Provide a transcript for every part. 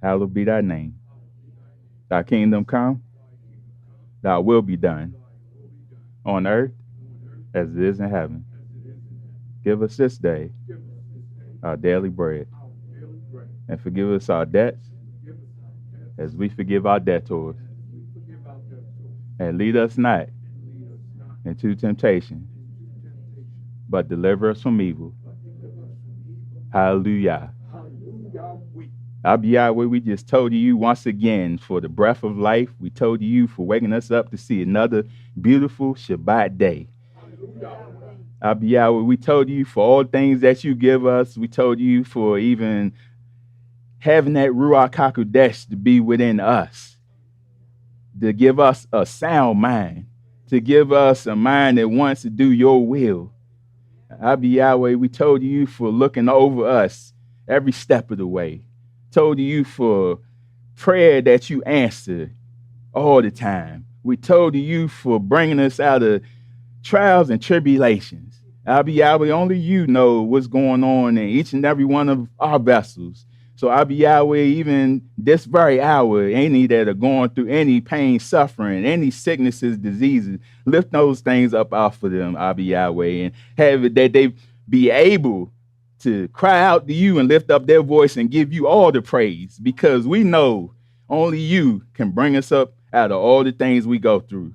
Hallowed be thy name. Thy kingdom come, thy will be done on earth as it is in heaven. Give us this day our daily bread, and forgive us our debts as we forgive our debtors. And lead us not into temptation, but deliver us from evil. Hallelujah. Yahweh, we just told you once again for the breath of life. We told you for waking us up to see another beautiful Shabbat day. Yahweh, we told you for all things that you give us. We told you for even having that Ruach HaKodesh to be within us, to give us a sound mind, to give us a mind that wants to do your will. Yahweh, we told you for looking over us every step of the way. Told you for prayer that you answer all the time. We told you for bringing us out of trials and tribulations. Yahweh, only you know what's going on in each and every one of our vessels. So Yahweh, even this very hour, any that are going through any pain, suffering, any sicknesses, diseases, lift those things up off of them, Yahweh, and have it that they be able to cry out to you and lift up their voice and give you all the praise, because we know only you can bring us up out of all the things we go through.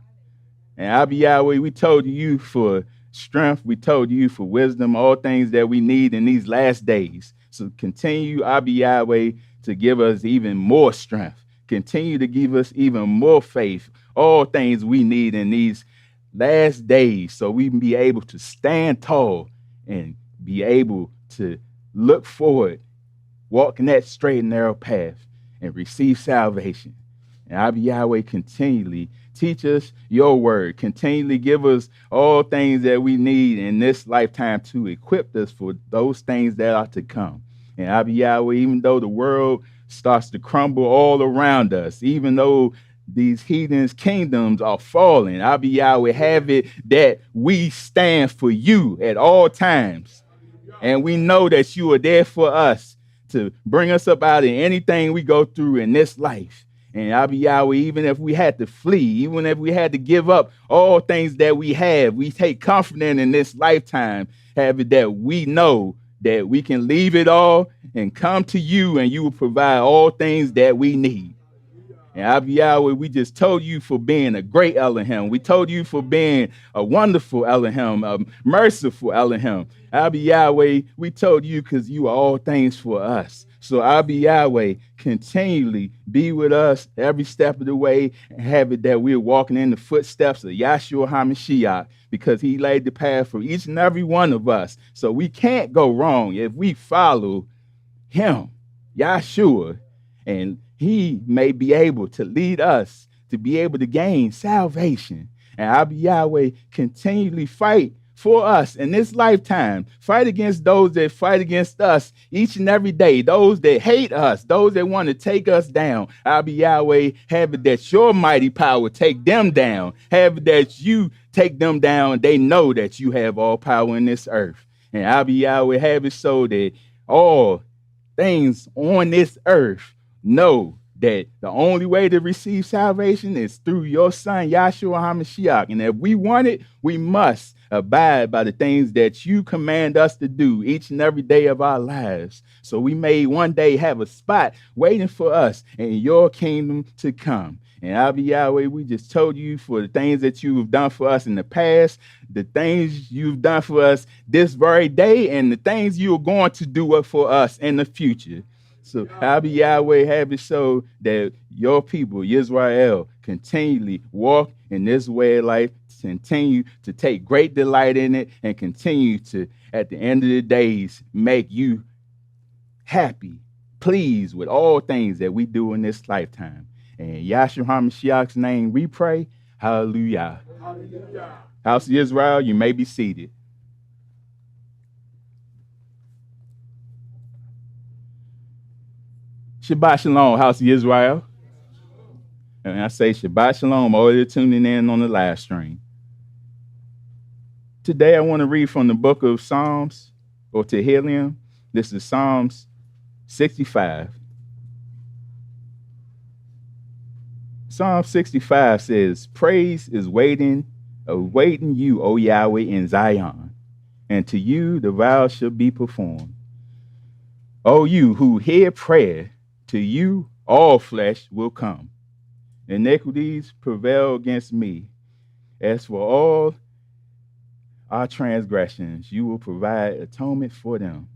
And Yahweh, we told you for strength, we told you for wisdom, all things that we need in these last days. So continue, Yahweh, to give us even more strength. Continue to give us even more faith, all things we need in these last days, so we can be able to stand tall and be able to look forward, walk in that straight and narrow path, and receive salvation. And Yahweh, continually teach us your word. Continually give us all things that we need in this lifetime to equip us for those things that are to come. And Yahweh, even though the world starts to crumble all around us, even though these heathens' kingdoms are falling, Yahweh, have it that we stand for you at all times. And we know that you are there for us to bring us up out of anything we go through in this life. And Yahweh, even if we had to flee, even if we had to give up all things that we have, we take comfort in this lifetime, have it that we know that we can leave it all and come to you, and you will provide all things that we need. And Yahweh, we just told you for being a great Elohim. We told you for being a wonderful Elohim, a merciful Elohim. Yahweh, we told you because you are all things for us. So Yahweh, continually be with us every step of the way, and have it that we're walking in the footsteps of Yahshua HaMashiach, because he laid the path for each and every one of us. So we can't go wrong if we follow him, Yahshua, and he may be able to lead us to be able to gain salvation. And Yahweh, continually fight for us in this lifetime. Fight against those that fight against us each and every day, those that hate us, those that want to take us down. Yahweh, have it that your mighty power take them down. Have it that you take them down. They know that you have all power in this earth. And Yahweh, have it so that all things on this earth know that the only way to receive salvation is through your son, Yahshua HaMashiach. And if we want it, we must abide by the things that you command us to do each and every day of our lives. So we may one day have a spot waiting for us in your kingdom to come. And Yahweh, we just told you for the things that you have done for us in the past, the things you've done for us this very day, and the things you are going to do for us in the future. So Yahweh, have it so that your people, Yisrael, continually walk in this way of life, continue to take great delight in it, and continue to, at the end of the days, make you happy, pleased with all things that we do in this lifetime. In Yahshua HaMashiach's name we pray. Hallelujah. Hallelujah. House of Israel, you may be seated. Shabbat Shalom, House of Israel. And I say Shabbat Shalom, all you're tuning in on the live stream. Today I want to read from the book of Psalms, or Tehillim. This is Psalms 65. Psalm 65 says, praise is awaiting you, O Yahweh, in Zion, and to you the vow shall be performed. O you who hear prayer, to you all flesh will come. Iniquities prevail against me. As for all our transgressions, you will provide atonement for them.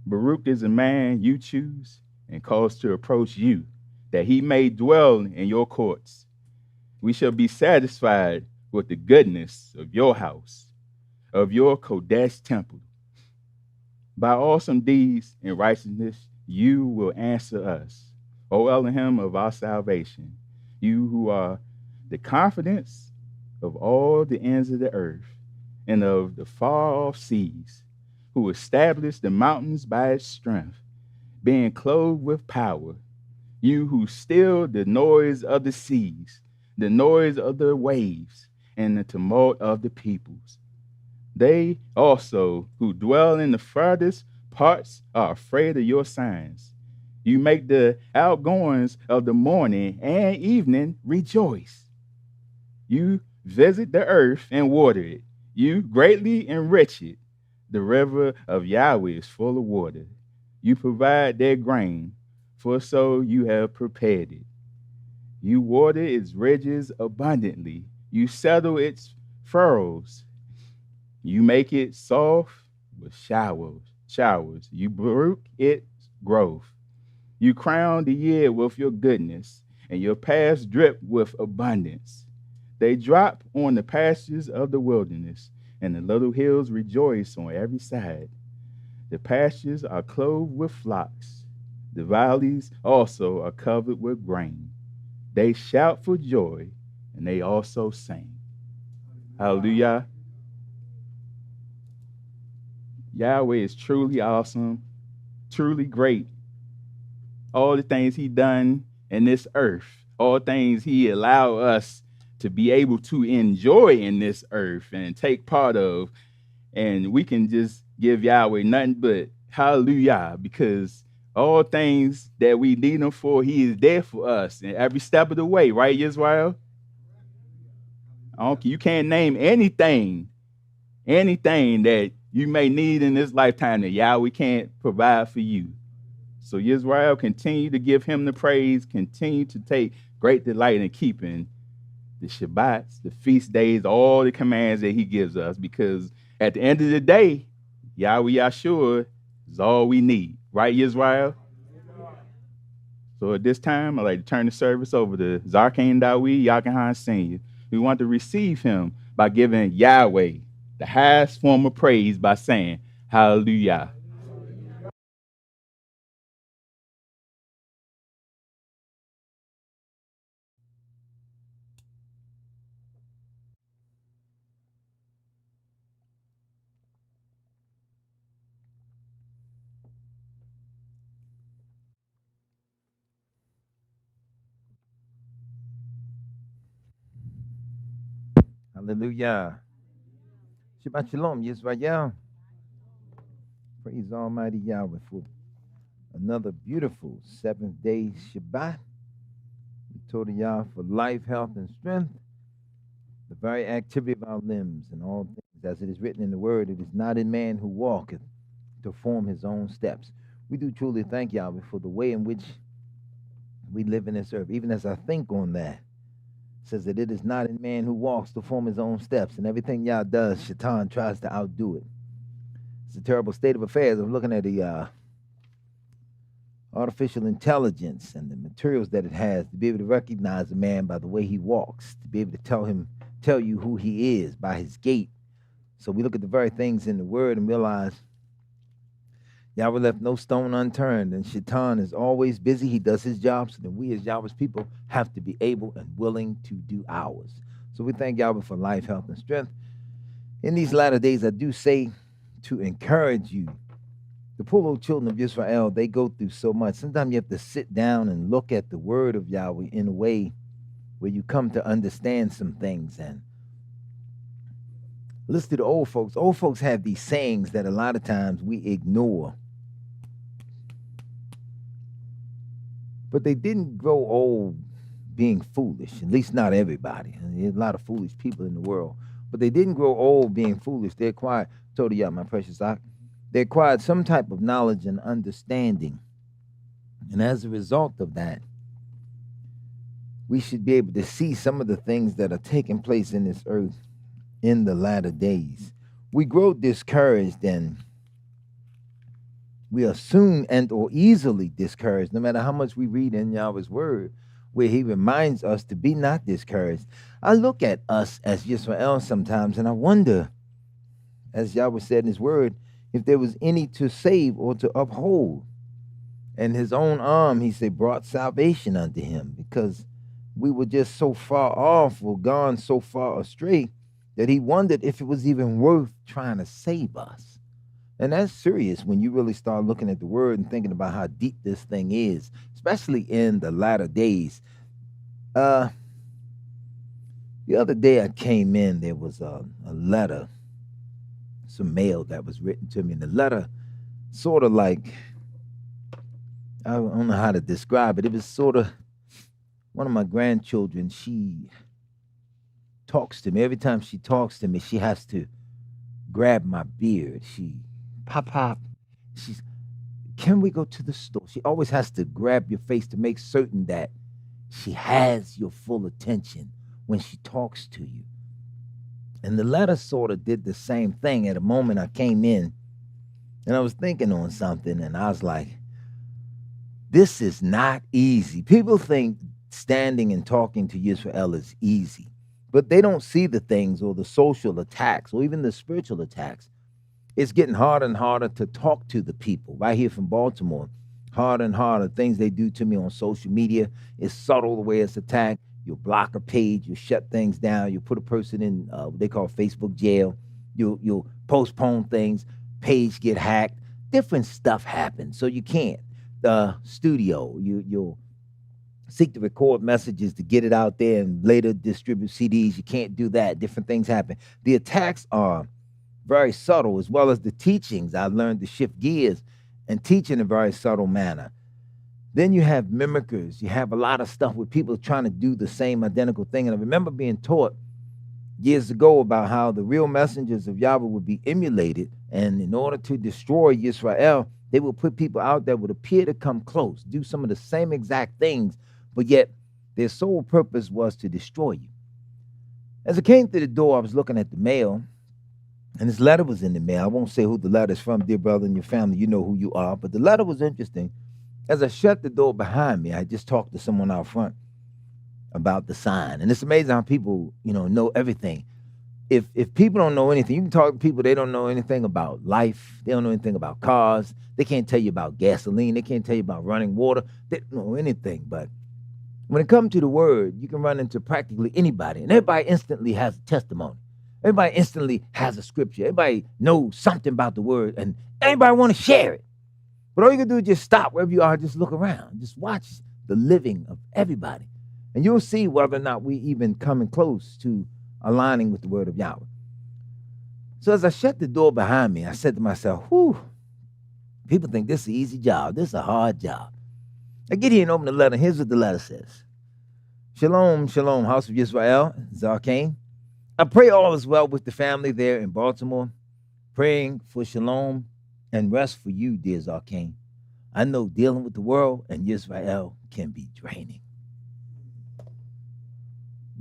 Baruch is a man you choose and cause to approach you, that he may dwell in your courts. We shall be satisfied with the goodness of your house, of your Kodesh temple. By awesome deeds and righteousness, you will answer us, O Elohim of our salvation, you who are the confidence of all the ends of the earth and of the far-off seas, who established the mountains by its strength, being clothed with power, you who still the noise of the seas, the noise of the waves, and the tumult of the peoples. They also who dwell in the farthest parts are afraid of your signs. You make the outgoings of the morning and evening rejoice. You visit the earth and water it. You greatly enrich it. The river of Yahweh is full of water. You provide their grain, for so you have prepared it. You water its ridges abundantly. You settle its furrows. You make it soft with showers. You baruch its growth. You crown the year with your goodness, and your paths drip with abundance. They drop on the pastures of the wilderness, and the little hills rejoice on every side. The pastures are clothed with flocks. The valleys also are covered with grain. They shout for joy, and they also sing. Hallelujah. Yahweh is truly awesome, truly great. All the things he done in this earth, all things he allowed us to be able to enjoy in this earth and take part of. And we can just give Yahweh nothing but hallelujah, because all things that we need him for, he is there for us in every step of the way, right, Yisrael? You can't name anything that you may need in this lifetime that Yahweh can't provide for you. So Yisrael, continue to give him the praise, continue to take great delight in keeping the Shabbats, the feast days, all the commands that he gives us, because at the end of the day, Yahweh Yahshua is all we need. Right, Yisrael? So at this time, I'd like to turn the service over to Zarkane Dawi Yakanhan Sr. We want to receive him by giving Yahweh the highest form of praise by saying, hallelujah. Hallelujah. Shabbat Shalom, Yisrael. Praise Almighty Yahweh for another beautiful seventh-day Shabbat. We told Yah for life, health, and strength, the very activity of our limbs and all things. As it is written in the word, it is not in man who walketh to form his own steps. We do truly thank Yahweh for the way in which we live in this earth. Even as I think on that, it says that it is not in man who walks to form his own steps, and everything Yah does, Shaitan tries to outdo it. It's a terrible state of affairs of looking at the artificial intelligence and the materials that it has to be able to recognize a man by the way he walks, to be able to tell you who he is by his gait. So we look at the very things in the word and realize Yahweh left no stone unturned, and Shaitan is always busy. He does his job, so then we as Yahweh's people have to be able and willing to do ours. So we thank Yahweh for life, health, and strength. In these latter days, I do say to encourage you, the poor little children of Israel, they go through so much. Sometimes you have to sit down and look at the word of Yahweh in a way where you come to understand some things. And listen to the old folks. Old folks have these sayings that a lot of times we ignore. But they didn't grow old being foolish, at least not everybody. There's a lot of foolish people in the world, but they didn't grow old being foolish. They acquired, told you, my precious Doc, they acquired some type of knowledge and understanding. And as a result of that, we should be able to see some of the things that are taking place in this earth in the latter days. We grow discouraged, and we are soon and or easily discouraged, no matter how much we read in Yahweh's word, where he reminds us to be not discouraged. I look at us as Yisrael sometimes, and I wonder, as Yahweh said in his word, if there was any to save or to uphold. And his own arm, he said, brought salvation unto him, because we were just so far off or gone so far astray that he wondered if it was even worth trying to save us. And that's serious when you really start looking at the word and thinking about how deep this thing is, especially in the latter days. The other day I came in, there was a letter, some mail that was written to me. And the letter sort of like, I don't know how to describe it. It was sort of one of my grandchildren. She talks to me. Every time she talks to me, she has to grab my beard. She, Pop, she's, can we go to the store? She always has to grab your face to make certain that she has your full attention when she talks to you. And the letter sort of did the same thing. At a moment I came in and I was thinking on something, and I was like, this is not easy. People think standing and talking to Yisrael is easy, but they don't see the things or the social attacks or even the spiritual attacks. It's getting harder and harder to talk to the people right here from Baltimore. Harder and harder. Things they do to me on social media. It's subtle the way it's attacked. You'll block a page. You shut things down. You put a person in what they call Facebook jail. You'll postpone things. Page get hacked. Different stuff happens. So you can't. The studio, you'll seek to record messages to get it out there and later distribute CDs. You can't do that. Different things happen. The attacks are very subtle, as well as the teachings. I learned to shift gears and teach in a very subtle manner. Then you have mimickers. You have a lot of stuff with people trying to do the same identical thing. And I remember being taught years ago about how the real messengers of Yahweh would be emulated. And in order to destroy Yisrael, they would put people out that would appear to come close, do some of the same exact things, but yet their sole purpose was to destroy you. As I came through the door, I was looking at the mail, and this letter was in the mail. I won't say who the letter is from, dear brother, and your family. You know who you are. But the letter was interesting. As I shut the door behind me, I just talked to someone out front about the sign. And it's amazing how people, know everything. If people don't know anything, you can talk to people, they don't know anything about life. They don't know anything about cars. They can't tell you about gasoline. They can't tell you about running water. They don't know anything. But when it comes to the word, you can run into practically anybody, and everybody instantly has a testimony. Everybody instantly has a scripture. Everybody knows something about the word, and everybody want to share it. But all you can do is just stop wherever you are, just look around, just watch the living of everybody. And you'll see whether or not we even coming close to aligning with the word of Yahweh. So as I shut the door behind me, I said to myself, whew, people think this is an easy job. This is a hard job. I get here and open the letter. Here's what the letter says. Shalom, shalom, house of Yisrael, Zarkane. I pray all is well with the family there in Baltimore, praying for shalom and rest for you, dear Zarkane. I know dealing with the world and Yisrael can be draining.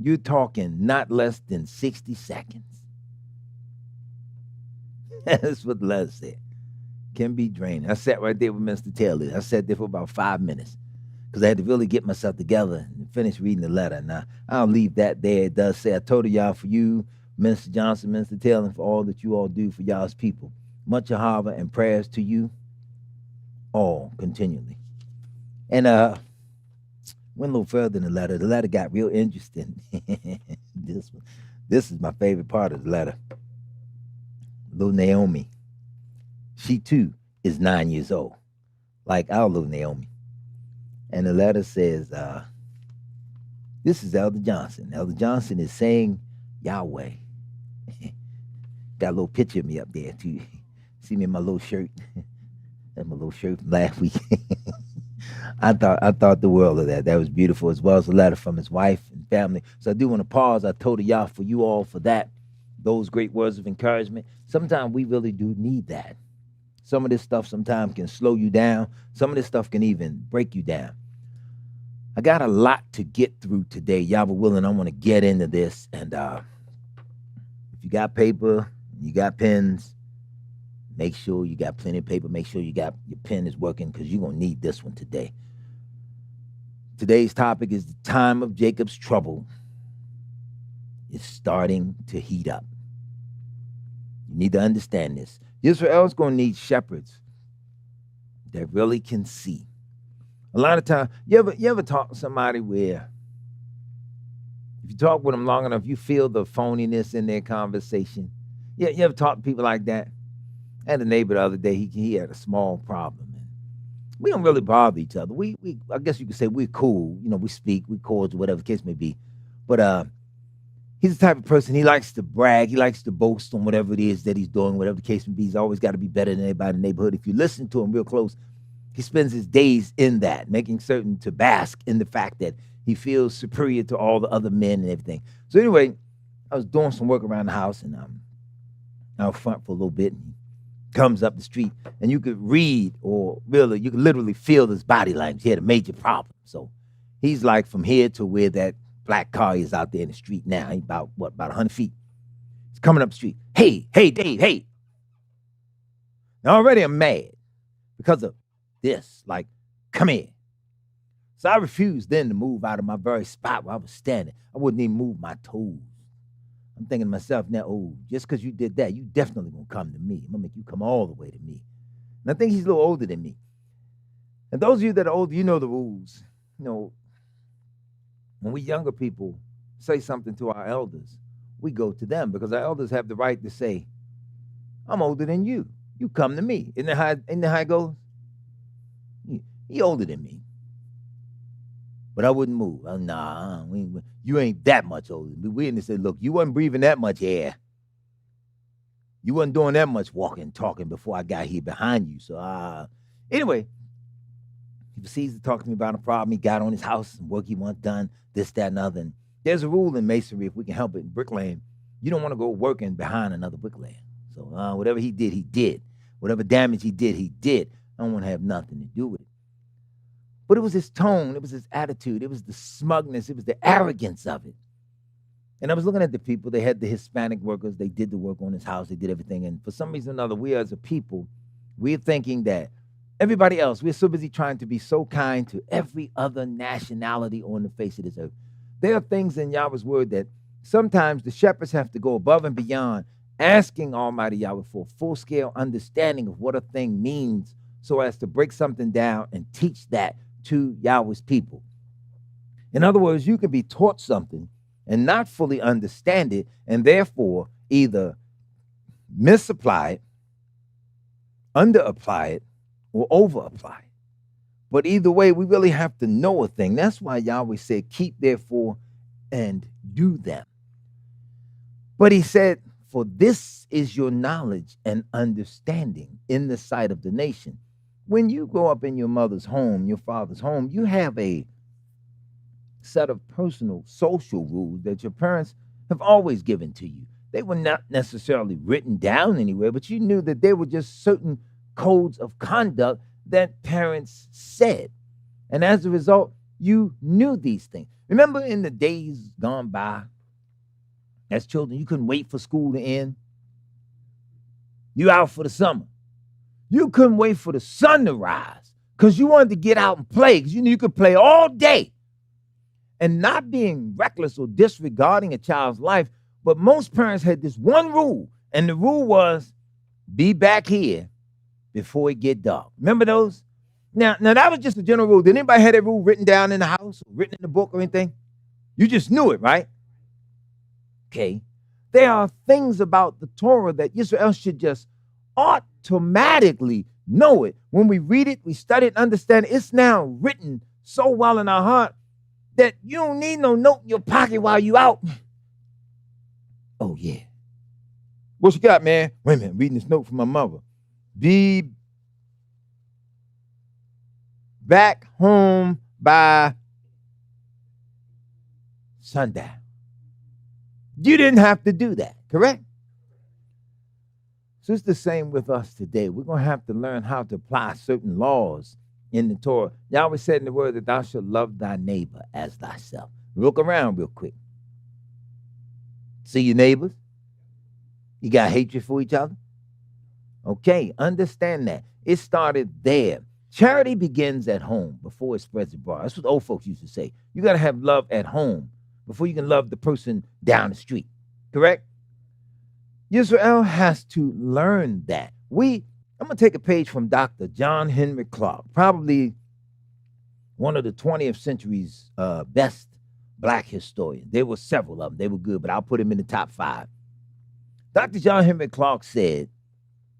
You're talking not less than 60 seconds. That's what the letter said. Can be draining. I sat right there with Mr. Taylor. I sat there for about 5 minutes because I had to really get myself together and finish reading the letter. Now, I'll leave that there. It does say, I told y'all for you, Minister Johnson, Minister Taylor, and for all that you all do for y'all's people. Much ahava and prayers to you all continually. And went a little further in the letter. The letter got real interesting. This is my favorite part of the letter. Little Naomi, she too is 9 years old, like our little Naomi. And the letter says, this is Elder Johnson. Elder Johnson is saying Yahweh. Got a little picture of me up there too. See me in my little shirt. That's my little shirt from last week. I thought the world of that. That was beautiful, as well as a letter from his wife and family. So I do want to pause. I told y'all for you all for that, those great words of encouragement. Sometimes we really do need that. Some of this stuff sometimes can slow you down. Some of this stuff can even break you down. I got a lot to get through today. Yahweh willing, I want to get into this. And if you got paper, you got pens, make sure you got plenty of paper. Make sure you got your pen is working, because you're going to need this one today. Today's topic is the time of Jacob's trouble is starting to heat up. You need to understand this. Yisrael's going to need shepherds that really can see. A lot of times, you ever talk to somebody where if you talk with them long enough, you feel the phoniness in their conversation? Yeah, you ever talk to people like that? I had a neighbor the other day, he had a small problem. And we don't really bother each other. We I guess you could say we're cool. You know, we speak, we cordial, whatever the case may be. But he's the type of person, he likes to brag, he likes to boast on whatever it is that he's doing, whatever the case may be. He's always got to be better than anybody in the neighborhood. If you listen to him real close, he spends his days in that, making certain to bask in the fact that he feels superior to all the other men and everything. So anyway, I was doing some work around the house, and out front for a little bit, and he comes up the street, and you could read, or really, you could literally feel his body language. He had a major problem. So he's like from here to where that black car is out there in the street now. He's about 100 feet. He's coming up the street. Hey, Dave, hey. Now already I'm mad because of this, like, come here. So I refused then to move out of my very spot where I was standing. I wouldn't even move my toes. I'm thinking to myself now, oh, just because you did that, you definitely gonna come to me. I'm gonna make you come all the way to me. And I think he's a little older than me. And those of you that are older, you know the rules. You know, when we younger people say something to our elders, we go to them, because our elders have the right to say, I'm older than you. You come to me. Isn't that how it goes? He older than me. But I wouldn't move. Nah, you ain't that much older than me. We didn't say, look, you wasn't breathing that much air. You wasn't doing that much walking, talking before I got here behind you. So anyway, he proceeds to talk to me about a problem he got on his house, some work he wants done, this, that, and other. And there's a rule in masonry, if we can help it, in bricklaying, you don't want to go working behind another bricklayer. So whatever he did, he did. Whatever damage he did, he did. I don't want to have nothing to do with it. But it was his tone, it was his attitude, it was the smugness, it was the arrogance of it. And I was looking at the people, they had the Hispanic workers, they did the work on his house, they did everything. And for some reason or another, we as a people, we're thinking that everybody else, we're so busy trying to be so kind to every other nationality on the face of this earth. There are things in Yahweh's word that sometimes the shepherds have to go above and beyond, asking Almighty Yahweh for a full-scale understanding of what a thing means, so as to break something down and teach that to Yahweh's people. In other words, you can be taught something and not fully understand it, and therefore either misapply it, underapply it, or overapply it. But either way, we really have to know a thing. That's why Yahweh said, keep therefore and do them. But he said, for this is your knowledge and understanding in the sight of the nation. When you grow up in your mother's home, your father's home, you have a set of personal social rules that your parents have always given to you. They were not necessarily written down anywhere, but you knew that they were just certain codes of conduct that parents said. And as a result, you knew these things. Remember in the days gone by, as children, you couldn't wait for school to end. You out for the summer. You couldn't wait for the sun to rise because you wanted to get out and play, because you knew you could play all day. And not being reckless or disregarding a child's life, but most parents had this one rule, and the rule was, be back here before it get dark. Remember those? Now that was just a general rule. Did anybody have that rule written down in the house, or written in the book or anything? You just knew it, right? Okay. There are things about the Torah that Yisrael should just automatically know it. When we read it, we study it, understand it. It's now written so well in our heart that you don't need no note in your pocket while you out. Oh, yeah. What you got, man? Wait a minute, reading this note from my mother. Be back home by sundown. You didn't have to do that, correct? So it's the same with us today. We're going to have to learn how to apply certain laws in the Torah. Yahweh said in the word that thou shalt love thy neighbor as thyself. Look around real quick. See your neighbors? You got hatred for each other? Okay, understand that. It started there. Charity begins at home before it spreads abroad. That's what old folks used to say. You got to have love at home before you can love the person down the street, correct? Yisrael has to learn that. I'm going to take a page from Dr. John Henry Clark, probably one of the 20th century's best black historians. There were several of them. They were good, but I'll put him in the top 5. Dr. John Henry Clark said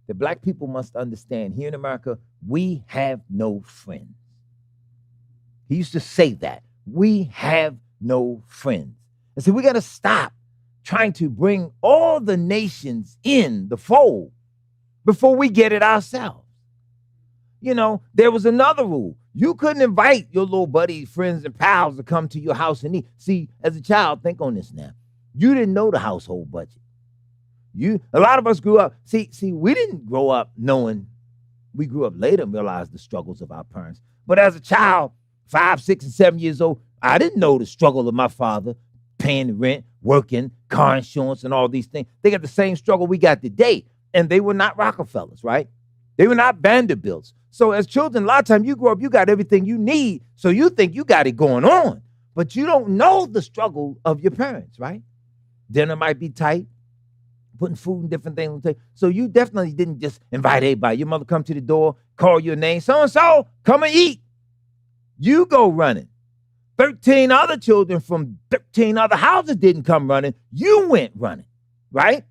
that black people must understand here in America, we have no friends. He used to say that. We have no friends. And so we got to stop trying to bring all the nations in the fold before we get it ourselves. You know, there was another rule. You couldn't invite your little buddies, friends, and pals to come to your house and eat. See, as a child, think on this now. You didn't know the household budget. A lot of us grew up. See, we didn't grow up knowing. We grew up later and realized the struggles of our parents. But as a child, 5, 6, and 7 years old, I didn't know the struggle of my father, paying the rent, working, car insurance, and all these things. They got the same struggle we got today. And they were not Rockefellers, right? They were not Vanderbilts. So as children, a lot of times you grow up, you got everything you need. So you think you got it going on. But you don't know the struggle of your parents, right? Dinner might be tight, putting food and different things on the table. So you definitely didn't just invite everybody. Your mother come to the door, call your name, so-and-so, come and eat. You go running. 13 other children from 13 other houses didn't come running. You went running, right?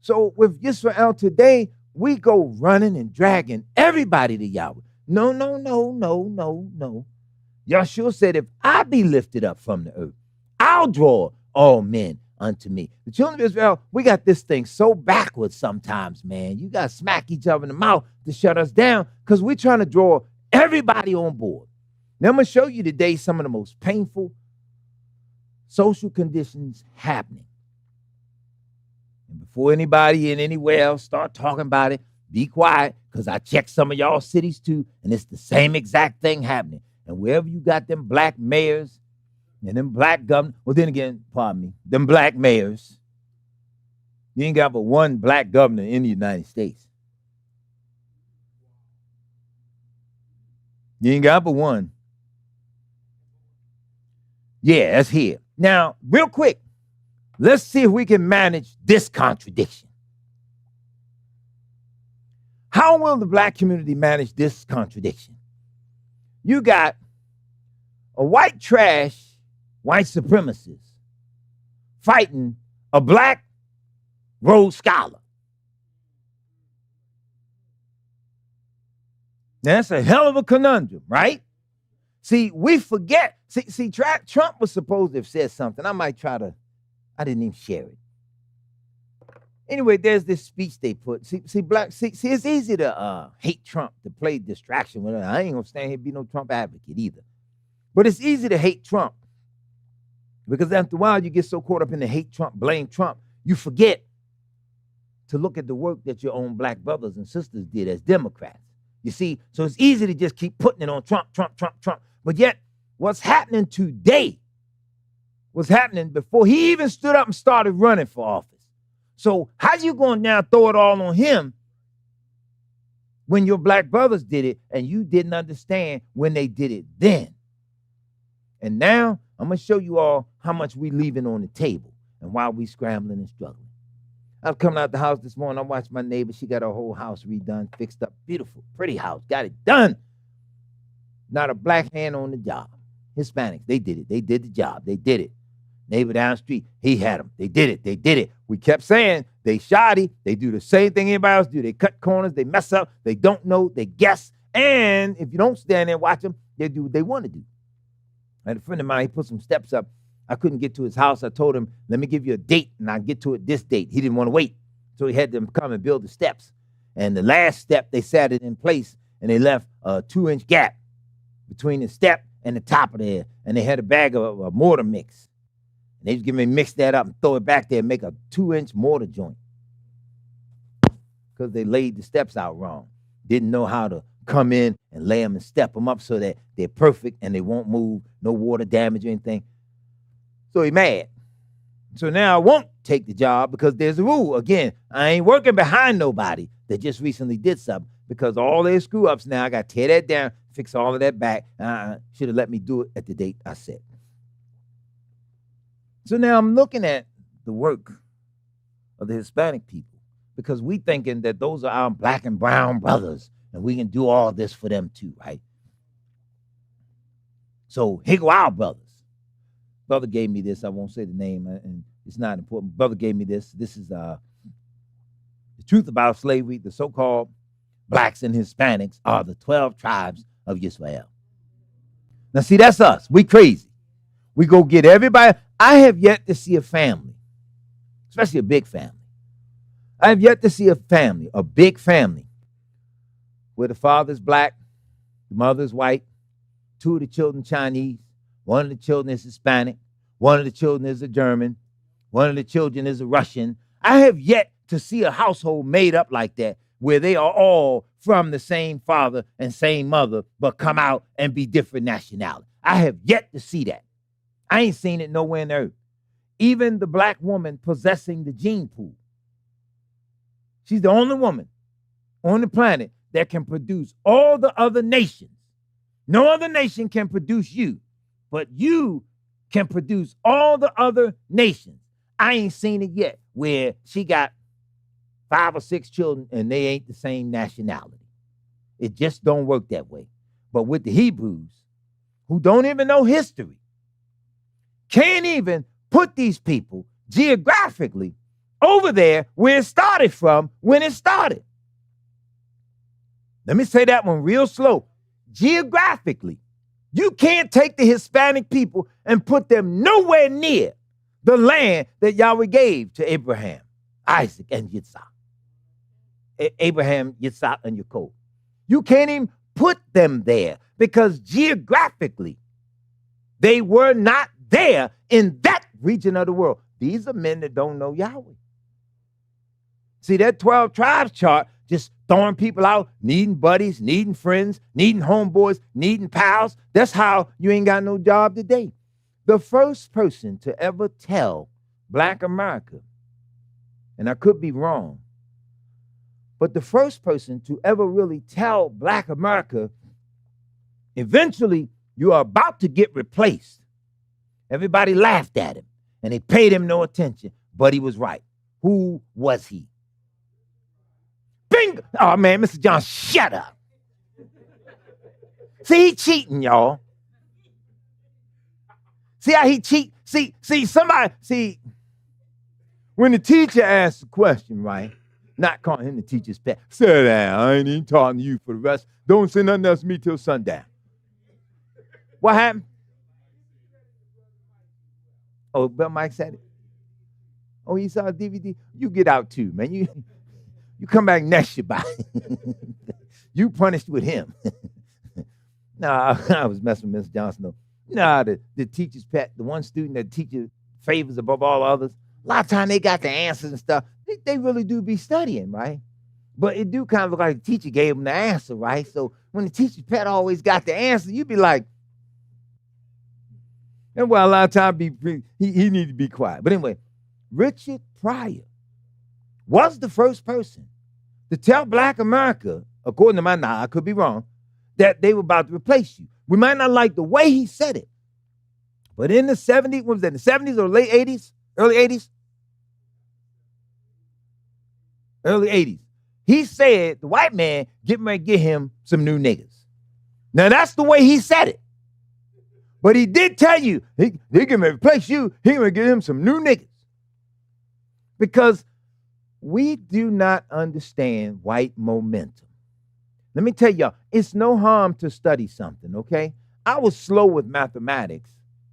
So with Yisrael today, we go running and dragging everybody to Yahweh. No. Yahshua said, if I be lifted up from the earth, I'll draw all men unto me. The children of Israel, we got this thing so backwards sometimes, man. You got to smack each other in the mouth to shut us down because we're trying to draw everybody on board. Now, I'm going to show you today some of the most painful social conditions happening. And before anybody and anywhere else start talking about it, be quiet, because I checked some of y'all cities too, and it's the same exact thing happening. And wherever you got them black mayors and them black governors, well, then again, pardon me, them black mayors, you ain't got but one black governor in the United States. You ain't got but one. Yeah, that's here. Now, real quick, let's see if we can manage this contradiction. How will the black community manage this contradiction? You got a white trash, white supremacist fighting a black Rhodes Scholar. Now, that's a hell of a conundrum, right? See, we forget. See, Trump was supposed to have said something. I didn't even share it. Anyway, there's this speech they put. See, it's easy to hate Trump, to play distraction with it. I ain't gonna stand here and be no Trump advocate either. But it's easy to hate Trump because after a while you get so caught up in the hate Trump, blame Trump, you forget to look at the work that your own black brothers and sisters did as Democrats. You see, so it's easy to just keep putting it on Trump. But yet, what's happening today was happening before he even stood up and started running for office. So how you going to now throw it all on him when your black brothers did it and you didn't understand when they did it then? And now I'm going to show you all how much we leaving on the table and why we scrambling and struggling. I was coming out the house this morning. I watched my neighbor. She got her whole house redone, fixed up, beautiful, pretty house, got it done. Not a black hand on the job. Hispanics, they did it. They did the job. They did it. Neighbor down the street, he had them. They did it. We kept saying they shoddy. They do the same thing anybody else do. They cut corners. They mess up. They don't know. They guess. And if you don't stand there and watch them, they do what they want to do. I had a friend of mine, he put some steps up. I couldn't get to his house. I told him, let me give you a date, and I'll get to it this date. He didn't want to wait. So he had them come and build the steps. And the last step, they sat it in place. and they left a 2-inch gap between the step and the top of there, and they had a bag of a mortar mix. And they was getting ready to mix that up and throw it back there and make a 2-inch mortar joint because they laid the steps out wrong. Didn't know how to come in and lay them and step them up so that they're perfect and they won't move, no water damage or anything. So he mad. So now I won't take the job because there's a rule. Again, I ain't working behind nobody that just recently did something because all their screw-ups now, I got to tear that down, fix all of that back. Should have let me do it at the date I said. So now I'm looking at the work of the Hispanic people because we thinking that those are our black and brown brothers and we can do all this for them too, right? So here go our brothers. Brother gave me this. I won't say the name, and it's not important. Brother gave me this. This is the truth about slavery. The so-called blacks and Hispanics are the 12 tribes of Yisrael. Now, see, that's us. We crazy. We go get everybody. I have yet to see a family, especially a big family. I have yet to see a family, a big family, where the father's black, the mother's white, 2 of the children Chinese, 1 of the children is Hispanic, 1 of the children is a German, 1 of the children is a Russian. I have yet to see a household made up like that, where they are all from the same father and same mother, but come out and be different nationality. I have yet to see that. I ain't seen it nowhere on earth. Even the black woman possessing the gene pool. She's the only woman on the planet that can produce all the other nations. No other nation can produce you, but you can produce all the other nations. I ain't seen it yet where she got 5 or 6 children and they ain't the same nationality. It just don't work that way. But with the Hebrews, who don't even know history, can't even put these people geographically over there where it started from when it started. Let me say that one real slow. Geographically, you can't take the Hispanic people and put them nowhere near the land that Yahweh gave to Abraham, Isaac, and Yitzhak. Abraham, Yitzhak, and Jacob. You can't even put them there because geographically, they were not there in that region of the world. These are men that don't know Yahweh. See, that 12 tribes chart just throwing people out, needing buddies, needing friends, needing homeboys, needing pals. That's how you ain't got no job today. The first person to ever tell Black America, and I could be wrong, but the first person to ever really tell Black America, eventually you are about to get replaced. Everybody laughed at him and they paid him no attention, but he was right. Who was he? Bingo! Oh man, Mr. John, shut up. See, he cheating, y'all. See how he cheat? See, when the teacher asks a question, right? Not calling him the teacher's pet. Sit down. I ain't even talking to you for the rest. Don't say nothing else to me till sundown. What happened? Oh, Bill Mike said it. Oh, he saw a DVD. You get out too, man. You come back next Shabbat. You punished with him. Nah, I was messing with Miss Johnson though. Nah, the teacher's pet, the one student that the teacher favors above all others. A lot of time they got the answers and stuff. They really do be studying, right? But it do kind of look like the teacher gave them the answer, right? So when the teacher's pet always got the answer, you'd be like, and well, a lot of times he need to be quiet. But anyway, Richard Pryor was the first person to tell Black America, according to my knowledge, I could be wrong, that they were about to replace you. We might not like the way he said it, but in the 70s, what was that, in the 70s or late 80s, early 80s? Early 80s. He said the white man getting ready to get him some new niggas. Now, that's the way he said it. But he did tell you, he can replace you. He can get him some new niggas. Because we do not understand white momentum. Let me tell y'all, it's no harm to study something, okay? I was slow with mathematics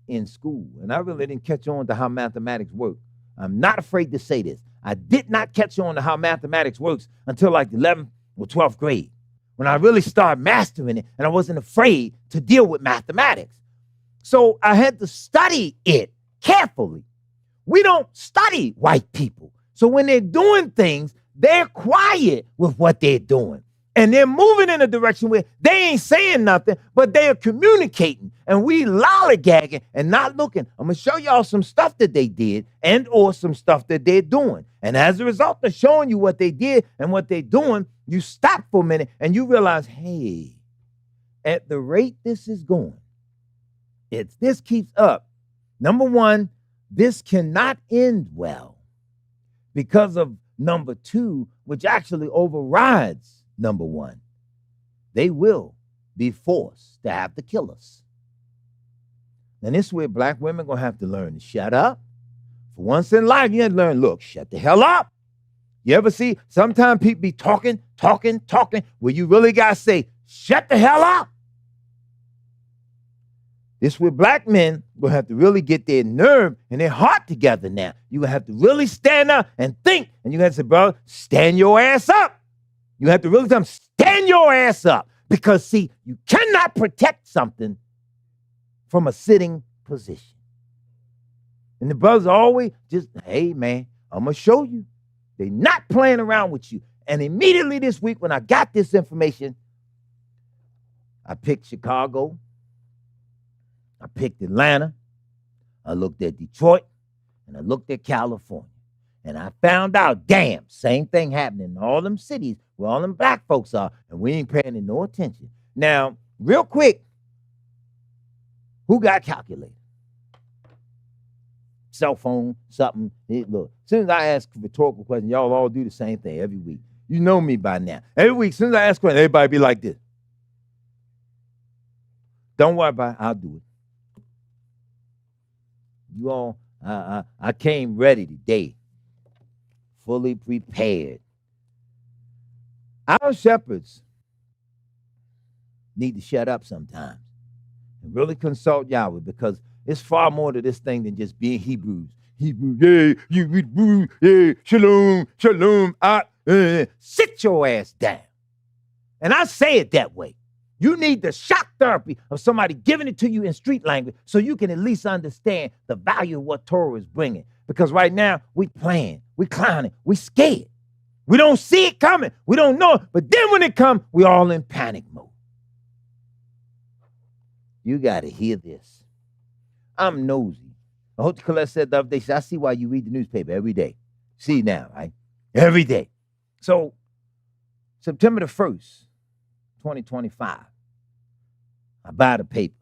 in school, and I really didn't catch on to how mathematics work. I'm not afraid to say this. I did not catch on to how mathematics works until like the 11th or 12th grade, when I really started mastering it, and I wasn't afraid to deal with mathematics. So I had to study it carefully. We don't study white people. So when they're doing things, they're quiet with what they're doing. And they're moving in a direction where they ain't saying nothing, but they are communicating. And we lollygagging and not looking. I'm going to show y'all some stuff that they did and or some stuff that they're doing. And as a result of showing you what they did and what they're doing, you stop for a minute and you realize, hey, at the rate this is going, if this keeps up, number one, this cannot end well because of number two, which actually overrides number one. They will be forced to have to kill us. And this is where black women going to have to learn to shut up. For once in life, you have to learn, look, shut the hell up. You ever see, sometimes people be talking, where you really got to say, shut the hell up. This is where black men will have to really get their nerve and their heart together now. You will have to really stand up and think. And you have to say, brother, stand your ass up. You have to really tell them, stand your ass up. Because, see, you cannot protect something from a sitting position. And the brothers always just, hey, man, I'm going to show you. They're not playing around with you. And immediately this week when I got this information, I picked Chicago. I picked Atlanta. I looked at Detroit. And I looked at California. And I found out, damn, same thing happening in all them cities where all them black folks are, and we ain't paying no attention. Now, real quick, who got calculated? Cell phone, something. Look, as soon as I ask a rhetorical question, y'all all do the same thing every week. You know me by now. Every week, as soon as I ask a question, everybody be like this. Don't worry about it. I'll do it. You all, I came ready today, fully prepared. Our shepherds need to shut up sometimes and really consult Yahweh, because it's far more to this thing than just being Hebrews. Hebrew, yeah, shalom, sit your ass down. And I say it that way. You need the shock therapy of somebody giving it to you in street language so you can at least understand the value of what Torah is bringing. Because right now, we playing, we clowning, we scared. We don't see it coming. We don't know it. But then when it comes, we all in panic mode. You got to hear this. I'm nosy. I hope Colette said the other day, I see why you read the newspaper every day. See now, right? Every day. So, September the 1st, 2025, I buy the paper.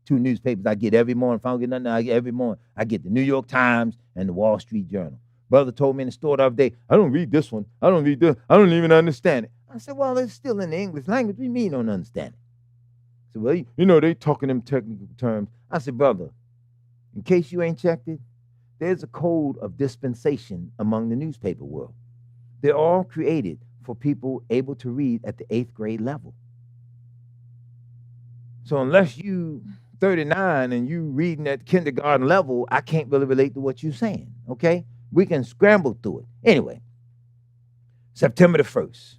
2 newspapers I get every morning. If I don't get nothing, I get every morning. I get the New York Times and the Wall Street Journal. Brother told me in the store the other day, I don't read this one. I don't read this. I don't even understand it. I said, well, it's still in the English language. What do you mean you don't understand it? I said, well, you know, they talking them technical terms. I said, brother, in case you ain't checked it, there's a code of dispensation among the newspaper world. They're all created for people able to read at the 8th grade level. So unless you 39 and you reading at kindergarten level, I can't really relate to what you're saying, okay? We can scramble through it. Anyway, September the 1st,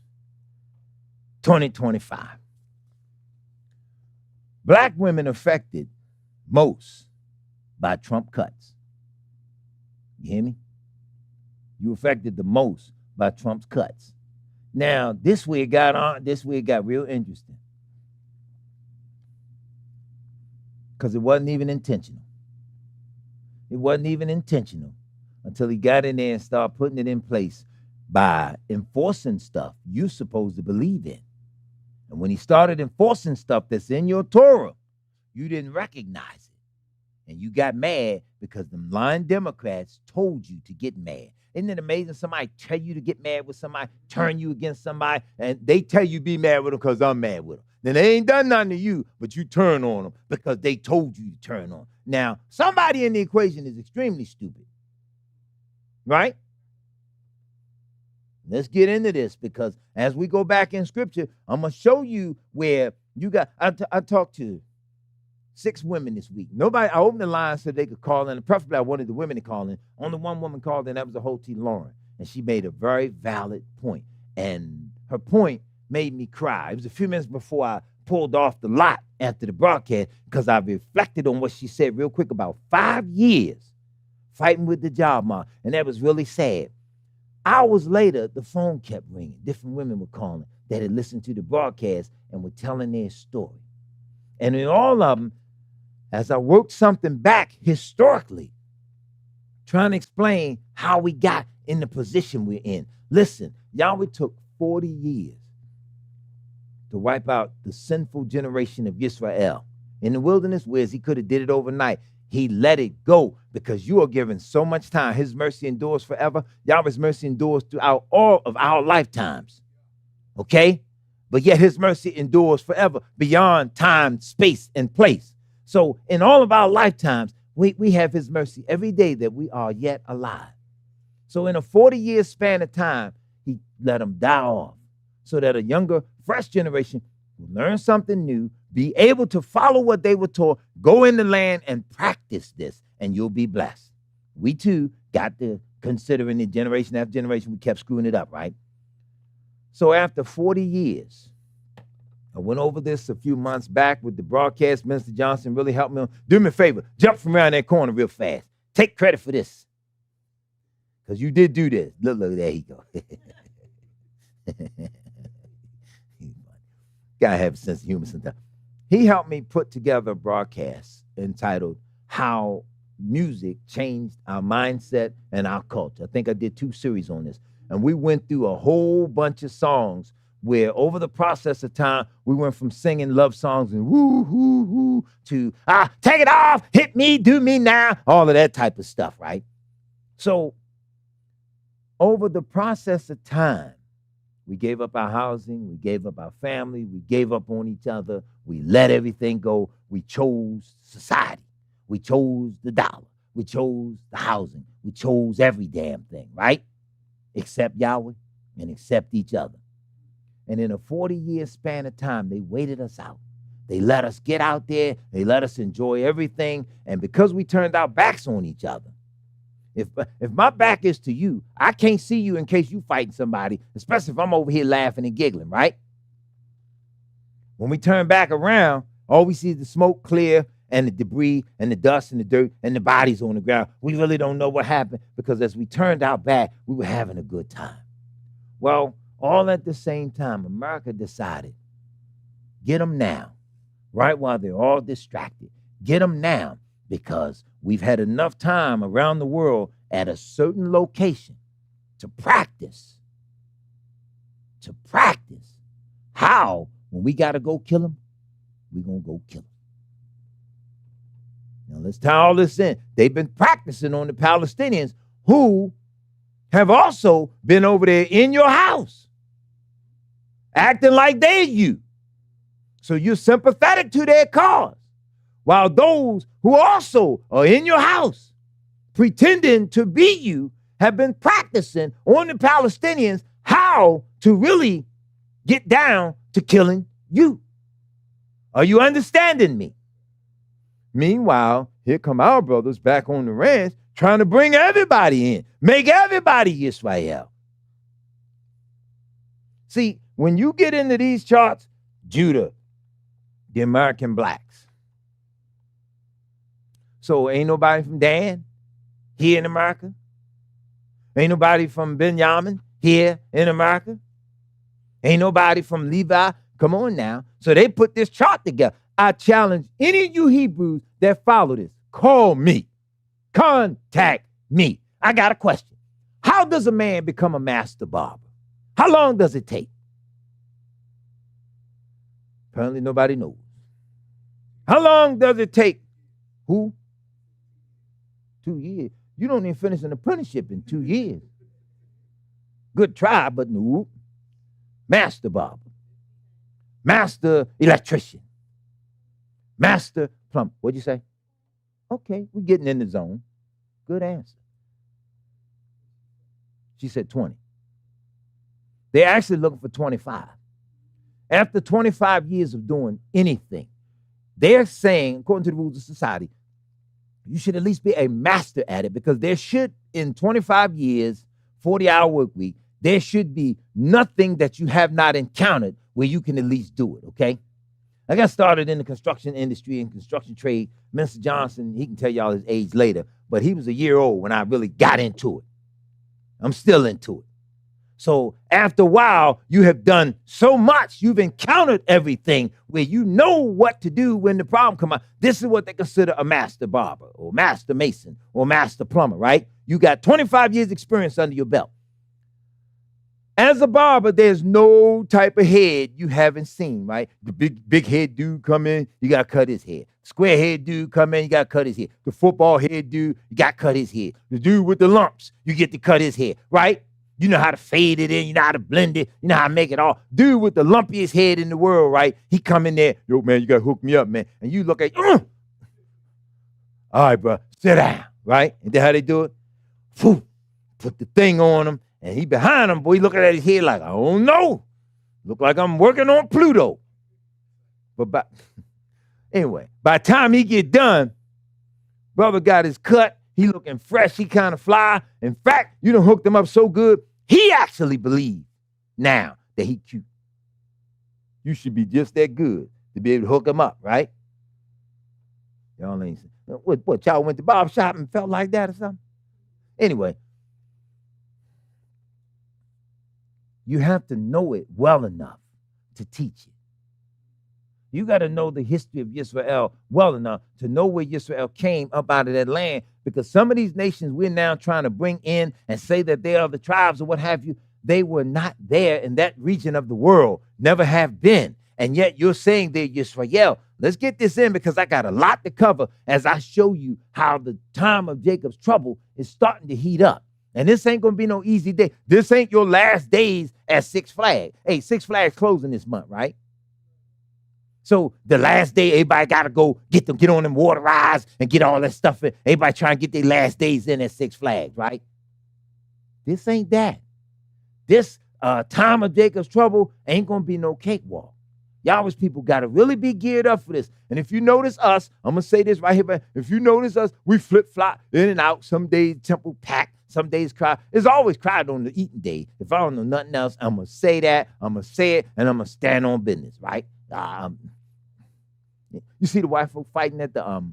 2025. Black women affected most by Trump cuts. You hear me? You affected the most by Trump's cuts. Now, this way it got real interesting. Because it wasn't even intentional. It wasn't even intentional until he got in there and started putting it in place by enforcing stuff you're supposed to believe in. And when he started enforcing stuff that's in your Torah, you didn't recognize it. And you got mad because the lying Democrats told you to get mad. Isn't it amazing? Somebody tell you to get mad with somebody, turn you against somebody, and they tell you be mad with them because I'm mad with them. Then they ain't done nothing to you, but you turn on them because they told you to turn on. Now, somebody in the equation is extremely stupid, right? Let's get into this, because as we go back in Scripture, I'm going to show you where you got, I talked to 6 women this week. Nobody, I opened the line so they could call in. Preferably, I wanted the women to call in. Only one woman called in. That was the whole T. Lauren. And she made a very valid point. And her point made me cry. It was a few minutes before I pulled off the lot after the broadcast because I reflected on what she said real quick about 5 years fighting with the job market. And that was really sad. Hours later, the phone kept ringing. Different women were calling that had listened to the broadcast and were telling their story. And in all of them, as I worked something back historically, trying to explain how we got in the position we're in. Listen, Yahweh took 40 years to wipe out the sinful generation of Yisrael. In the wilderness, whereas he could have did it overnight, he let it go because you are given so much time. His mercy endures forever. Yahweh's mercy endures throughout all of our lifetimes. Okay? But yet his mercy endures forever beyond time, space, and place. So in all of our lifetimes, we have his mercy every day that we are yet alive. So in a 40-year span of time, he let them die off so that a younger, fresh generation will learn something new, be able to follow what they were taught, go in the land and practice this, and you'll be blessed. We too got to considering it generation after generation, we kept screwing it up, right? So after 40 years, I went over this a few months back with the broadcast. Minister Johnson really helped me. Do me a favor, jump from around that corner real fast. Take credit for this. Because you did do this. Look, there he go. Gotta have a sense of humor sometimes. He helped me put together a broadcast entitled How Music Changed Our Mindset and Our Culture. I think I did 2 series on this. And we went through a whole bunch of songs where over the process of time, we went from singing love songs and woo, woo, woo, to take it off, hit me, do me now, all of that type of stuff, right? So over the process of time, we gave up our housing, we gave up our family, we gave up on each other, we let everything go. We chose society, we chose the dollar, we chose the housing, we chose every damn thing, right? Except Yahweh and except each other. And in a 40-year span of time, they waited us out. They let us get out there. They let us enjoy everything. And because we turned our backs on each other, if my back is to you, I can't see you in case you fighting somebody, especially if I'm over here laughing and giggling, right? When we turn back around, all we see is the smoke clear and the debris and the dust and the dirt and the bodies on the ground. We really don't know what happened because as we turned our back, we were having a good time. Well, all at the same time, America decided, get them now, right while they're all distracted. Get them now because we've had enough time around the world at a certain location to practice. How, when we got to go kill them, we're going to go kill them. Now, let's tie all this in. They've been practicing on the Palestinians who have also been over there in your house, acting like they're you. So you're sympathetic to their cause. While those who also are in your house, pretending to be you, have been practicing on the Palestinians how to really get down to killing you. Are you understanding me? Meanwhile, here come our brothers back on the ranch trying to bring everybody in, make everybody Yisrael. See, when you get into these charts, Judah, the American blacks. So ain't nobody from Dan here in America? Ain't nobody from Benjamin here in America? Ain't nobody from Levi? Come on now. So they put this chart together. I challenge any of you Hebrews that follow this. Call me. Contact me. I got a question. How does a man become a master barber? How long does it take? Apparently nobody knows. How long does it take? Who? 2 years. You don't even finish an apprenticeship in 2 years. Good try, but no. Master barber. Master electrician. Master plumber. What'd you say? Okay, we're getting in the zone. Good answer. She said 20. They're actually looking for 25. After 25 years of doing anything, they're saying, according to the rules of society, you should at least be a master at it because there should, in 25 years, 40-hour work week, there should be nothing that you have not encountered where you can at least do it, okay? I got started in the construction industry and construction trade. Mr. Johnson, he can tell y'all his age later, but he was a year old when I really got into it. I'm still into it. So after a while, you have done so much. You've encountered everything where you know what to do when the problem comes out. This is what they consider a master barber or master mason or master plumber, right? You got 25 years experience under your belt. As a barber, there's no type of head you haven't seen, right? The big head dude come in, you got to cut his head. Square head dude come in, you got to cut his head. The football head dude, you got to cut his head. The dude with the lumps, you get to cut his head, right? You know how to fade it in, you know how to blend it, you know how to make it all. Dude with the lumpiest head in the world, right? He come in there, yo, man, you got to hook me up, man. And you look at, all right, bro, sit down, right? And then how they do it? Put the thing on him. And he behind him, boy, he looking at his head like, I don't know. Look like I'm working on Pluto. But anyway, by the time he get done, brother got his cut. He looking fresh. He kind of fly. In fact, you done hooked him up so good, he actually believes now that he cute. You should be just that good to be able to hook him up, right? Y'all ain't what y'all went to barber shop and felt like that or something? Anyway. You have to know it well enough to teach it. You got to know the history of Yisrael well enough to know where Yisrael came up out of that land, because some of these nations we're now trying to bring in and say that they are the tribes or what have you, they were not there in that region of the world, never have been. And yet you're saying they're Yisrael. Let's get this in because I got a lot to cover as I show you how the time of Jacob's trouble is starting to heat up. And this ain't going to be no easy day. This ain't your last days at Six Flags. Hey, Six Flags closing this month, right? So the last day, everybody got to go get on them water rides and get all that stuff in. Everybody trying to get their last days in at Six Flags, right? This ain't that. This time of Jacob's trouble ain't going to be no cakewalk. Yahweh's people got to really be geared up for this. And if you notice us, I'm going to say this right here, but if you notice us, we flip-flop in and out. Some days temple packed. Some days cry. It's always cried on the eating day. If I don't know nothing else, I'm going to say that. I'm going to say it, and I'm going to stand on business, right? You see the white folk fighting at the,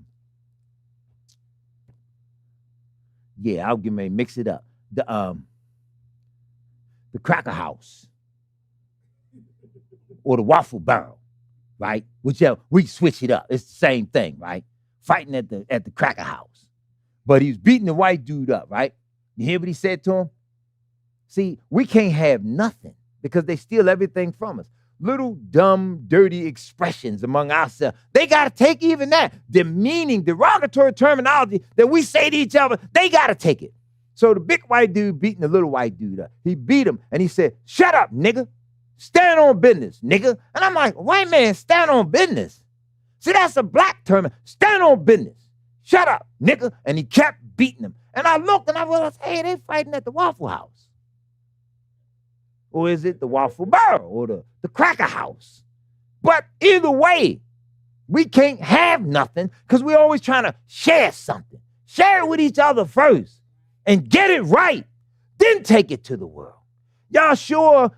yeah, I'll get me mix it up. The Cracker House or the Waffle Barrel, right? Whichever, we switch it up. It's the same thing, right? Fighting at the Cracker House. But he was beating the white dude up, right? You hear what he said to him? See, we can't have nothing because they steal everything from us. Little dumb, dirty expressions among ourselves. They got to take even that. The meaning, derogatory terminology that we say to each other, they got to take it. So the big white dude beating the little white dude up. He beat him and he said, shut up, nigga. Stand on business, nigga. And I'm like, white man, stand on business. See, that's a black term. Stand on business. Shut up, nigga. And he kept beating him. And I looked and I realized, hey, they fighting at the Waffle House. Or is it the Waffle Barrel or the Cracker House? But either way, we can't have nothing because we're always trying to share something. Share it with each other first and get it right. Then take it to the world. Yahshua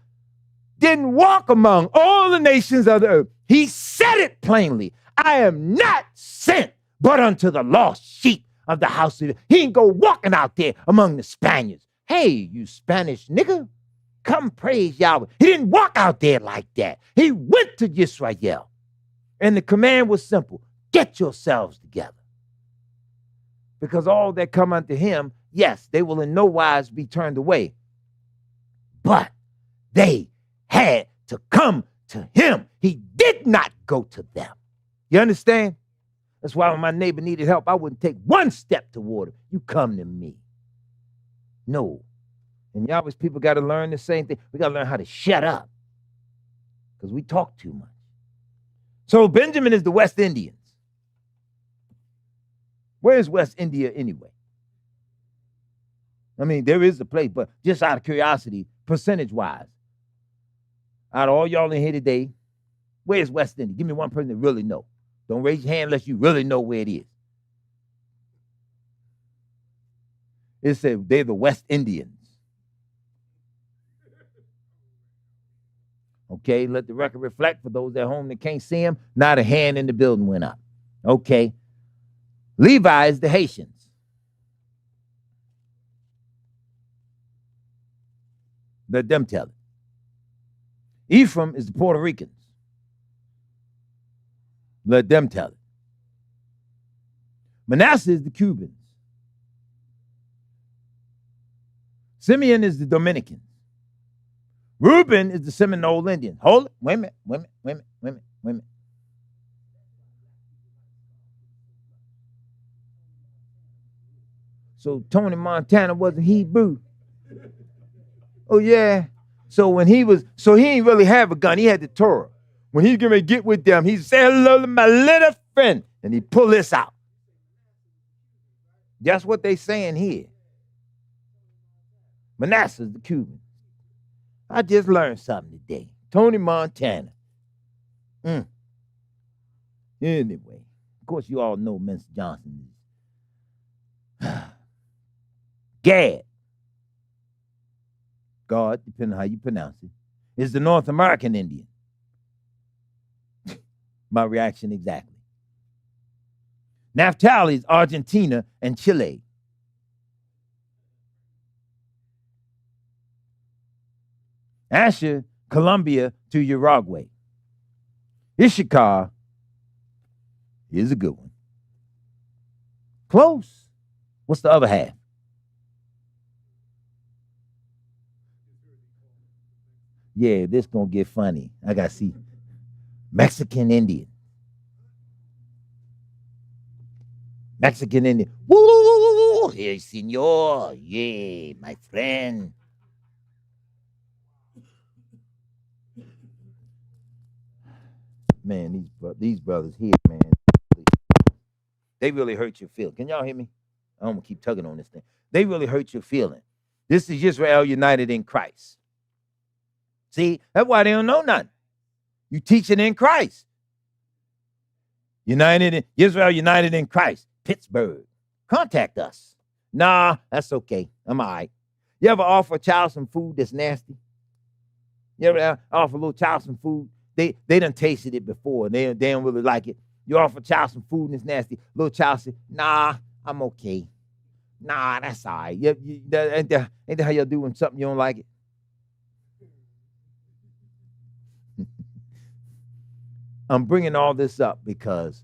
didn't walk among all the nations of the earth. He said it plainly. I am not sent but unto the lost sheep of the house of Israel. He ain't go walking out there among the Spaniards. Hey, you Spanish nigga, come praise Yahweh. He didn't walk out there like that. He went to Yisrael. And the command was simple. Get yourselves together. Because all that come unto him, yes, they will in no wise be turned away. But they had to come to him. He did not go to them. You understand? That's why when my neighbor needed help, I wouldn't take one step toward him. You come to me. No. And Yahweh's people got to learn the same thing. We got to learn how to shut up because we talk too much. So Benjamin is the West Indians. Where is West India anyway? I mean, there is a place, but just out of curiosity, percentage-wise, out of all y'all in here today, where's West India? Give me one person that really know. Don't raise your hand unless you really know where it is. It said they're the West Indians. Okay, let the record reflect for those at home that can't see him. Not a hand in the building went up. Okay. Levi is the Haitians. Let them tell it. Ephraim is the Puerto Ricans. Let them tell it. Manasseh is the Cubans. Simeon is the Dominicans. Reuben is the Seminole Indian. Hold it. Wait a minute. So Tony Montana wasn't Hebrew. Oh, yeah. So when he didn't really have a gun. He had the Torah. When he's going to get with them, he said, hello to my little friend. And he pulled this out. That's what they saying here. Manasseh's the Cuban. I just learned something today. Tony Montana. Anyway, of course, you all know Mr. Johnson. Gad. God, depending on how you pronounce it, is the North American Indian. My reaction exactly. Naphtali is Argentina and Chile. Asher, Colombia to Uruguay. Issachar is a good one. Close. What's the other half? Yeah, this gonna get funny. I gotta see. Mexican Indian. Mexican Indian. Woo, woo, woo, woo, woo. Hey, senor. Yeah, my friend. Man, these brothers here, man, they really hurt your feeling. Can y'all hear me? I'm gonna keep tugging on this thing. They really hurt your feeling. This is Yisrael united in Christ. See, that's why they don't know nothing. You teaching in Christ. Yisrael united in Christ. Pittsburgh. Contact us. Nah, that's okay. I'm all right. You ever offer a child some food that's nasty? You ever offer a little child some food? They done tasted it before. They don't really like it. You offer a child some food and it's nasty. Little child say, nah, I'm okay. Nah, that's all right. Ain't that how y'all do when something you don't like it? I'm bringing all this up because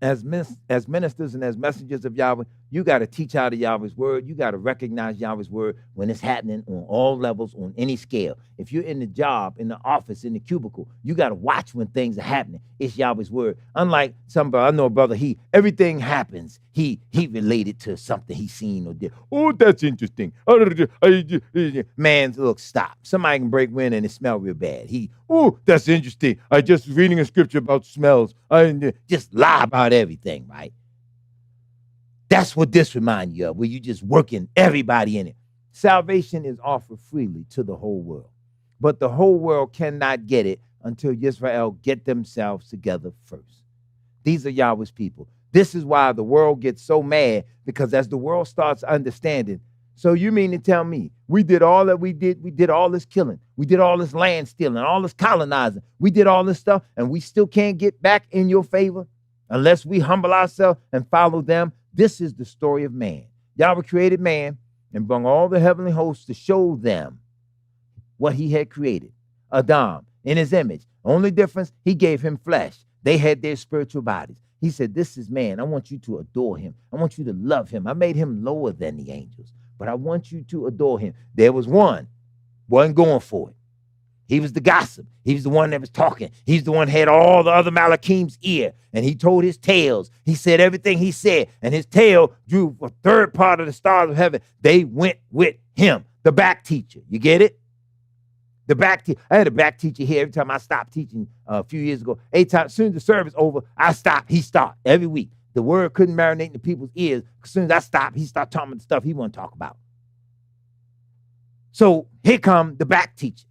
as ministers and as messengers of Yahweh, you got to teach out of Yahweh's word. You got to recognize Yahweh's word when it's happening on all levels, on any scale. If you're in the job, in the office, in the cubicle, you got to watch when things are happening. It's Yahweh's word. Unlike somebody, I know a brother, everything happens. He related to something he seen or did. Oh, that's interesting. Man, look, stop. Somebody can break wind and it smell real bad. Oh, that's interesting. I just was reading a scripture about smells. I just lie about everything, right? That's what this reminds you of, where you just working everybody in it. Salvation is offered freely to the whole world, but the whole world cannot get it until Yisrael get themselves together first. These are Yahweh's people. This is why the world gets so mad, because as the world starts understanding, so you mean to tell me we did all that we did all this killing, we did all this land stealing, all this colonizing, we did all this stuff, and we still can't get back in your favor unless we humble ourselves and follow them? This is the story of man. Yahweh created man and brought all the heavenly hosts to show them what he had created. Adam, in his image. Only difference, he gave him flesh. They had their spiritual bodies. He said, this is man. I want you to adore him. I want you to love him. I made him lower than the angels, but I want you to adore him. There was one, wasn't going for it. He was the gossip. He was the one that was talking. He's the one that had all the other Malachim's ear, and he told his tales. He said everything he said, and his tale drew a third part of the stars of heaven. They went with him, the back teacher. You get it? The back teacher. I had a back teacher here every time I stopped teaching a few years ago. As soon as the service over, I stopped. He stopped every week. The word couldn't marinate in the people's ears. As soon as I stopped, he started talking about the stuff he wanted to talk about. So here come the back teacher.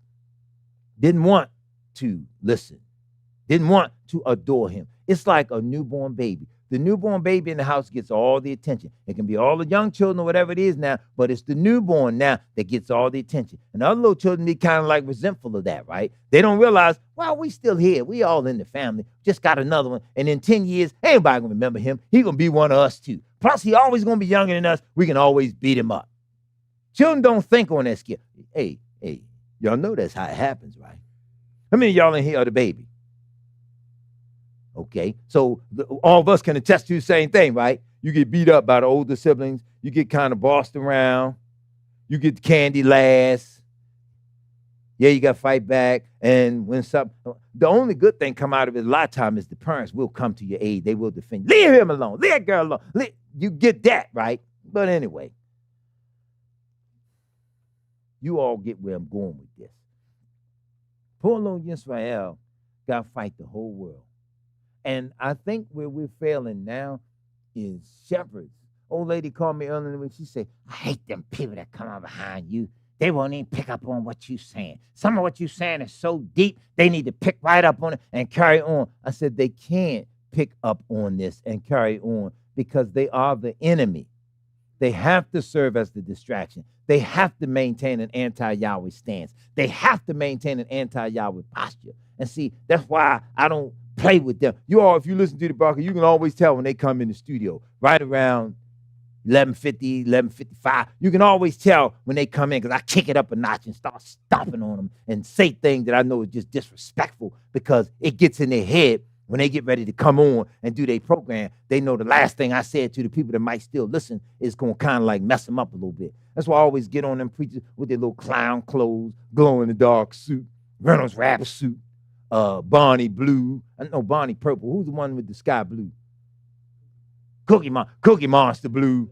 Didn't want to listen. Didn't want to adore him. It's like a newborn baby. The newborn baby in the house gets all the attention. It can be all the young children or whatever it is now, but it's the newborn now that gets all the attention. And other little children be kind of like resentful of that, right? They don't realize, well, we still here. We all in the family. Just got another one. And in 10 years, ain't nobody gonna remember him. He gonna be one of us too. Plus, he always gonna be younger than us. We can always beat him up. Children don't think on that skill. Hey, y'all know that's how it happens, right? How many of y'all in here are the baby? Okay, so all of us can attest to the same thing, right? You get beat up by the older siblings. You get kind of bossed around. You get candy last. Yeah, you got to fight back. And when the only good thing come out of it a lot of time is the parents will come to your aid. They will defend. Leave him alone. Leave that girl alone. You get that, right? But anyway, you all get where I'm going with this. Poor little Yisrael got to fight the whole world. And I think where we're failing now is shepherds. Old lady called me earlier when she said, I hate them people that come out behind you. They won't even pick up on what you're saying. Some of what you're saying is so deep, they need to pick right up on it and carry on. I said, they can't pick up on this and carry on because they are the enemy. They have to serve as the distraction. They have to maintain an anti-Yahweh stance. They have to maintain an anti-Yahweh posture. And see, that's why I don't play with them. You all, if you listen to the broadcast, you can always tell when they come in the studio, right around 11:50, 11:55. You can always tell when they come in because I kick it up a notch and start stomping on them and say things that I know is just disrespectful because it gets in their head when they get ready to come on and do their program. They know the last thing I said to the people that might still listen is going to kind of like mess them up a little bit. That's why I always get on them preachers with their little clown clothes, glow in the dark suit, Reynolds Wrap suit, Barney blue. I know Barney purple. Who's the one with the sky blue? Cookie Monster blue.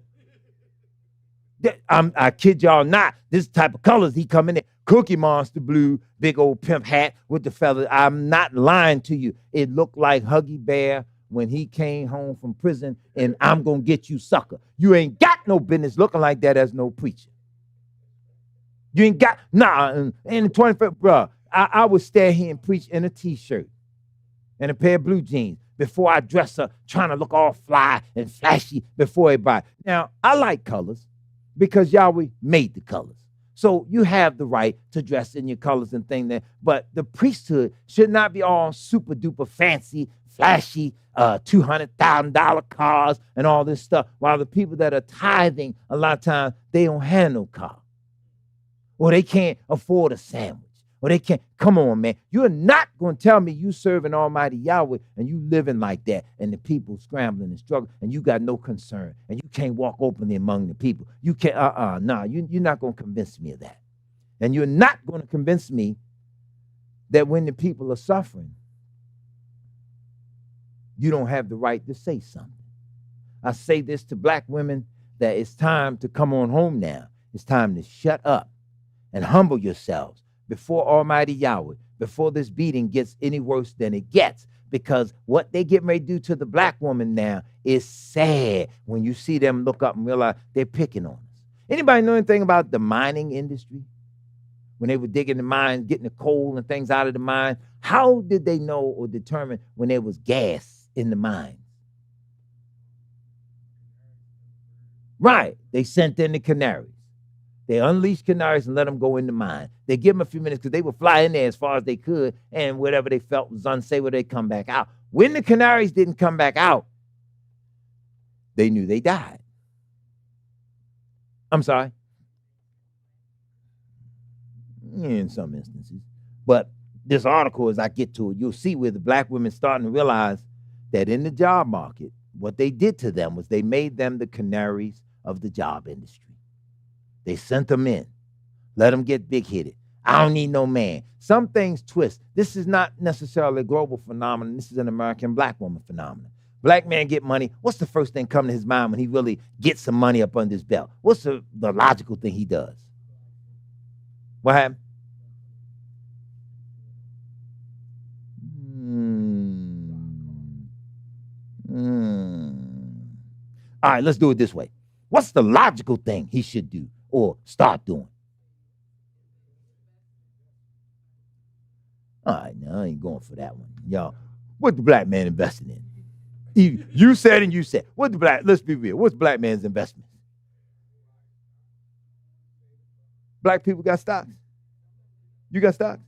I kid y'all not. This type of colors he come in there. Cookie Monster blue, big old pimp hat with the feathers. I'm not lying to you. It looked like Huggy Bear when he came home from prison and I'm going to get you, sucker. You ain't got no business looking like that as no preacher. You ain't got, in the 25th, bro, I would stand here and preach in a T-shirt and a pair of blue jeans before I dress up, trying to look all fly and flashy before everybody. Now, I like colors because Yahweh made the colors. So you have the right to dress in your colors and things there. But the priesthood should not be all super duper fancy, flashy, $200,000 cars and all this stuff. While the people that are tithing, a lot of times, they don't have no car. Or they can't afford a sandwich. Or they can't. Come on, man. You're not going to tell me you serving Almighty Yahweh and you living like that and the people scrambling and struggling and you got no concern and you can't walk openly among the people. You can't, you're not going to convince me of that. And you're not going to convince me that when the people are suffering, you don't have the right to say something. I say this to black women that it's time to come on home now. It's time to shut up and humble yourselves before Almighty Yahweh, before this beating gets any worse than it gets. Because what they get ready to do to the black woman now is sad when you see them look up and realize they're picking on us. Anybody know anything about the mining industry? When they were digging the mines, getting the coal and things out of the mine, how did they know or determine when there was gas in the mine? Right. They sent in the canaries. They unleashed canaries and let them go in the mine. They give them a few minutes because they would fly in there as far as they could, and whatever they felt was unsafe, they come back out. When the canaries didn't come back out, they knew they died. I'm sorry. In some instances. But this article, as I get to it, you'll see where the black women starting to realize that in the job market, what they did to them was they made them the canaries of the job industry. They sent them in, let them get big-headed. I don't need no man. Some things twist. This is not necessarily a global phenomenon. This is an American black woman phenomenon. Black man get money. What's the first thing coming to his mind when he really gets some money up under his belt? What's the logical thing he does? What happened? All right, let's do it this way. What's the logical thing he should do or start doing? All right, now I ain't going for that one. Y'all, what the black man investing in? You said and you said. Let's be real. What's black man's investment? Black people got stocks. You got stocks?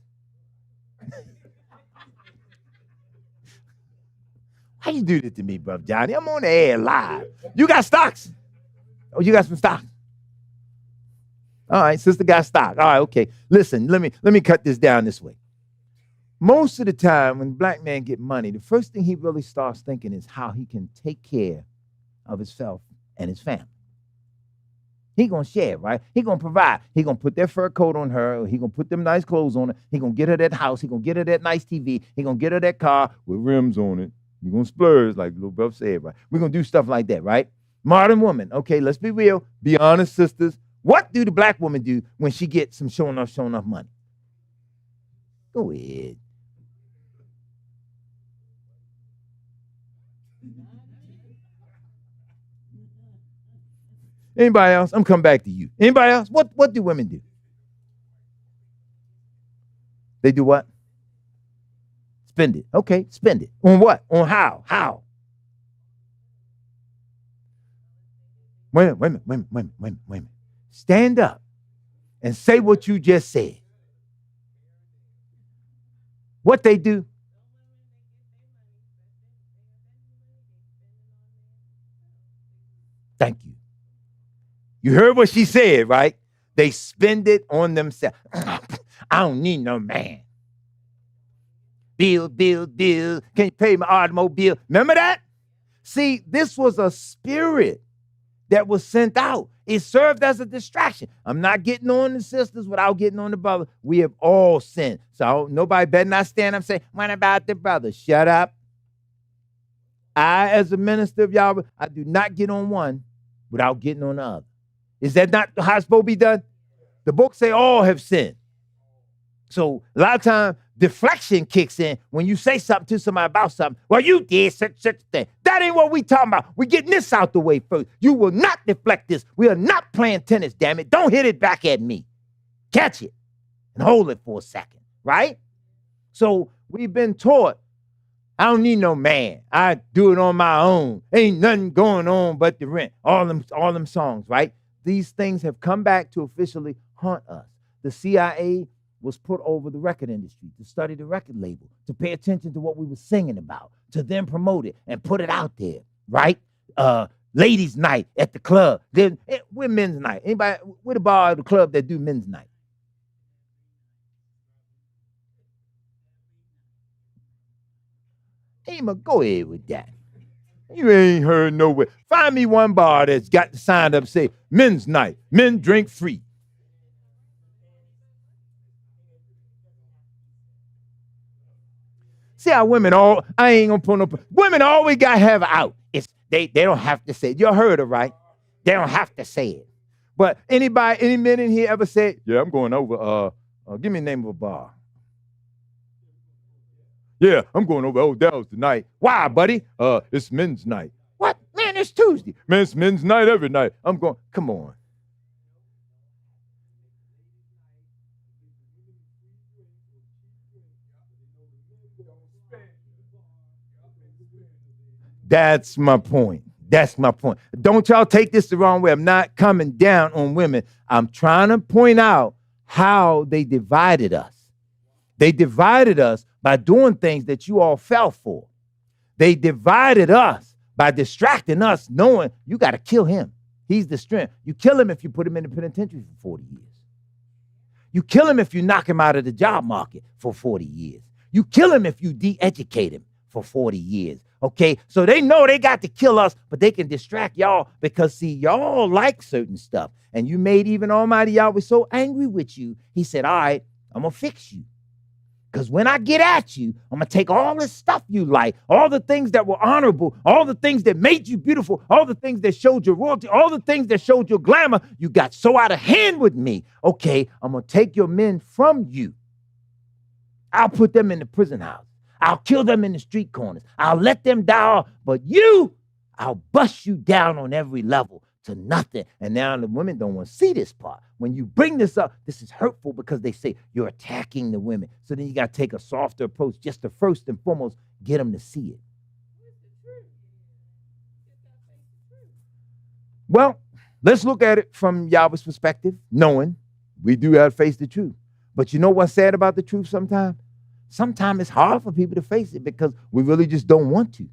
Why you do this to me, brother Johnny? I'm on the air live. You got stocks? Oh, you got some stocks? All right, sister got stock. All right, okay. Listen, let me cut this down this way. Most of the time when black man get money, the first thing he really starts thinking is how he can take care of himself and his family. He gonna share, right? He gonna provide. He gonna put that fur coat on her. He gonna put them nice clothes on her. He gonna get her that house. He gonna get her that nice TV. He gonna get her that car with rims on it. You gonna splurge, like little brother said, right? We're gonna do stuff like that, right? Modern woman. Okay, let's be real. Be honest, sisters. What do the black woman do when she gets some showing off money? Go ahead. Anybody else? I'm coming back to you. Anybody else? What do women do? They do what? Spend it. Okay, spend it. On what? On how? How? Wait a minute. Stand up and say what you just said. What they do? Thank you. You heard what she said, right? They spend it on themselves. I don't need no man. Bill. Can you pay my automobile? Remember that? See, this was a spirit that was sent out. It served as a distraction. I'm not getting on the sisters without getting on the brother. We have all sinned. So nobody better not stand up and say, what about the brother? Shut up. I, as a minister of Yahweh, I do not get on one without getting on the other. Is that not how it's supposed to be done? The book say all have sinned. So a lot of times, deflection kicks in when you say something to somebody about something. Well, you did such a thing. That ain't what we talking about. We getting this out the way first. You will not deflect this. We are not playing tennis, damn it. Don't hit it back at me. Catch it and hold it for a second, right? So we've been taught, I don't need no man. I do it on my own. Ain't nothing going on but the rent. All them songs, right? These things have come back to officially haunt us. The CIA was put over the record industry to study the record label, to pay attention to what we were singing about, to then promote it and put it out there, right? Ladies' night at the club. Then we're men's night. Anybody, we're the bar of the club that do men's night. Emma, go ahead with that. You ain't heard nowhere. Find me one bar that's got the sign up say, men's night, men drink free. See how women I ain't gonna put no, women always gotta have it out. They don't have to say it. You heard it, right? They don't have to say it. But any men in here ever said, yeah, I'm going over, give me the name of a bar. Yeah, I'm going over Odell's tonight. Why, buddy? It's men's night. What? Man, it's Tuesday. Man, it's men's night every night. I'm going, come on. That's my point. Don't y'all take this the wrong way. I'm not coming down on women. I'm trying to point out how they divided us. They divided us by doing things that you all fell for. They divided us by distracting us, knowing you got to kill him. He's the strength. You kill him if you put him in the penitentiary for 40 years. You kill him if you knock him out of the job market for 40 years. You kill him if you de-educate him for 40 years. Okay, so they know they got to kill us, but they can distract y'all because, see, y'all like certain stuff. And you made even Almighty Yahweh so angry with you, he said, all right, I'm going to fix you. Because when I get at you, I'm going to take all this stuff you like, all the things that were honorable, all the things that made you beautiful, all the things that showed your royalty, all the things that showed your glamour. You got so out of hand with me. Okay, I'm going to take your men from you. I'll put them in the prison house. I'll kill them in the street corners. I'll let them die. But you, I'll bust you down on every level to nothing. And now the women don't want to see this part. When you bring this up, this is hurtful because they say you're attacking the women. So then you got to take a softer approach just to first and foremost get them to see it. Well, let's look at it from Yahweh's perspective, knowing we do have to face the truth. But you know what's sad about the truth sometimes? Sometimes it's hard for people to face it because we really just don't want to.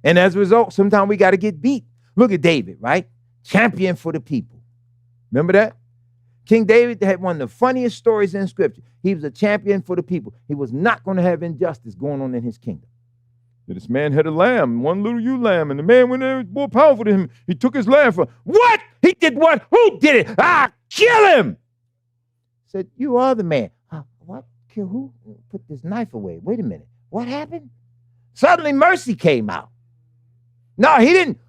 And as a result, sometimes we got to get beat. Look at David, right? Champion for the people. Remember that? King David had one of the funniest stories in Scripture. He was a champion for the people. He was not going to have injustice going on in his kingdom. This man had a lamb, one little ewe lamb, and the man went there, was more powerful than him. He took his lamb from, what? He did what? Who did it? Kill him. Said, you are the man. What? Kill who? Put this knife away. Wait a minute. What happened? Suddenly mercy came out. No, he didn't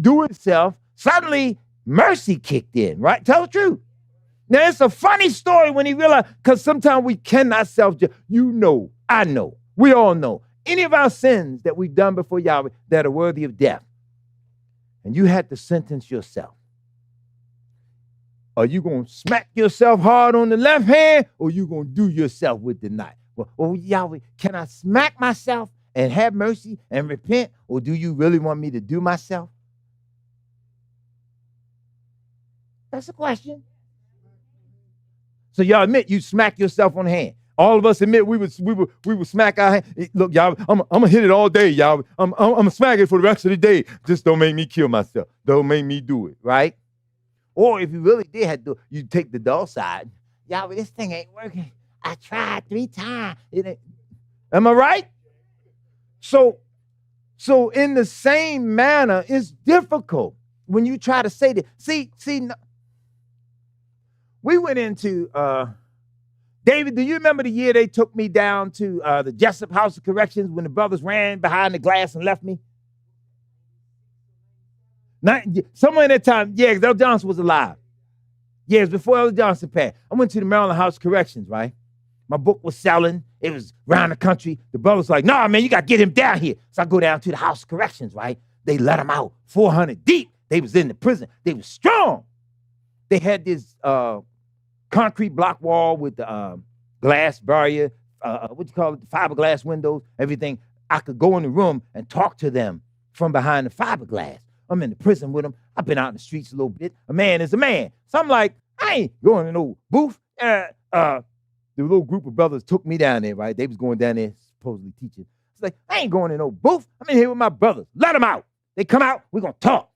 do it himself. Suddenly mercy kicked in, right? Tell the truth. Now, it's a funny story when he realized, because sometimes we cannot self-judge. You know, I know, we all know. Any of our sins that we've done before Yahweh that are worthy of death, and you had to sentence yourself. Are you going to smack yourself hard on the left hand, or you going to do yourself with the knife? Well, Yahweh, can I smack myself and have mercy and repent, or do you really want me to do myself? That's a question. So y'all admit you smack yourself on the hand. All of us admit we would smack our hand. Look, y'all, I'm gonna hit it all day, y'all. I'm gonna smack it for the rest of the day. Just don't make me kill myself. Don't make me do it, right? Or if you really did have to, you take the dull side. Y'all, this thing ain't working. I tried 3 times. It ain't. Am I right? So in the same manner, it's difficult when you try to say that. See, we went into David, do you remember the year they took me down to the Jessup House of Corrections when the brothers ran behind the glass and left me? Somewhere in that time, yeah, because Elder Johnson was alive. Yeah, it was before Elder Johnson passed. I went to the Maryland House of Corrections, right? My book was selling. It was around the country. The brothers like, nah, man, you got to get him down here. So I go down to the House of Corrections, right? They let him out, 400 deep. They was in the prison. They was strong. They had this concrete block wall with the glass barrier, what you call it, the fiberglass windows, everything. I could go in the room and talk to them from behind the fiberglass. I'm in the prison with them. I've been out in the streets a little bit. A man is a man. So I'm like, I ain't going to no booth. The little group of brothers took me down there, right? They was going down there supposedly teaching. It's like, I ain't going to no booth. I'm in here with my brothers. Let them out. They come out, we're going to talk.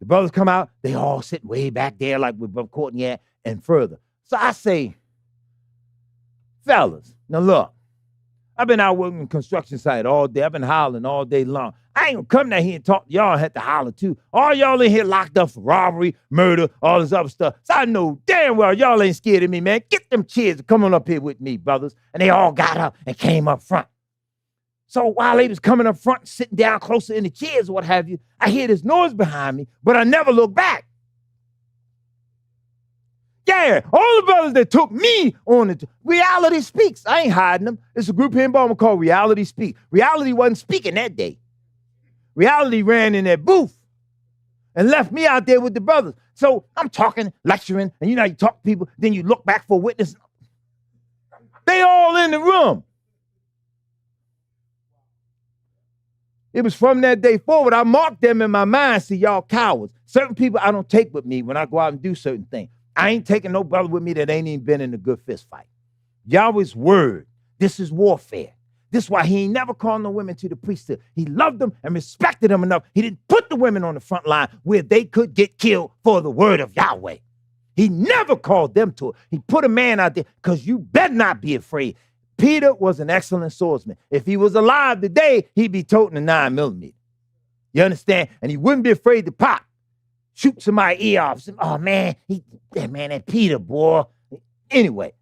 The brothers come out, they all sitting way back there like with Brother Courtney at and further. So I say, fellas, now look, I've been out working construction site all day. I've been hollering all day long. I ain't gonna come down here and talk to y'all and have to holler too. All y'all in here locked up for robbery, murder, all this other stuff. So I know damn well y'all ain't scared of me, man. Get them chairs and come on up here with me, brothers. And they all got up and came up front. So while they was coming up front, sitting down closer in the chairs or what have you, I hear this noise behind me, but I never look back. Yeah, all the brothers that took me on the Reality Speaks. I ain't hiding them. It's a group here in Baltimore called Reality Speaks. Reality wasn't speaking that day. Reality ran in that booth and left me out there with the brothers. So I'm talking, lecturing, and you know, you talk to people, then you look back for a witness. They all in the room. It was from that day forward, I marked them in my mind. See, y'all cowards. Certain people I don't take with me when I go out and do certain things. I ain't taking no brother with me that ain't even been in a good fist fight. Yahweh's word. This is warfare. This is why he ain't never called no women to the priesthood. He loved them and respected them enough. He didn't put the women on the front line where they could get killed for the word of Yahweh. He never called them to it. He put a man out there because you better not be afraid. Peter was an excellent swordsman. If he was alive today, he'd be toting a 9mm. You understand? And he wouldn't be afraid to pop. Shoot somebody's ear off. Oh, man, that Peter, boy. Anyway,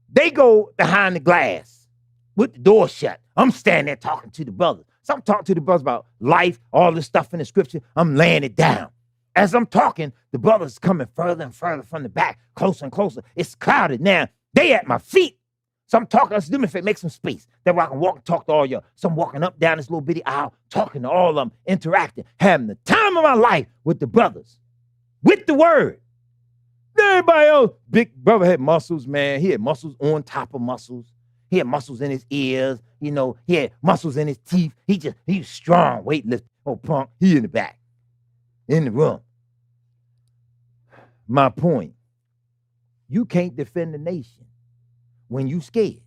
they go behind the glass with the door shut. I'm standing there talking to the brothers. So I'm talking to the brothers about life, all this stuff in the scripture. I'm laying it down. As I'm talking, the brothers coming further and further from the back, closer and closer. It's clouded now. They at my feet. So I'm talking, let's do me a favor, make some space. That way I can walk and talk to all y'all. So I'm walking up down this little bitty aisle, talking to all of them, interacting, having the time of my life with the brothers, with the word. Everybody else, big brother had muscles, man. He had muscles on top of muscles. He had muscles in his ears. You know, he had muscles in his teeth. He was strong, weightless. Oh, punk, he in the back. in the room. My point, you can't defend the nation when you scared.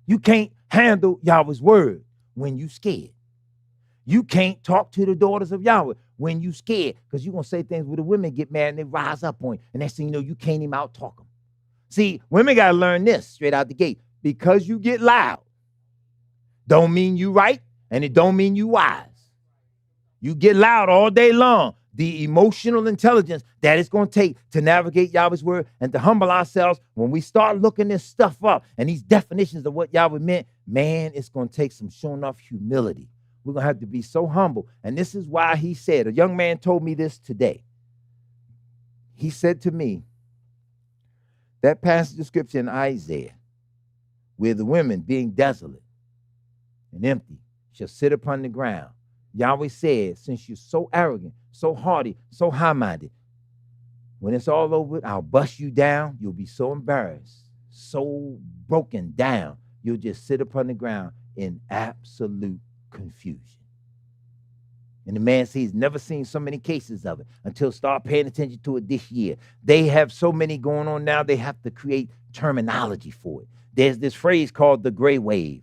You can't handle Yahweh's word when you scared. You can't talk to the daughters of Yahweh when you scared, because you're going to say things where the women get mad and they rise up on you. And next thing you know, you can't even out-talk them. See, women got to learn this straight out the gate. Because you get loud, don't mean you right, and it don't mean you wise. You get loud all day long. The emotional intelligence that it's going to take to navigate Yahweh's word and to humble ourselves when we start looking this stuff up and these definitions of what Yahweh meant, man, it's going to take some sure enough humility. We're going to have to be so humble. And this is why he said, a young man told me this today. He said to me, that passage of scripture in Isaiah, where the women being desolate and empty shall sit upon the ground. Yahweh said, since you're so arrogant, so haughty, so high-minded, when it's all over, I'll bust you down. You'll be so embarrassed, so broken down, you'll just sit upon the ground in absolute confusion. And the man says he's never seen so many cases of it until start paying attention to it this year. They have so many going on now, they have to create terminology for it. There's this phrase called the gray wave,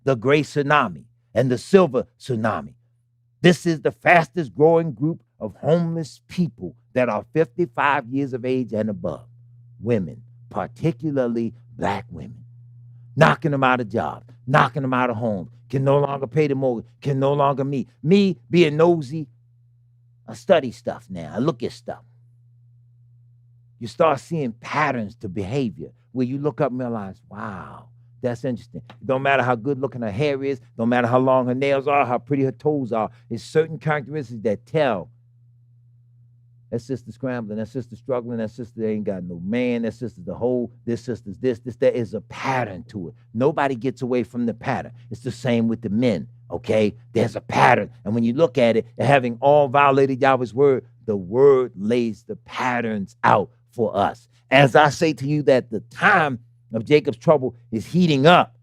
the gray tsunami, and the silver tsunami. This is the fastest growing group of homeless people that are 55 years of age and above. Women, particularly black women, knocking them out of jobs, knocking them out of homes, can no longer pay the mortgage, can no longer meet. Me being nosy, I study stuff now. I look at stuff. You start seeing patterns to behavior where you look up and realize, wow, that's interesting. It don't matter how good looking her hair is, don't matter how long her nails are, how pretty her toes are. There's certain characteristics that tell that sister scrambling, that sister struggling, that sister ain't got no man, that sister's the whole, this sister's this. There is a pattern to it. Nobody gets away from the pattern. It's the same with the men, okay? There's a pattern. And when you look at it, having all violated Yahweh's word, the word lays the patterns out for us. As I say to you that the time of Jacob's trouble is heating up.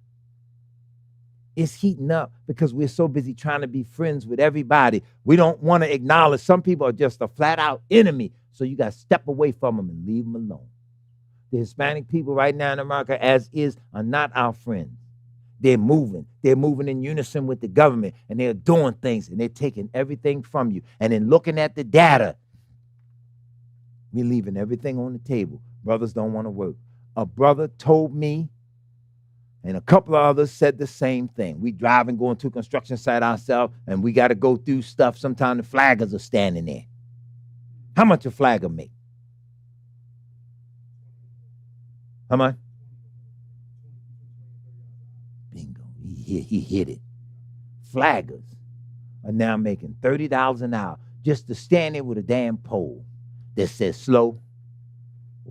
It's heating up because we're so busy trying to be friends with everybody. We don't want to acknowledge some people are just a flat out enemy. So you got to step away from them and leave them alone. The Hispanic people right now in America, as is, are not our friends. They're moving. They're moving in unison with the government, and they're doing things, and they're taking everything from you. And in looking at the data, we're leaving everything on the table. Brothers don't want to work. A brother told me, and a couple of others said the same thing. We drive and go into a construction site ourselves, and we got to go through stuff. Sometimes the flaggers are standing there. How much a flagger make? How much? Bingo. He hit it. Flaggers are now making $30 an hour just to stand there with a damn pole that says slow.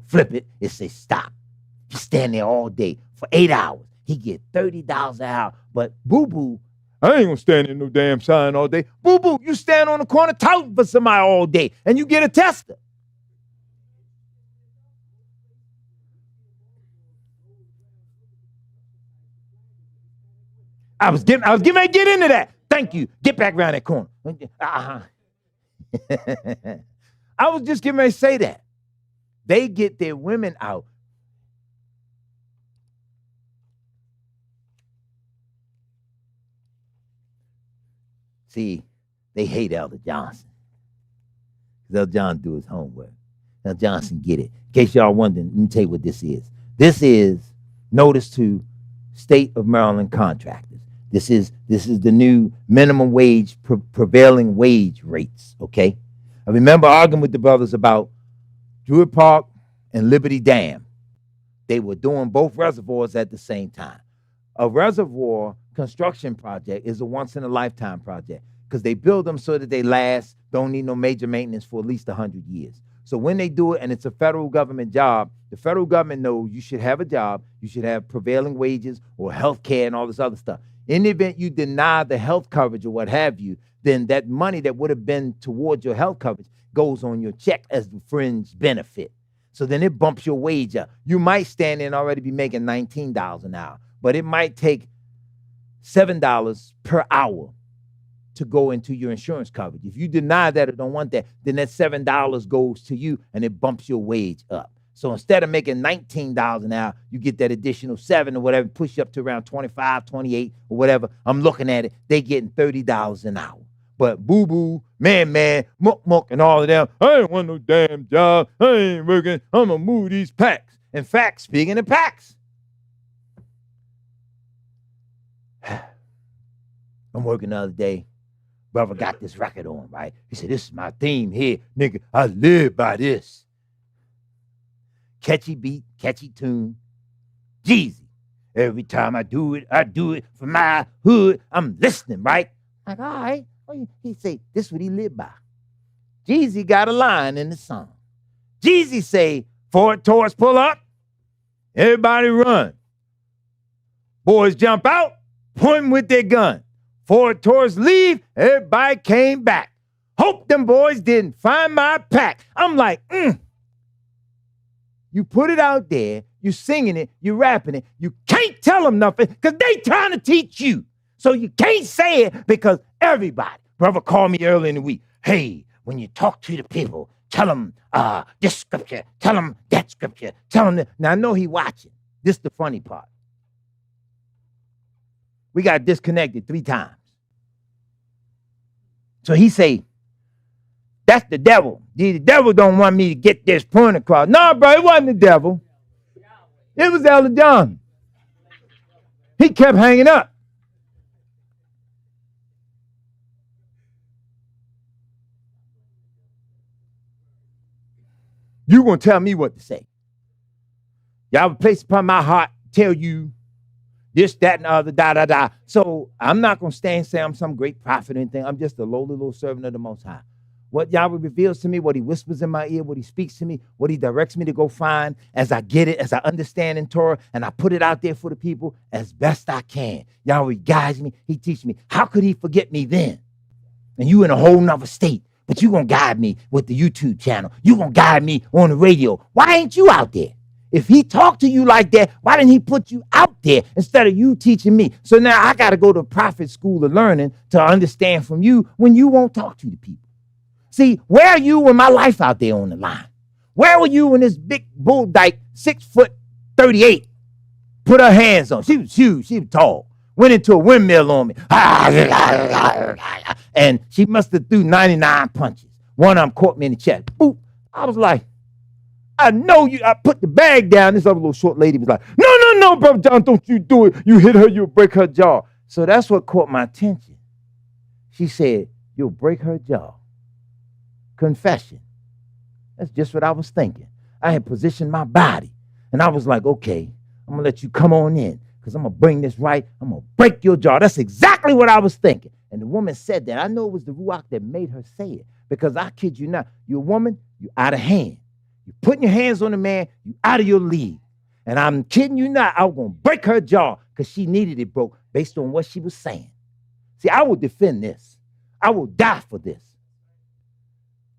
Flip it, it says stop. You stand there all day for 8 hours. He get $30 an hour. But boo-boo, I ain't gonna stand in no damn sign all day. Boo-boo, you stand on the corner touting for somebody all day, and you get a tester. I was getting ready to get into that. Thank you. Get back around that corner. I was just getting ready to say that. They get their women out. See, they hate Elder Johnson. Elder Johnson do his homework. Elder Johnson get it. In case y'all wondering, let me tell you what this is. This is notice to State of Maryland contractors. This is the new minimum wage, prevailing wage rates, okay? I remember arguing with the brothers about Druid Park and Liberty Dam. They were doing both reservoirs at the same time. A reservoir construction project is a once-in-a-lifetime project because they build them so that they last, don't need no major maintenance for at least 100 years. So when they do it and it's a federal government job, the federal government knows you should have a job, you should have prevailing wages or health care and all this other stuff. In the event you deny the health coverage or what have you, then that money that would have been towards your health coverage goes on your check as the fringe benefit. So then it bumps your wage up. You might stand there and already be making $19 an hour, but it might take $7 per hour to go into your insurance coverage. If you deny that or don't want that, then that $7 goes to you and it bumps your wage up. So instead of making $19 an hour, you get that additional 7 or whatever, push you up to around 25, 28 or whatever. I'm looking at it. They getting $30 an hour. But boo-boo, man, muck, and all of them, I ain't want no damn job. I ain't working. I'm going to move these packs. In fact, speaking of packs, I'm working the other day. Brother got this record on, right? He said, this is my theme here. Nigga, I live by this. Catchy beat, catchy tune. Jeezy. Every time I do it for my hood. I'm listening, right? Like, all right. He say, this is what he live by. Jeezy got a line in the song. Jeezy say, Ford Taurus pull up, everybody run. Boys jump out, point with their gun. Ford Taurus leave, everybody came back. Hope them boys didn't find my pack. I'm like, You put it out there, you singing it, you rapping it. You can't tell them nothing because they trying to teach you. So you can't say it because everybody, brother called me early in the week. Hey, when you talk to the people, tell them this scripture, tell them that scripture, tell them that. Now I know he watching. This is the funny part. We got disconnected 3 times. So he say, that's the devil. The devil don't want me to get this point across. No, bro, it wasn't the devil. It was Elder John. He kept hanging up. You gonna tell me what to say. Y'all place upon my heart, tell you this, that, and the other, da. So I'm not gonna stand and say I'm some great prophet or anything. I'm just a lowly little servant of the Most High. What Yahweh reveals to me, what he whispers in my ear, what he speaks to me, what he directs me to go find as I get it, as I understand in Torah, and I put it out there for the people as best I can. Yahweh guides me. He teaches me. How could he forget me then? And you in a whole nother state, but you going to guide me with the YouTube channel. You going to guide me on the radio. Why ain't you out there? If he talked to you like that, why didn't he put you out there instead of you teaching me? So now I got to go to prophet school of learning to understand from you when you won't talk to the people. See, where are you when my life out there on the line? Where were you when this big bull dyke, 6'38", put her hands on? She was huge. She was tall. Went into a windmill on me. And she must have threw 99 punches. One of them caught me in the chest. Boop. I was like, I know you. I put the bag down. This other little short lady was like, no, Brother John, don't you do it. You hit her, you'll break her jaw. So that's what caught my attention. She said, you'll break her jaw. Confession. That's just what I was thinking. I had positioned my body. And I was like, okay, I'm going to let you come on in because I'm going to bring this right. I'm going to break your jaw. That's exactly what I was thinking. And the woman said that. I know it was the Ruach that made her say it because I kid you not. You're a woman, you're out of hand. You're putting your hands on a man, you're out of your league. And I'm kidding you not. I was going to break her jaw because she needed it broke based on what she was saying. See, I will defend this. I will die for this.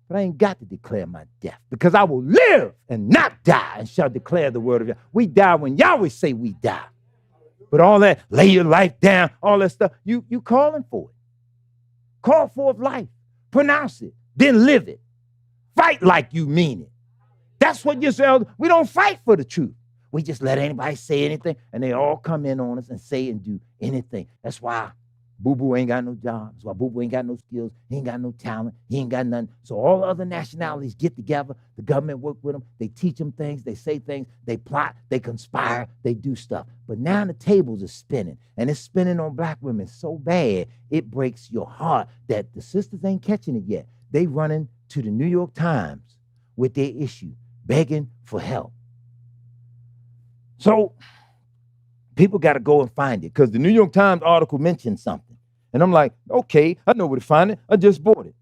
But I ain't got to declare my death because I will live and not die and shall declare the word of Yahweh. We die when Yahweh say we die. But all that, lay your life down, all that stuff, you calling for it. Call forth life. Pronounce it. Then live it. Fight like you mean it. That's what Yisrael, we don't fight for the truth. We just let anybody say anything and they all come in on us and say and do anything. That's why Boo-Boo ain't got no job. That's why Boo-Boo ain't got no skills. He ain't got no talent. He ain't got nothing. So all other nationalities get together. The government work with them. They teach them things. They say things. They plot. They conspire. They do stuff. But now the tables are spinning. And it's spinning on black women so bad, it breaks your heart that the sisters ain't catching it yet. They running to the New York Times with their issue, begging for help. So people got to go and find it because the New York Times article mentioned something. And I'm like, okay, I know where to find it. I just bought it.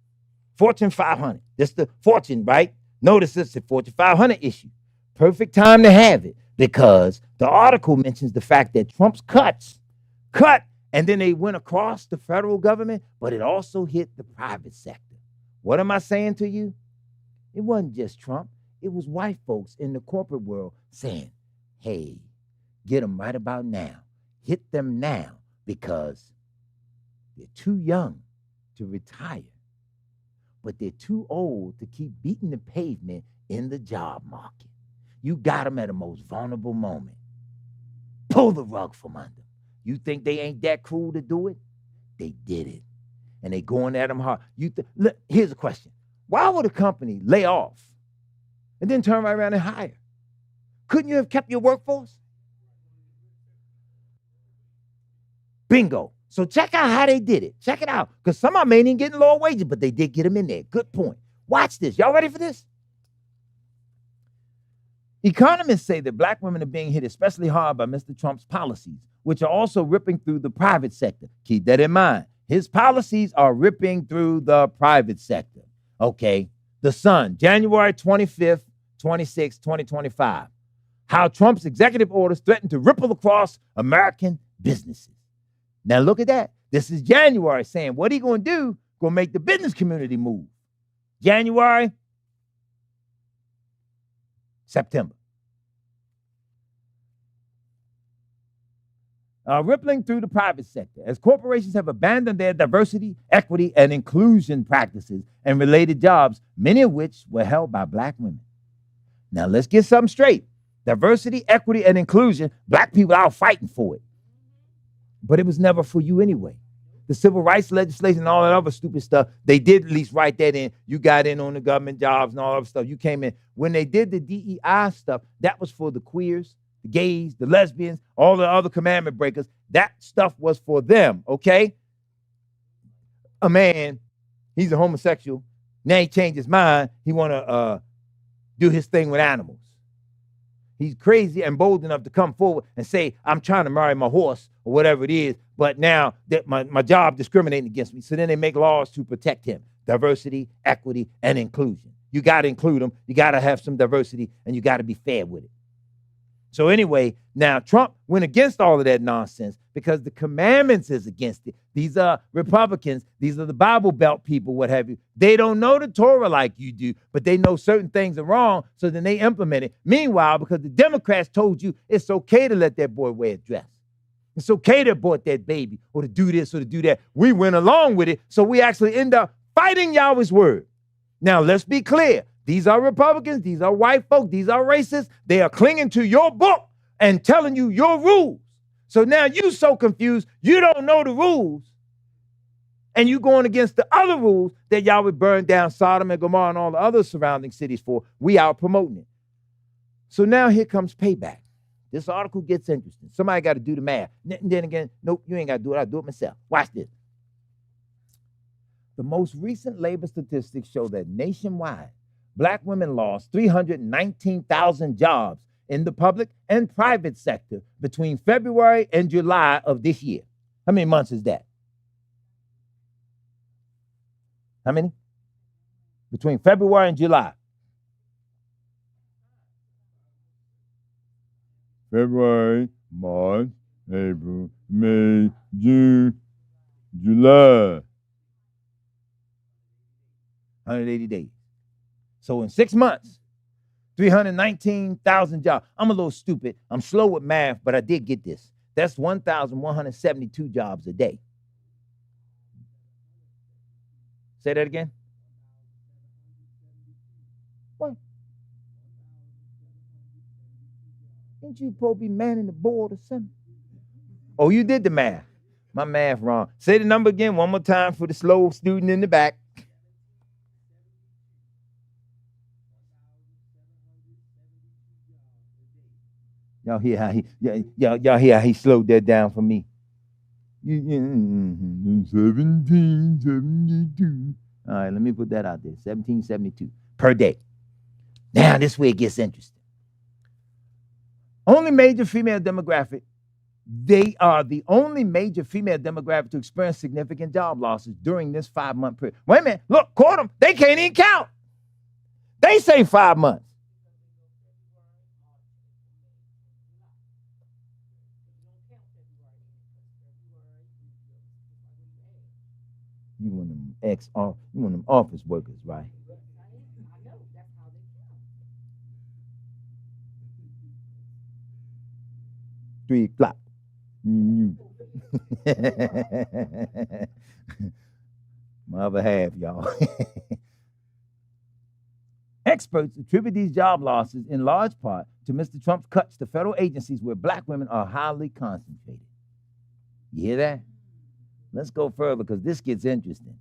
Fortune 500. That's the Fortune, right? Notice it's the Fortune 500 issue. Perfect time to have it because the article mentions the fact that Trump's cut, and then they went across the federal government, but it also hit the private sector. What am I saying to you? It wasn't just Trump. It was white folks in the corporate world saying, hey, get them right about now. Hit them now because they're too young to retire, but they're too old to keep beating the pavement in the job market. You got them at the most vulnerable moment. Pull the rug from under them. You think they ain't that cruel to do it? They did it. And they going at them hard. Look, here's a question. Why would a company lay off and then turn right around and hire? Couldn't you have kept your workforce? Bingo. So check out how they did it. Check it out. Because some of them ain't even getting lower wages, but they did get them in there. Good point. Watch this. Y'all ready for this? Economists say that black women are being hit especially hard by Mr. Trump's policies, which are also ripping through the private sector. Keep that in mind. His policies are ripping through the private sector. Okay. The Sun, January 25th, 26, 2025. How Trump's executive orders threaten to ripple across American businesses. Now look at that. This is January saying, what are you going to do? Going to make the business community move. January, September. Rippling through the private sector as corporations have abandoned their diversity, equity, and inclusion practices and related jobs, many of which were held by black women. Now let's get something straight. Diversity, equity, and inclusion, black people out fighting for it. But it was never for you anyway. The civil rights legislation and all that other stupid stuff, they did at least write that in. You got in on the government jobs and all that stuff. You came in. When they did the DEI stuff, that was for the queers, the gays, the lesbians, all the other commandment breakers. That stuff was for them, okay? A man, he's a homosexual. Now he changed his mind. He want to do his thing with animals. He's crazy and bold enough to come forward and say, I'm trying to marry my horse or whatever it is, but now that my job discriminating against me. So then they make laws to protect him. Diversity, equity, and inclusion. You got to include them. You got to have some diversity, and you got to be fair with it. So anyway, now Trump went against all of that nonsense because the commandments is against it. These are Republicans. These are the Bible Belt people, what have you. They don't know the Torah like you do, but they know certain things are wrong, so then they implement it. Meanwhile, because the Democrats told you it's okay to let that boy wear a dress. It's okay to abort that baby or to do this or to do that. We went along with it, so we actually end up fighting Yahweh's word. Now, let's be clear. These are Republicans. These are white folk. These are racists. They are clinging to your book and telling you your rules. So now you so confused, you don't know the rules. And you going against the other rules that Yahweh burned down Sodom and Gomorrah and all the other surrounding cities for. We out promoting it. So now here comes payback. This article gets interesting. Somebody got to do the math. And then again, nope, you ain't got to do it. I'll do it myself. Watch this. The most recent labor statistics show that nationwide, black women lost 319,000 jobs in the public and private sector between February and July of this year. How many months is that? How many? Between February and July. February, March, April, May, June, July. 180 days. So in 6 months, 319,000 jobs. I'm a little stupid. I'm slow with math, but I did get this. That's 1,172 jobs a day. Say that again. What? Ain't you supposed to be manning the board or something? Oh, you did the math. My math wrong. Say the number again one more time for the slow student in the back. Y'all hear how y'all hear how he slowed that down for me. 1772. All right, let me put that out there. 1772 per day. Now this way it gets interesting. Only major female demographic. They are the only major female demographic to experience significant job losses during this 5-month period. Wait a minute. Look, quote them. They can't even count. They say 5 months. You want them you want them office workers, right? 3 o'clock. My other half, y'all. Experts attribute these job losses in large part to Mr. Trump's cuts to federal agencies where black women are highly concentrated. You hear that? Let's go further because this gets interesting.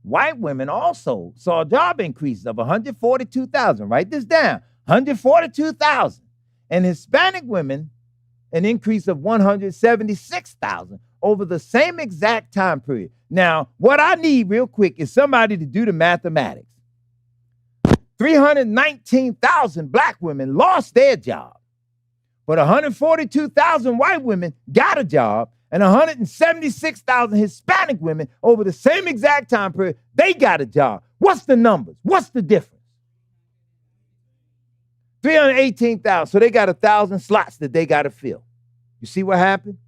White women also saw job increases of 142,000. Write this down, 142,000. And Hispanic women, an increase of 176,000 over the same exact time period. Now, what I need real quick is somebody to do the mathematics. 319,000 black women lost their job, but 142,000 white women got a job, and 176,000 Hispanic women over the same exact time period, they got a job. What's the numbers? What's the difference? 318,000. So they got 1,000 slots that they got to fill. You see what happened?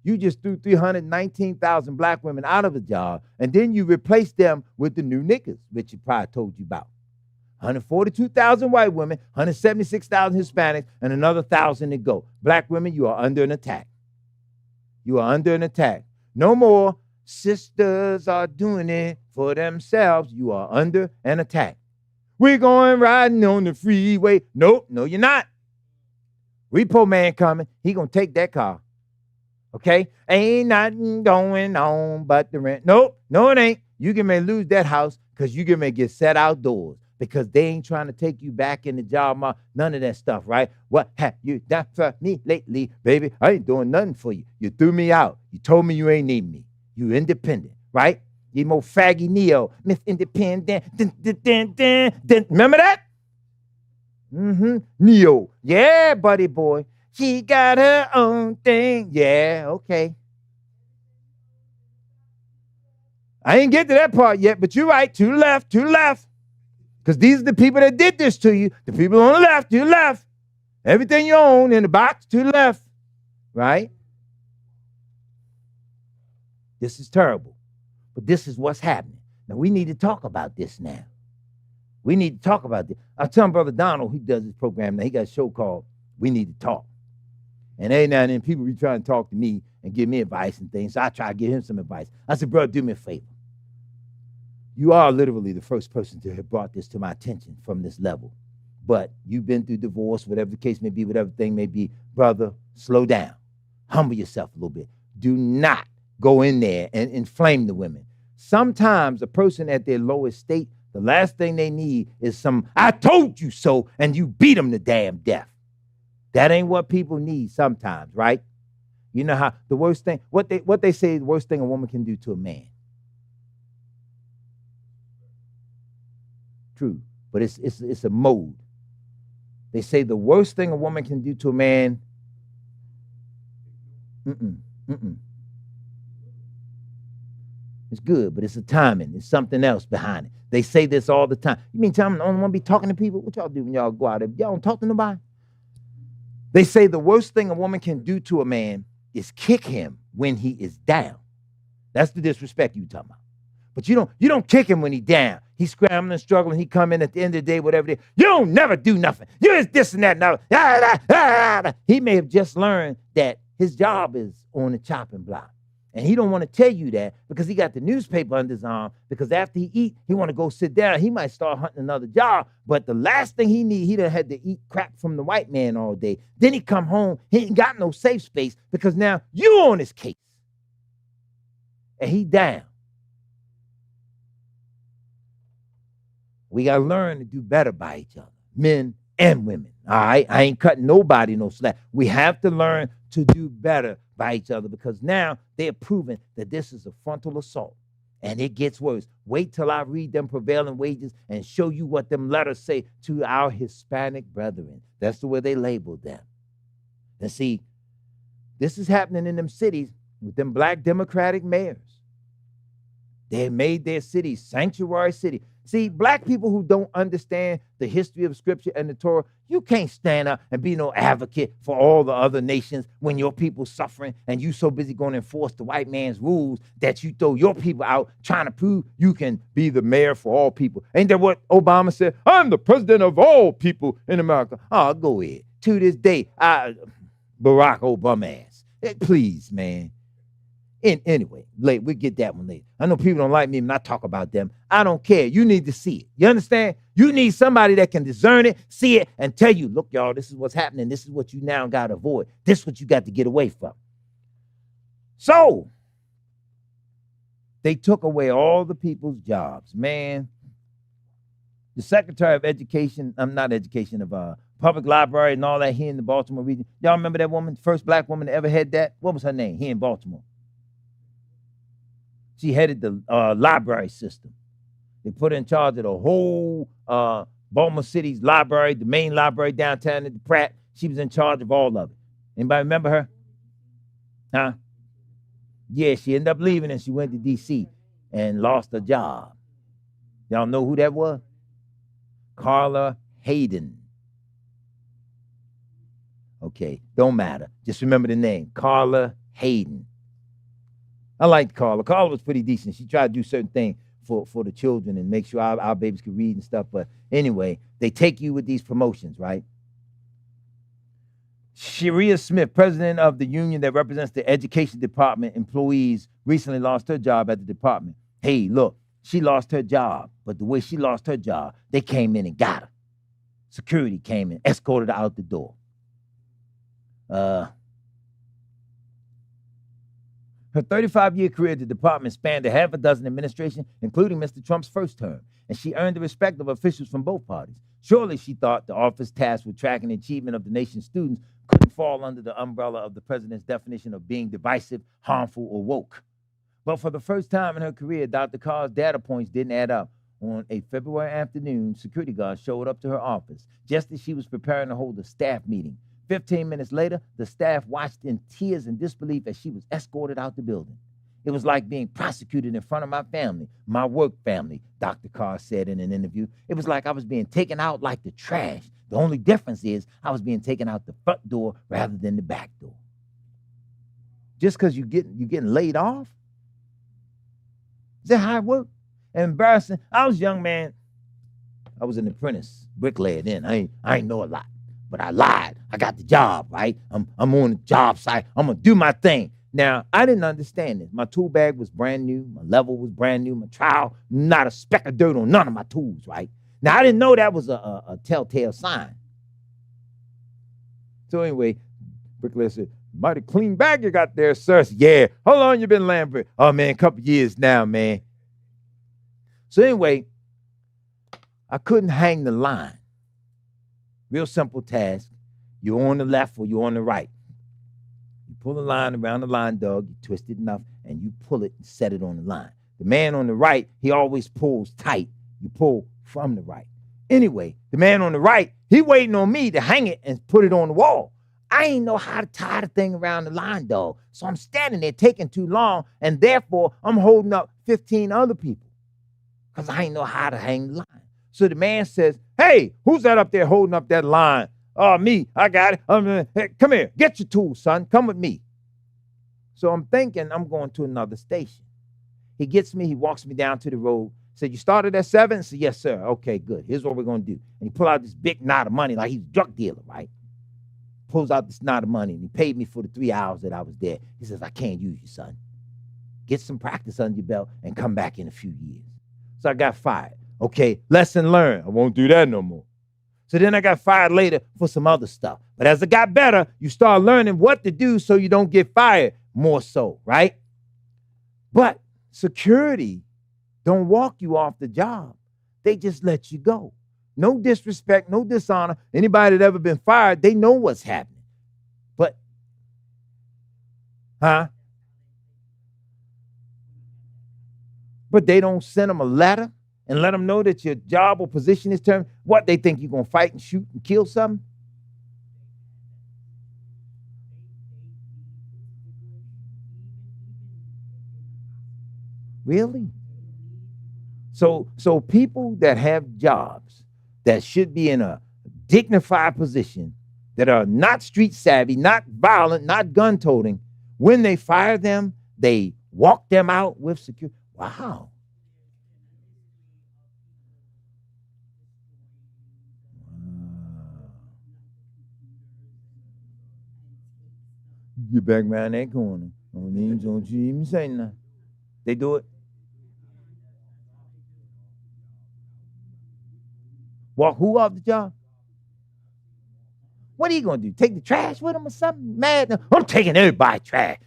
You just threw 319,000 black women out of a job, and then you replaced them with the new niggas, which you probably told you about. 142,000 white women, 176,000 Hispanics, and another 1,000 to go. Black women, you are under an attack. You are under an attack. No more sisters are doing it for themselves. You are under an attack. We're going riding on the freeway. Nope, no, you're not. Repo man coming. He going to take that car. Okay? Ain't nothing going on but the rent. Nope, no, it ain't. You can may lose that house because you can may get set outdoors. Because they ain't trying to take you back in the job market. None of that stuff, right? What have you done for me lately, baby? I ain't doing nothing for you. You threw me out. You told me you ain't need me. You independent, right? You more faggy Neo, Miss Independent. Remember that? Neo. Yeah, buddy boy. She got her own thing. Yeah, okay. I ain't get to that part yet, but you're right. To the left, to the left. Because these are the people that did this to you. The people on the left, to the left. Everything you own in the box, to the left. Right? This is terrible. But this is what's happening. Now, we need to talk about this now. We need to talk about this. I was telling Brother Donald, he does this program now. He got a show called We Need to Talk. And every now and then, people be trying to talk to me and give me advice and things. So I try to give him some advice. I said, brother, do me a favor. You are literally the first person to have brought this to my attention from this level. But you've been through divorce, whatever the case may be, whatever thing may be. Brother, slow down. Humble yourself a little bit. Do not go in there and inflame the women. Sometimes a person at their lowest state, the last thing they need is some, I told you so, and you beat them to damn death. That ain't what people need sometimes, right? You know how the worst thing, what they say the worst thing a woman can do to a man. True, but it's a mode. They say the worst thing a woman can do to a man. It's good, but it's a timing. It's something else behind it. They say this all the time. You mean tell me I'm the only one be talking to people? What y'all do when y'all go out there? Y'all don't talk to nobody? They say the worst thing a woman can do to a man is kick him when he is down. That's the disrespect you talking about. But you don't kick him when he's down. He's scrambling and struggling. He come in at the end of the day, whatever it is. You don't never do nothing. You just this and that. No. He may have just learned that his job is on the chopping block. And he don't want to tell you that because he got the newspaper under his arm, because after he eat, he want to go sit down. He might start hunting another job. But the last thing he need, he done had to eat crap from the white man all day. Then he come home, he ain't got no safe space because now you on his case. And he down. We got to learn to do better by each other, men and women. All right. I ain't cutting nobody no slack. We have to learn to do better by each other because now they're proving that this is a frontal assault and it gets worse. Wait till I read them prevailing wages and show you what them letters say to our Hispanic brethren. That's the way they labeled them. And see, this is happening in them cities with them black Democratic mayors. They made their cities sanctuary city. See, black people who don't understand the history of Scripture and the Torah, you can't stand up and be no advocate for all the other nations when your people suffering and you so busy going to enforce the white man's rules that you throw your people out trying to prove you can be the mayor for all people. Ain't that what Obama said? I'm the president of all people in America. Oh, go ahead. To this day, Barack Obama ass. Please, man. Anyway, late, we'll get that one later. I know people don't like me when I talk about them. I don't care. You need to see it. You understand? You need somebody that can discern it, see it, and tell you, look, y'all, this is what's happening. This is what you now got to avoid. This is what you got to get away from. So they took away all the people's jobs. Man, the Secretary of Education, of Public Library and all that here in the Baltimore region. Y'all remember that woman, first black woman that ever had that? What was her name here in Baltimore? She headed the library system. They put her in charge of the whole Baltimore City's library, the main library downtown at the Pratt. She was in charge of all of it. Anybody remember her? Huh? Yeah, she ended up leaving and she went to D.C. and lost her job. Y'all know who that was? Carla Hayden. Okay, don't matter. Just remember the name, Carla Hayden. I liked Carla. Carla was pretty decent. She tried to do certain things for the children and make sure our babies could read and stuff. But anyway, they take you with these promotions, right? Sharia Smith, president of the union that represents the education department employees, recently lost her job at the department. Hey, look, she lost her job. But the way she lost her job, they came in and got her. Security came in, escorted her out the door. Her 35-year career at the department spanned a half a dozen administrations, including Mr. Trump's first term, and she earned the respect of officials from both parties. Surely, she thought, the office tasked with tracking the achievement of the nation's students couldn't fall under the umbrella of the president's definition of being divisive, harmful, or woke. But for the first time in her career, Dr. Carr's data points didn't add up. On a February afternoon, security guards showed up to her office just as she was preparing to hold a staff meeting. 15 minutes later, the staff watched in tears and disbelief as she was escorted out the building. It was like being prosecuted in front of my family, my work family, Dr. Carr said in an interview. It was like I was being taken out like the trash. The only difference is I was being taken out the front door rather than the back door. Just because you're getting laid off? Is that how it worked? Embarrassing. I was a young man. I was an apprentice bricklayer then. I ain't know a lot. But I lied. I got the job, right? I'm on the job site. I'm going to do my thing. Now, I didn't understand this. My tool bag was brand new. My level was brand new. My trowel, not a speck of dirt on none of my tools, right? Now, I didn't know that was a telltale sign. So anyway, bricklayer said, mighty clean bag you got there, sir. Said, yeah. How long you been laying brick? Oh, man, a couple years now, man. So anyway, I couldn't hang the line. Real simple task. You're on the left or you're on the right. You pull the line around the line, dog. You twist it enough, and you pull it and set it on the line. The man on the right, he always pulls tight. You pull from the right. Anyway, the man on the right, he waiting on me to hang it and put it on the wall. I ain't know how to tie the thing around the line, dog. So I'm standing there taking too long, and therefore I'm holding up 15 other people because I ain't know how to hang the line. So the man says, hey, who's that up there holding up that line? Oh, me. I got it. Hey, come here. Get your tools, son. Come with me. So I'm thinking I'm going to another station. He gets me. He walks me down to the road. Said, you started at 7? I said, yes, sir. Okay, good. Here's what we're going to do. And he pulled out this big knot of money like he's a drug dealer, right? Pulls out this knot of money, and he paid me for the 3 hours that I was there. He says, I can't use you, son. Get some practice under your belt and come back in a few years. So I got fired. Okay, lesson learned. I won't do that no more. So then I got fired later for some other stuff. But as it got better, you start learning what to do so you don't get fired more so, right? But security don't walk you off the job. They just let you go. No disrespect, no dishonor. Anybody that ever been fired, they know what's happening. But, But they don't send them a letter and let them know that your job or position is terminated. What, they think you're going to fight and shoot and kill something? Really? So people that have jobs that should be in a dignified position, that are not street savvy, not violent, not gun-toting, when they fire them, they walk them out with security. Wow. Get back around that corner. Don't you even say nothing. They do it. Walk who off the job? What are you going to do? Take the trash with him or something? Mad? I'm taking everybody's trash.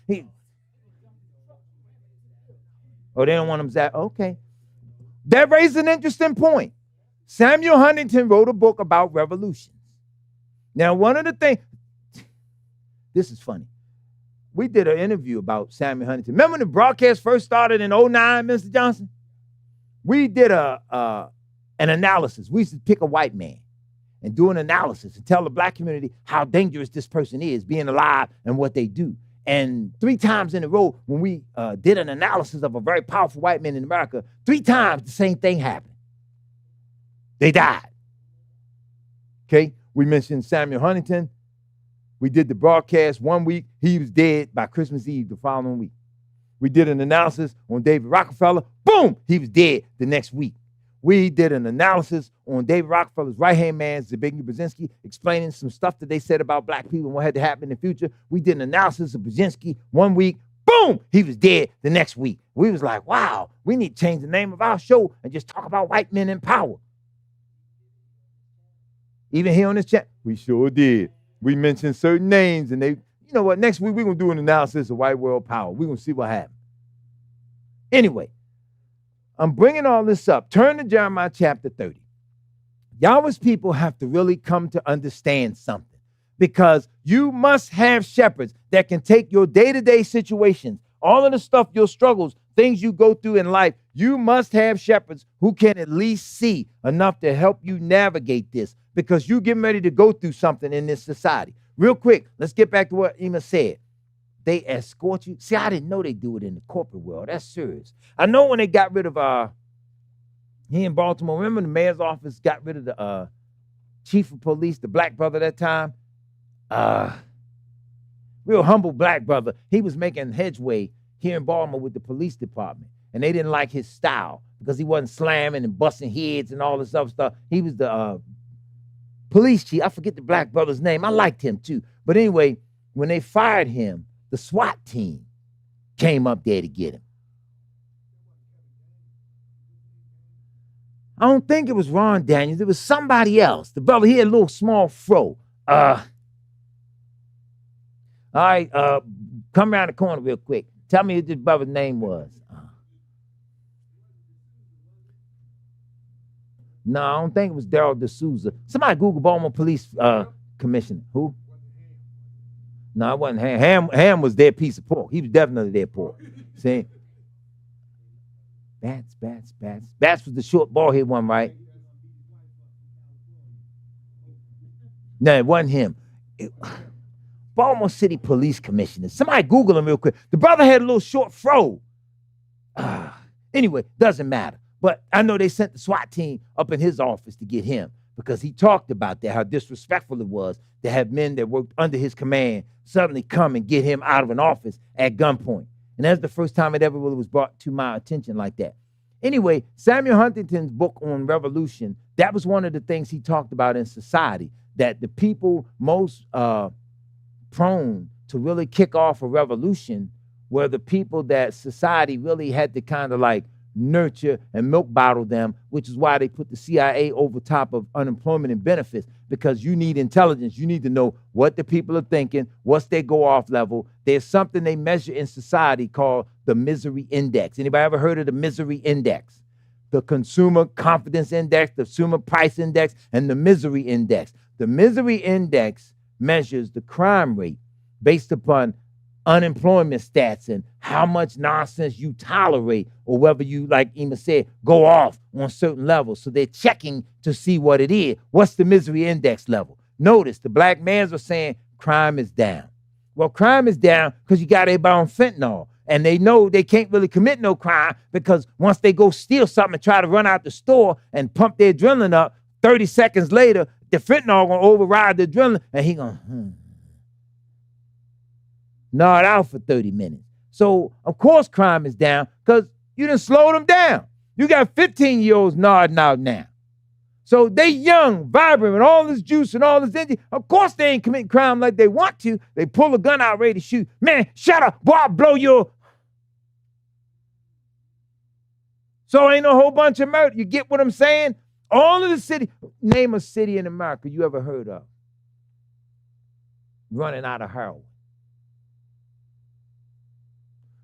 Oh, they don't want him to. Okay. That raises an interesting point. Samuel Huntington wrote a book about revolutions. Now, one of the things, this is funny. We did an interview about Samuel Huntington. Remember when the broadcast first started in 2009, Mr. Johnson? We did an analysis. We used to pick a white man and do an analysis and tell the black community how dangerous this person is being alive and what they do. And 3 times in a row, when we did an analysis of a very powerful white man in America, 3 times the same thing happened. They died. Okay, we mentioned Samuel Huntington. We did the broadcast 1 week. He was dead by Christmas Eve the following week. We did an analysis on David Rockefeller. Boom, he was dead the next week. We did an analysis on David Rockefeller's right-hand man, Zbigniew Brzezinski, explaining some stuff that they said about black people and what had to happen in the future. We did an analysis of Brzezinski 1 week. Boom, he was dead the next week. We was like, wow, we need to change the name of our show and just talk about white men in power. Even here on this chat, we sure did. We mentioned certain names, and they, you know what, next week we're going to do an analysis of white world power. We're going to see what happens. Anyway, I'm bringing all this up. Turn to Jeremiah chapter 30. Yahweh's people have to really come to understand something, because you must have shepherds that can take your day-to-day situations, all of the stuff, your struggles, things you go through in life. You must have shepherds who can at least see enough to help you navigate this, because you're getting ready to go through something in this society. Real quick, let's get back to what Emma said. They escort you. See, I didn't know they do it in the corporate world. That's serious. I know when they got rid of here in Baltimore, remember the mayor's office got rid of the chief of police, the black brother that time? Real humble black brother. He was making headway here in Baltimore with the police department, and they didn't like his style because he wasn't slamming and busting heads and all this other stuff. He was the police chief. I forget the black brother's name. I liked him too. But anyway, when they fired him, the SWAT team came up there to get him. I don't think it was Ron Daniels. It was somebody else. The brother, he had a little small fro. All right, come around the corner real quick. Tell me what this brother's name was. No, I don't think it was Daryl D'Souza. Somebody Google Baltimore Police Commissioner. Who? No, it wasn't Ham. Ham was their piece of pork. He was definitely their pork. See? Bats. Bats was the short bald head one, right? No, it wasn't him. Baltimore City Police Commissioner. Somebody Google him real quick. The brother had a little short fro. Anyway, doesn't matter. But I know they sent the SWAT team up in his office to get him, because he talked about that, how disrespectful it was to have men that worked under his command suddenly come and get him out of an office at gunpoint. And that's the first time it ever really was brought to my attention like that. Anyway, Samuel Huntington's book on revolution, that was one of the things he talked about in society, that the people most prone to really kick off a revolution were the people that society really had to kind of like nurture and milk bottle them, which is why they put the CIA over top of unemployment and benefits, because you need intelligence. You need to know what the people are thinking, what's their go-off level. There's something they measure in society called the misery index. Anybody ever heard of the misery index? The consumer confidence index, the consumer price index, and the misery index. The misery index measures the crime rate based upon unemployment stats and how much nonsense you tolerate, or whether you, like Emma said, go off on certain levels. So they're checking to see what it is. What's the misery index level? Notice the black mans are saying crime is down. Well, crime is down because you got everybody on fentanyl, and they know they can't really commit no crime, because once they go steal something and try to run out the store and pump their adrenaline up, 30 seconds later, the fentanyl gonna override the adrenaline, and he gonna nod out for 30 minutes. So, of course, crime is down because you done slowed them down. You got 15-year-olds nodding out now. So they young, vibrant, with all this juice and all this energy. Of course they ain't committing crime like they want to. They pull a gun out ready to shoot. Man, shut up, boy, I'll blow your... So ain't a whole bunch of murder. You get what I'm saying? All of the city, name a city in America you ever heard of running out of heroin.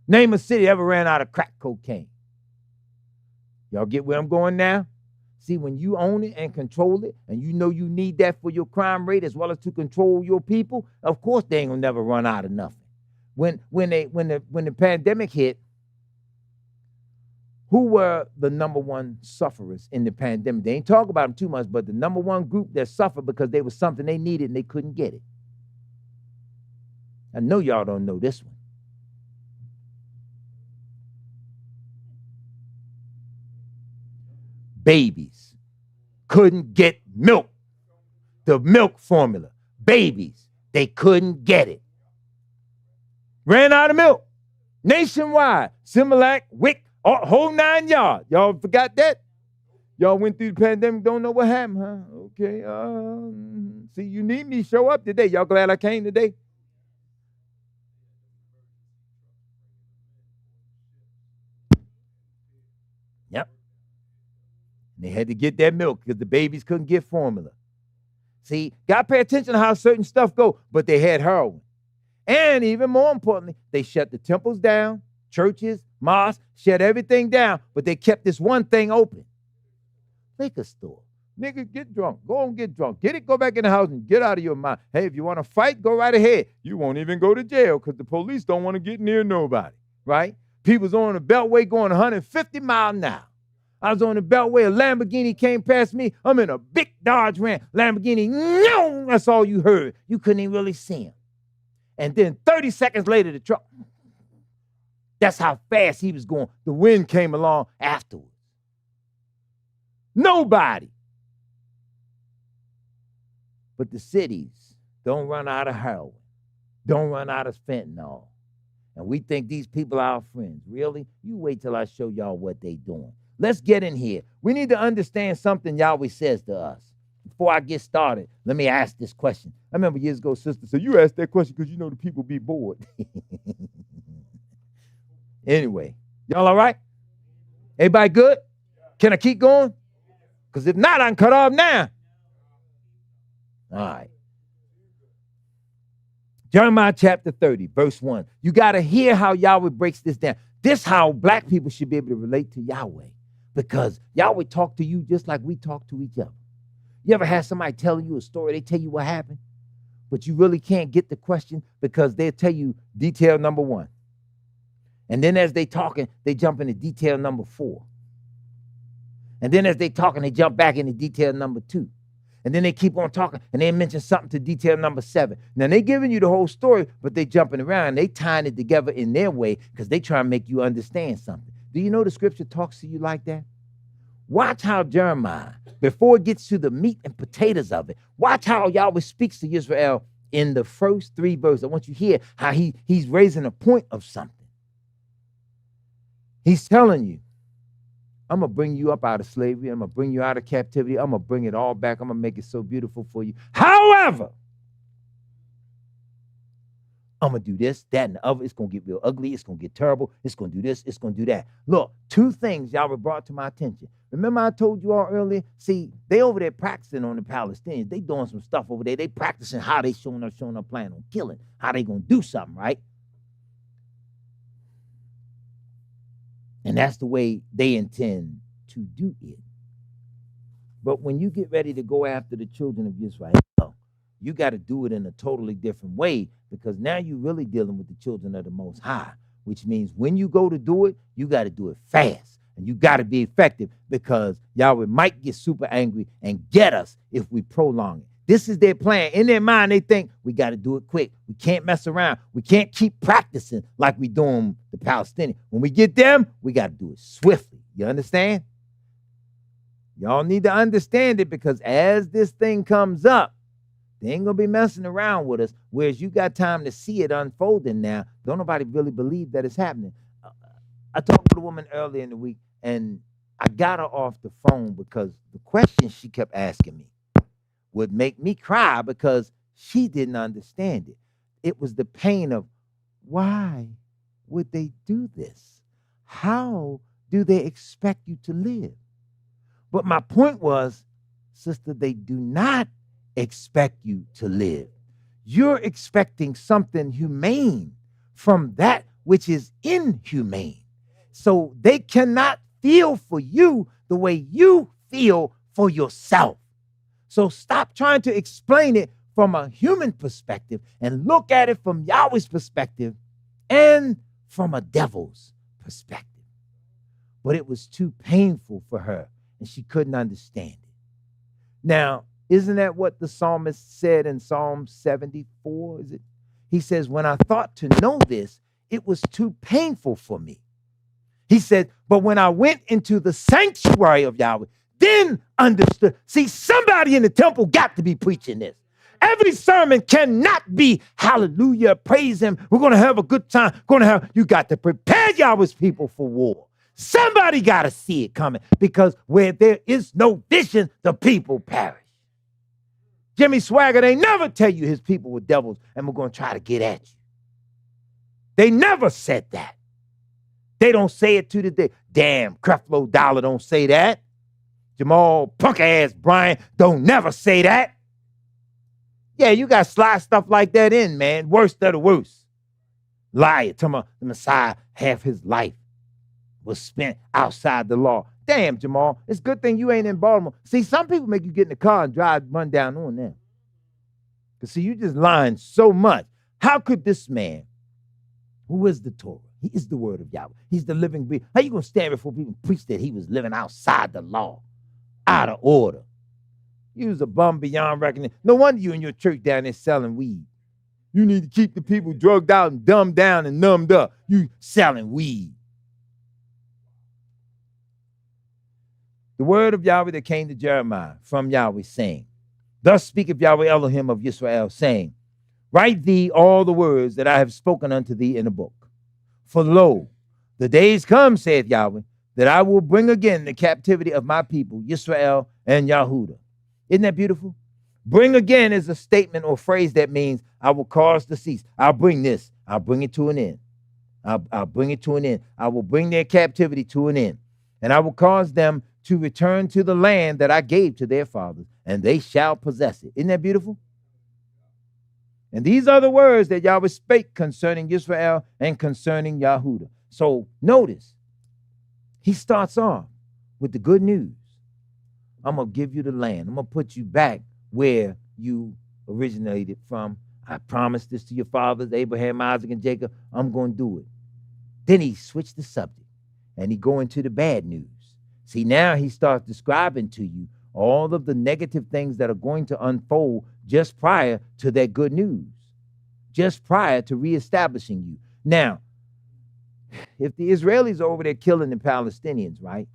Name a city ever ran out of crack cocaine. Y'all get where I'm going now? See, when you own it and control it, and you know you need that for your crime rate as well as to control your people, of course they ain't gonna never run out of nothing. When the pandemic hit, who were the number one sufferers in the pandemic? They ain't talk about them too much, but the number one group that suffered because there was something they needed and they couldn't get it. I know y'all don't know this one. Babies couldn't get milk. The milk formula. Babies, they couldn't get it. Ran out of milk. Nationwide. Similac, WIC, whole 9 yards. Y'all forgot that? Y'all went through the pandemic, don't know what happened, huh? Okay. See, you need me to show up today. Y'all glad I came today? Yep. They had to get that milk because the babies couldn't get formula. See, got to pay attention to how certain stuff go, but they had heroin. And even more importantly, they shut the temples down, churches, mosques, shut everything down, but they kept this one thing open. Liquor store. Nigga, get drunk. Go and get drunk. Get it, go back in the house and get out of your mind. Hey, if you want to fight, go right ahead. You won't even go to jail because the police don't want to get near nobody, right? People's on the Beltway going 150 miles an hour. I was on the Beltway, a Lamborghini came past me. I'm in a big Dodge Ram. Lamborghini, no, that's all you heard. You couldn't even really see him. And then 30 seconds later, the truck, that's how fast he was going. The wind came along afterwards. Nobody. But the cities don't run out of heroin, don't run out of fentanyl. And we think these people are our friends. Really? You wait till I show y'all what they doing. Let's get in here. We need to understand something Yahweh says to us. Before I get started, let me ask this question. I remember years ago, sister said, you asked that question because you know the people be bored. Anyway, y'all all right? Everybody good? Can I keep going? Because if not, I can cut off now. All right. Jeremiah chapter 30, verse 1. You got to hear how Yahweh breaks this down. This is how black people should be able to relate to Yahweh. Because Yahweh talk to you just like we talk to each other. You ever had somebody telling you a story, they tell you what happened, but you really can't get the question because they'll tell you detail number 1. And then as they talking, they jump into detail number 4. And then as they talking, they jump back into detail number 2. And then they keep on talking and they mention something to detail number 7. Now they giving you the whole story, but they jumping around. They tying it together in their way because they trying to make you understand something. Do you know the scripture talks to you like that? Watch how Jeremiah, before it gets to the meat and potatoes of it, watch how Yahweh speaks to Yisrael in the first 3 verses. I want you to hear how he's raising a point of something. He's telling you, I'm going to bring you up out of slavery. I'm going to bring you out of captivity. I'm going to bring it all back. I'm going to make it so beautiful for you. However, I'm going to do this, that, and the other. It's going to get real ugly. It's going to get terrible. It's going to do this. It's going to do that. Look, 2 things Yahweh brought to my attention. Remember I told you all earlier? See, they over there practicing on the Palestinians. They doing some stuff over there. They practicing how they showing up plan on killing, how they going to do something, right? And that's the way they intend to do it. But when you get ready to go after the children of Israel, you got to do it in a totally different way because now you're really dealing with the children of the Most High, which means when you go to do it, you got to do it fast and you got to be effective because Yahweh might get super angry and get us if we prolong it. This is their plan. In their mind, they think we got to do it quick. We can't mess around. We can't keep practicing like we doing the Palestinians. When we get them, we got to do it swiftly. You understand? Y'all need to understand it because as this thing comes up, they ain't going to be messing around with us, whereas you got time to see it unfolding now. Don't nobody really believe that it's happening. I talked to a woman earlier in the week, and I got her off the phone because the questions she kept asking me would make me cry because she didn't understand it. It was the pain of, why would they do this? How do they expect you to live? But my point was, sister, they do not expect you to live. You're expecting something humane from that which is inhumane. So they cannot feel for you the way you feel for yourself. So stop trying to explain it from a human perspective and look at it from Yahweh's perspective and from a devil's perspective. But it was too painful for her, and she couldn't understand it. Now, isn't that what the psalmist said in Psalm 74? Is it? He says, when I thought to know this, it was too painful for me. He said, but when I went into the sanctuary of Yahweh, then understood. See, somebody in the temple got to be preaching this. Every sermon cannot be hallelujah, praise him. We're going to have a good time. You got to prepare Yahweh's people for war. Somebody got to see it coming, because where there is no vision, the people perish. Jimmy Swaggart, they never tell you his people were devils and we're going to try to get at you. They never said that. They don't say it to the day. Damn, Creflo Dollar don't say that. Jamal punk ass Brian don't never say that. Yeah, you got slide stuff like that in, man. Worst of the worst. Liar. Tell me the Messiah, half his life was spent outside the law. Damn, Jamal, it's a good thing you ain't in Baltimore. See, some people make you get in the car and run down on them. Because, see, you just lying so much. How could this man, who is the Torah, he is the word of Yahweh, he's the living being, how you going to stand before people and preach that he was living outside the law, out of order? You was a bum beyond reckoning. No wonder you in your church down there selling weed. You need to keep the people drugged out and dumbed down and numbed up. You selling weed. The word of Yahweh that came to Jeremiah from Yahweh, saying, thus speaketh Yahweh Elohim of Yisrael, saying, write thee all the words that I have spoken unto thee in a book. For lo, the days come, saith Yahweh, that I will bring again the captivity of my people, Yisrael and Yahudah. Isn't that beautiful? Bring again is a statement or phrase that means I will cause to cease. I'll bring this. I'll bring it to an end. I'll bring it to an end. I will bring their captivity to an end. And I will cause them to return to the land that I gave to their fathers, and they shall possess it. Isn't that beautiful? And these are the words that Yahweh spake concerning Israel and concerning Yahudah. So notice, he starts off with the good news. I'm going to give you the land. I'm going to put you back where you originated from. I promised this to your fathers, Abraham, Isaac, and Jacob. I'm going to do it. Then he switched the subject, and he go into the bad news. See, now he starts describing to you all of the negative things that are going to unfold just prior to that good news, just prior to reestablishing you. Now, if the Israelis are over there killing the Palestinians, right,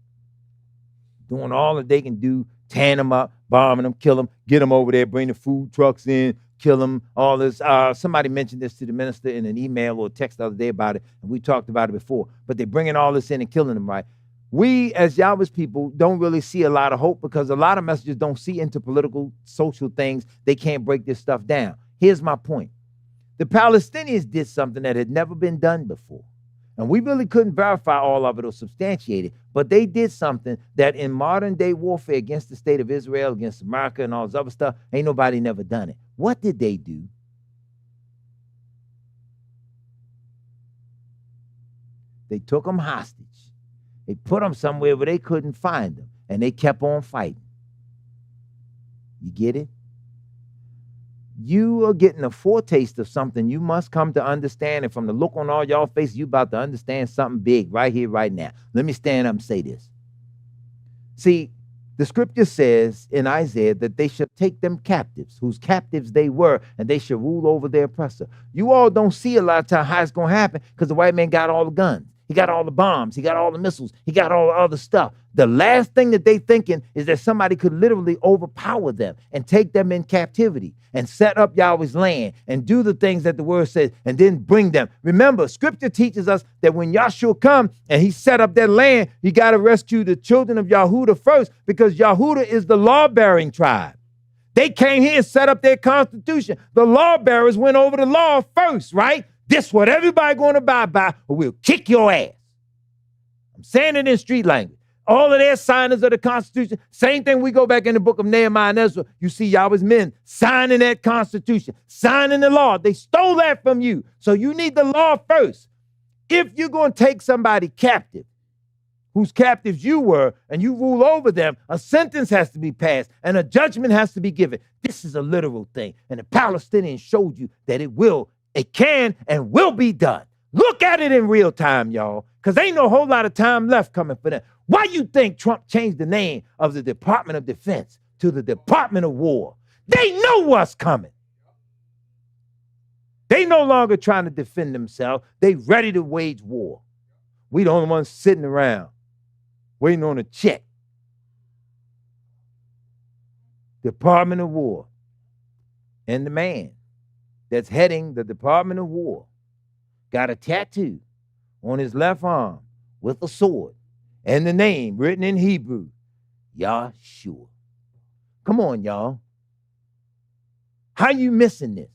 doing all that they can do, tearing them up, bombing them, kill them, get them over there, bring the food trucks in, kill them, all this. Somebody mentioned this to the minister in an email or text the other day about it, and we talked about it before, but they're bringing all this in and killing them, right? We, as Yahweh's people, don't really see a lot of hope because a lot of messages don't see into political, social things. They can't break this stuff down. Here's my point. The Palestinians did something that had never been done before. And we really couldn't verify all of it or substantiate it, but they did something that in modern day warfare against the state of Israel, against America and all this other stuff, ain't nobody never done it. What did they do? They took them hostage. They put them somewhere where they couldn't find them, and they kept on fighting. You get it? You are getting a foretaste of something you must come to understand, and from the look on all y'all faces, you about to understand something big right here, right now. Let me stand up and say this. See, the scripture says in Isaiah that they shall take them captives, whose captives they were, and they shall rule over their oppressor. You all don't see a lot of time how it's going to happen because the white man got all the guns. He got all the bombs. He got all the missiles. He got all the other stuff. The last thing that they thinking is that somebody could literally overpower them and take them in captivity and set up Yahweh's land and do the things that the word says and then bring them. Remember, Scripture teaches us that when Yahshua come and he set up that land, he got to rescue the children of Yahudah first, because Yahudah is the law-bearing tribe. They came here and set up their constitution. The law-bearers went over the law first, right? This what everybody going to abide by, or we'll kick your ass. I'm saying it in street language. All of their signers of the Constitution. Same thing we go back in the book of Nehemiah and Ezra. You see Yahweh's men signing that Constitution, signing the law. They stole that from you. So you need the law first. If you're going to take somebody captive, whose captives you were, and you rule over them, a sentence has to be passed and a judgment has to be given. This is a literal thing. And the Palestinians showed you that it can and will be done. Look at it in real time, y'all, because ain't no whole lot of time left coming for them. Why you think Trump changed the name of the Department of Defense to the Department of War? They know what's coming. They no longer trying to defend themselves. They ready to wage war. We the only ones sitting around waiting on a check. Department of War. And the man that's heading the Department of War got a tattoo on his left arm with a sword and the name written in Hebrew, Yahshua. Come on, y'all. How you missing this?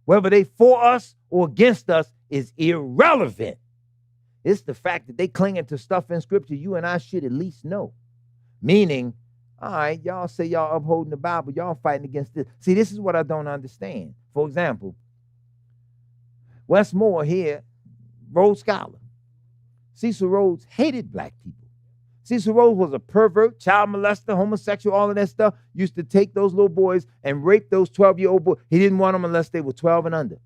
Whether they for us or against us is irrelevant. It's the fact that they clinging to stuff in Scripture you and I should at least know. Meaning, all right, y'all say y'all upholding the Bible, y'all fighting against this. See, this is what I don't understand. For example, Westmore here, Rhodes Scholar. Cecil Rhodes hated black people. Cecil Rhodes was a pervert, child molester, homosexual, all of that stuff. Used to take those little boys and rape those 12-year-old boys. He didn't want them unless they were 12 and under.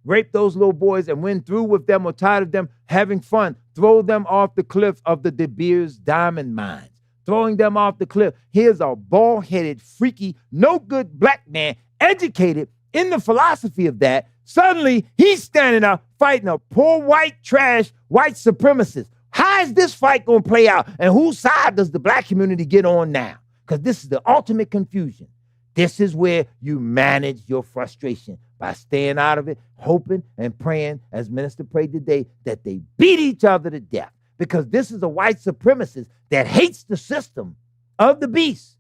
Rape those little boys and went through with them or tired of them having fun. Throw them off the cliff of the De Beers diamond mines. Throwing them off the cliff. Here's a bald-headed, freaky, no good black man, educated in the philosophy of that. Suddenly, he's standing up fighting a poor white trash, white supremacist. How is this fight going to play out? And whose side does the black community get on now? Because this is the ultimate confusion. This is where you manage your frustration by staying out of it, hoping and praying, as Minister prayed today, that they beat each other to death. Because this is a white supremacist that hates the system of the beast,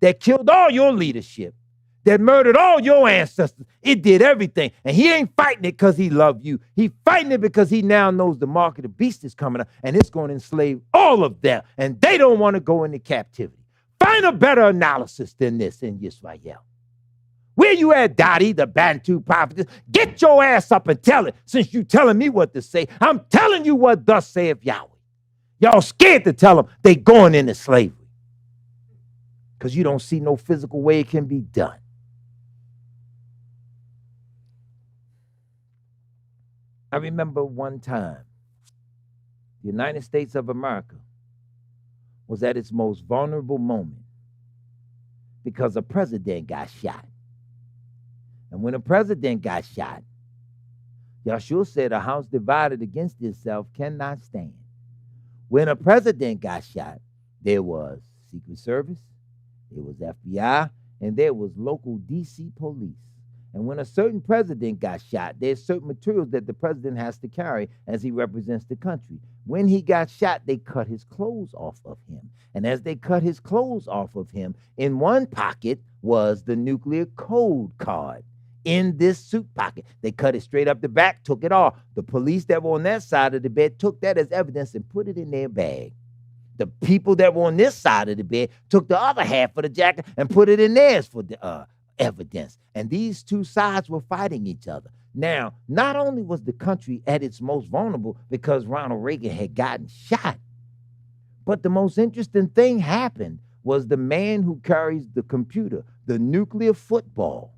that killed all your leadership, that murdered all your ancestors. It did everything. And he ain't fighting it because he loved you. He fighting it because he now knows the mark of the beast is coming up, and it's going to enslave all of them. And they don't want to go into captivity. Find a better analysis than this in Yisrael. Where you at, Dottie, the Bantu prophetess? Get your ass up and tell it. Since you telling me what to say, I'm telling you what thus saith Yahweh. Y'all scared to tell them they going into slavery because you don't see no physical way it can be done. I remember one time, the United States of America was at its most vulnerable moment because a president got shot. And when a president got shot, Yahshua said a house divided against itself cannot stand. When a president got shot, there was Secret Service, there was FBI, and there was local DC police. And when a certain president got shot, there's certain materials that the president has to carry as he represents the country. When he got shot, they cut his clothes off of him. And as they cut his clothes off of him, in one pocket was the nuclear code card. In this suit pocket, they cut it straight up the back, took it off. The police that were on that side of the bed took that as evidence and put it in their bag. The people that were on this side of the bed took the other half of the jacket and put it in theirs for the evidence. And these two sides were fighting each other. Now, not only was the country at its most vulnerable because Ronald Reagan had gotten shot, but the most interesting thing happened was the man who carries the computer, the nuclear football.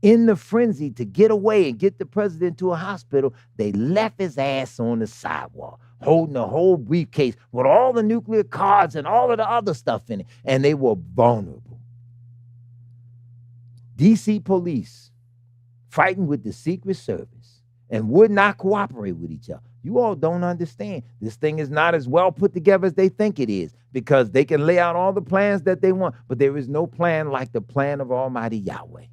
In the frenzy to get away and get the president to a hospital, they left his ass on the sidewalk, holding a whole briefcase with all the nuclear cards and all of the other stuff in it, and they were vulnerable. DC police fighting with the Secret Service and would not cooperate with each other. You all don't understand. This thing is not as well put together as they think it is, because they can lay out all the plans that they want, but there is no plan like the plan of Almighty Yahweh.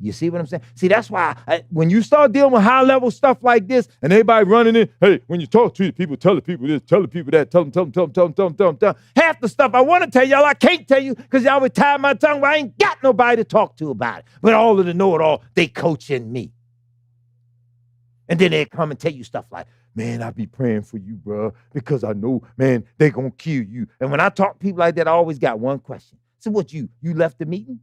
You see what I'm saying? See, that's why when you start dealing with high-level stuff like this, and everybody running in, hey, when you talk to the people, tell the people this, tell the people that, tell them. Half the stuff I want to tell y'all, I can't tell you because y'all would tie my tongue, but I ain't got nobody to talk to about it. But all of the know-it-all, they coaching me. And then they come and tell you stuff like, man, I be praying for you, bro, because I know, man, they going to kill you. And when I talk to people like that, I always got one question. So what, you left the meeting?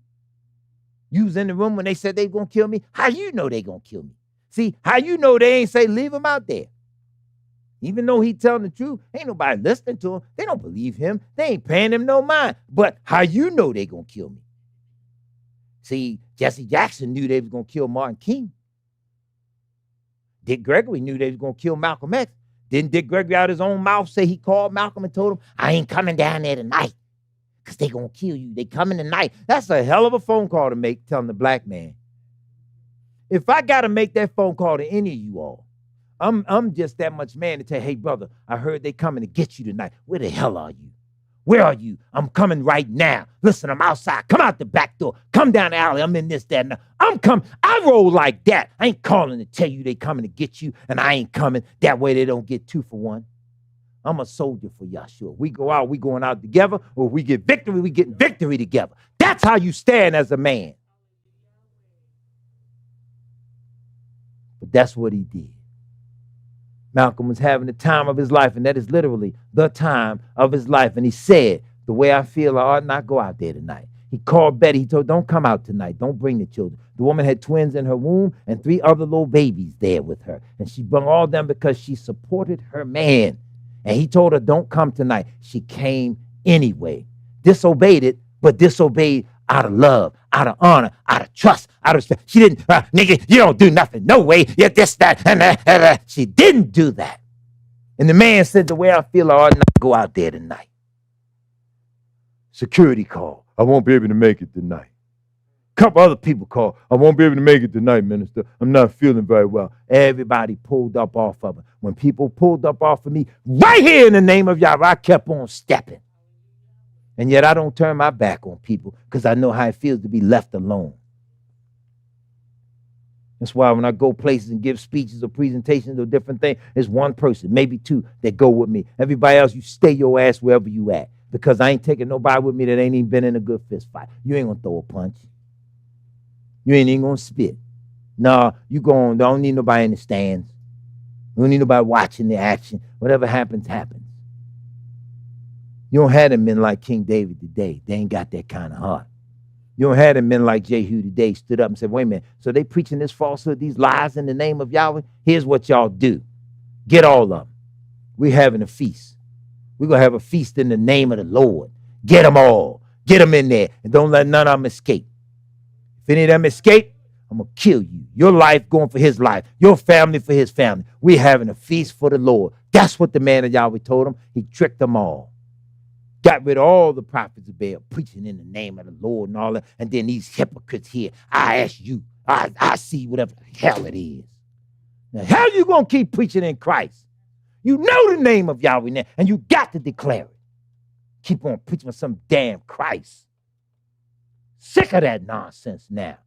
You was in the room when they said they going to kill me? How you know they going to kill me? See, how you know they ain't say leave him out there? Even though he telling the truth, ain't nobody listening to him. They don't believe him. They ain't paying him no mind. But how you know they going to kill me? See, Jesse Jackson knew they was going to kill Martin King. Dick Gregory knew they was going to kill Malcolm X. Didn't Dick Gregory out his own mouth say he called Malcolm and told him, I ain't coming down there tonight because they going to kill you. They coming tonight. That's a hell of a phone call to make, telling the black man. If I got to make that phone call to any of you all, I'm just that much man to tell, hey, brother, I heard they coming to get you tonight. Where the hell are you? Where are you? I'm coming right now. Listen, I'm outside. Come out the back door. Come down the alley. I'm in this, that, and that. I'm coming. I roll like that. I ain't calling to tell you they coming to get you, and I ain't coming. That way they don't get 2 for 1. I'm a soldier for Yahshua. We go out, we going out together, or we get victory, we getting victory together. That's how you stand as a man. But that's what he did. Malcolm was having the time of his life, and that is literally the time of his life. And he said, the way I feel, I ought not go out there tonight. He called Betty. He told, don't come out tonight. Don't bring the children. The woman had twins in her womb and 3 other little babies there with her. And she brought all them because she supported her man. And he told her, don't come tonight. She came anyway. Disobeyed it, but disobeyed out of love, out of honor, out of trust, out of respect. She didn't, nigga, you don't do nothing. No way. You're this, that, and that. She didn't do that. And the man said, the way I feel, I ought not go out there tonight. Security call. I won't be able to make it tonight. Couple other people call. I won't be able to make it tonight, minister. I'm not feeling very well. Everybody pulled up off of it. When people pulled up off of me, right here in the name of Yahweh, I kept on stepping. And yet I don't turn my back on people because I know how it feels to be left alone. That's why when I go places and give speeches or presentations or different things, there's one person, maybe 2, that go with me. Everybody else, you stay your ass wherever you at, because I ain't taking nobody with me that ain't even been in a good fist fight. You ain't going to throw a punch. You ain't even going to spit. No, you going, don't need nobody in the stands. You don't need nobody watching the action. Whatever happens, happens. You don't have them men like King David today. They ain't got that kind of heart. You don't have them men like Jehu today stood up and said, wait a minute, so they preaching this falsehood, these lies in the name of Yahweh? Here's what y'all do. Get all of them. We're having a feast. We're going to have a feast in the name of the Lord. Get them all. Get them in there, and don't let none of them escape. If any of them escape, I'm going to kill you. Your life going for his life. Your family for his family. We're having a feast for the Lord. That's what the man of Yahweh told him. He tricked them all. Got rid of all the prophets of Baal, preaching in the name of the Lord and all that. And then these hypocrites here, I ask you, I see whatever the hell it is. Now, how you going to keep preaching in Christ? You know the name of Yahweh now, and you got to declare it. Keep on preaching with some damn Christ. Sick of that nonsense now.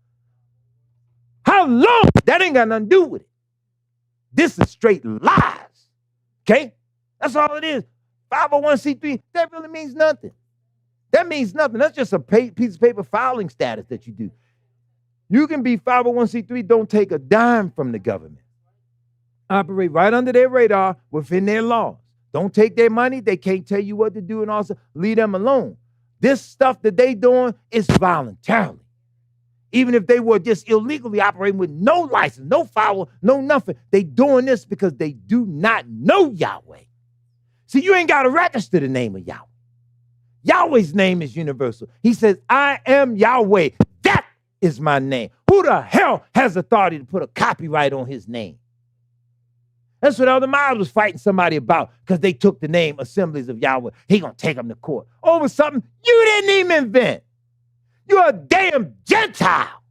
How long? That ain't got nothing to do with it. This is straight lies. Okay? That's all it is. 501c3, that really means nothing. That means nothing. That's just a piece of paper filing status that you do. You can be 501c3, don't take a dime from the government. Operate right under their radar within their laws. Don't take their money. They can't tell you what to do, and also leave them alone. This stuff that they doing is voluntarily. Even if they were just illegally operating with no license, no file, no nothing, they doing this because they do not know Yahweh. See, you ain't got to register the name of Yahweh. Yahweh's name is universal. He says, I am Yahweh. That is my name. Who the hell has authority to put a copyright on his name? That's what Elder Miles was fighting somebody about because they took the name Assemblies of Yahweh. He going to take them to court over something you didn't even invent. You're a damn Gentile.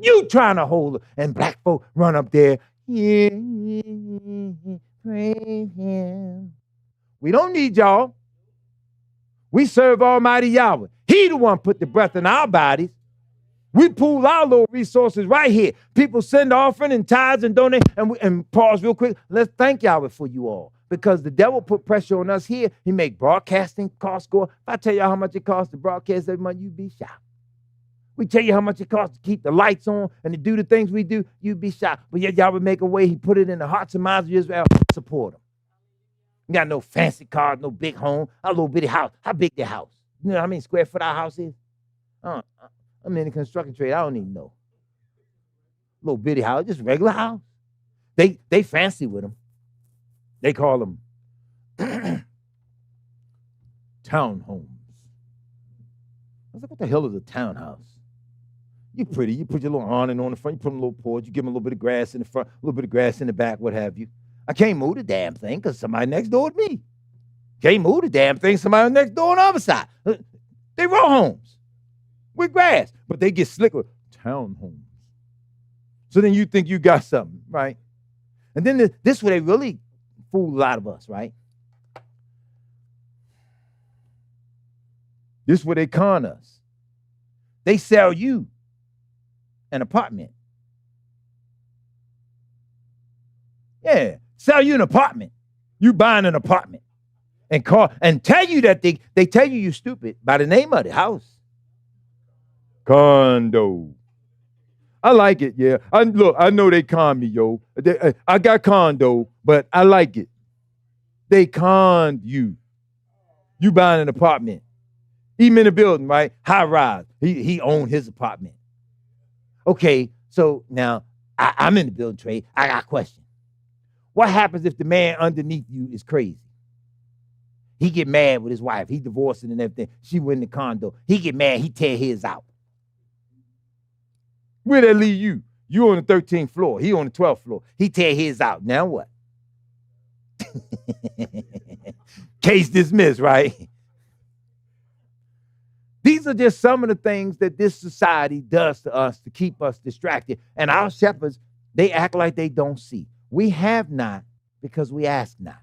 You trying to hold it. And black folk run up there. Yeah, praise him. We don't need y'all. We serve Almighty Yahweh. He the one put the breath in our bodies. We pool our little resources right here. People send offering and tithes and donate. And pause real quick. Let's thank Yahweh for you all. Because the devil put pressure on us here. He make broadcasting costs go up. If I tell y'all how much it costs to broadcast every month, you'd be shocked. We tell you how much it costs to keep the lights on and to do the things we do, you'd be shocked. But yet Yahweh make a way. He put it in the hearts and minds of Israel. Support him. You got no fancy cars, no big home, a little bitty house. How big the house? You know how many square foot our house is? I'm in the construction trade. I don't even know. Little bitty house, just regular house. They fancy with them. They call them townhomes. I was like, what the hell is a townhouse? You pretty. You put your little awning on the front. You put a little porch. You give them a little bit of grass in the front, a little bit of grass in the back, what have you. I can't move the damn thing because somebody next door to me. Can't move the damn thing. Somebody next door on the other side. They row homes with grass, but they get slick with townhomes. So then you think you got something, right? And then this is where they really fool a lot of us, right? This is where they con us. They sell you an apartment. Yeah, sell you an apartment. You buying an apartment and tell you that they tell you stupid by the name of the house. Condo. I like it, yeah. I know they con me, yo. I got condo, but I like it. They conned you. You buying an apartment. Even in the building, right? High rise. He owned his apartment. Okay, so now I'm in the building trade. I got a question. What happens if the man underneath you is crazy? He get mad with his wife. He divorcing and everything. She went in the condo. He get mad. He tear his out. Where that leave you? You on the 13th floor. He on the 12th floor. He tear his out. Now what? Case dismissed, right? These are just some of the things that this society does to us to keep us distracted. And our shepherds, they act like they don't see. We have not because we ask not.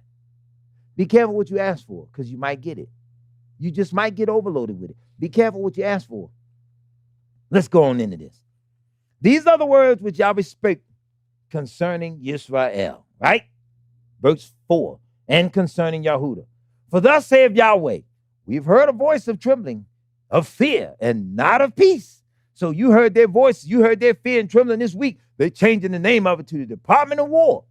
Be careful what you ask for because you might get it. You just might get overloaded with it. Be careful what you ask for. Let's go on into this. These are the words which Yahweh spake concerning Yisrael, right? Verse 4, and concerning Yahudah. For thus saith Yahweh, we've heard a voice of trembling, of fear, and not of peace. So you heard their voice, you heard their fear and trembling this week. They're changing the name of it to the Department of War.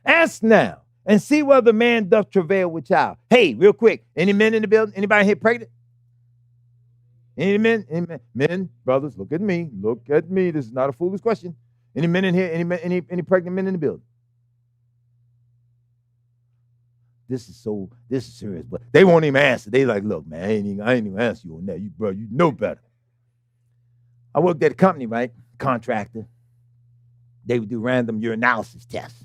Ask now, and see whether man doth travail with child. Hey, real quick, any men in the building? Anybody here pregnant? Any men? Any men? Men, brothers, look at me. Look at me. This is not a foolish question. Any men in here? Any pregnant men in the building? This is serious, but they won't even answer. They like, look, man, I ain't even answer you on that. You know better. I worked at a company, right? Contractor. They would do random urinalysis tests.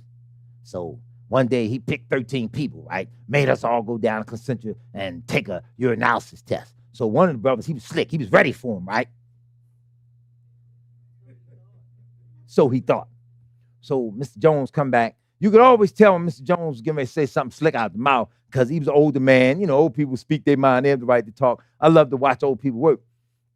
So one day he picked 13 people, right? Made us all go down to Consumerism and take a urinalysis test. So one of the brothers, he was slick. He was ready for him, right? So he thought. So Mr. Jones come back. You could always tell when Mr. Jones was getting ready to say something slick out the mouth because he was an older man. You know, old people speak their mind. They have the right to talk. I love to watch old people work.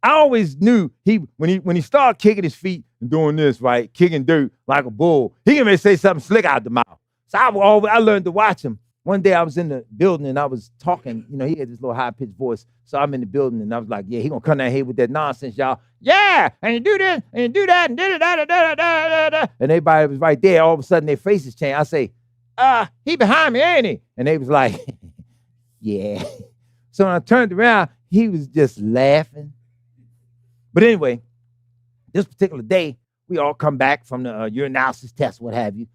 I always knew when he started kicking his feet and doing this, right, kicking dirt like a bull, he getting ready to say something slick out the mouth. So I learned to watch him. One day I was in the building and I was talking, you know, he had this little high-pitched voice. So I'm in the building and I was like, yeah, he gonna come down here with that nonsense, y'all. Yeah, and you do this, and you do that, and da-da-da-da-da-da-da-da. And everybody was right there. All of a sudden their faces changed. I say, he behind me, ain't he? And they was like, yeah. So when I turned around, he was just laughing. But anyway, this particular day, we all come back from the urinalysis test, what have you.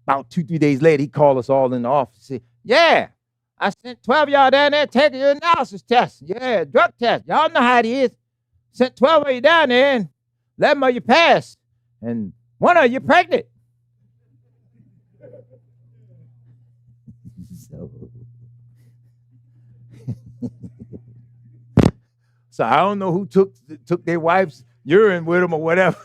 About 2-3 days later, he called us all in the office and said, yeah, I sent 12 of y'all down there taking your analysis test. Yeah, drug test. Y'all know how it is. Sent 12 of you down there and 11 of you passed. And one of you pregnant. So I don't know who took their wife's urine with them or whatever.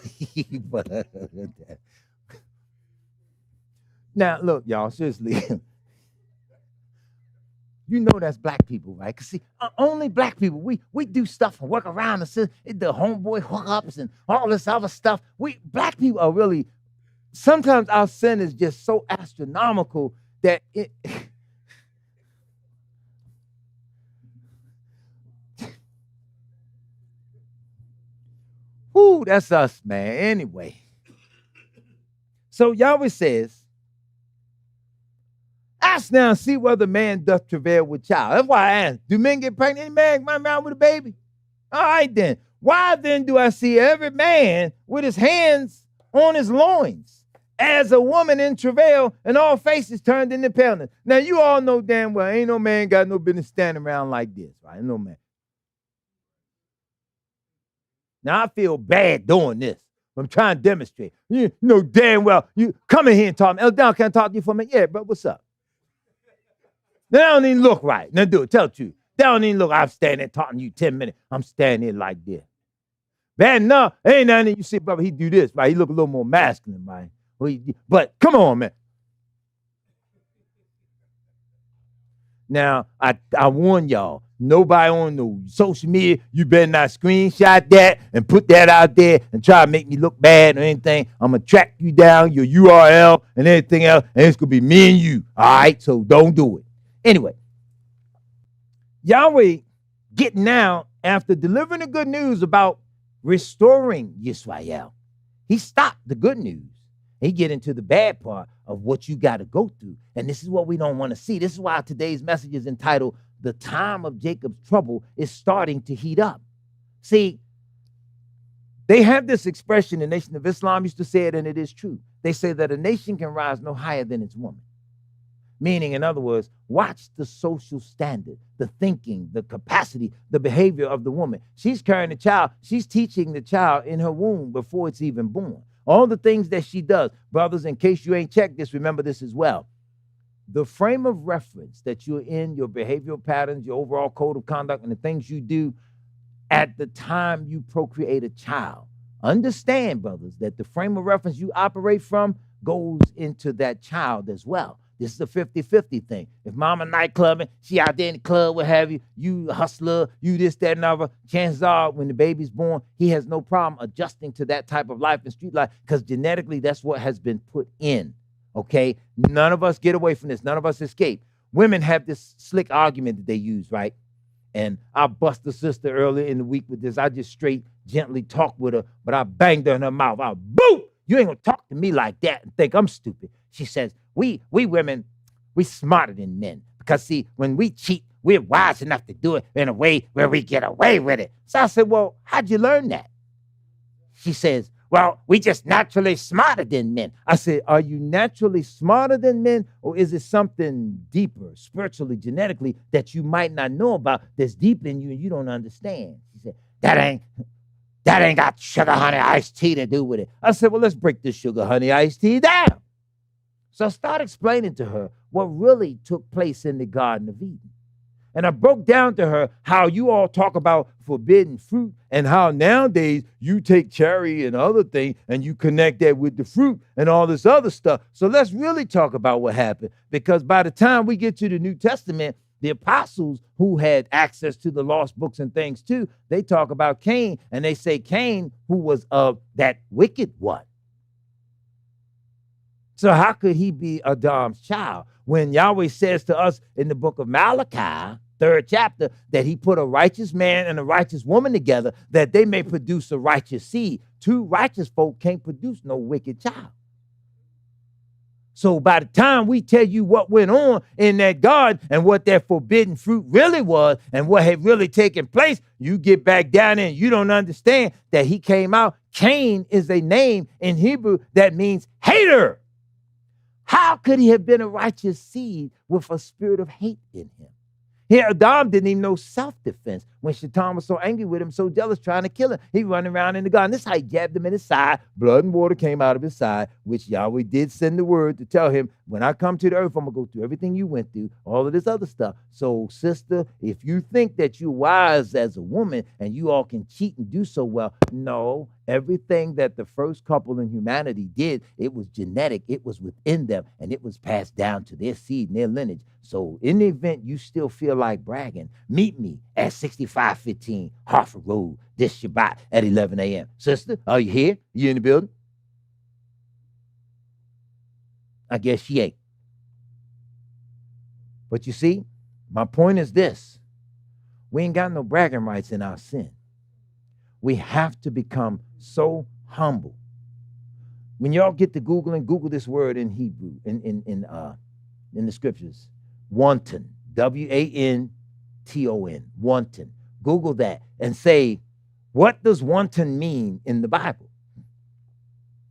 Now, look, y'all, seriously. You know that's black people, right? Because, see, only black people, we do stuff and work around the homeboy hookups and all this other stuff. Black people are really, sometimes our sin is just so astronomical that it... Whoo, that's us, man. Anyway. So Yahweh says, ask now and see whether man doth travail with child. That's why I ask, do men get pregnant? Any man run around with a baby? All right then. Why then do I see every man with his hands on his loins as a woman in travail and all faces turned into paleness? Now you all know damn well ain't no man got no business standing around like this, right? No man. Now I feel bad doing this. I'm trying to demonstrate. You know damn well, you come in here and talk to me. Elder Down, can I talk to you for a minute? Yeah, bro, what's up? That don't even look right. Now do it. Tell the truth. That don't even look. I'm standing there talking to you 10 minutes. I'm standing here like this. Bad enough. Ain't nothing. You see, brother, he do this, right? He look a little more masculine, right? But come on, man. Now, I warn y'all, nobody on the social media, you better not screenshot that and put that out there and try to make me look bad or anything. I'm going to track you down, your URL and everything else, and it's going to be me and you. All right? So don't do it. Anyway, Yahweh getting now, after delivering the good news about restoring Yisrael, he stopped the good news. He get into the bad part of what you got to go through. And this is what we don't want to see. This is why today's message is entitled, The Time of Jacob's Trouble is Starting to Heat Up. See, they have this expression, the Nation of Islam used to say it, and it is true. They say that a nation can rise no higher than its woman. Meaning, in other words, watch the social standard, the thinking, the capacity, the behavior of the woman. She's carrying the child. She's teaching the child in her womb before it's even born. All the things that she does. Brothers, in case you ain't checked this, remember this as well. The frame of reference that you're in, your behavioral patterns, your overall code of conduct, and the things you do at the time you procreate a child. Understand, brothers, that the frame of reference you operate from goes into that child as well. This is a 50-50 thing. If mama nightclubbing, she out there in the club, what have you, you hustler, you this, that, and other, chances are when the baby's born, he has no problem adjusting to that type of life and street life because genetically that's what has been put in, okay? None of us get away from this. None of us escape. Women have this slick argument that they use, right? And I bust the sister earlier in the week with this. I just straight gently talked with her, but I banged her in her mouth. I boom! You ain't gonna talk to me like that and think I'm stupid. She says, we women, we smarter than men. Because, see, when we cheat, we're wise enough to do it in a way where we get away with it. So I said, well, how'd you learn that? She says, well, we just naturally smarter than men. I said, are you naturally smarter than men? Or is it something deeper, spiritually, genetically, that you might not know about that's deep in you and you don't understand? She said, that ain't got sugar, honey, iced tea to do with it. I said, well, let's break this sugar, honey, iced tea down. So I started explaining to her what really took place in the Garden of Eden. And I broke down to her how you all talk about forbidden fruit and how nowadays you take cherry and other things and you connect that with the fruit and all this other stuff. So let's really talk about what happened, because by the time we get to the New Testament, the apostles who had access to the lost books and things too, they talk about Cain, and they say Cain, who was of that wicked one. So how could he be Adam's child when Yahweh says to us in the book of Malachi, 3rd chapter, that he put a righteous man and a righteous woman together that they may produce a righteous seed? Two righteous folk can't produce no wicked child. So by the time we tell you what went on in that garden and what that forbidden fruit really was and what had really taken place, you get back down there and you don't understand that he came out. Cain is a name in Hebrew that means hater. How could he have been a righteous seed with a spirit of hate in him? Here, Adam didn't even know self-defense. when Shaitan was so angry with him, so jealous, trying to kill him. He running around in the garden. This is how he jabbed him in his side. Blood and water came out of his side, which Yahweh did send the word to tell him, when I come to the earth, I'm going to go through everything you went through, all of this other stuff. So, sister, if you think that you're wise as a woman and you all can cheat and do so well, no. Everything that the first couple in humanity did, it was genetic, it was within them, and it was passed down to their seed and their lineage. So in the event you still feel like bragging, meet me at 6515 Harford Rd this Shabbat at 11 a.m. Sister, are you here? You in the building? I guess she ain't. But you see, my point is this. We ain't got no bragging rights in our sin. We have to become so humble. When y'all get to Google this word in Hebrew, in the scriptures, wanton, W-A-N-T-O-N, wanton. Google that and say, what does wanton mean in the Bible?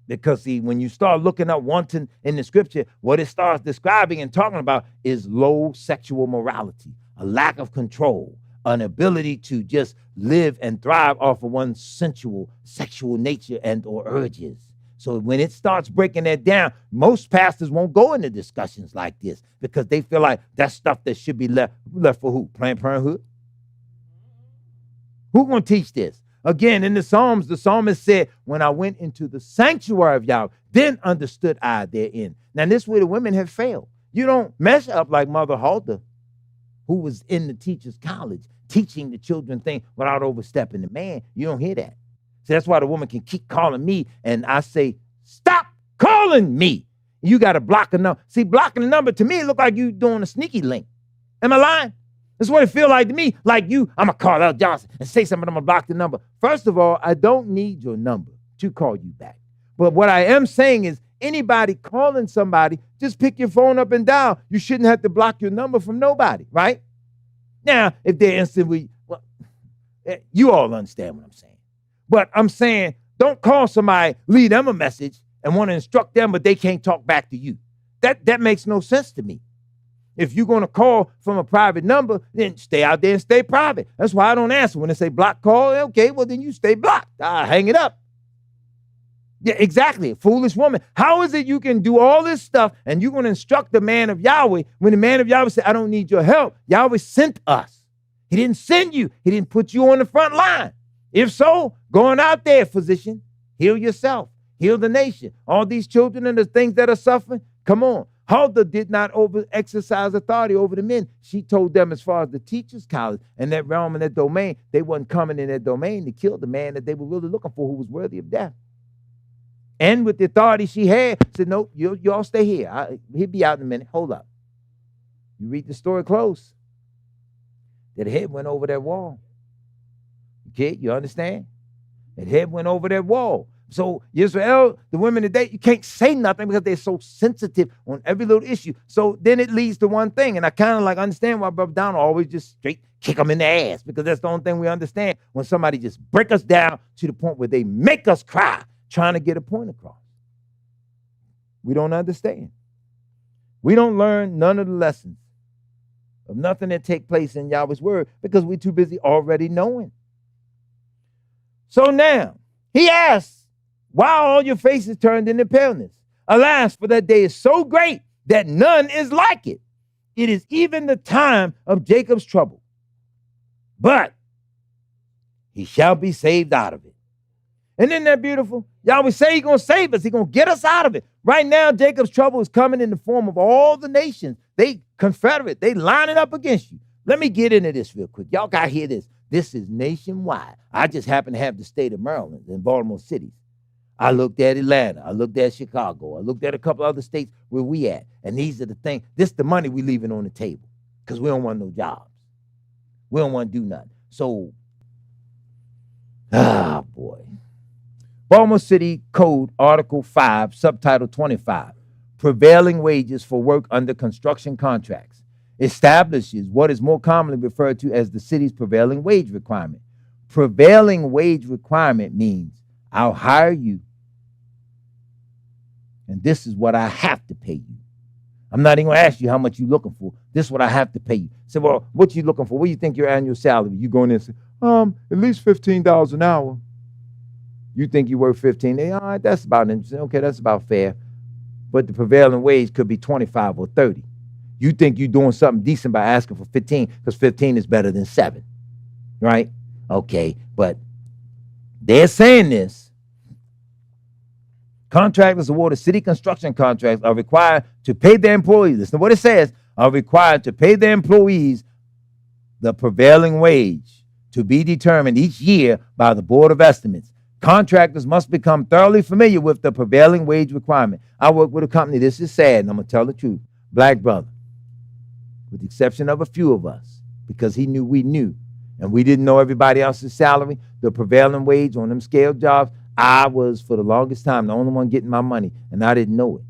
Because see, when you start looking up wanton in the scripture, what it starts describing and talking about is low sexual morality, a lack of control, an ability to just live and thrive off of one's sensual, sexual nature and or urges. So when it starts breaking that down, most pastors won't go into discussions like this because they feel like that's stuff that should be left for who? Planned Parenthood? Who gonna teach this? Again, in the Psalms, the psalmist said, when I went into the sanctuary of Yahweh, then understood I therein. Now, this is where the women have failed. You don't mess up like Mother Halter, who was in the teacher's college, teaching the children things without overstepping the man. You don't hear that. So that's why the woman can keep calling me, and I say, stop calling me. You got to block a number. See, blocking a number, to me, it look like you doing a sneaky link. Am I lying? That's what it feel like to me. Like you, I'm going to call out Johnson and say something, I'm going to block the number. First of all, I don't need your number to call you back. But what I am saying is, anybody calling somebody, just pick your phone up and dial. You shouldn't have to block your number from nobody, right? Now, if they're instantly, well, you all understand what I'm saying. But I'm saying, don't call somebody, leave them a message and want to instruct them, but they can't talk back to you. That makes no sense to me. If you're going to call from a private number, then stay out there and stay private. That's why I don't answer. When they say block call, okay, well, then you stay blocked. Hang it up. Yeah, exactly. Foolish woman. How is it you can do all this stuff and you're going to instruct the man of Yahweh when the man of Yahweh said, I don't need your help? Yahweh sent us. He didn't send you. He didn't put you on the front line. If so, going out there, physician, heal yourself, heal the nation. All these children and the things that are suffering, come on. Huldah did not exercise authority over the men. She told them as far as the teachers' college and that realm and that domain, they wasn't coming in that domain to kill the man that they were really looking for, who was worthy of death. And with the authority she had, said, nope, y'all stay here. He'll be out in a minute. Hold up. You read the story close. That head went over that wall. Okay, you understand? That head went over that wall. So Yisrael, the women today, you can't say nothing because they're so sensitive on every little issue. So then it leads to one thing. And I kind of like understand why Brother Donald always just straight kick them in the ass, because that's the only thing we understand, when somebody just break us down to the point where they make us cry trying to get a point across. We don't understand. We don't learn none of the lessons of nothing that take place in Yahweh's word because we're too busy already knowing. So now he asks, why are all your faces turned into paleness? Alas, for that day is so great that none is like it. It is even the time of Jacob's trouble. But he shall be saved out of it. And isn't that beautiful? Yahweh say he's going to save us. He's going to get us out of it. Right now, Jacob's trouble is coming in the form of all the nations. They confederate. They lining up against you. Let me get into this real quick. Y'all got to hear this. This is nationwide. I just happen to have the state of Maryland and Baltimore cities. I looked at Atlanta. I looked at Chicago. I looked at a couple other states where we at. And these are the things. This is the money we leaving on the table because we don't want no jobs. We don't want to do nothing. So, boy. Baltimore City Code, Article 5, Subtitle 25, prevailing wages for work under construction contracts, establishes what is more commonly referred to as the city's prevailing wage requirement. Prevailing wage requirement means I'll hire you, and this is what I have to pay you. I'm not even going to ask you how much you're looking for. This is what I have to pay you. I said, well, what you looking for? What do you think your annual salary? You going in and say, at least $15 an hour. You think you worth 15? All right, that's about interesting. Okay, that's about fair. But the prevailing wage could be 25 or 30. You think you're doing something decent by asking for 15 because 15 is better than 7, right? Okay, but they're saying this. Contractors awarded city construction contracts are required to pay their employees. Listen to what it says, are required to pay their employees the prevailing wage to be determined each year by the Board of Estimates. Contractors must become thoroughly familiar with the prevailing wage requirement. I work with a company, this is sad, and I'm going to tell the truth, black brother, with the exception of a few of us, because he knew we knew, and we didn't know everybody else's salary, the prevailing wage on them scale jobs. I was, for the longest time, the only one getting my money, and I didn't know it.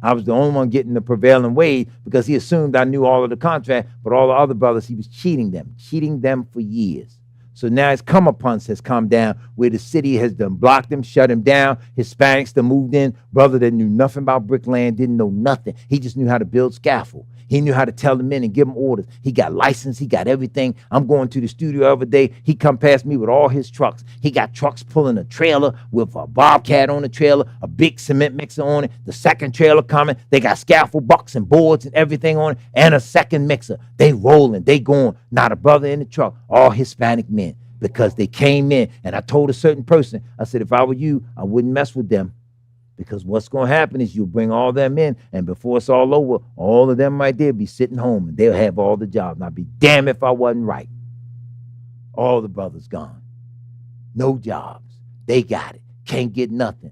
I was the only one getting the prevailing wage because he assumed I knew all of the contract, but all the other brothers, he was cheating them for years. So now his come-upons has come down where the city has done blocked him, shut him down. Hispanics that moved in, brother that knew nothing about bricklaying, didn't know nothing. He just knew how to build scaffold. He knew how to tell the men and give them orders. He got licensed. He got everything. I'm going to the studio the other day. He come past me with all his trucks. He got trucks pulling a trailer with a bobcat on the trailer, a big cement mixer on it. The second trailer coming. They got scaffold bucks and boards and everything on it, and a second mixer. They rolling. They going. Not a brother in the truck. All Hispanic men because they came in. And I told a certain person, I said, if I were you, I wouldn't mess with them. Because what's going to happen is you'll bring all them in, and before it's all over, all of them right there be sitting home, and they'll have all the jobs. And I'd be damned if I wasn't right. All the brothers gone. No jobs. They got it. Can't get nothing.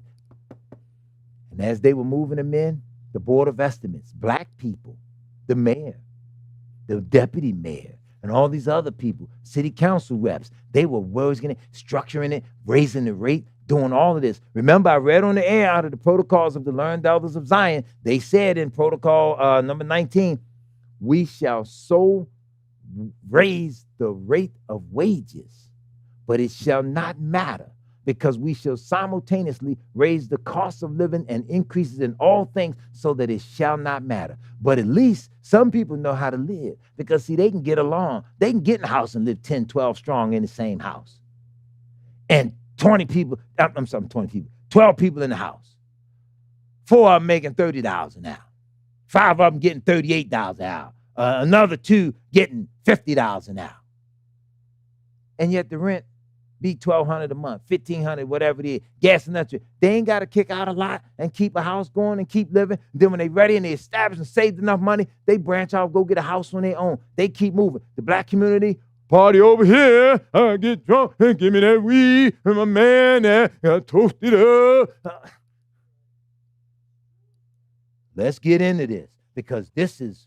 And as they were moving them in, the Board of Estimates, black people, the mayor, the deputy mayor, and all these other people, city council reps, they were working it, structuring it, raising the rate, doing all of this. Remember, I read on the air out of the protocols of the learned elders of Zion, they said in protocol number 19, we shall so raise the rate of wages, but it shall not matter, because we shall simultaneously raise the cost of living and increases in all things so that it shall not matter. But at least some people know how to live, because see, they can get along. They can get in a house and live 10, 12 strong in the same house. And 20 people, 12 people in the house. 4 of them making $30 an hour. 5 of them getting $38 an hour. Another 2 getting $50 an hour. And yet the rent be $1,200 a month, $1,500, whatever it is, gas and electric. They ain't got to kick out a lot and keep a house going and keep living. Then when they ready and they established and saved enough money, they branch out, go get a house on their own. They keep moving. The black community, party over here. I get drunk and give me that weed. And my man there got toasted up. Let's get into this, because this is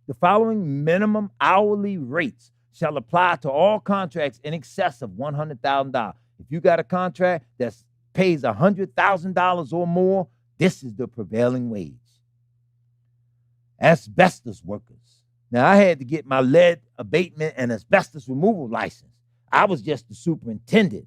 the following minimum hourly rates shall apply to all contracts in excess of $100,000. If you got a contract that pays $100,000 or more, this is the prevailing wage. Asbestos workers. Now, I had to get my lead abatement and asbestos removal license. I was just the superintendent.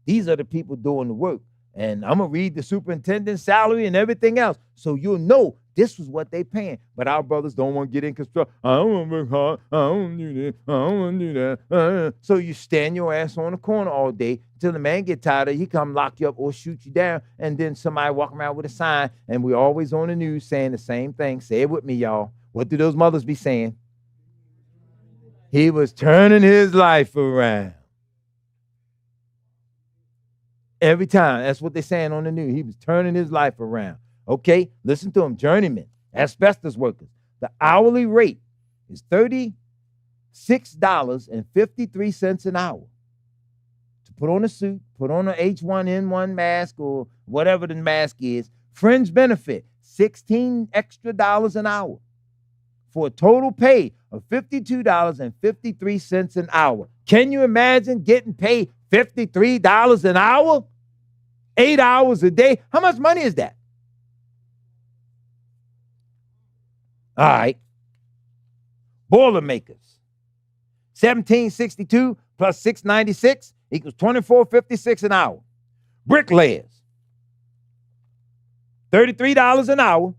These are the people doing the work. And I'm going to read the superintendent's salary and everything else, so you'll know this was what they paying. But our brothers don't want to get in construction. I don't want to work hard. I don't do this. I don't want to do that. So you stand your ass on the corner all day until the man get tired of it. He come lock you up or shoot you down. And then somebody walk around with a sign. And we're always on the news saying the same thing. Say it with me, y'all. What do those mothers be saying? He was turning his life around. Every time. That's what they're saying on the news. He was turning his life around. Okay, listen to him. Journeyman, asbestos workers. The hourly rate is $36.53 an hour. To put on a suit, put on an H1N1 mask or whatever the mask is. Fringe benefit, $16 extra an hour. For a total pay of $52.53 an hour. Can you imagine getting paid $53 an hour? 8 hours a day? How much money is that? All right. Boilermakers. $17.62 plus $6.96 equals $24.56 an hour. Bricklayers. $33 an hour.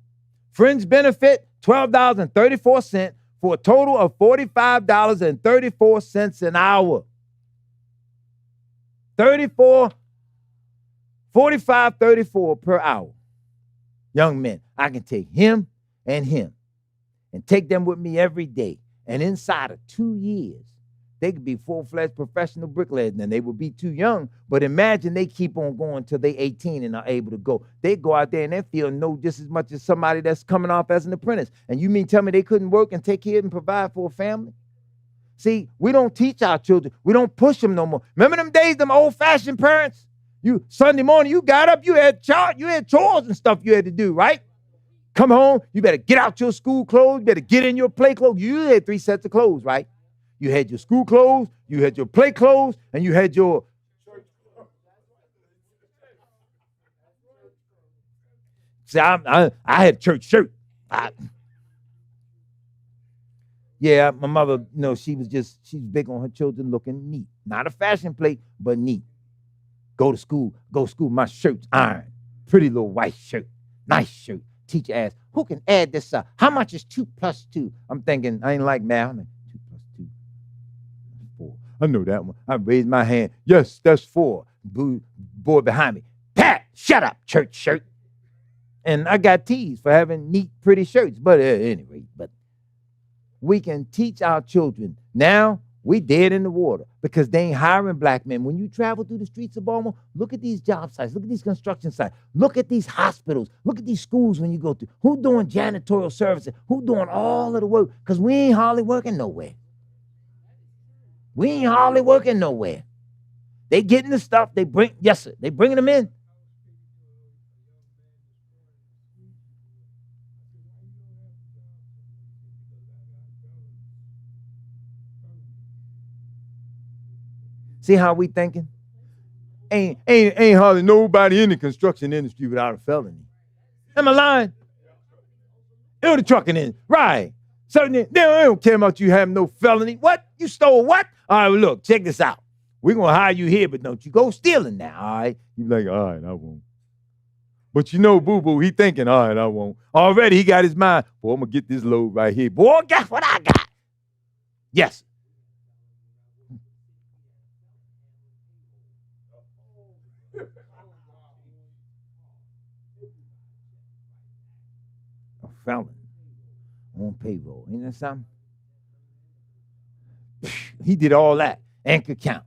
Fringe benefit, $12.34 for a total of $45.34 an hour. 45, 34 per hour. Young men, I can take him and take them with me every day. And inside of 2 years, they could be full-fledged professional bricklayers. And they would be too young. But imagine they keep on going till they 18 and are able to go. They go out there and they feel know just as much as somebody that's coming off as an apprentice. And you mean tell me they couldn't work and take care and provide for a family? See, we don't teach our children. We don't push them no more. Remember them days, them old-fashioned parents? You Sunday morning, you got up, you had chores and stuff you had to do, right? Come home, you better get out your school clothes, you better get in your play clothes. You had 3 sets of clothes, right? You had your school clothes, you had your play clothes, and you had your See, I had church shirt. Yeah, my mother, she's big on her children looking neat. Not a fashion plate, but neat. Go to school, my shirt's iron. Pretty little white shirt, nice shirt. Teacher asks, who can add this up? How much is 2 plus 2? I'm thinking, I ain't like math. I'm like, 2 plus 2, 4. I know that one. I raised my hand. Yes, that's 4. Boy behind me, Pat, shut up, church shirt. And I got teased for having neat, pretty shirts. But anyway, we can teach our children. Now, we dead in the water because they ain't hiring black men. When you travel through the streets of Baltimore, look at these job sites. Look at these construction sites. Look at these hospitals. Look at these schools when you go through. Who doing janitorial services? Who doing all of the work? Because we ain't hardly working nowhere. They getting the stuff. They bringing them in. See how we thinking? Ain't hardly nobody in the construction industry without a felony. Am I lying? In the trucking in, right? Certainly, they don't care about you having no felony. What? You stole what? All right, well, look, check this out. We're gonna hire you here, but don't you go stealing now, all right? You like, all right, I won't. But boo-boo, he thinking, all right, I won't. Already he got his mind, boy, I'm gonna get this load right here. Boy, guess what I got? Yes. Felon on payroll. Ain't that something? He did all that and could count.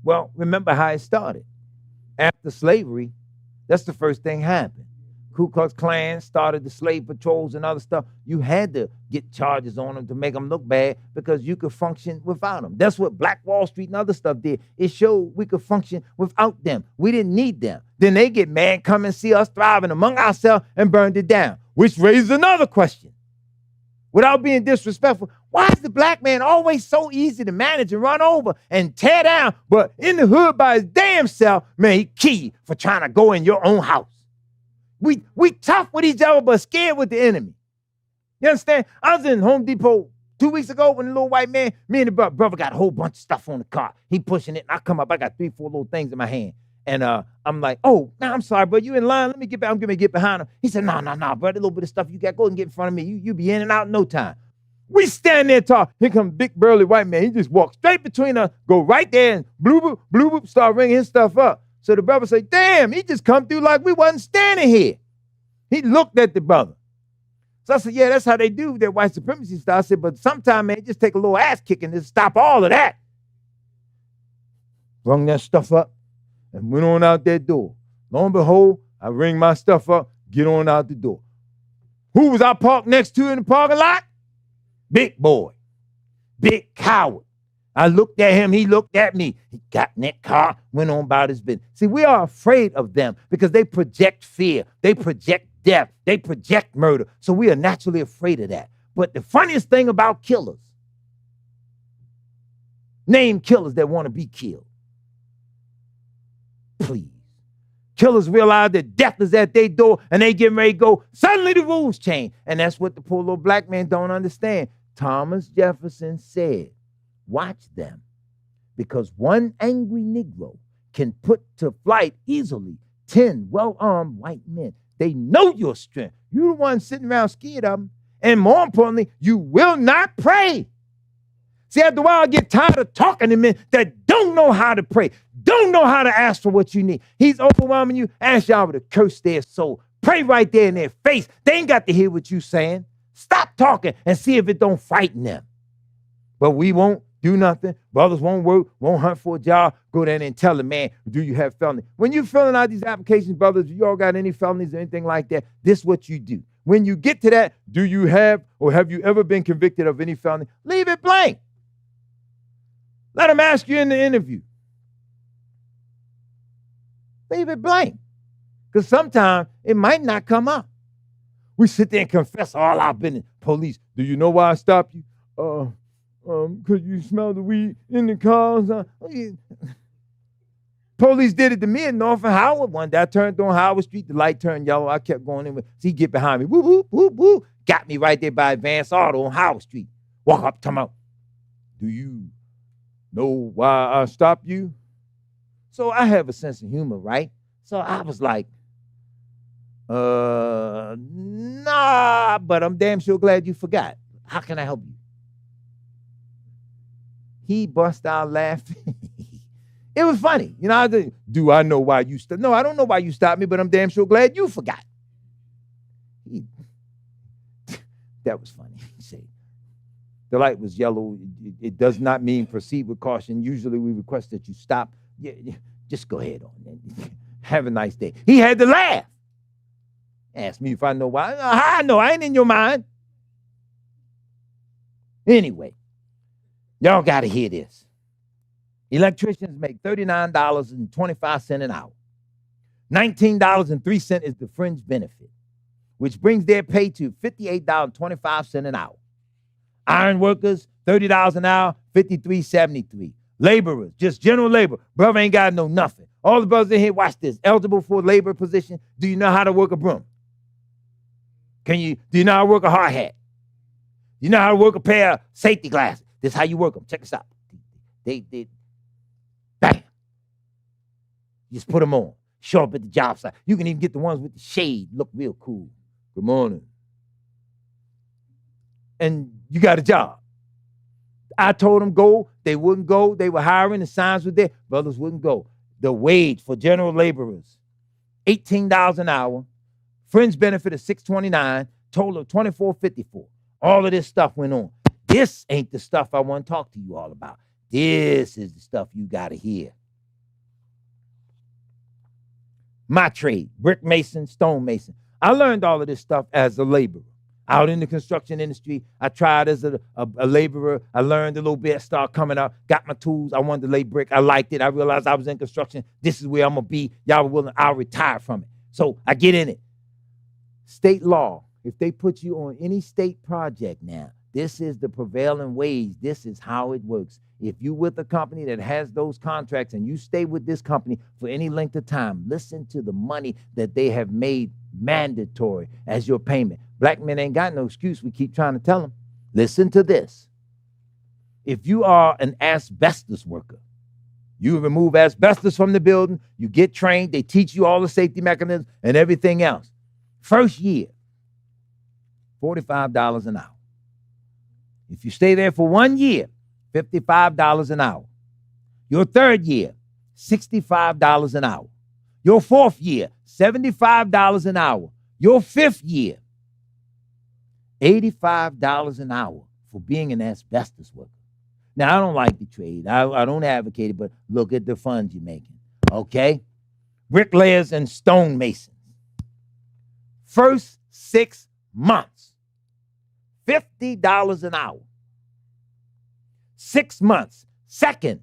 Well, remember how it started. After slavery, that's the first thing happened. Ku Klux Klan started the slave patrols and other stuff. You had to get charges on them to make them look bad because you could function without them. That's what Black Wall Street and other stuff did. It showed we could function without them. We didn't need them. Then they get mad, come and see us thriving among ourselves and burned it down, which raises another question. Without being disrespectful, why is the black man always so easy to manage and run over and tear down, but in the hood by his damn self, man, he key for trying to go in your own house? We tough with each other, but scared with the enemy. You understand? I was in Home Depot 2 weeks ago when the little white man, me and the brother got a whole bunch of stuff on the car. He pushing it, and I come up, I got 3, 4 little things in my hand. And I'm like, oh, nah, I'm sorry, bro. You in line? Let me get back. I'm going to get behind him. He said, nah, bro. A little bit of stuff you got, go and get in front of me. You be in and out in no time. We stand there talk. Here comes big burly white man. He just walks straight between us, go right there and bloop, bloop, start ringing his stuff up. So the brother said, damn, he just come through like we wasn't standing here. He looked at the brother. So I said, yeah, that's how they do their white supremacy style. I said, but sometimes, man, just take a little ass kicking to stop all of that. Rung that stuff up and went on out that door. Lo and behold, I ring my stuff up, get on out the door. Who was I parked next to in the parking lot? Big boy, big coward. I looked at him, he looked at me. He got in that car, went on about his business. See, we are afraid of them because they project fear. They project death. They project murder. So we are naturally afraid of that. But the funniest thing about killers, name killers that want to be killed. Please. Killers realize that death is at their door and they getting ready to go. Suddenly the rules change. And that's what the poor little black man don't understand. Thomas Jefferson said, watch them, because one angry Negro can put to flight easily 10 well-armed white men. They know your strength. You're the one sitting around scared of them. And more importantly, you will not pray. See, after a while, I get tired of talking to men that don't know how to pray, don't know how to ask for what you need. He's overwhelming you. Ask Yahweh to curse their soul. Pray right there in their face. They ain't got to hear what you saying. Stop talking and see if it don't frighten them. But we won't do nothing. Brothers won't work, won't hunt for a job. Go down and tell the man, do you have felony? When you're filling out these applications, brothers, do you all got any felonies or anything like that? This is what you do. When you get to that, do you have or have you ever been convicted of any felony? Leave it blank. Let them ask you in the interview. Leave it blank. Because sometimes it might not come up. We sit there and confess all our business. Police, do you know why I stopped you? Because you smell the weed in the cars. Police did it to me in North and Howard one day. I turned on Howard Street. The light turned yellow. I kept going in. See, get behind me. Whoop, whoop, whoop, whoop. Got me right there by Advance Auto on Howard Street. Walk up, come out. Do you know why I stopped you? So I have a sense of humor, right? So I was like, nah, but I'm damn sure glad you forgot. How can I help you? He bust out laughing. It was funny. You know, do I know why you stopped? No, I don't know why you stopped me, but I'm damn sure glad you forgot. That was funny. See, the light was yellow. It does not mean proceed with caution. Usually we request that you stop. Yeah, just go ahead on. Have a nice day. He had to laugh. Ask me if I know why. I know. I ain't in your mind. Anyway, y'all got to hear this. Electricians make $39.25 an hour. $19.03 is the fringe benefit, which brings their pay to $58.25 an hour. Iron workers, $30 an hour, $53.73. Laborers, just general labor. Brother ain't got no nothing. All the brothers in here, watch this. Eligible for labor position. Do you know how to work a broom? Do you know how to work a hard hat? Do you know how to work a pair of safety glasses? This is how you work them. Check this out. They bam. You just put them on. Show up at the job site. You can even get the ones with the shade. Look real cool. Good morning. And you got a job. I told them go. They wouldn't go. They were hiring. The signs were there. Brothers wouldn't go. The wage for general laborers, $18 an hour. Fringe benefit of $6.29. Total of $24.54. All of this stuff went on. This ain't the stuff I want to talk to you all about. This is the stuff you got to hear. My trade, brick mason, stone mason. I learned all of this stuff as a laborer. Out in the construction industry, I tried as a laborer. I learned a little bit, started coming up, got my tools. I wanted to lay brick. I liked it. I realized I was in construction. This is where I'm going to be. Y'all were willing. I'll retire from it. So I get in it. State law, if they put you on any state project now, this is the prevailing wage. This is how it works. If you with a company that has those contracts and you stay with this company for any length of time, listen to the money that they have made mandatory as your payment. Black men ain't got no excuse. We keep trying to tell them. Listen to this. If you are an asbestos worker, you remove asbestos from the building, you get trained, they teach you all the safety mechanisms and everything else. First year, $45 an hour. If you stay there for 1 year, $55 an hour. Your third year, $65 an hour. Your fourth year, $75 an hour. Your fifth year, $85 an hour for being an asbestos worker. Now, I don't like the trade. I don't advocate it, but look at the funds you're making, okay? Bricklayers and stone masons. First 6 months, $50 an hour. 6 months. Second,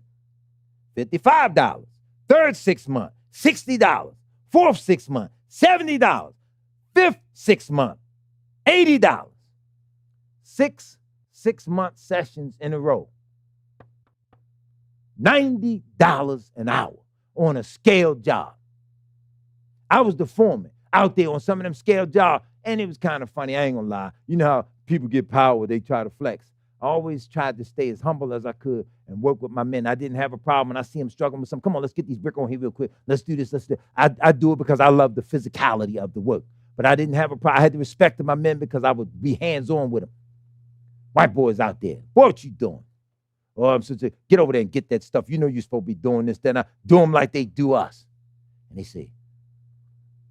$55. Third 6 months, $60. Fourth 6 months, $70. Fifth 6 months, $80. 6 6-month sessions in a row. $90 an hour on a scaled job. I was the foreman out there on some of them scale jobs. And it was kind of funny. I ain't gonna lie. You know how people get power, they try to flex. I always tried to stay as humble as I could and work with my men. I didn't have a problem when I see them struggling with something. Come on, let's get these brick on here real quick. Let's do this. Let's do it. I do it because I love the physicality of the work. But I didn't have a problem. I had the respect of my men because I would be hands-on with them. White boys out there. Boy, what you doing? Oh, I'm supposed to get over there and get that stuff. You know you're supposed to be doing this. Then I do them like they do us. And they say,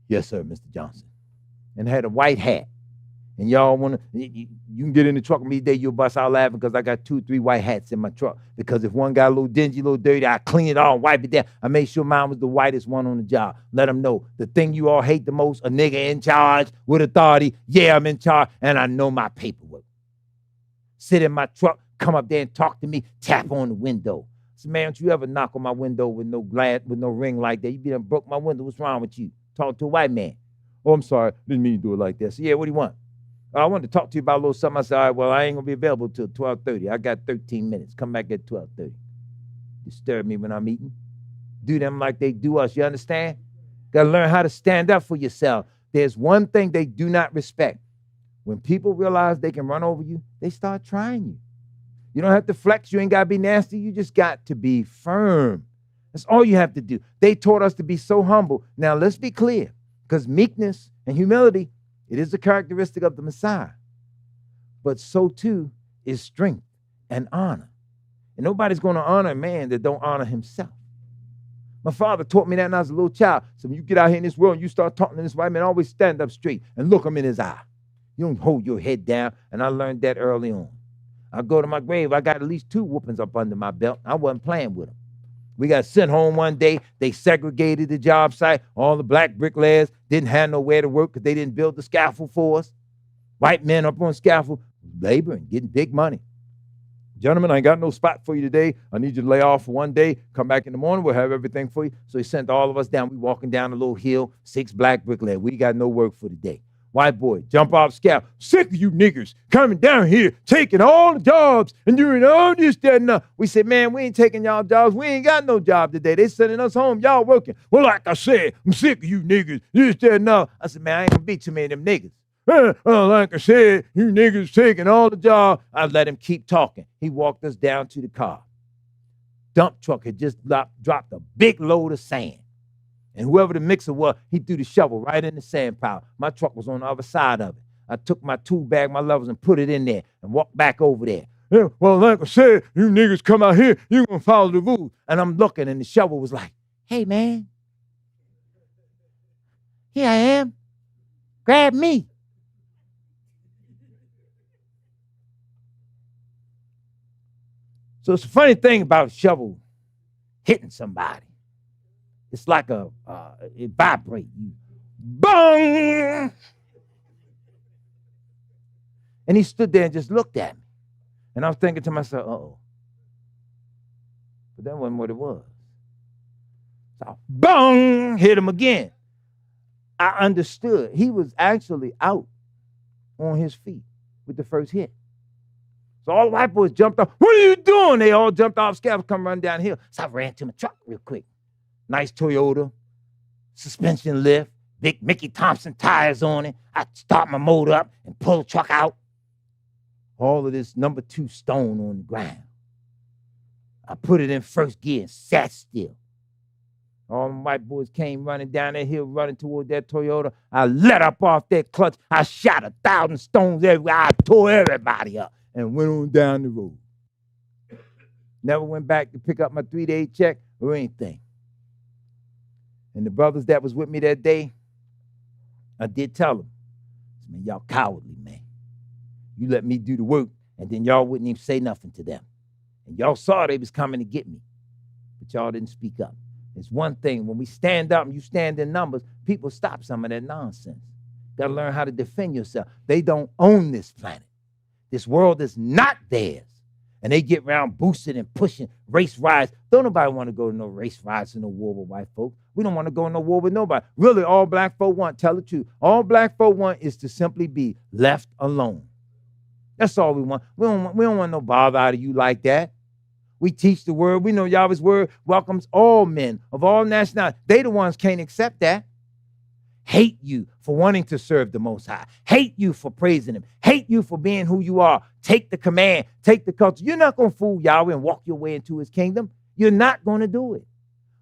yes, sir, Mr. Johnson. And I had a white hat. And y'all want to, you can get in the truck with me today, you'll bust out laughing because I got 2 or 3 white hats in my truck. Because if one got a little dingy, a little dirty, I clean it all and wipe it down. I made sure mine was the whitest one on the job. Let them know the thing you all hate the most, a nigga in charge with authority. Yeah, I'm in charge and I know my paperwork. Sit in my truck, come up there and talk to me, tap on the window. So, man, don't you ever knock on my window with no glass, with no ring like that. You be done broke my window. What's wrong with you? Talk to a white man. Oh, I'm sorry. Didn't mean to do it like that. So, yeah, what do you want? I wanted to talk to you about a little something. I said, all right, well, I ain't going to be available till 12:30. I got 13 minutes. Come back at 12:30. Disturb me when I'm eating. Do them like they do us. You understand? Got to learn how to stand up for yourself. There's one thing they do not respect. When people realize they can run over you, they start trying you. You don't have to flex. You ain't got to be nasty. You just got to be firm. That's all you have to do. They taught us to be so humble. Now, let's be clear, because meekness and humility, it is a characteristic of the Messiah. But so, too, is strength and honor. And nobody's going to honor a man that don't honor himself. My father taught me that when I was a little child. So when you get out here in this world and you start talking to this white man, always stand up straight and look him in his eye. You don't hold your head down. And I learned that early on. I go to my grave. I got at least 2 whoopings up under my belt. I wasn't playing with them. We got sent home one day. They segregated the job site. All the black bricklayers didn't have nowhere to work because they didn't build the scaffold for us. White men up on scaffold, laboring, getting big money. Gentlemen, I ain't got no spot for you today. I need you to lay off for one day. Come back in the morning. We'll have everything for you. So he sent all of us down. We walking down a little hill, 6 black bricklayers. We got no work for the day. White boy, jump off scaffold. Sick of you niggers coming down here, taking all the jobs and doing all this, that, and that. We said, man, we ain't taking y'all jobs. We ain't got no job today. They sending us home. Y'all working. Well, like I said, I'm sick of you niggers. This, that, and that. I said, man, I ain't gonna be too many of them niggas. Like I said, you niggas taking all the jobs. I let him keep talking. He walked us down to the car. Dump truck had just dropped a big load of sand. And whoever the mixer was, he threw the shovel right in the sand pile. My truck was on the other side of it. I took my tool bag, my levels, and put it in there and walked back over there. Yeah, well, like I said, you niggas come out here, you're going to follow the rules. And I'm looking, and the shovel was like, hey, man, here I am. Grab me. So it's a funny thing about a shovel hitting somebody. It's like it vibrates. Bong! And he stood there and just looked at me. And I was thinking to myself, uh-oh. But that wasn't what it was. So, bong! Hit him again. I understood. He was actually out on his feet with the first hit. So all the white boys jumped off. What are you doing? They all jumped off scaffold, come run down the hill. So I ran to my truck real quick. Nice Toyota, suspension lift, big Mickey Thompson tires on it. I start my motor up and pull the truck out. All of this number 2 stone on the ground. I put it in first gear and sat still. All the white boys came running down that hill, running toward that Toyota. I let up off that clutch. I shot 1,000 stones everywhere. I tore everybody up and went on down the road. Never went back to pick up my 3-day check or anything. And the brothers that was with me that day, I did tell them, man, y'all cowardly, man. You let me do the work, and then y'all wouldn't even say nothing to them. And y'all saw they was coming to get me, but y'all didn't speak up. It's one thing, when we stand up and you stand in numbers, people stop some of that nonsense. Got to learn how to defend yourself. They don't own this planet. This world is not theirs. And they get around boosting and pushing race riots. Don't nobody want to go to no race riots and no war with white folks. We don't want to go in no war with nobody. Really, all black folk want, tell the truth, all black folk want is to simply be left alone. That's all we want. We don't want no bother out of you like that. We teach the word. We know Yahweh's word welcomes all men of all nationalities. They the ones can't accept that. hate you for wanting to serve the Most High, hate you for praising him, hate you for being who you are. Take the command, take the culture. You're not going to fool Yahweh and walk your way into his kingdom. You're not going to do it.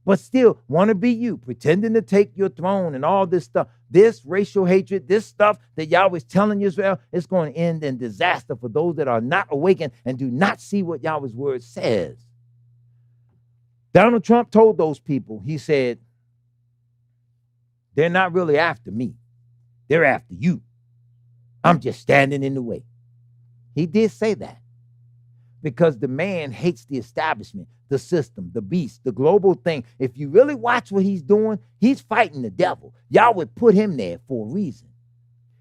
But still want to be you, pretending to take your throne and all this stuff. This racial hatred, this stuff that Yahweh is telling Israel, is going to end in disaster for those that are not awakened and do not see what Yahweh's word says. Donald Trump told those people, he said, they're not really after me. They're after you. I'm just standing in the way. He did say that because the man hates the establishment, the system, the beast, the global thing. If you really watch what he's doing, he's fighting the devil. Yahweh put him there for a reason.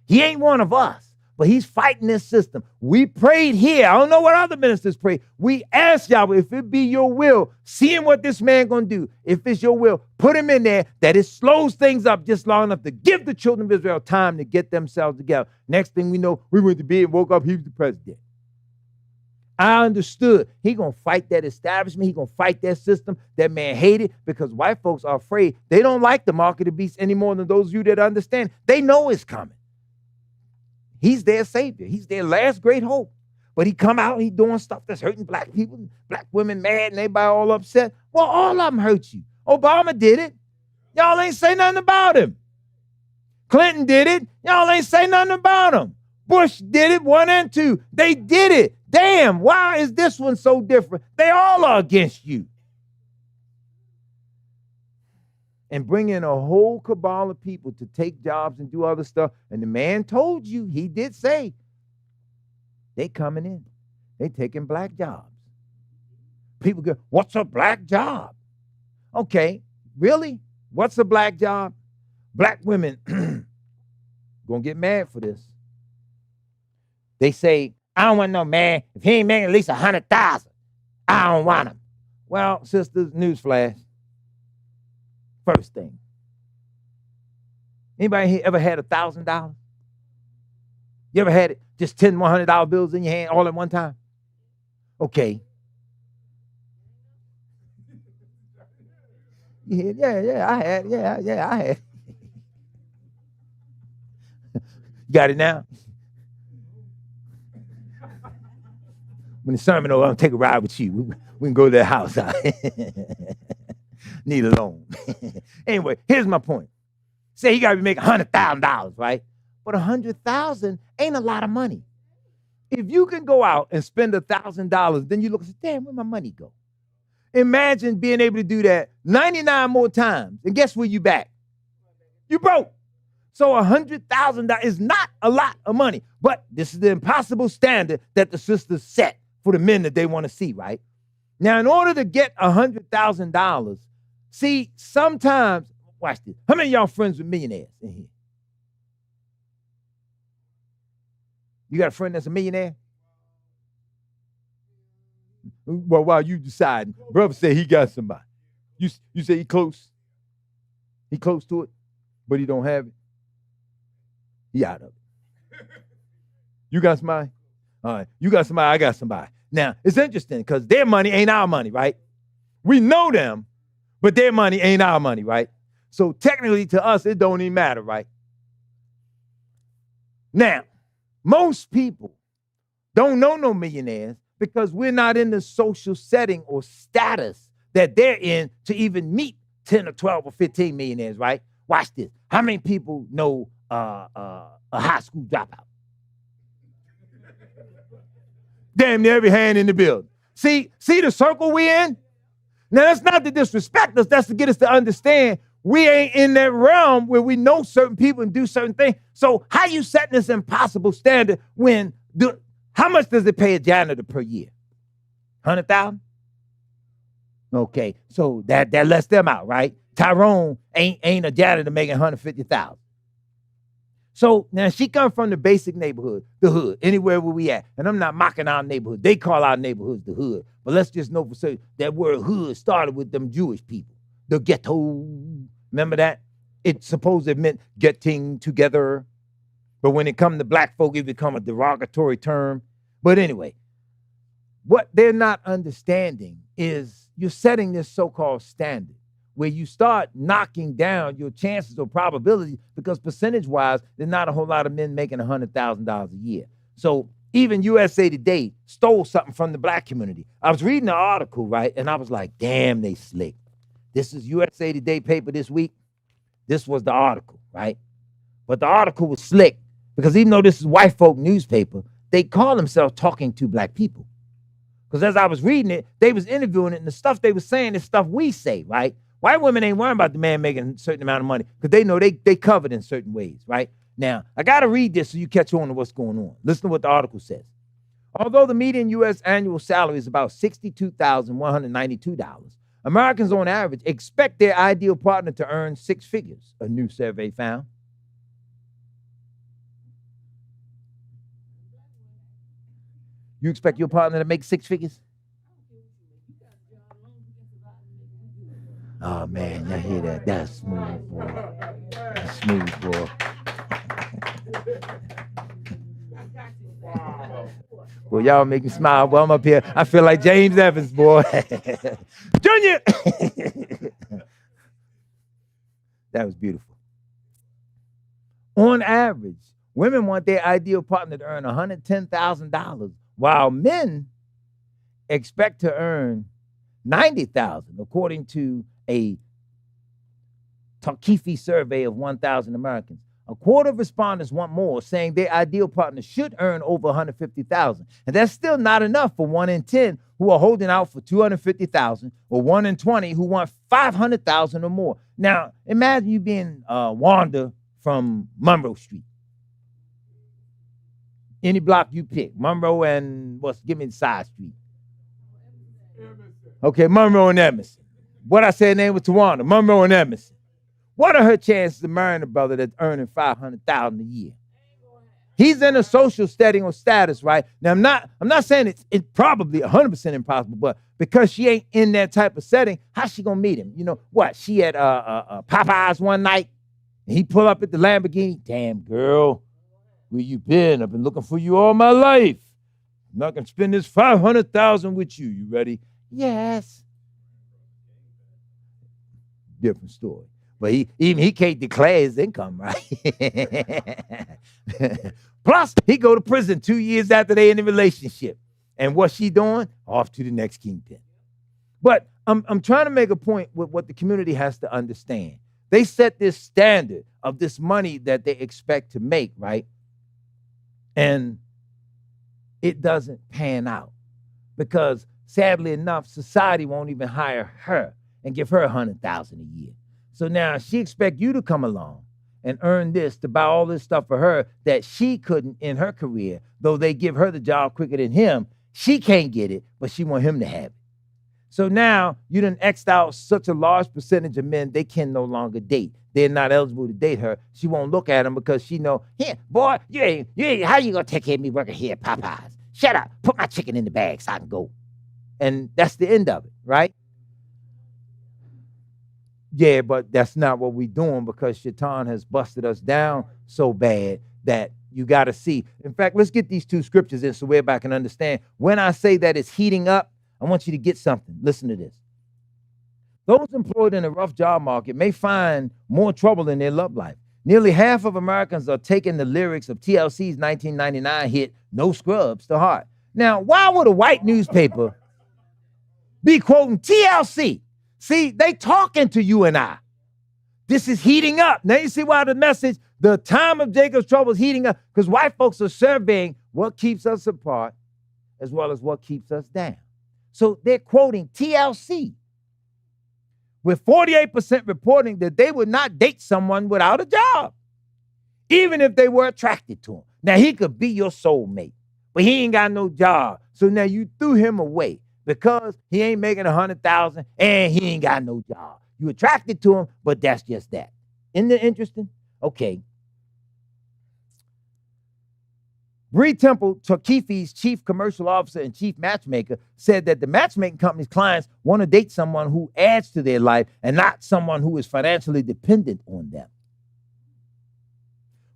He ain't one of us, but he's fighting this system. We prayed here. I don't know what other ministers pray. We asked Yahweh, if it be your will, seeing what this man going to do, if it's your will, put him in there, that it slows things up just long enough to give the children of Israel time to get themselves together. Next thing we know, we went to bed and woke up, he was the president. I understood. He going to fight that establishment. He going to fight that system. That man hated because white folks are afraid. They don't like the mark of the beast any more than those of you that understand. They know it's coming. He's their savior. He's their last great hope. But he come out and he doing stuff that's hurting black people, black women mad and everybody all upset. Well, all of them hurt you. Obama did it. Y'all ain't say nothing about him. Clinton did it. Y'all ain't say nothing about him. Bush did it, 1 and 2. They did it. Damn, why is this one so different? They all are against you. And bring in a whole cabal of people to take jobs and do other stuff. And the man told you, he did say, they coming in. They taking black jobs. People go, what's a black job? Okay, really? What's a black job? Black women gonna get mad for this. They say, I don't want no man. If he ain't making at least 100,000, I don't want him. Well, sisters, newsflash. First thing. Anybody ever had $1,000? You ever had it? Just 10 $100 bills in your hand all at one time? Okay. Yeah, I had. Yeah, I had. You got it now? When the sermon over, I'm gonna take a ride with you. We can go to their house. Need a loan. Anyway, here's my point. Say you gotta be making $100,000, right? But $100,000 ain't a lot of money. If you can go out and spend $1,000, then you look and say, damn, where'd my money go? Imagine being able to do that 99 more times. And guess where you back? You broke. So $100,000 is not a lot of money. But this is the impossible standard that the sisters set for the men that they want to see, right? Now, in order to get $100,000, see, sometimes, watch this. How many of y'all friends with millionaires in here? You got a friend that's a millionaire? Well, while you deciding, brother said he got somebody. You say he close? He close to it, but he don't have it? He out of it. You got somebody? All right. You got somebody, I got somebody. Now, it's interesting because their money ain't our money, right? We know them, but their money ain't our money, right? So technically to us, it don't even matter, right? Now, most people don't know no millionaires because we're not in the social setting or status that they're in to even meet 10 or 12 or 15 millionaires, right? Watch this. How many people know a high school dropout? Damn near every hand in the building. See the circle we in? Now, that's not to disrespect us. That's to get us to understand we ain't in that realm where we know certain people and do certain things. So how you setting this impossible standard when, how much does it pay a janitor per year? 100,000? Okay, so that lets them out, right? Tyrone ain't a janitor making 150,000. So now she comes from the basic neighborhood, the hood, anywhere where we at. And I'm not mocking our neighborhood. They call our neighborhoods the hood. But let's just know for certain that word hood started with them Jewish people. The ghetto. Remember that? It supposedly meant getting together. But when it come to black folk, it become a derogatory term. But anyway, what they're not understanding is you're setting this so-called standard. where you start knocking down your chances or probability, because percentage-wise, there's not a whole lot of men making $100,000 a year. So even USA Today stole something from the black community. I was reading an article, right, and I was like, damn, they slick. This is USA Today paper this week. This was the article, right? But the article was slick because even though this is white folk newspaper, they call themselves talking to black people. Because as I was reading it, they was interviewing it, and the stuff they was saying is stuff we say, right? White women ain't worrying about the man making a certain amount of money because they know they covered in certain ways, right? Now, I got to read this so you catch on to what's going on. Listen to what the article says. Although the median U.S. annual salary is about $62,192, Americans on average expect their ideal partner to earn six figures, a new survey found. You expect your partner to make six figures? Oh, man, y'all hear that? That's smooth, boy. That's smooth, boy. Well, y'all make me smile. Well, I'm up here. I feel like James Evans, boy. Junior! That was beautiful. On average, women want their ideal partner to earn $110,000, while men expect to earn $90,000, according to a Tuskegee survey of 1,000 Americans. A quarter of respondents want more, saying their ideal partner should earn over $150,000. And that's still not enough for 1 in 10 who are holding out for $250,000, or 1 in 20 who want $500,000 or more. Now, imagine you being Wanda from Monroe Street. Any block you pick, Monroe and give me the side street. Okay, Monroe and Emerson. What I said name was Tawanda, Monroe and Emerson. What are her chances of marrying a brother that's earning $500,000 a year? He's in a social setting or status, right? Now, I'm not saying it's probably 100% impossible, but because she ain't in that type of setting, how's she gonna meet him? You know what? She at Popeyes one night, and he pull up at the Lamborghini. Damn, girl, where you been? I've been looking for you all my life. I'm not gonna spend this $500,000 with you. You ready? Yes. Different story. But he can't declare his income, right? Plus, he go to prison 2 years after they in a relationship. And what's she doing? Off to the next kingpin. But I'm trying to make a point with what the community has to understand. They set this standard of this money that they expect to make, right? And it doesn't pan out. Because sadly enough, society won't even hire her and give her $100,000 a year. So now she expects you to come along and earn this to buy all this stuff for her that she couldn't in her career, though they give her the job quicker than him. She can't get it, but she want him to have it. So now you done X'd out such a large percentage of men they can no longer date. They're not eligible to date her. She won't look at him because she know, here, boy, you ain't, how you gonna take care of me working here at Popeyes? Shut up, put my chicken in the bag so I can go. And that's the end of it, right? Yeah, but that's not what we're doing because Shaitan has busted us down so bad that you got to see. In fact, let's get these two scriptures in so everybody can understand. When I say that it's heating up, I want you to get something. Listen to this. Those employed in a rough job market may find more trouble in their love life. Nearly half of Americans are taking the lyrics of TLC's 1999 hit, No Scrubs, to heart. Now, why would a white newspaper be quoting TLC? See, they talking to you and I. This is heating up. Now you see why the time of Jacob's trouble is heating up, because white folks are surveying what keeps us apart as well as what keeps us down. So they're quoting TLC, with 48% reporting that they would not date someone without a job, even if they were attracted to him. Now, he could be your soulmate, but he ain't got no job. So now you threw him away because he ain't making $100,000 and he ain't got no job. You attracted to him, but that's just that. Isn't it interesting? Okay. Bree Temple, Tuskegee chief commercial officer and chief matchmaker, said that the matchmaking company's clients want to date someone who adds to their life and not someone who is financially dependent on them.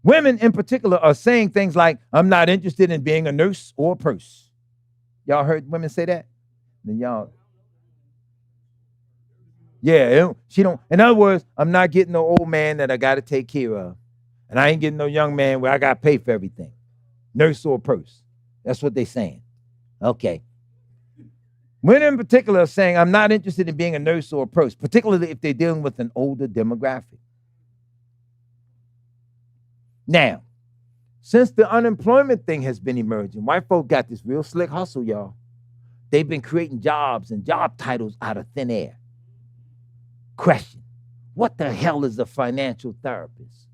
Women in particular are saying things like, I'm not interested in being a nurse or a purse. Y'all heard women say that? Then y'all Yeah, she don't. In other words, I'm not getting no old man that I got to take care of. And I ain't getting no young man where I got to pay for everything. Nurse or purse. That's what they saying. Okay. Women in particular are saying, I'm not interested in being a nurse or a purse, particularly if they're dealing with an older demographic. Now, since the unemployment thing has been emerging, white folk got this real slick hustle, y'all. They've been creating jobs and job titles out of thin air. Question, what the hell is a financial therapist?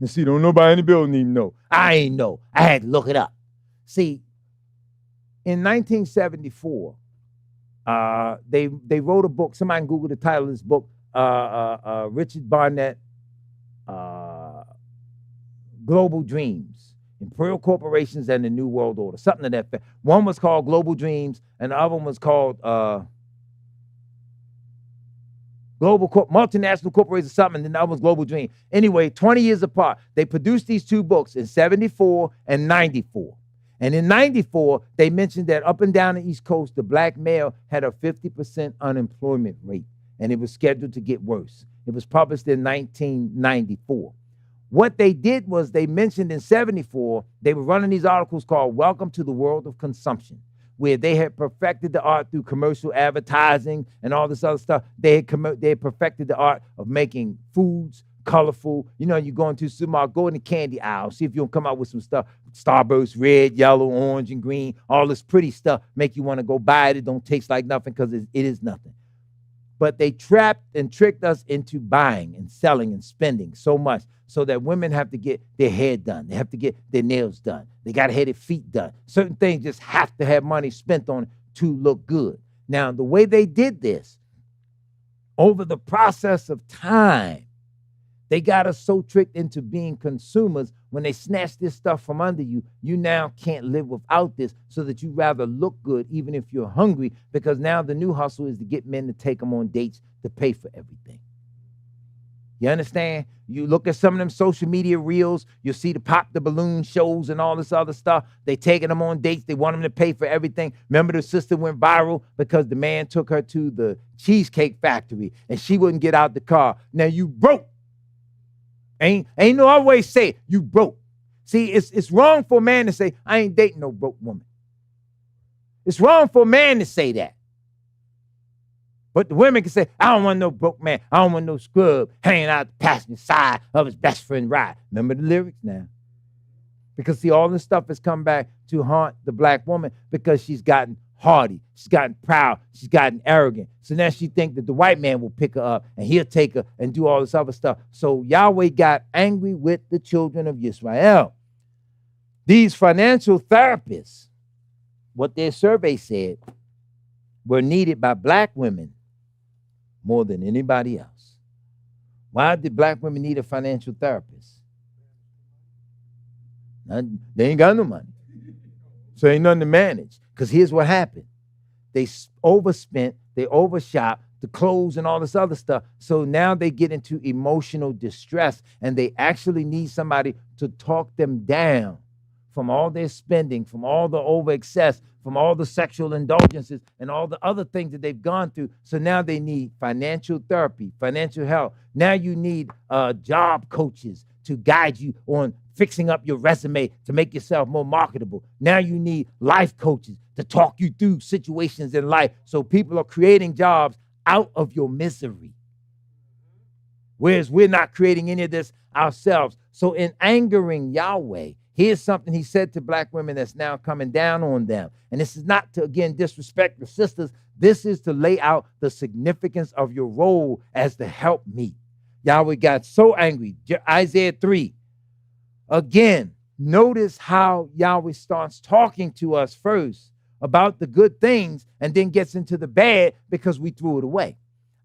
You see, don't nobody in the building even know. I ain't know. I had to look it up. See, in 1974, they wrote a book. Somebody can Google the title of this book. Richard Barnett, Global Dreams, Imperial Corporations and the New World Order, something to that effect. One was called Global Dreams, and the other one was called Multinational Corporations, something, and then the other was Global Dream. Anyway, 20 years apart, they produced these two books in 74 and 94. And in 94, they mentioned that up and down the East Coast, the black male had a 50% unemployment rate, and it was scheduled to get worse. It was published in 1994. What they did was they mentioned in 74, they were running these articles called Welcome to the World of Consumption, where they had perfected the art through commercial advertising and all this other stuff. They had perfected the art of making foods colorful. You know, you go into the supermarket, go in the candy aisle, see if you don't come out with some stuff. Starburst, red, yellow, orange, and green, all this pretty stuff make you want to go buy it. It don't taste like nothing because it is nothing. But they trapped and tricked us into buying and selling and spending so much so that women have to get their hair done. They have to get their nails done. They got to have their feet done. Certain things just have to have money spent on it to look good. Now, the way they did this, over the process of time, they got us so tricked into being consumers. When they snatch this stuff from under you, you now can't live without this, so that you rather look good even if you're hungry, because now the new hustle is to get men to take them on dates to pay for everything. You understand? You look at some of them social media reels, you'll see the pop the balloon shows and all this other stuff. They taking them on dates. They want them to pay for everything. Remember, the sister went viral because the man took her to the Cheesecake Factory and she wouldn't get out the car. Now you broke. Ain't no other way to say it. You broke. See, it's wrong for a man to say, I ain't dating no broke woman. It's wrong for a man to say that. But the women can say, I don't want no broke man. I don't want no scrub hanging out the passenger side of his best friend ride. Remember the lyrics now. Because, see, all this stuff has come back to haunt the black woman because she's gotten haughty. She's gotten proud. She's gotten arrogant. So now she thinks that the white man will pick her up and he'll take her and do all this other stuff. So Yahweh got angry with the children of Yisrael. These financial therapists, what their survey said, were needed by black women more than anybody else. Why did black women need a financial therapist? They ain't got no money. So ain't nothing to manage. Because here's what happened. They overspent, they overshot the clothes and all this other stuff. So now they get into emotional distress, and they actually need somebody to talk them down from all their spending, from all the over excess, from all the sexual indulgences and all the other things that they've gone through. So now they need financial therapy, financial help. Now you need job coaches to guide you on fixing up your resume to make yourself more marketable. Now you need life coaches to talk you through situations in life. So people are creating jobs out of your misery. Whereas we're not creating any of this ourselves. So in angering Yahweh, here's something he said to black women that's now coming down on them. And this is not to, again, disrespect your sisters. This is to lay out the significance of your role as the helpmeet. Yahweh got so angry. Isaiah 3. Again, notice how Yahweh starts talking to us first about the good things and then gets into the bad because we threw it away.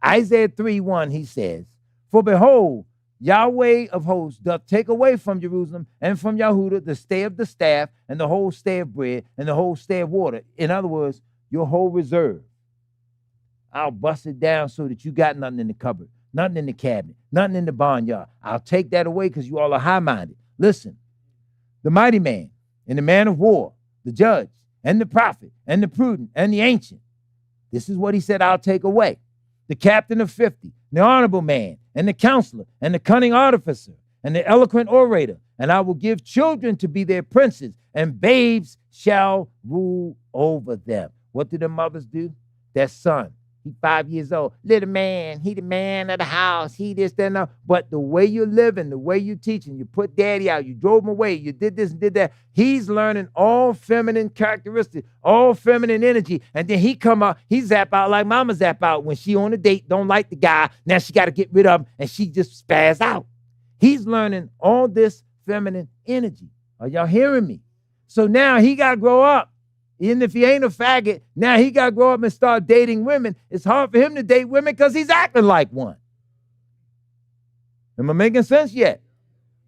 Isaiah 3:1, he says, for behold, Yahweh of hosts doth take away from Jerusalem and from Yehudah the stay of the staff and the whole stay of bread and the whole stay of water. In other words, your whole reserve. I'll bust it down so that you got nothing in the cupboard, nothing in the cabinet, nothing in the barnyard. I'll take that away because you all are high-minded. Listen, the mighty man and the man of war, the judge and the prophet and the prudent and the ancient, This is what he said, I'll take away. The captain of 50, the honorable man, and the counselor, and the cunning artificer, and the eloquent orator. And I will give children to be their princes, and babes shall rule over them. What do the mothers do? Their son, he 5 years old, little man, he the man of the house, he this, that, and that. But the way you're living, the way you're teaching, you put daddy out, you drove him away, you did this and did that. He's learning all feminine characteristics, all feminine energy. And then he come out, he zap out like mama zap out when she on a date, don't like the guy. Now she got to get rid of him, and she just spaz out. He's learning all this feminine energy. Are y'all hearing me? So now he got to grow up. Even if he ain't a faggot, now he got to grow up and start dating women. It's hard for him to date women because he's acting like one. Am I making sense yet?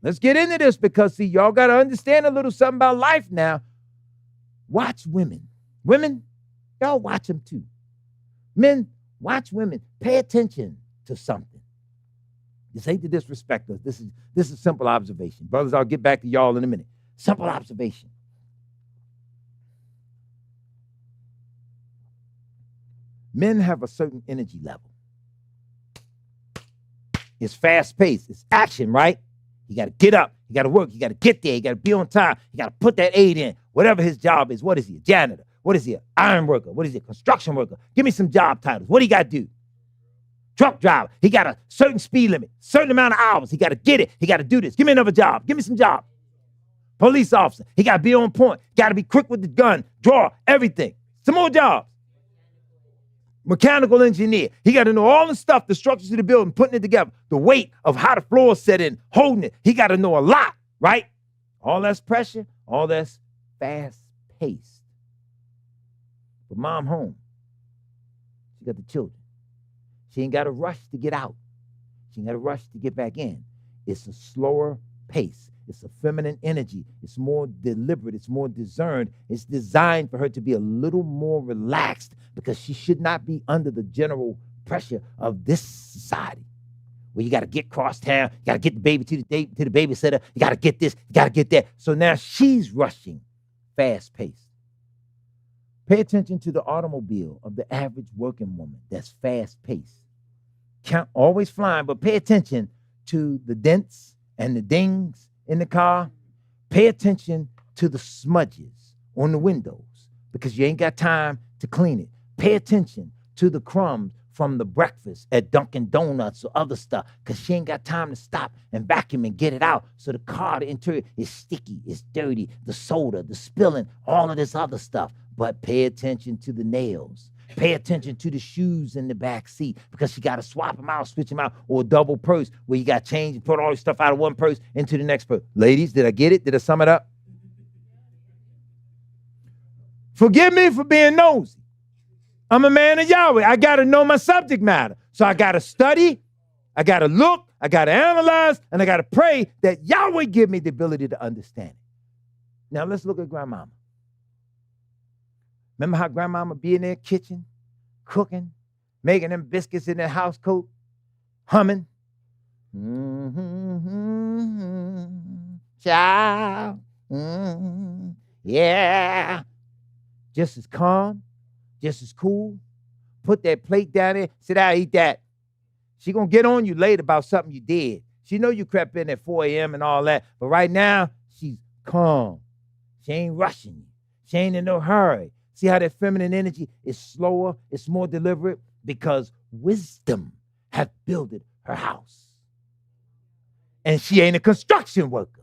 Let's get into this because, see, y'all got to understand a little something about life now. Watch women. Women, y'all watch them too. Men, watch women. Pay attention to something. This ain't to disrespect us. This is simple observation. Brothers, I'll get back to y'all in a minute. Simple observation. Men have a certain energy level. It's fast-paced. It's action, right? You got to get up. You got to work. You got to get there. You got to be on time. You got to put that aid in. Whatever his job is. What is he? A janitor? What is he? An iron worker? What is he? A construction worker? Give me some job titles. What do you got to do? Truck driver. He got a certain speed limit, certain amount of hours. He got to get it. He got to do this. Give me another job. Give me some job. Police officer. He got to be on point. Got to be quick with the gun, draw, everything. Some more jobs. Mechanical engineer. He got to know all the stuff, the structures of the building, putting it together, the weight of how the floor is set in, holding it. He got to know a lot, right? All that's pressure, all that's fast-paced. But mom home. She got the children. She ain't got to rush to get out. She ain't got to rush to get back in. It's a slower pace. It's a feminine energy. It's more deliberate. It's more discerned. It's designed for her to be a little more relaxed because she should not be under the general pressure of this society where you got to get cross town, you got to get the baby to the babysitter, you got to get this, you got to get that. So now she's rushing fast-paced. Pay attention to the automobile of the average working woman that's fast-paced. Always flying, but pay attention to the dents and the dings in the car. Pay attention to the smudges on the windows because you ain't got time to clean it. Pay attention to the crumbs from the breakfast at Dunkin' Donuts or other stuff because she ain't got time to stop and vacuum and get it out. So the car, the interior is sticky, it's dirty, the soda, the spilling, all of this other stuff. But pay attention to the nails. Pay attention to the shoes in the back seat because you got to swap them out, switch them out, or a double purse where you got change and put all your stuff out of one purse into the next purse. Ladies, did I get it? Did I sum it up? Forgive me for being nosy. I'm a man of Yahweh. I got to know my subject matter. So I got to study, I got to look, I got to analyze, and I got to pray that Yahweh give me the ability to understand it. Now let's look at grandmama. Remember how grandmama be in their kitchen, cooking, making them biscuits in their house coat, humming? Child, yeah. Just as calm, just as cool. Put that plate down there, sit down, eat that. She gonna get on you later about something you did. She know you crept in at 4 a.m. and all that, but right now, she's calm. She ain't rushing you. She ain't in no hurry. See how that feminine energy is slower, it's more deliberate? Because wisdom hath builded her house. And she ain't a construction worker.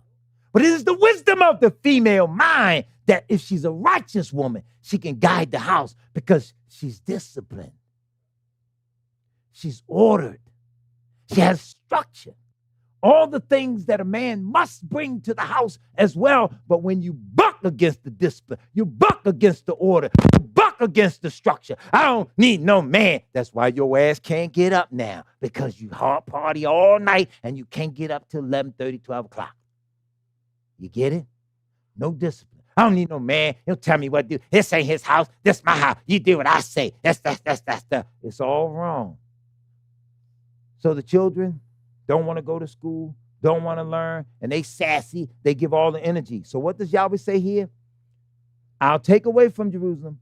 But it is the wisdom of the female mind that if she's a righteous woman, she can guide the house because she's disciplined. She's ordered. She has structure. All the things that a man must bring to the house as well. But when you buck against the discipline, you buck against the order, you buck against the structure. I don't need no man. That's why your ass can't get up now because you hard party all night and you can't get up till 11:30, 12 o'clock. You get it? No discipline. I don't need no man. He'll tell me what to do. This ain't his house. This my house. You do what I say. That's. It's all wrong. So the children don't want to go to school, don't want to learn, and they sassy. They give all the energy. So what does Yahweh say here? I'll take away from Jerusalem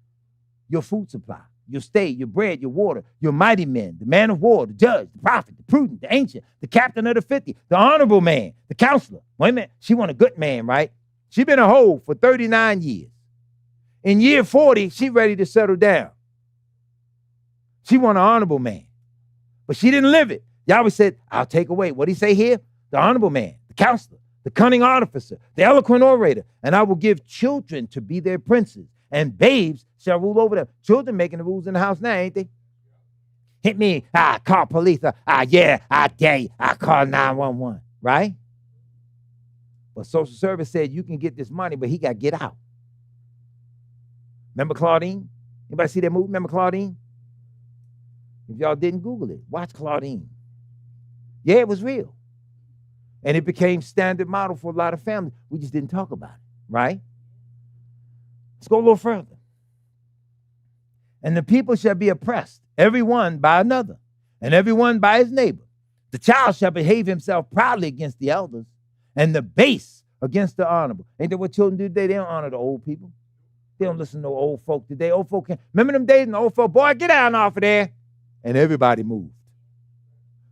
your food supply. your stay, your bread, your water, your mighty men, the man of war, the judge, the prophet, the prudent, the ancient, the captain of the 50, the honorable man, the counselor. Wait a minute. She want a good man, right? She been a hoe for 39 years. In year 40, she ready to settle down. She want an honorable man. But she didn't live it. Yahweh said, I'll take away. What did he say here? The honorable man, the counselor, the cunning artificer, the eloquent orator, and I will give children to be their princes, and babes shall rule over them. Children making the rules in the house now, ain't they? Hit me, call police, yeah, I dare you, I call 911, right? But social service said you can get this money, but he got to get out. Remember Claudine? Anybody see that movie? Remember Claudine? If y'all didn't Google it, watch Claudine. Yeah, it was real. And it became standard model for a lot of families. We just didn't talk about it, right? Let's go a little further. And the people shall be oppressed, every one by another, and every one by his neighbor. The child shall behave himself proudly against the elders, and the base against the honorable. Ain't that what children do today? They don't honor the old people. They don't listen to old folk today. Old folk can't. Remember them days and the old folk, boy, get down off of there. And everybody moved.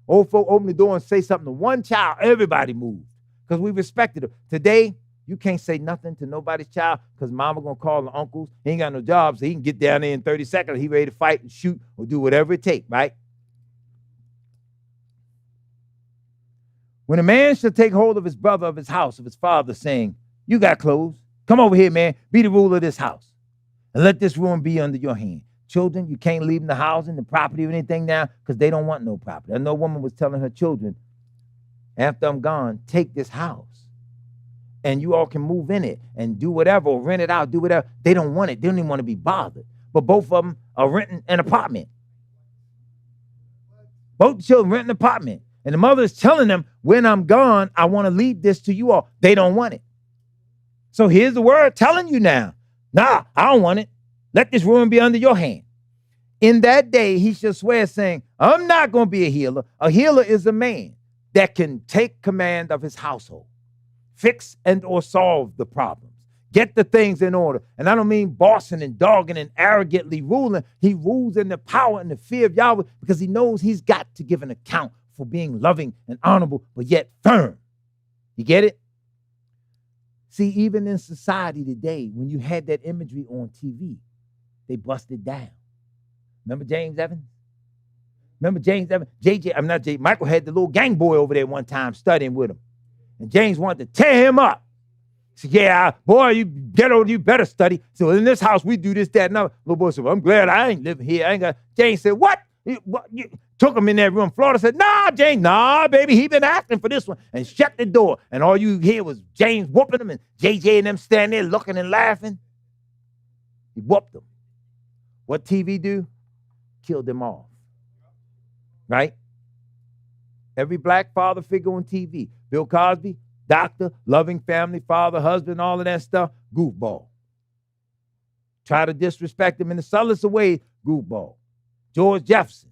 Old folk open the door and say something to one child, everybody moved. Because we respected them. Today, you can't say nothing to nobody's child because mama going to call the uncles. He ain't got no job, so he can get down there in 30 seconds. He ready to fight and shoot or do whatever it takes, right? When a man shall take hold of his brother, of his house, of his father, saying, you got clothes. Come over here, man. Be the ruler of this house. And let this room be under your hand. Children, you can't leave them the housing, the property, or anything now because they don't want no property. I know a woman was telling her children, after I'm gone, take this house. And you all can move in it and do whatever or rent it out, do whatever. They don't want it. They don't even want to be bothered. But both of them are renting an apartment. Both the children rent an apartment. And the mother is telling them, when I'm gone, I want to leave this to you all. They don't want it. So here's the word telling you now. Nah, I don't want it. Let this room be under your hand. In that day, he shall swear, saying, I'm not going to be a healer. A healer is a man that can take command of his household, fix and or solve the problems, get the things in order. And I don't mean bossing and dogging and arrogantly ruling. He rules in the power and the fear of Yahweh because he knows he's got to give an account for being loving and honorable, but yet firm. You get it? See, even in society today, when you had that imagery on TV, they busted down. Remember James Evans? Remember James Evans? Michael had the little gang boy over there one time studying with him. And James wanted to tear him up. He said, yeah, boy, you better study. So in this house, we do this, that, and other. Little boy said, well, I'm glad I ain't living here. I ain't got. James said, what? You took him in that room. Florida said, nah, James, nah, baby, he been asking for this one. And shut the door. And all you hear was James whooping him and JJ and them standing there looking and laughing. He whooped them. What TV do? Killed them off. Right? Every black father figure on TV. Bill Cosby, doctor, loving family, father, husband, all of that stuff, goofball. Try to disrespect him in the subtlest of ways, goofball. George Jefferson,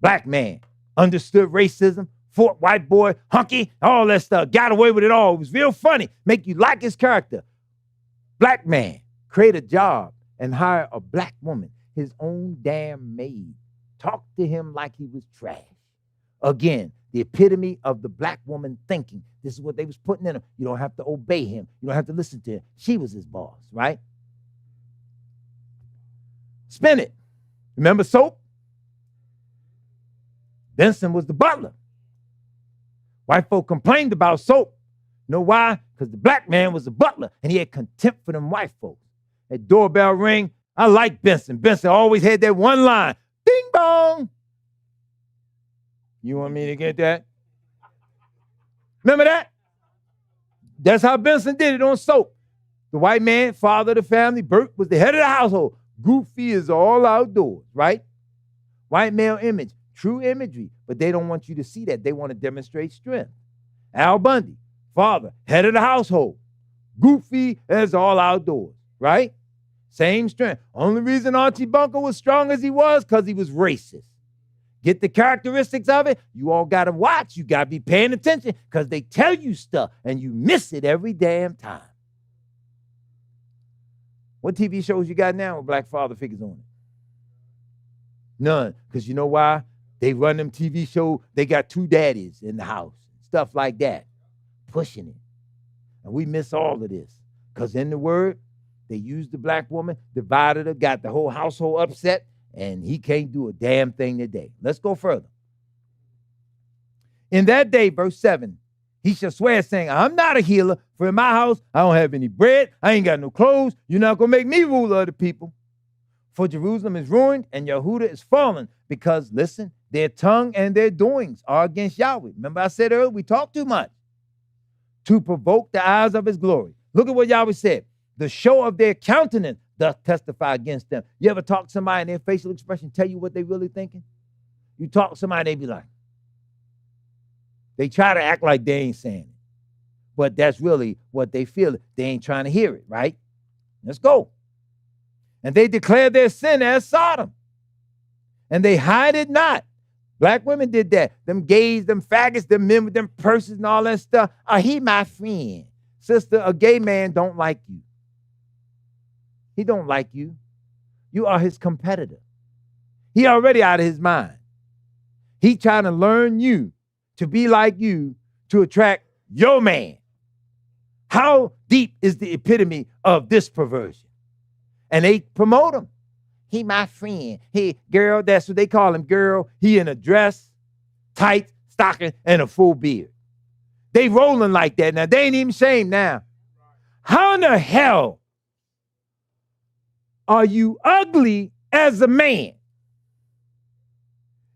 black man, understood racism, fought white boy, hunky, all that stuff, got away with it all. It was real funny, make you like his character. Black man, create a job and hire a black woman, his own damn maid. Talk to him like he was trash. Again, the epitome of the black woman thinking. This is what they was putting in him. You don't have to obey him. You don't have to listen to him. She was his boss, right? Spin it. Remember Soap? Benson was the butler. White folk complained about Soap. You know why? Because the black man was the butler, and he had contempt for them white folks. That doorbell ring, I like Benson. Benson always had that one line, ding bong. You want me to get that? Remember that? That's how Benson did it on Soap. The white man, father of the family, Bert was the head of the household. Goofy is all outdoors, right? White male image, true imagery, but they don't want you to see that. They want to demonstrate strength. Al Bundy, father, head of the household. Goofy as all outdoors, right? Same strength. Only reason Archie Bunker was strong as he was because he was racist. Get the characteristics of it. You all got to watch. You got to be paying attention because they tell you stuff and you miss it every damn time. What TV shows you got now with black father figures on it? None. Because you know why? They run them TV shows. They got 2 daddies in the house. Stuff like that. Pushing it. And we miss all of this. Because in the word, they used the black woman, divided her, got the whole household upset, and he can't do a damn thing today. Let's go further. In that day, verse 7, he shall swear, saying, I'm not a healer, for in my house I don't have any bread, I ain't got no clothes, you're not going to make me ruler of the people. For Jerusalem is ruined, and Yehuda is fallen, because, listen, their tongue and their doings are against Yahweh. Remember I said earlier, we talk too much. To provoke the eyes of his glory. Look at what Yahweh said. The show of their countenance doth testify against them. You ever talk to somebody and their facial expression tell you what they really thinking? You talk to somebody, they be like, they try to act like they ain't saying it. But that's really what they feel. They ain't trying to hear it, right? Let's go. And they declare their sin as Sodom. And they hide it not. Black women did that. Them gays, them faggots, them men with them purses and all that stuff. He my friend. Sister, a gay man don't like you. He don't like you. You are his competitor. He already out of his mind. He trying to learn you to be like you to attract your man. How deep is the epitome of this perversion? And they promote him. He my friend. Hey, girl, that's what they call him, girl. He in a dress, tight, stocking, and a full beard. They rolling like that now. They ain't even ashamed now. How in the hell are you ugly as a man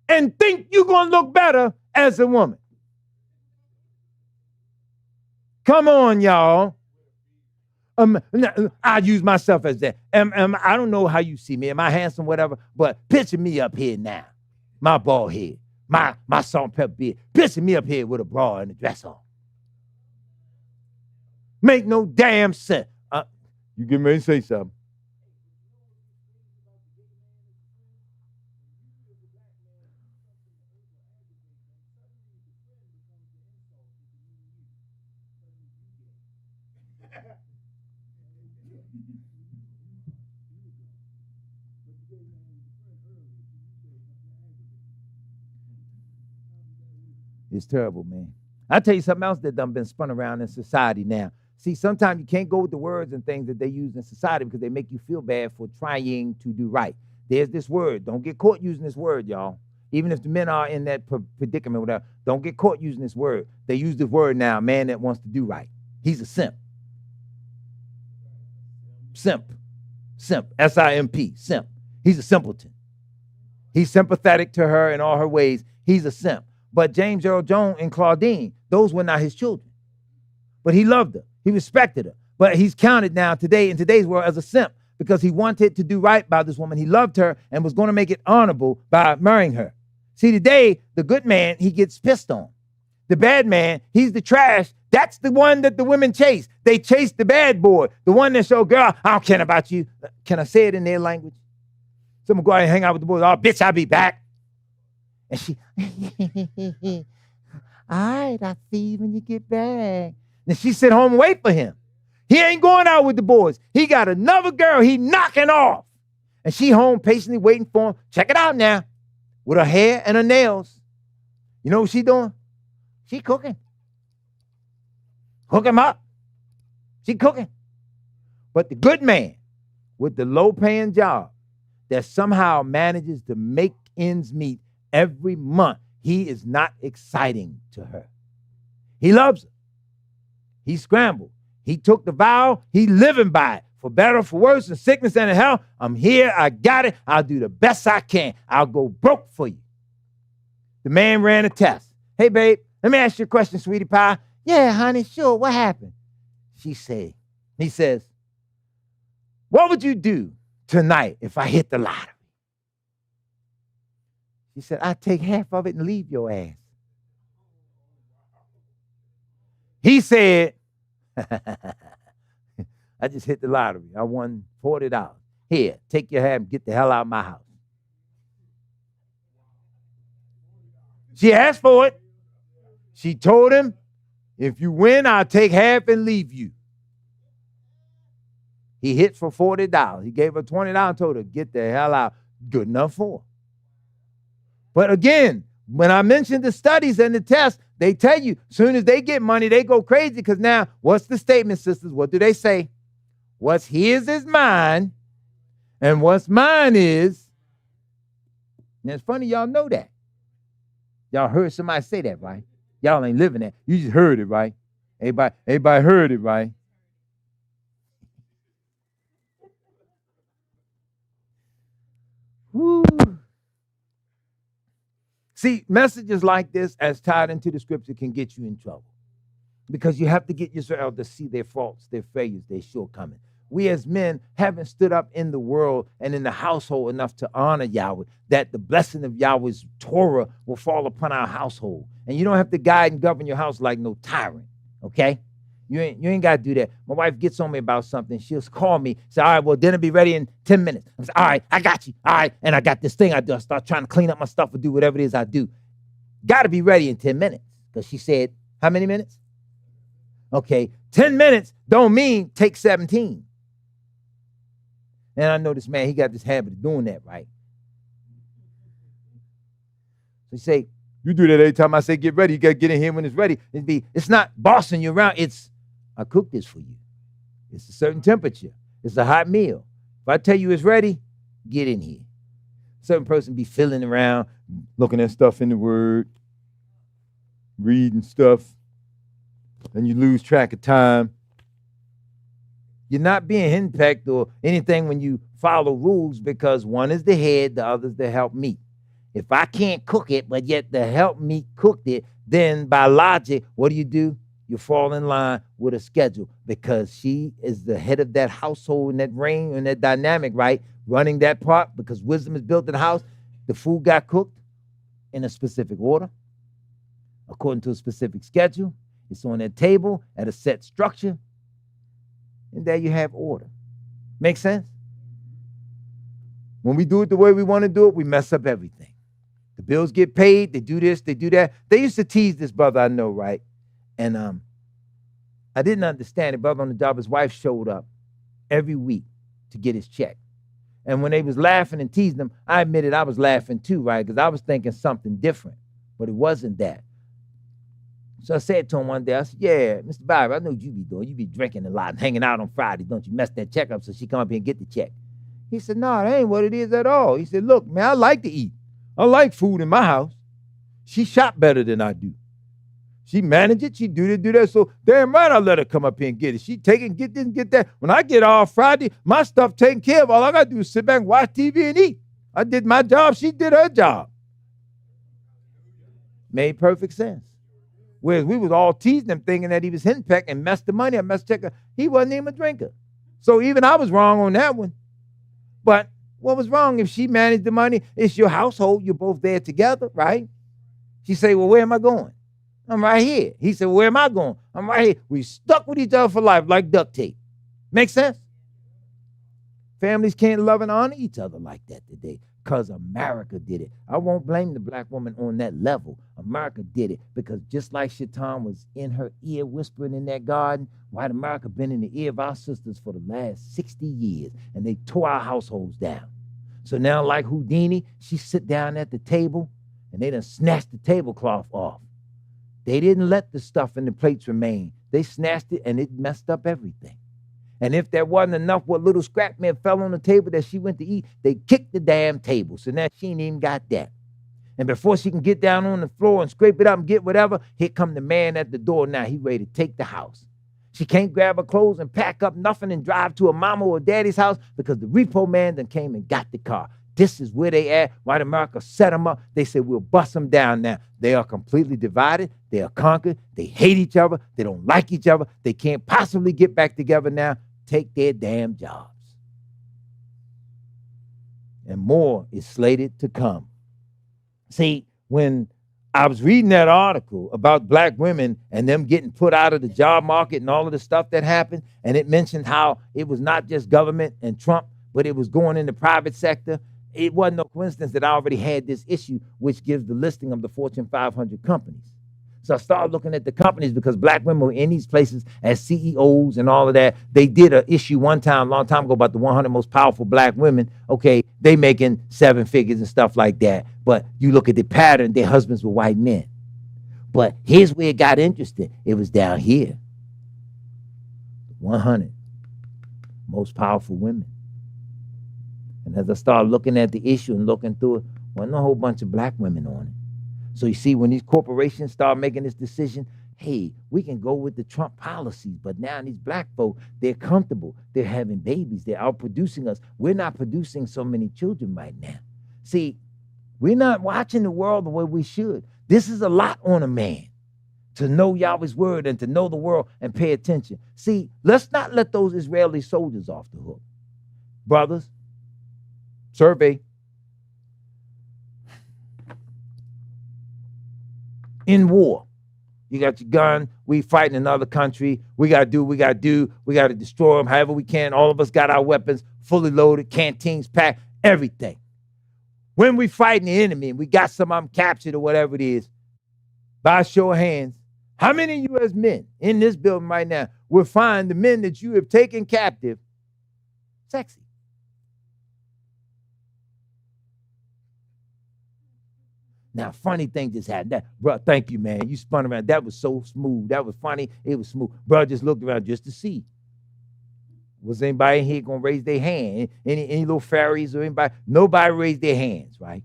and think you're going to look better as a woman? Come on, y'all. I use myself as that. I don't know how you see me. Am I handsome, whatever? But picture me up here now. My bald head. My salt and pepper beard. Picture me up here with a bra and a dress on. Make no damn sense. You get ready to say something. It's terrible, man. I'll tell you something else that done been spun around in society now. See, sometimes you can't go with the words and things that they use in society because they make you feel bad for trying to do right. There's this word. Don't get caught using this word, y'all. Even if the men are in that predicament, whatever, don't get caught using this word. They use this word now, a man that wants to do right. He's a simp. Simp. Simp. S-I-M-P. Simp. He's a simpleton. He's sympathetic to her in all her ways. He's a simp. But James Earl Jones and Claudine, those were not his children. But he loved her. He respected her. But he's counted now today in today's world as a simp because he wanted to do right by this woman. He loved her and was going to make it honorable by marrying her. See, today, the good man, he gets pissed on. The bad man, he's the trash. That's the one that the women chase. They chase the bad boy, the one that show, girl, I don't care about you. Can I say it in their language? Someone go out and hang out with the boys. Oh, bitch, I'll be back. And she, all right, I'll see you when you get back. And she sit home and wait for him. He ain't going out with the boys. He got another girl he knocking off. And she home patiently waiting for him. Check it out now. With her hair and her nails. You know what she doing? She cooking. Hook him up. She cooking. But the good man with the low-paying job that somehow manages to make ends meet every month, he is not exciting to her. He loves her. He scrambled. He took the vow. He living by it. For better, for worse, in sickness and in health, I'm here. I got it. I'll do the best I can. I'll go broke for you. The man ran a test. Hey, babe, let me ask you a question, sweetie pie. Yeah, honey, sure. What happened? He says, what would you do tonight if I hit the lottery? She said, I'd take half of it and leave your ass. He said, I just hit the lottery. I won $40. Here, take your half and get the hell out of my house. She asked for it. She told him, if you win, I'll take half and leave you. He hit for $40. He gave her $20 and told her, get the hell out. Good enough for her. But again, when I mentioned the studies and the tests, they tell you as soon as they get money, they go crazy because now what's the statement, sisters? What do they say? What's his is mine, and what's mine is. And it's funny, y'all know that. Y'all heard somebody say that, right? Y'all ain't living that. You just heard it, right? Everybody heard it, right? Woo. See, messages like this, as tied into the scripture, can get you in trouble because you have to get Yisrael to see their faults, their failures, their shortcomings. We as men haven't stood up in the world and in the household enough to honor Yahweh, that the blessing of Yahweh's Torah will fall upon our household. And you don't have to guide and govern your house like no tyrant, okay? You ain't got to do that. My wife gets on me about something. She'll call me, say, all right, well, dinner be ready in 10 minutes. I say, all right, I got you. All right, and I got this thing I do. I start trying to clean up my stuff or do whatever it is I do. Got to be ready in 10 minutes because she said, how many minutes? Okay, 10 minutes don't mean take 17. And I know this man, he got this habit of doing that, right? So you say, you do that every time I say get ready. You got to get in here when it's ready. It's not bossing you around. It's, I cooked this for you. It's a certain temperature. It's a hot meal. If I tell you it's ready, get in here. Certain person be fiddling around, looking at stuff in the Word, reading stuff, and you lose track of time. You're not being henpecked or anything when you follow rules because one is the head, the other is the helpmeet. If I can't cook it, but yet the helpmeet cooked it, then by logic, what do? You fall in line with a schedule because she is the head of that household and that reign and that dynamic, right? Running that part because wisdom is built in the house. The food got cooked in a specific order, according to a specific schedule. It's on that table at a set structure. And there you have order. Make sense? When we do it the way we want to do it, we mess up everything. The bills get paid. They do this. They do that. They used to tease this brother I know, right? And I didn't understand it. Brother on the job, his wife showed up every week to get his check. And when they was laughing and teasing him, I admitted I was laughing too, right? Because I was thinking something different. But it wasn't that. So I said to him one day, I said, yeah, Mr. Byron, I know what you be doing. You be drinking a lot and hanging out on Friday. Don't you mess that check up so she come up here and get the check. He said, no, that ain't what it is at all. He said, look, man, I like to eat. I like food in my house. She shop better than I do. She manage it. She do this, do that. So damn right I let her come up here and get it. She take it, get this and get that. When I get off Friday, my stuff taken care of. All I got to do is sit back and watch TV and eat. I did my job. She did her job. Made perfect sense. Whereas we was all teasing him thinking that he was henpecked and messed the money up, messed checker. He wasn't even a drinker. So even I was wrong on that one. But what was wrong if she managed the money? It's your household. You're both there together, right? She say, well, where am I going? I'm right here. He said, where am I going? I'm right here. We stuck with each other for life like duct tape. Make sense? Families can't love and honor each other like that today because America did it. I won't blame the black woman on that level. America did it because just like Shaitan was in her ear whispering in that garden, white America been in the ear of our sisters for the last 60 years, and they tore our households down. So now, like Houdini, she sit down at the table, and they done snatched the tablecloth off. They didn't let the stuff in the plates remain. They snatched it, and it messed up everything. And if there wasn't enough, what little scrap man fell on the table that she went to eat, they kicked the damn table. So now she ain't even got that. And before she can get down on the floor and scrape it up and get whatever, here come the man at the door now. He ready to take the house. She can't grab her clothes and pack up nothing and drive to a mama or daddy's house because the repo man done came and got the car. This is where they at. White America set them up. They said, we'll bust them down now. They are completely divided. They are conquered. They hate each other. They don't like each other. They can't possibly get back together now. Take their damn jobs. And more is slated to come. See, when I was reading that article about black women and them getting put out of the job market and all of the stuff that happened, and it mentioned how it was not just government and Trump, but it was going in the private sector. It wasn't no coincidence that I already had this issue, which gives the listing of the Fortune 500 companies. So I started looking at the companies because black women were in these places as CEOs and all of that. They did an issue one time, a long time ago, about the 100 most powerful black women. Okay, they making 7 figures and stuff like that. But you look at the pattern, their husbands were white men. But here's where it got interesting. It was down here. 100 most powerful women. And as I started looking at the issue and looking through it, wasn't a whole bunch of black women on it. So you see, when these corporations start making this decision, hey, we can go with the Trump policies, but now these black folk, they're comfortable. They're having babies. They're outproducing us. We're not producing so many children right now. See, we're not watching the world the way we should. This is a lot on a man to know Yahweh's word and to know the world and pay attention. See, let's not let those Israeli soldiers off the hook. Brothers, survey. In war, you got your gun, we fighting another country, we got to destroy them however we can. All of us got our weapons fully loaded, canteens packed, everything. When we fighting the enemy and we got some of them captured or whatever it is, by show of hands, how many of you as men in this building right now will find the men that you have taken captive sexy? Now, funny thing just happened. That, bro, thank you, man. You spun around. That was so smooth. That was funny. It was smooth. Bro, just looked around just to see. Was anybody in here going to raise their hand? Any little fairies or anybody? Nobody raised their hands, right?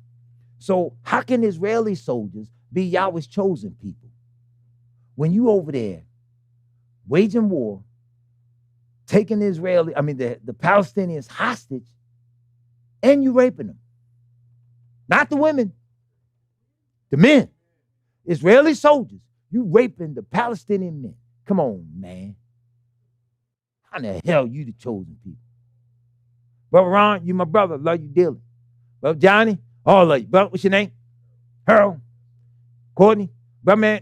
So how can Israeli soldiers be Yahweh's chosen people? When you over there waging war, taking the Palestinians hostage, and you raping them. Not the women. The men, Israeli soldiers, you raping the Palestinian men. Come on, man. How the hell you the chosen people? Brother Ron, you my brother. Love you dearly. Brother Johnny, all of you. Brother, what's your name? Harold. Courtney. Brother man.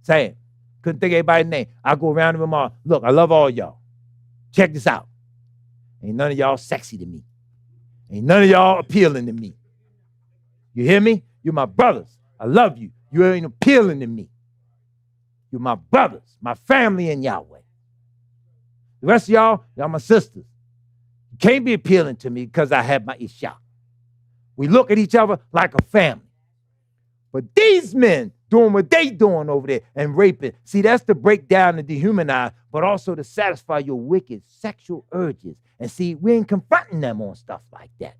Sam. Couldn't think of everybody's name. I go around them all. Look, I love all y'all. Check this out. Ain't none of y'all sexy to me. Ain't none of y'all appealing to me. You hear me? You're my brothers. I love you. You ain't appealing to me. You're my brothers, my family in Yahweh. The rest of y'all my sisters. You can't be appealing to me because I have my Isha. We look at each other like a family. But these men doing what they doing over there and raping, see, that's to break down and dehumanize, but also to satisfy your wicked sexual urges. And see, we ain't confronting them on stuff like that.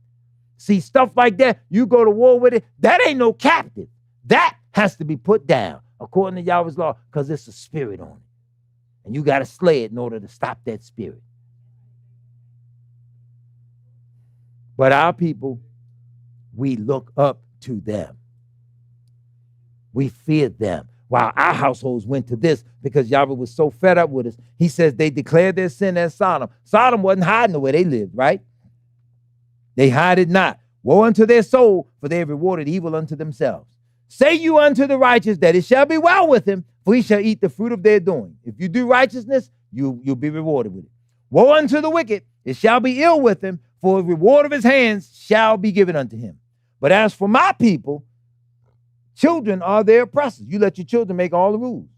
See, stuff like that, you go to war with it, that ain't no captive. That has to be put down according to Yahweh's law because it's a spirit on it. And you got to slay it in order to stop that spirit. But our people, we look up to them. We feared them. While our households went to this because Yahweh was so fed up with us, he says they declared their sin as Sodom. Sodom wasn't hiding the way they lived, right? They hide it not. Woe unto their soul, for they have rewarded evil unto themselves. Say you unto the righteous that it shall be well with him, for he shall eat the fruit of their doing. If you do righteousness, you'll be rewarded with it. Woe unto the wicked, it shall be ill with him, for the reward of his hands shall be given unto him. But as for my people, children are their oppressors. You let your children make all the rules.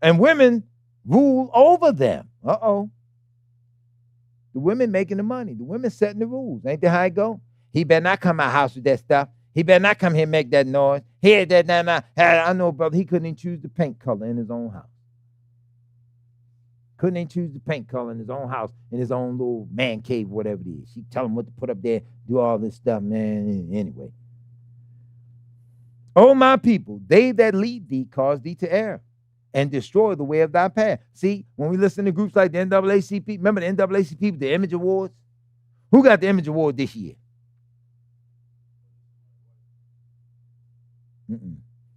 And women rule over them. Uh-oh. The women making the money. The women setting the rules. Ain't that how it go? He better not come out house with that stuff. He better not come here and make that noise. He had that. I know, brother, he couldn't even choose the paint color in his own house. Couldn't even choose the paint color in his own house, in his own little man cave, whatever it is. She tell him what to put up there, do all this stuff, man. Anyway. Oh, my people, they that lead thee cause thee to err and destroy the way of thy path. See, when we listen to groups like the NAACP, remember the NAACP, the Image Awards? Who got the Image Award this year?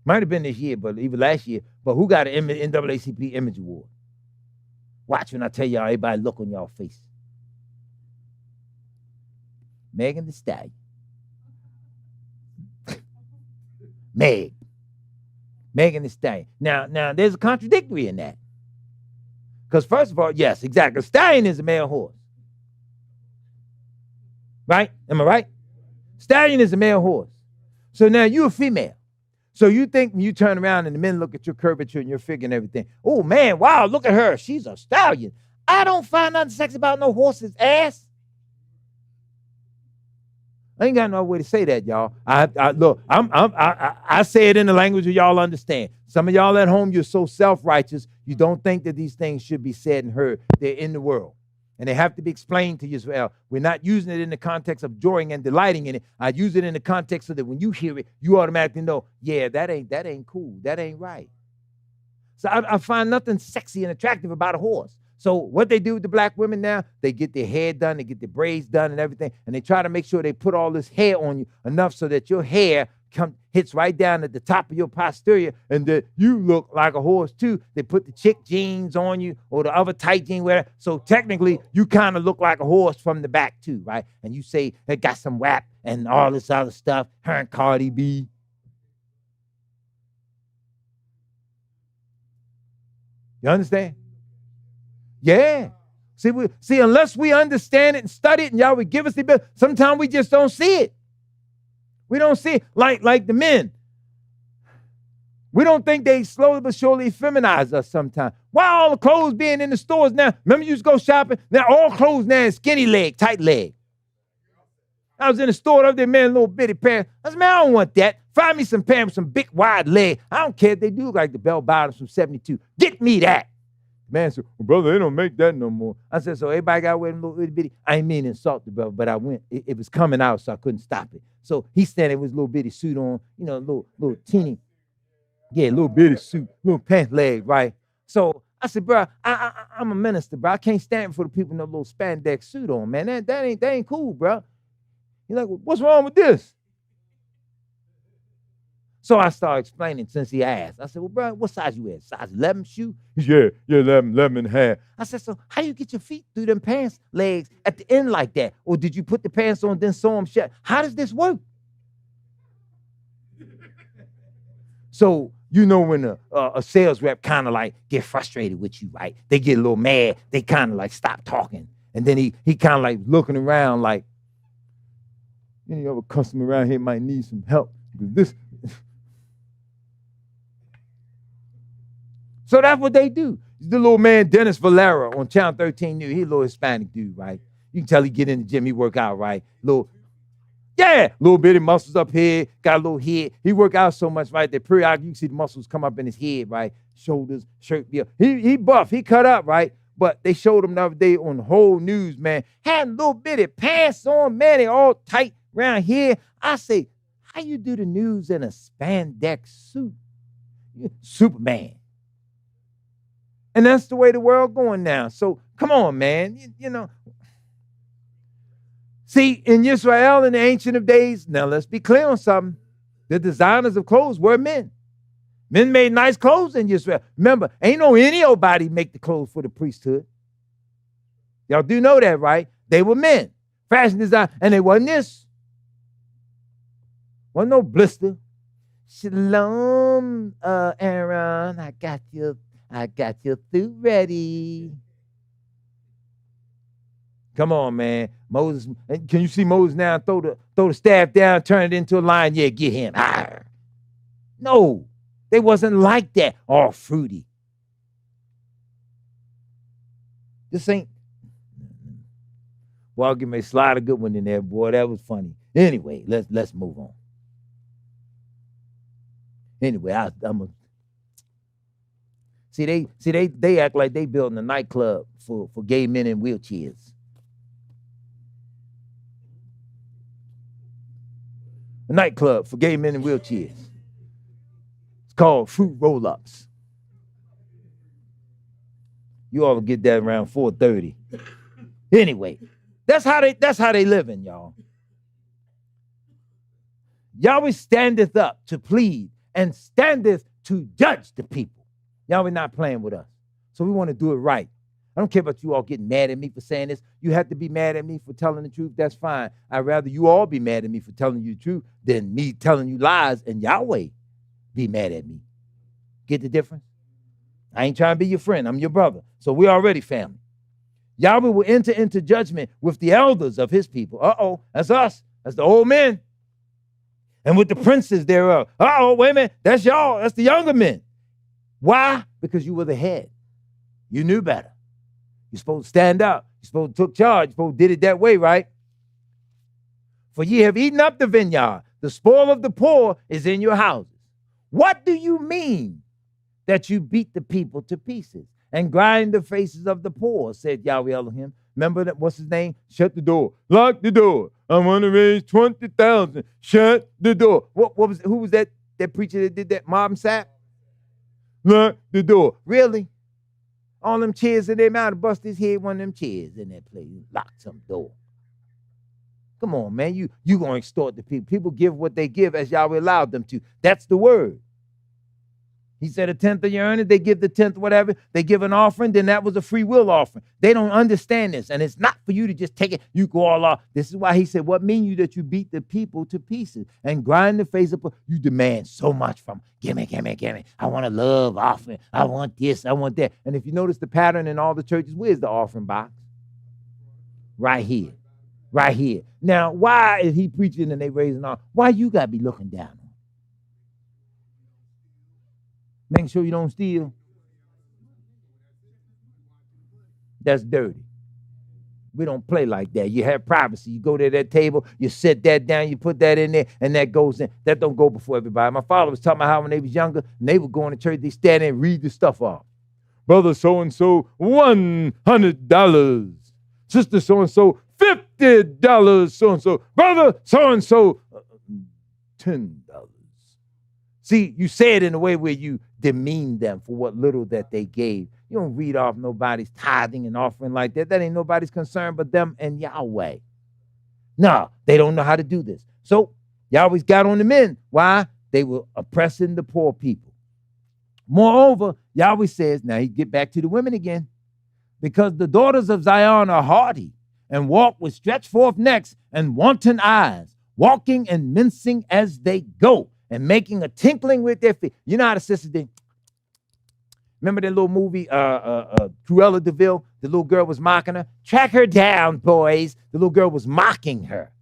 Might have been this year, but even last year. But who got an NAACP Image Award? Watch when I tell y'all, everybody look on y'all face. Megan Thee Stallion. Megan Thee Stallion. Now, there's a contradictory in that. Because first of all, yes, exactly. A stallion is a male horse. Right? Am I right? Stallion is a male horse. So now you're a female. So you think when you turn around and the men look at your curvature and your figure and everything, oh man, wow, look at her. She's a stallion. I don't find nothing sexy about no horse's ass. I ain't got no way to say that, y'all. I say it in the language that y'all understand. Some of y'all at home, you're so self-righteous, you don't think that these things should be said and heard. They're in the world. And they have to be explained to Yisrael. We're not using it in the context of joying and delighting in it. I use it in the context so that when you hear it, you automatically know, yeah, that ain't cool. That ain't right. So I find nothing sexy and attractive about a horse. So what they do with the black women now, they get their hair done, they get their braids done and everything, and they try to make sure they put all this hair on you enough so that your hair hits right down at the top of your posterior and that you look like a horse too. They put the chick jeans on you or the other tight jean wear. So technically, you kind of look like a horse from the back too, right? And you say they got some WAP and all this other stuff, her and Cardi B. You understand? Yeah. See, unless we understand it and study it and y'all would give us the bill, sometimes we just don't see it. We don't see it like the men. We don't think they slowly but surely feminize us sometimes. Why all the clothes being in the stores now? Remember you used to go shopping? Now all clothes now is skinny leg, tight leg. I was in the store the other day, man, little bitty pants. I said, man, I don't want that. Find me some pants with some big wide leg. I don't care if they do look like the bell bottoms from 72. Get me that. Man said, well, brother, they don't make that no more. I said, so everybody got to wear them little itty bitty. I ain't mean to insult the brother, but I went. It was coming out, so I couldn't stop it. So he standing with his little bitty suit on, you know, little teeny, little bitty suit, little pant leg, right? So I said, bro, I'm a minister, bro. I can't stand for the people in a little spandex suit on, man. That ain't cool, bro. He's like, well, what's wrong with this? So I started explaining since he asked. I said, well, bro, what size you at? Size 11 shoe? Yeah, 11 and a half. I said, so how do you get your feet through them pants legs at the end like that? Or did you put the pants on, then sew them shut? How does this work? So, you know when a sales rep kind of like get frustrated with you, right? They get a little mad. They kind of like stop talking. And then he kind of like looking around like, any other customer around here might need some help. Because this... So that's what they do. The little man, Dennis Valera on Channel 13 News, he's a little Hispanic dude, right? You can tell he get in the gym, he work out, right? Little bitty muscles up here, got a little head. He work out so much, right, that periodically you can see the muscles come up in his head, right? Shoulders, shirt, yeah. He buff, he cut up, right? But they showed him the other day on the whole news, man. Had little bitty pants on, man, they all tight around here. I say, how you do the news in a spandex suit? Superman. And that's the way the world going now. So come on, man. You know. See, in Yisrael in the ancient of days, now let's be clear on something. The designers of clothes were men. Men made nice clothes in Yisrael. Remember, ain't no any old body make the clothes for the priesthood. Y'all do know that, right? They were men. Fashion design. And they wasn't this. Wasn't no blister. Shalom, Aaron. I got your suit ready. Come on, man. Moses, can you see Moses now throw the staff down, turn it into a lion? Yeah, get him. Arr. No, they wasn't like that. All fruity. This ain't. Well, I'll give me a slide a good one in there, boy. That was funny. Anyway, let's move on. Anyway, I'm a. See, they act like they building a nightclub for gay men in wheelchairs. A nightclub for gay men in wheelchairs. It's called Fruit Roll-Ups. You all will get that around 4:30. Anyway, that's how they living, y'all. Yahweh standeth up to plead and standeth to judge the people. Yahweh not playing with us. So we want to do it right. I don't care about you all getting mad at me for saying this. You have to be mad at me for telling the truth. That's fine. I'd rather you all be mad at me for telling you the truth than me telling you lies and Yahweh be mad at me. Get the difference? I ain't trying to be your friend. I'm your brother. So we're already family. Yahweh will enter into judgment with the elders of his people. Uh-oh, that's us. That's the old men. and with the princes thereof. Oh, wait a minute, that's y'all. That's the younger men. Why? Because you were the head. You knew better. You're supposed to stand up. You're supposed to took charge. You're supposed to did it that way, right? For ye have eaten up the vineyard. The spoil of the poor is in your houses. What do you mean that you beat the people to pieces and grind the faces of the poor, said Yahweh Elohim. Remember that, what's his name? Shut the door. Lock the door. I want to raise 20,000. Shut the door. Who was that preacher that did that? Mob and Sap? Lock the door. Really? All them chairs in their mouth, bust his head, one of them chairs in that place. Lock some door. Come on, man. You going to extort the people. People give what they give as Yahweh allowed them to. That's the word. He said a tenth of your earnings, they give the tenth, whatever. They give an offering, then that was a free will offering. They don't understand this. And it's not for you to just take it. You go all off. This is why he said, what mean you that you beat the people to pieces and grind the face up? You demand so much from them. Give me. I want a love offering. I want this. I want that. And if you notice the pattern in all the churches, where's the offering box? Right here. Right here. Now, why is he preaching and they raising on? Why you got to be looking down on him? Making sure you don't steal. That's dirty. We don't play like that. You have privacy. You go to that table, you set that down, you put that in there, and that goes in. That don't go before everybody. My father was talking about how when they was younger, and they would go into church, they stand there and read the stuff off. Brother so-and-so, $100. Sister so-and-so, $50. So-and-so. Brother so-and-so, $10. See, you say it in a way where you demean them for what little that they gave. You don't read off nobody's tithing and offering like that. That ain't nobody's concern but them and Yahweh. No, they don't know how to do this. So Yahweh's got on the men. Why? They were oppressing the poor people. Moreover, Yahweh says, now he get back to the women again, because the daughters of Zion are haughty and walk with stretched forth necks and wanton eyes, walking and mincing as they go, and making a tinkling with their feet. You know how the sisters did? Remember that little movie, Cruella de Vil? The little girl was mocking her. Track her down, boys. The little girl was mocking her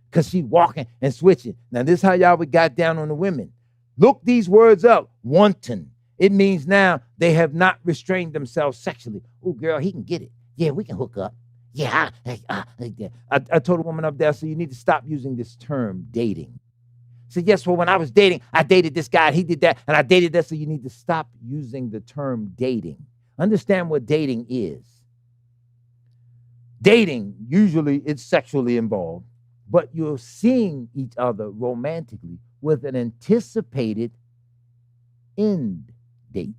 because she walking and switching. Now, this is how Yahweh got down on the women. Look these words up. Wanton. It means now they have not restrained themselves sexually. Oh, girl, he can get it. Yeah, we can hook up. Yeah, I told a woman up there, so you need to stop using this term, dating. So yes, well, when I was dating, I dated this guy, he did that, and I dated that, so you need to stop using the term dating. Understand what dating is. Dating, usually it's sexually involved, but you're seeing each other romantically with an anticipated end date.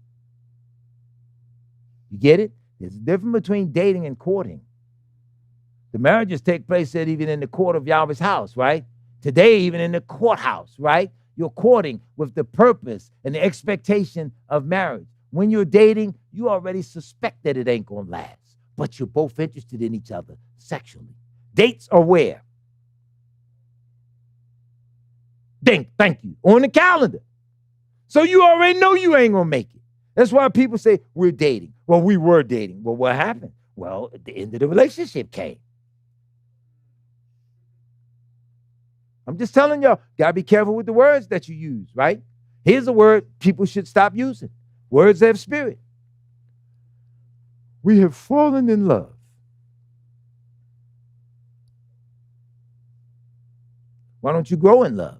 You get it? There's a difference between dating and courting. The marriages take place even in the court of Yahweh's house, right? Today, even in the courthouse, right? You're courting with the purpose and the expectation of marriage. When you're dating, you already suspect that it ain't going to last, but you're both interested in each other sexually. Dates are where? Thank you. On the calendar. So you already know you ain't going to make it. That's why people say we're dating. Well, we were dating. Well, what happened? Well, at the end of the relationship came. I'm just telling y'all, gotta be careful with the words that you use, right? Here's a word people should stop using. Words that have spirit. We have fallen in love. Why don't you grow in love?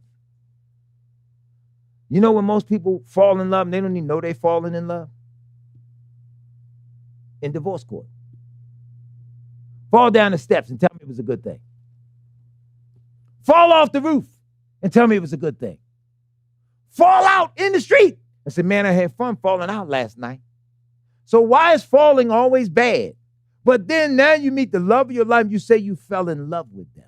You know when most people fall in love, and they don't even know they're falling in love? In divorce court. Fall down the steps and tell me it was a good thing. Fall off the roof and tell me it was a good thing. Fall out in the street and say, man, I had fun falling out last night. So why is falling always bad? But then now you meet the love of your life, you say you fell in love with them.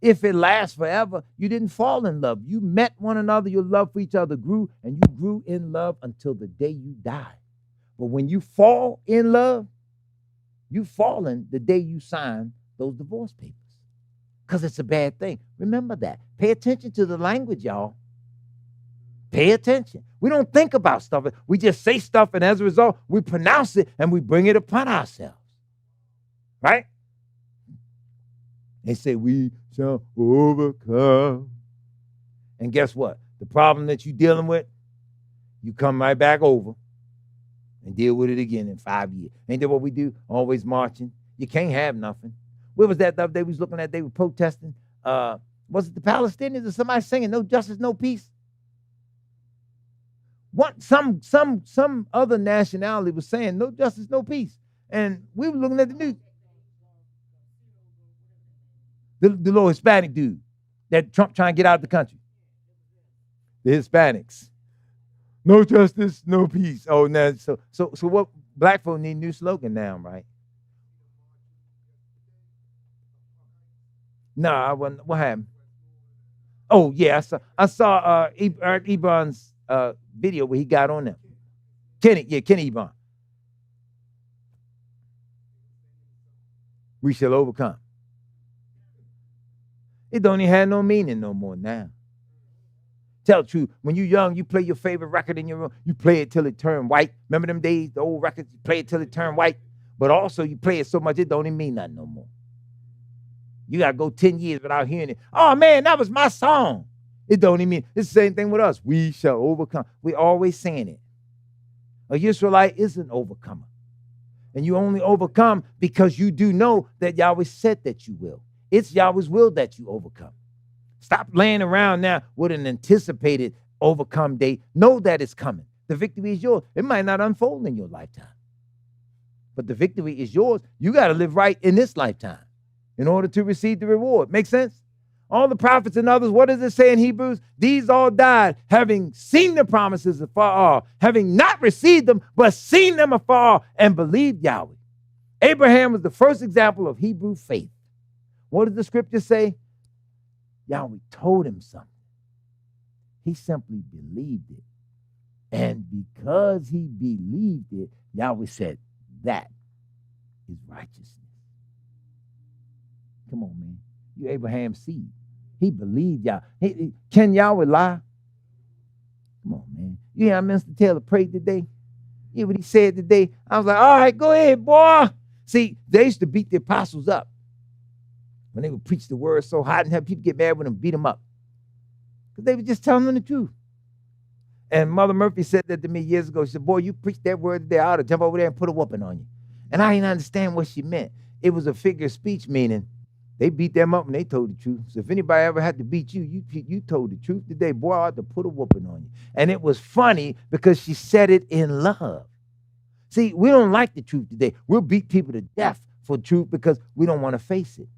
If it lasts forever, you didn't fall in love. You met one another, your love for each other grew, and you grew in love until the day you die. But when you fall in love, you've fallen the day you sign those divorce papers. Because it's a bad thing. Remember that. Pay attention to the language, y'all. Pay attention. We don't think about stuff. We just say stuff, and as a result, we pronounce it, and we bring it upon ourselves. Right? They say, we shall overcome And guess what? The problem that you're dealing with, you come right back over and deal with it again in 5 years. Ain't that what we do? Always marching. You can't have nothing. Where was that the other day we was looking at? They were protesting. Was it the Palestinians or somebody singing no justice, no peace? What some other nationality was saying no justice, no peace. And we were looking at the news. The little Hispanic dude that Trump trying to get out of the country. The Hispanics. No justice, no peace. Oh, now so what black folk need a new slogan now, right? No, I wasn't. What happened? Oh, yeah, I saw Eric Ebron's video where he got on them. Kenny Ebron. We shall overcome. It don't even have no meaning no more now. Tell the truth. When you're young, you play your favorite record in your room. You play it till it turned white. Remember them days, the old records? You play it till it turned white. But also you play it so much it don't even mean nothing no more. You got to go 10 years without hearing it. Oh, man, that was my song. It don't even mean. It's the same thing with us. We shall overcome. We're always saying it. A Yisraelite is an overcomer. And you only overcome because you do know that Yahweh said that you will. It's Yahweh's will that you overcome. Stop laying around now with an anticipated overcome day. Know that it's coming. The victory is yours. It might not unfold in your lifetime, but the victory is yours. You got to live right in this lifetime in order to receive the reward. Make sense? All the prophets and others, what does it say in Hebrews? These all died, having seen the promises afar off, having not received them, but seen them afar and believed Yahweh. Abraham was the first example of Hebrew faith. What does the scripture say? Yahweh told him something. He simply believed it. And because he believed it, Yahweh said, that is righteousness. Come on, man. You Abraham's seed. He believed Yahweh. Can Yahweh lie? Come on, man. You hear how Minister Taylor prayed today? You hear what he said today? I was like, all right, go ahead, boy. See, they used to beat the apostles up when they would preach the word so hot and have people get mad with them, beat them up. Because they were just telling them the truth. And Mother Murphy said that to me years ago. She said, boy, you preached that word today. I ought to jump over there and put a whooping on you. And I didn't understand what she meant. It was a figure of speech, meaning they beat them up and they told the truth. So if anybody ever had to beat you, you told the truth today. Boy, I ought to put a whooping on you. And it was funny because she said it in love. See, we don't like the truth today. We'll beat people to death for truth because we don't want to face it.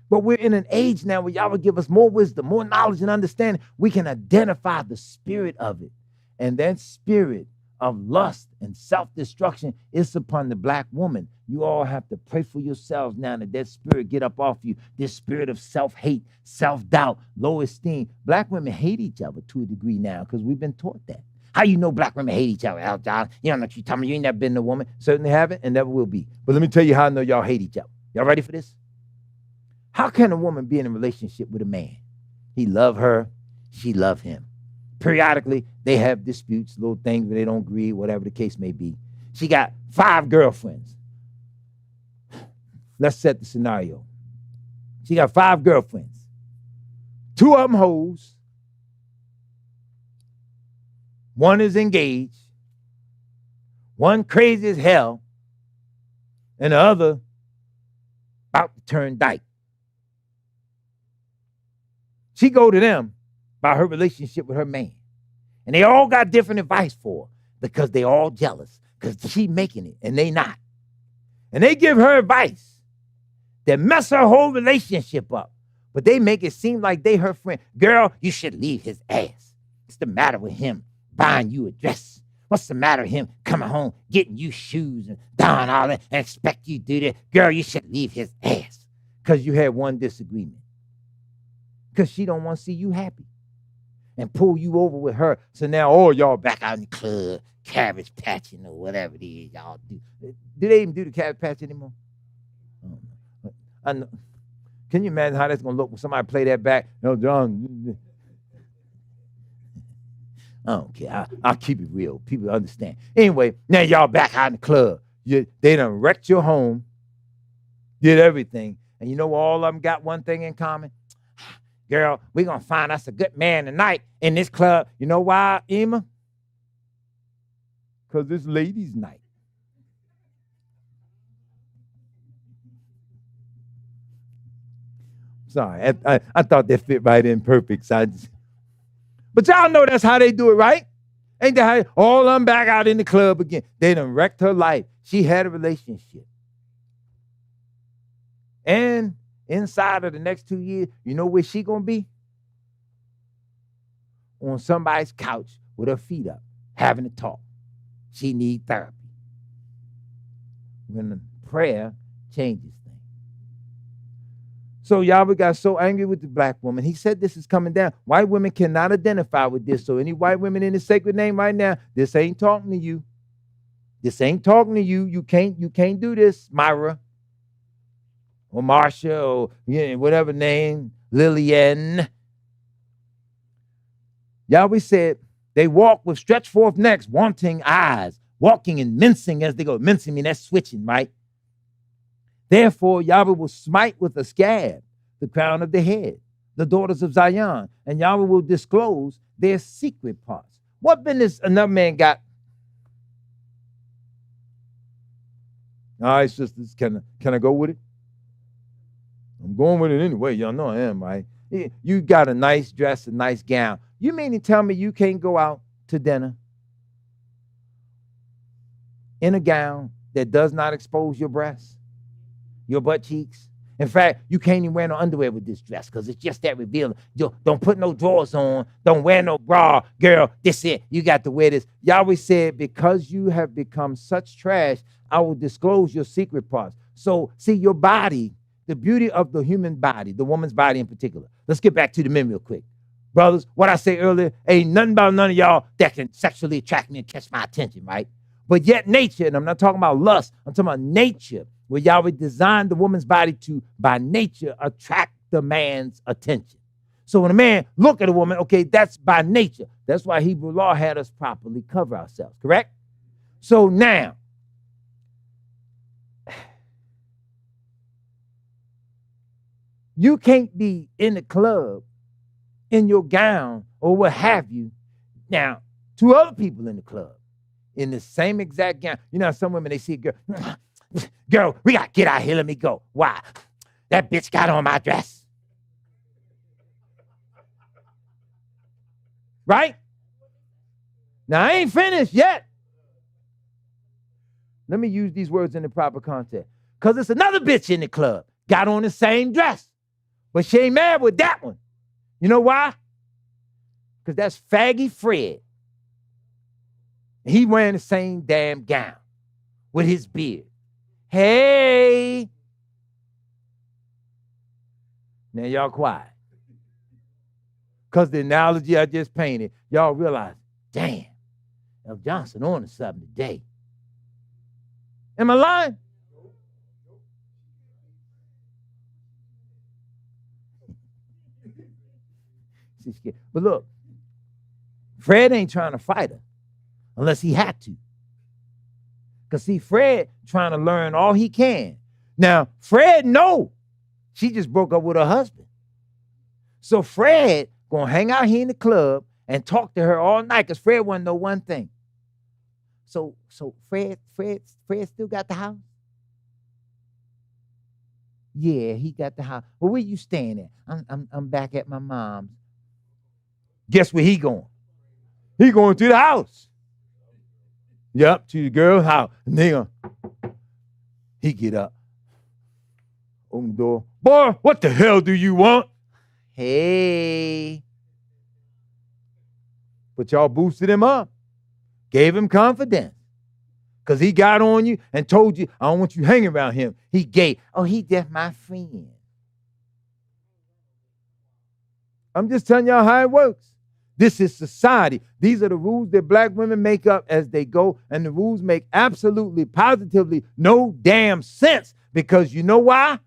But we're in an age now where Yahweh give us more wisdom, more knowledge and understanding. We can identify the spirit of it. And that spirit of lust and self-destruction is upon the black woman. You all have to pray for yourselves now that spirit get up off you. This spirit of self-hate, self-doubt, low esteem. Black women hate each other to a degree now because we've been taught that. How you know black women hate each other? You don't know what you're talking about. You ain't never been a woman. Certainly haven't and never will be. But let me tell you how I know y'all hate each other. Y'all ready for this? How can a woman be in a relationship with a man? He love her, she love him. Periodically, they have disputes, little things where they don't agree, whatever the case may be. She got 5 girlfriends. Let's set the scenario. She got 5 girlfriends. 2 of them hoes. 1 is engaged. 1 crazy as hell. And the other about to turn dyke. She go to them about her relationship with her man. And they all got different advice for her because they all jealous because she making it and they not. And they give her advice that mess her whole relationship up. But they make it seem like they her friend. Girl, you should leave his ass. What's the matter with him buying you a dress? What's the matter with him coming home, getting you shoes and doing all that and expect you to do that? Girl, you should leave his ass because you had one disagreement. Because she don't want to see you happy and pull you over with her. So now all y'all back out in the club, cabbage patching or whatever it is y'all do. Do they even do the cabbage patch anymore? I know. Can you imagine how that's going to look when somebody play that back? No, John. I don't care. I'll keep it real. People understand. Anyway, now y'all back out in the club. They done wrecked your home, did everything. And you know all of them got one thing in common? girl, we're going to find us a good man tonight in this club. You know why, Emma? Because it's ladies' night. Sorry, I thought that fit right in perfect. But y'all know that's how they do it, right? Ain't that how all of them back out in the club again? They done wrecked her life. She had a relationship. And inside of the next 2 years, you know where she going to be? On somebody's couch with her feet up, having a talk. She need therapy. When prayer changes things. So Yahweh got so angry with the black woman. He said this is coming down. White women cannot identify with this. So any white women in the sacred name right now, this ain't talking to you. This ain't talking to you. You can't do this, Myra. Or Marcia, or whatever name, Lillian. Yahweh said, they walk with stretched forth necks, wanting eyes, walking and mincing as they go. Mincing mean that's switching, right? Therefore, Yahweh will smite with a scab the crown of the head, the daughters of Zion, and Yahweh will disclose their secret parts. What business another man got? All right, sisters, can I go with it? I'm going with it anyway. Y'all know I am, right? You got a nice dress, a nice gown. You mean to tell me you can't go out to dinner in a gown that does not expose your breasts? Your butt cheeks. In fact, you can't even wear no underwear with this dress because it's just that revealing. Don't put no drawers on. Don't wear no bra. Girl, this it. You got to wear this. Yahweh said, because you have become such trash, I will disclose your secret parts. So, see, your body, the beauty of the human body, the woman's body in particular. Let's get back to the men real quick. Brothers, what I say earlier, ain't nothing about none of y'all that can sexually attract me and catch my attention, right? But yet nature, and I'm not talking about lust, I'm talking about nature, where Yahweh designed the woman's body to, by nature, attract the man's attention. So when a man look at a woman, okay, that's by nature. That's why Hebrew law had us properly cover ourselves, correct? So now, you can't be in the club in your gown or what have you. Now, two other people in the club in the same exact gown. You know, some women, they see a girl, girl, we got to get out here. Let me go. Why? That bitch got on my dress. Right? Now, I ain't finished yet. Let me use these words in the proper context. Because it's another bitch in the club. Got on the same dress. But she ain't mad with that one. You know why? Because that's faggy Fred. He wearing the same damn gown with his beard. Hey. Now y'all quiet. Because the analogy I just painted, y'all realize, damn, L. Johnson on to something today. Am I lying? But look, Fred ain't trying to fight her unless he had to. Because see, Fred trying to learn all he can. Now, Fred know she just broke up with her husband. So Fred gonna hang out here in the club and talk to her all night because Fred wanna know one thing. So Fred still got the house? Yeah, he got the house. Well, where you staying at? I'm back at my mom's. Guess where he going? He going to the house. Yep, to the girl's house. And then he get up. Open the door. Boy, what the hell do you want? Hey. But y'all boosted him up. Gave him confidence. Because he got on you and told you, I don't want you hanging around him. He gave. Oh, he just my friend. I'm just telling y'all how it works. This is society. These are the rules that black women make up as they go, and the rules make absolutely, positively no damn sense because you know why?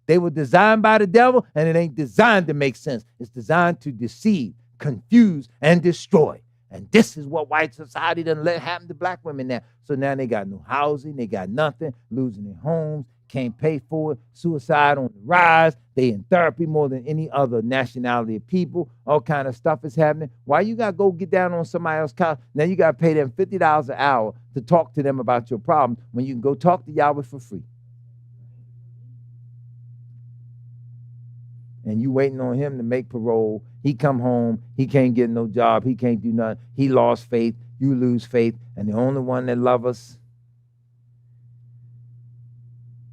They were designed by the devil, and it ain't designed to make sense. It's designed to deceive, confuse, and destroy. And this is what white society doesn't let happen to black women now. So now they got no housing, they got nothing, losing their homes, Can't pay for it. Suicide on the rise. They in therapy more than any other nationality of people. All kind of stuff is happening. Why you got to go get down on somebody else's couch? Now you got to pay them $50 an hour to talk to them about your problem when you can go talk to Yahweh for free. And you waiting on him to make parole. He come home. He can't get no job. He can't do nothing. He lost faith. You lose faith. And the only one that loves us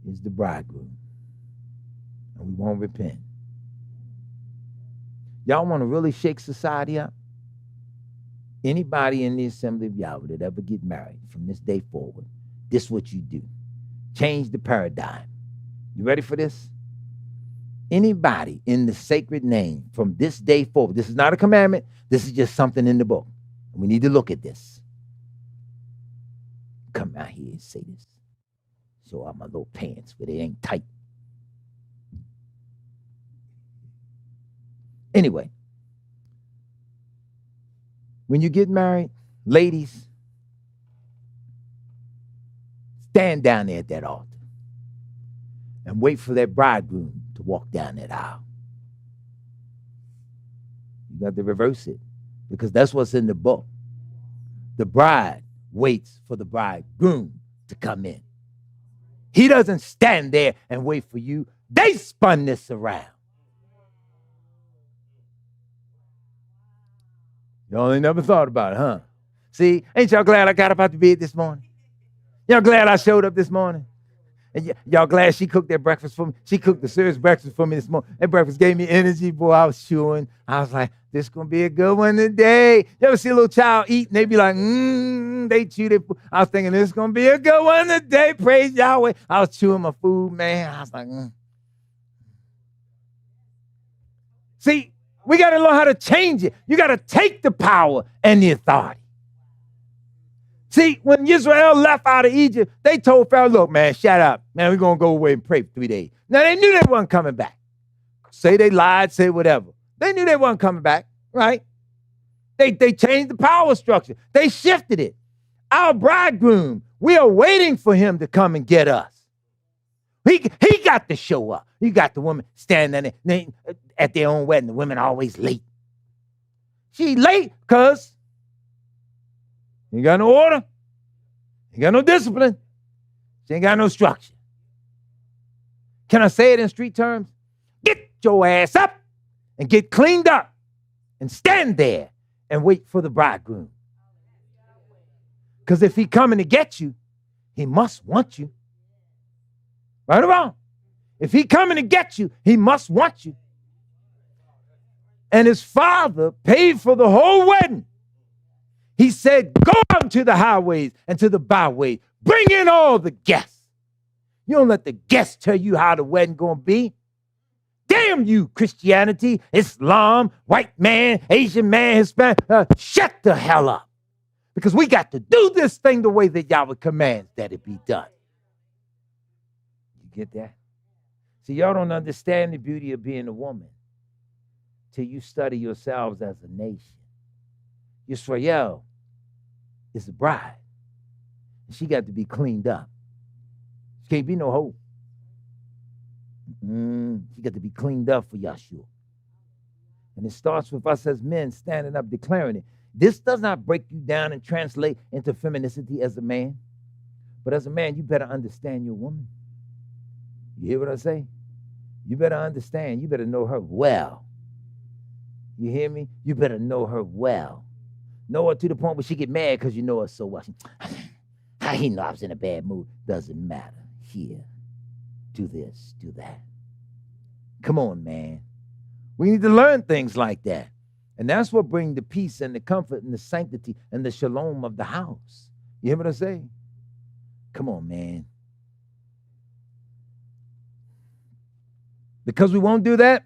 is the bridegroom. And we won't repent. Y'all want to really shake society up? Anybody in the Assembly of Yahweh that ever get married from this day forward, this is what you do. Change the paradigm. You ready for this? Anybody in the sacred name from this day forward, this is not a commandment, this is just something in the book. And we need to look at this. Come out here and say this. Show out my little pants, but it ain't tight. Anyway, when you get married, ladies, stand down there at that altar and wait for that bridegroom to walk down that aisle. You got to reverse it because that's what's in the book. The bride waits for the bridegroom to come in. He doesn't stand there and wait for you. They spun this around. Y'all ain't never thought about it, huh? See, ain't y'all glad I got up out the bed this morning? Y'all glad I showed up this morning? And y'all glad she cooked that breakfast for me? She cooked the serious breakfast for me this morning. That breakfast gave me energy, boy. I was chewing. I was like, this going to be a good one today. You ever see a little child eat and they be like, they chew their food. I was thinking, this is going to be a good one today. Praise Yahweh. I was chewing my food, man. I was like, See, we got to learn how to change it. You got to take the power and the authority. See, when Yisrael left out of Egypt, they told Pharaoh, look, man, shut up. Man, we're going to go away and pray for 3 days. Now, they knew they weren't coming back. Say they lied, say whatever. They knew they weren't coming back, right? They changed the power structure. They shifted it. Our bridegroom, we are waiting for him to come and get us. He got to show up. You got the woman standing there at their own wedding. The women are always late. She late because you ain't got no order. You got no discipline. She ain't got no structure. Can I say it in street terms? Get your ass up and get cleaned up and stand there and wait for the bridegroom. Because if he coming to get you, he must want you. Right or wrong? If he coming to get you, he must want you. And his father paid for the whole wedding. He said, go out to the highways and to the byways. Bring in all the guests. You don't let the guests tell you how the wedding going to be. Damn you, Christianity, Islam, white man, Asian man, Hispanic. Shut the hell up. Because we got to do this thing the way that Yahweh commands that it be done. You get that? See, y'all don't understand the beauty of being a woman till you study yourselves as a nation. Yisrael is the bride. She got to be cleaned up. She can't be no hoe. She got to be cleaned up for Yahshua. And it starts with us as men standing up, declaring it. This does not break you down and translate into femininity as a man. But as a man, you better understand your woman. You hear what I say? You better understand. You better know her well. You hear me? You better know her well. Know her to the point where she get mad because you know her so well. How he know I was in a bad mood? Doesn't matter. Here, do this, do that. Come on, man. We need to learn things like that. And that's what brings the peace and the comfort and the sanctity and the shalom of the house. You hear what I say? Come on, man. Because we won't do that,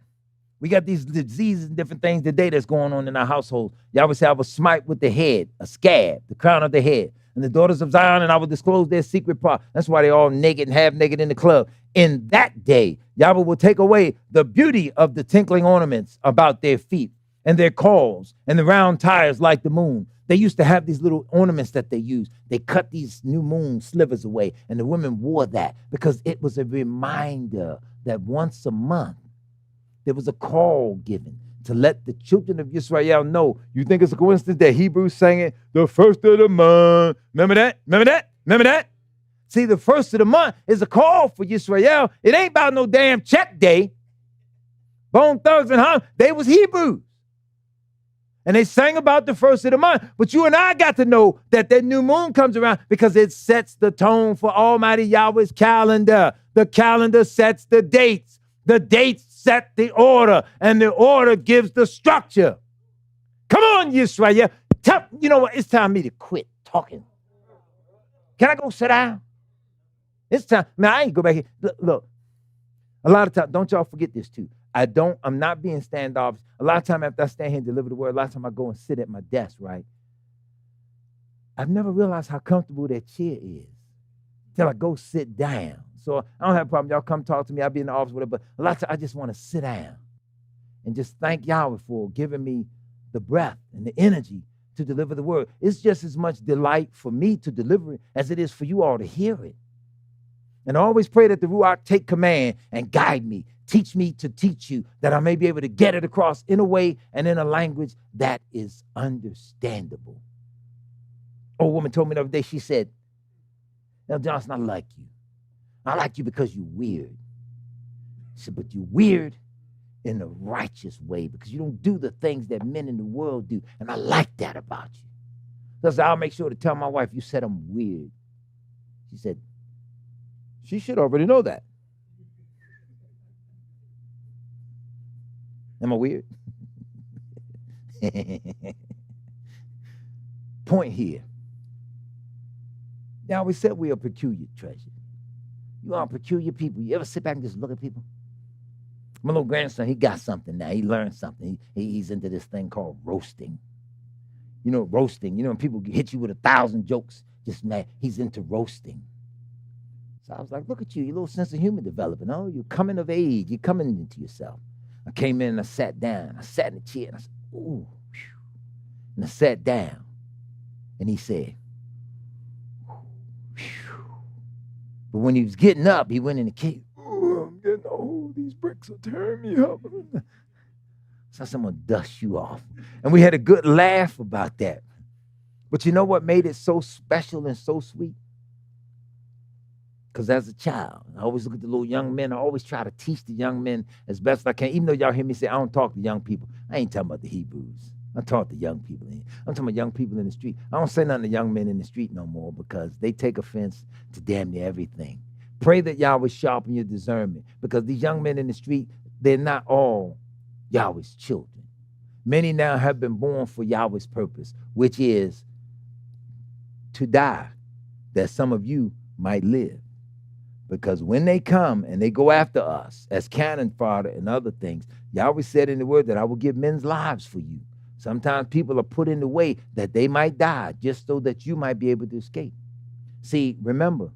we got these diseases and different things today that's going on in our household. Yahweh said, I will smite with the head, a scab, the crown of the head. And the daughters of Zion, and I will disclose their secret part. That's why they're all naked and half naked in the club. In that day, Yahweh will take away the beauty of the tinkling ornaments about their feet and their cause, and the round tires like the moon. They used to have these little ornaments that they used. They cut these new moon slivers away, and the women wore that because it was a reminder that once a month there was a call given to let the children of Yisrael know. You think it's a coincidence that Hebrews sang it the first of the month? Remember that? Remember that? Remember that? See, the first of the month is a call for Yisrael. It ain't about no damn check day. Bone Thugs and Harlem, they was Hebrews. And they sang about the first of the month. But you and I got to know that that new moon comes around because it sets the tone for Almighty Yahweh's calendar. The calendar sets the dates. The dates set the order. And the order gives the structure. Come on, Yisrael. You know what? It's time for me to quit talking. Can I go sit down? It's time. Man, I ain't go back here. Look, a lot of times, don't y'all forget this too. I'm not being standoffish. A lot of time after I stand here and deliver the word, a lot of time I go and sit at my desk, right? I've never realized how comfortable that chair is till I go sit down. So I don't have a problem. Y'all come talk to me. I'll be in the office, whatever. But a lot of times I just want to sit down and just thank Yahweh for giving me the breath and the energy to deliver the word. It's just as much delight for me to deliver it as it is for you all to hear it. And I always pray that the Ruach take command and guide me. Teach me to teach you, that I may be able to get it across in a way and in a language that is understandable. A woman told me the other day, she said, "Now, Johnson, I like you. I like you because you're weird." She said, "But you're weird in a righteous way because you don't do the things that men in the world do. And I like that about you." So I said, "I'll make sure to tell my wife you said I'm weird." She said, "She should already know that." Am I weird? Point here. Now, we said we are peculiar treasure. You are peculiar people. You ever sit back and just look at people? My little grandson, he got something now. He learned something. He's into this thing called roasting. You know, roasting. You know, when people hit you with 1,000 jokes, just mad. He's into roasting. So I was like, look at you. Your little sense of humor developing. Oh, you're coming of age. You're coming into yourself. I came in and I sat down. I sat in the chair and I said, ooh. Whew. And I sat down. And he said, whew. But when he was getting up, he went in the cave. Ooh, I'm getting old. These bricks are tearing me up. So I said, I'm going to dust you off. And we had a good laugh about that. But you know what made it so special and so sweet? Because as a child, I always look at the little young men. I always try to teach the young men as best as I can. Even though y'all hear me say, I don't talk to young people. I ain't talking about the Hebrews. I talk to young people. I'm talking about young people in the street. I don't say nothing to young men in the street no more because they take offense to damn near everything. Pray that Yahweh sharpen your discernment because these young men in the street, they're not all Yahweh's children. Many now have been born for Yahweh's purpose, which is to die, that some of you might live. Because when they come and they go after us as cannon fodder and other things, Yahweh said in the word that I will give men's lives for you. Sometimes people are put in the way that they might die just so that you might be able to escape. See, remember,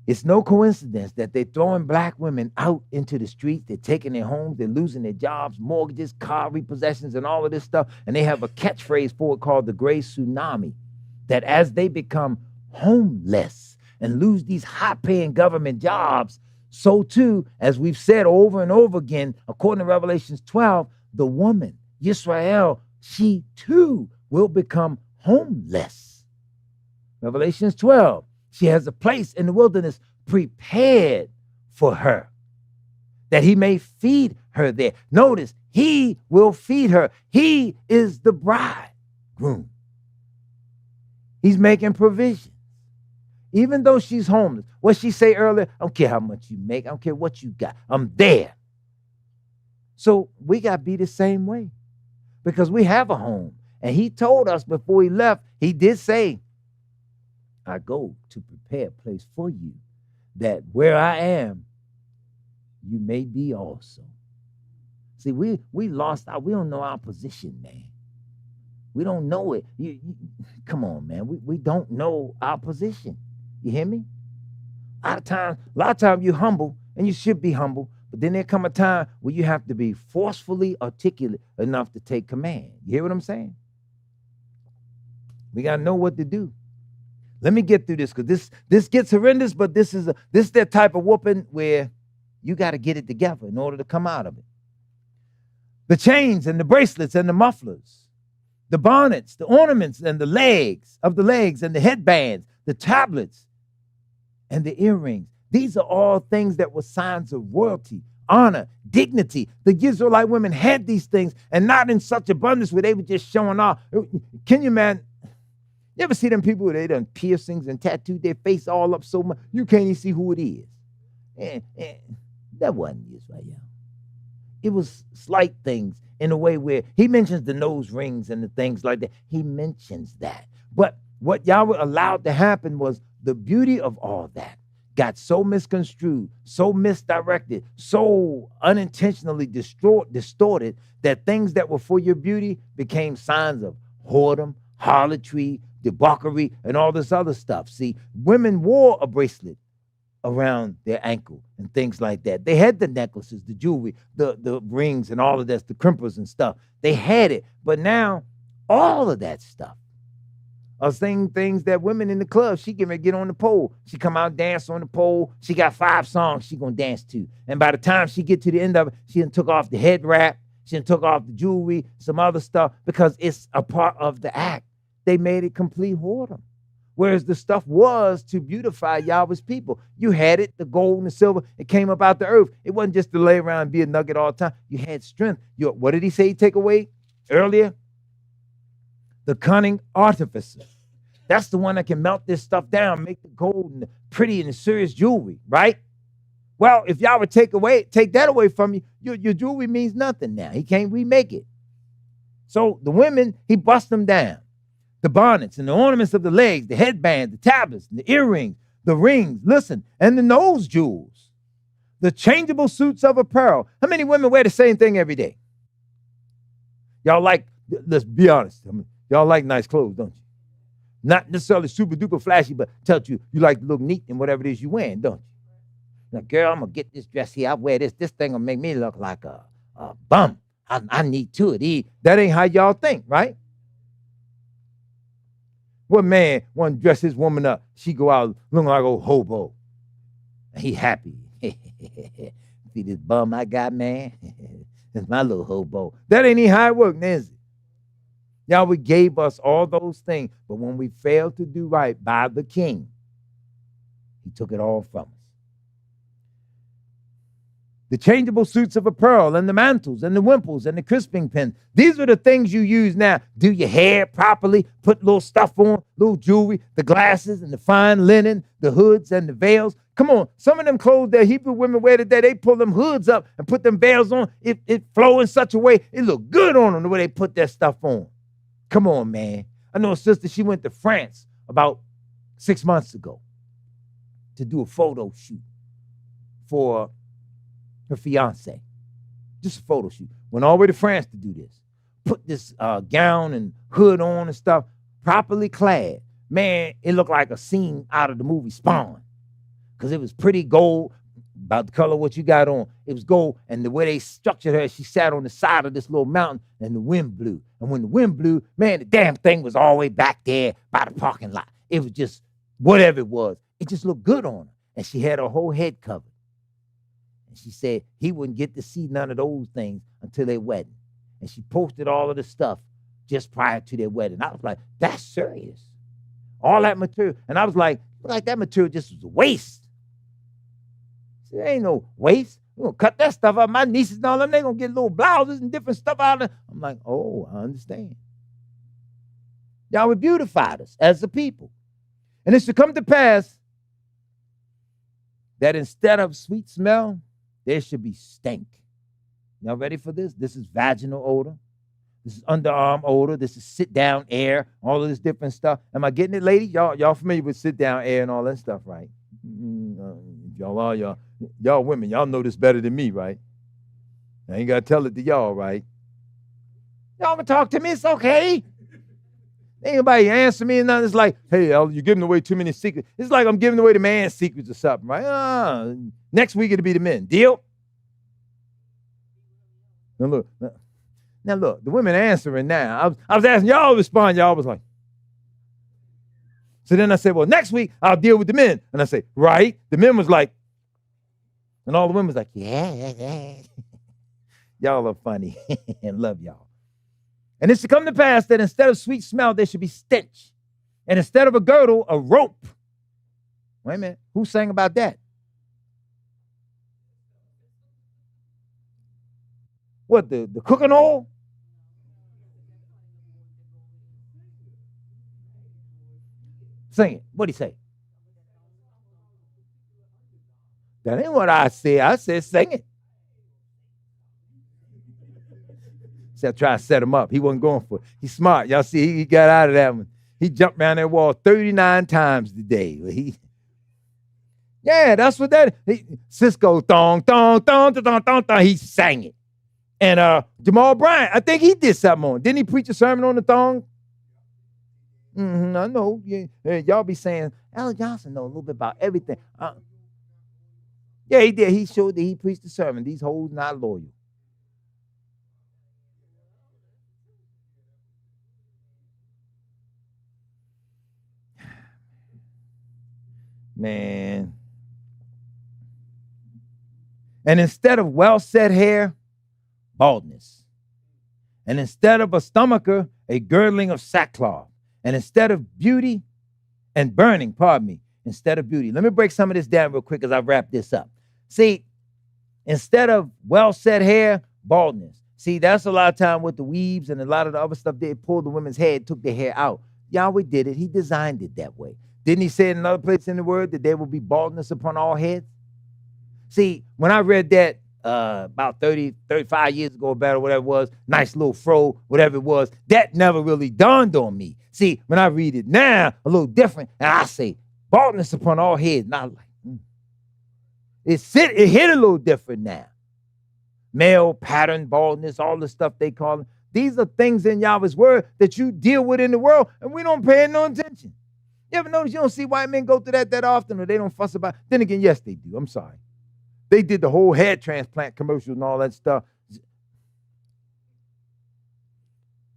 it's no coincidence that they're throwing black women out into the streets. They're taking their homes. They're losing their jobs, mortgages, car repossessions, and all of this stuff. And they have a catchphrase for it called the Gray Tsunami, that as they become homeless and lose these high-paying government jobs, so too, as we've said over and over again, according to Revelations 12, the woman, Yisrael, she too will become homeless. Revelations 12, she has a place in the wilderness prepared for her, that he may feed her there. Notice, he will feed her. He is the bridegroom. He's making provision. Even though she's homeless, what she say earlier, I don't care how much you make. I don't care what you got. I'm there. So we got to be the same way because we have a home. And he told us before he left, he did say, I go to prepare a place for you that where I am, you may be also. See, we lost our, we don't know our position, man. We don't know it. Come on, man. We don't know our position. You hear me? A lot of times you're humble, and you should be humble, But then there come a time where you have to be forcefully articulate enough to take command. You hear what I'm saying? We got to know what to do. Let me get through this, because this gets horrendous, but this is that type of whooping where you got to get it together in order to come out of it. The chains and the bracelets and the mufflers, the bonnets, the ornaments and the legs and the headbands, the tablets and the earrings. These are all things that were signs of royalty, honor, dignity. The Israelite women had these things, and not in such abundance where they were just showing off. Can you, man? You ever see them people where they done piercings and tattooed their face all up so much you can't even see who it is? And that wasn't Israel. It was slight things in a way where he mentions the nose rings and the things like that. He mentions that. But what Yahweh allowed to happen was the beauty of all that got so misconstrued, so misdirected, so unintentionally distorted that things that were for your beauty became signs of whoredom, harlotry, debauchery, and all this other stuff. See, women wore a bracelet around their ankle and things like that. They had the necklaces, the jewelry, the rings and all of that, the crimpers and stuff. They had it. But now all of that stuff are saying things that women in the club, she can get on the pole. She come out, dance on the pole. She got 5 songs she gonna dance to. And by the time she get to the end of it, she done took off the head wrap. She done took off the jewelry, some other stuff, because it's a part of the act. They made it complete whoredom. Whereas the stuff was to beautify Yahweh's people. You had it, the gold and the silver, it came up out the earth. It wasn't just to lay around and be a nugget all the time. You had strength. What did he say he take away earlier? The cunning artificer. That's the one that can melt this stuff down, make the gold and the pretty and the serious jewelry, right? Well, if Yahweh take that away from you, your jewelry means nothing now. He can't remake it. So the women, he bust them down. The bonnets and the ornaments of the legs, the headbands, the tablets, and the earrings, the rings, listen, and the nose jewels, the changeable suits of apparel. How many women wear the same thing every day? Y'all like, let's be honest, y'all like nice clothes, don't you? Not necessarily super duper flashy, but tell you like to look neat in whatever it is you're wearing, don't you? Now, girl, I'm going to get this dress here. I wear this. This thing will make me look like a bum. I need to. That ain't how y'all think, right? What man want to dress his woman up? She go out looking like old hobo. And he happy. See this bum I got, man? That's my little hobo. That ain't even how it works, is it? Yahweh gave us all those things. But when we failed to do right by the king, he took it all from us. The changeable suits of apparel and the mantles and the wimples and the crisping pins. These are the things you use now. Do your hair properly, put little stuff on, little jewelry, the glasses and the fine linen, the hoods and the veils. Come on, some of them clothes that Hebrew women wear today, they pull them hoods up and put them veils on. It flow in such a way, it look good on them the way they put that stuff on. Come on, man. I know a sister, she went to France about 6 months ago to do a photo shoot for her fiance. Just a photo shoot. Went all the way to France to do this. Put this gown and hood on and stuff, properly clad. Man, it looked like a scene out of the movie Spawn, because it was pretty gold, about the color of what you got on. It was gold, and the way they structured her, she sat on the side of this little mountain, and the wind blew. And when the wind blew, man, the damn thing was all the way back there by the parking lot. It was just whatever it was. It just looked good on her, and she had her whole head covered. And she said he wouldn't get to see none of those things until their wedding. And she posted all of the stuff just prior to their wedding. I was like, that's serious. All that material. And I was like that material just was a waste. She said, ain't no waste. We're going to cut that stuff out. My nieces and all them, they're going to get little blouses and different stuff out of it. I'm like, oh, I understand. Yahweh beautified us as a people. And it should come to pass that instead of sweet smell, there should be stank. Y'all ready for this? This is vaginal odor. This is underarm odor. This is sit-down air, all of this different stuff. Am I getting it, ladies? Y'all familiar with sit-down air and all that stuff, right? Y'all women, y'all know this better than me, right? I ain't got to tell it to y'all, right? Y'all can talk to me. It's okay. Anybody answer me and nothing. It's like, hey, you're giving away too many secrets. It's like I'm giving away the man's secrets or something, right? Next week it'll be the men. Deal? Now look, the women answering now. I was asking y'all to respond. Y'all was like. So then I said, well, next week I'll deal with the men. And I say, right. The men was like, and all the women was like, yeah. Y'all are funny and love y'all. And it's to come to pass that instead of sweet smell, there should be stench. And instead of a girdle, a rope. Wait a minute. Who sang about that? What, the cooking oil? Sing it. What'd he say? That ain't what I said. I said sing it. So I tried to set him up. He wasn't going for it. He's smart. Y'all see, he got out of that one. He jumped around that wall 39 times today. Yeah, that's what that is. Cisco, thong, thong, thong, thong, thong, thong. He sang it. And Jamal Bryant, I think he did something on it. Didn't he preach a sermon on the thong? I know. Yeah, y'all be saying, Al Johnson know a little bit about everything. Yeah, he did. He showed that he preached the sermon. These hoes not loyal. Man. And instead of well-set hair, baldness. And instead of a stomacher, a girdling of sackcloth. And instead of beauty and burning, instead of beauty. Let me break some of this down real quick as I wrap this up. See, instead of well-set hair, baldness. See, that's a lot of time with the weaves and a lot of the other stuff. They pulled the women's hair, took their hair out. Yahweh did it. He designed it that way. Didn't he say in another place in the word that there will be baldness upon all heads? See, when I read that about 30, 35 years ago, about or whatever it was, nice little fro, whatever it was, that never really dawned on me. See, when I read it now, a little different, and I say, baldness upon all heads. Not like, it hit a little different now. Male pattern baldness, all the stuff they call it. These are things in Yahweh's word that you deal with in the world, and we don't pay no attention. You ever notice you don't see white men go through that often, or they don't fuss about it? Then again, yes, they do. I'm sorry. They did the whole hair transplant commercials and all that stuff.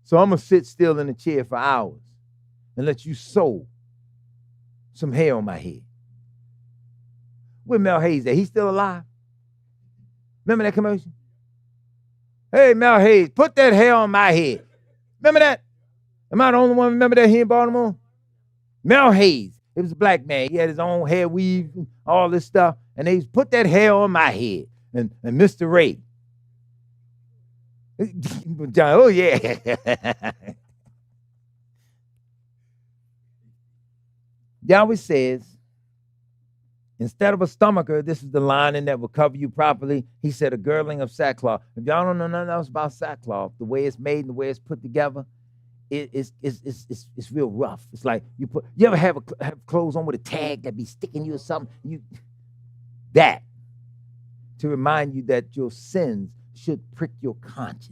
So I'm going to sit still in the chair for hours and let you sew some hair on my head. Where Mel Hayes at? He's still alive? Remember that commercial? Hey, Mel Hayes, put that hair on my head. Remember that? Am I the only one remember that here in Baltimore? Mel Hayes. It was a black man. He had his own hair weave, all this stuff. And they put that hair on my head. And Mr. Ray. John, oh, yeah. Yahweh says, instead of a stomacher, this is the lining that will cover you properly. He said a girdling of sackcloth. If y'all don't know nothing else about sackcloth, the way it's made and the way it's put together, it's real rough. It's like you ever have clothes on with a tag that be sticking you or something? That to remind you that your sins should prick your conscience.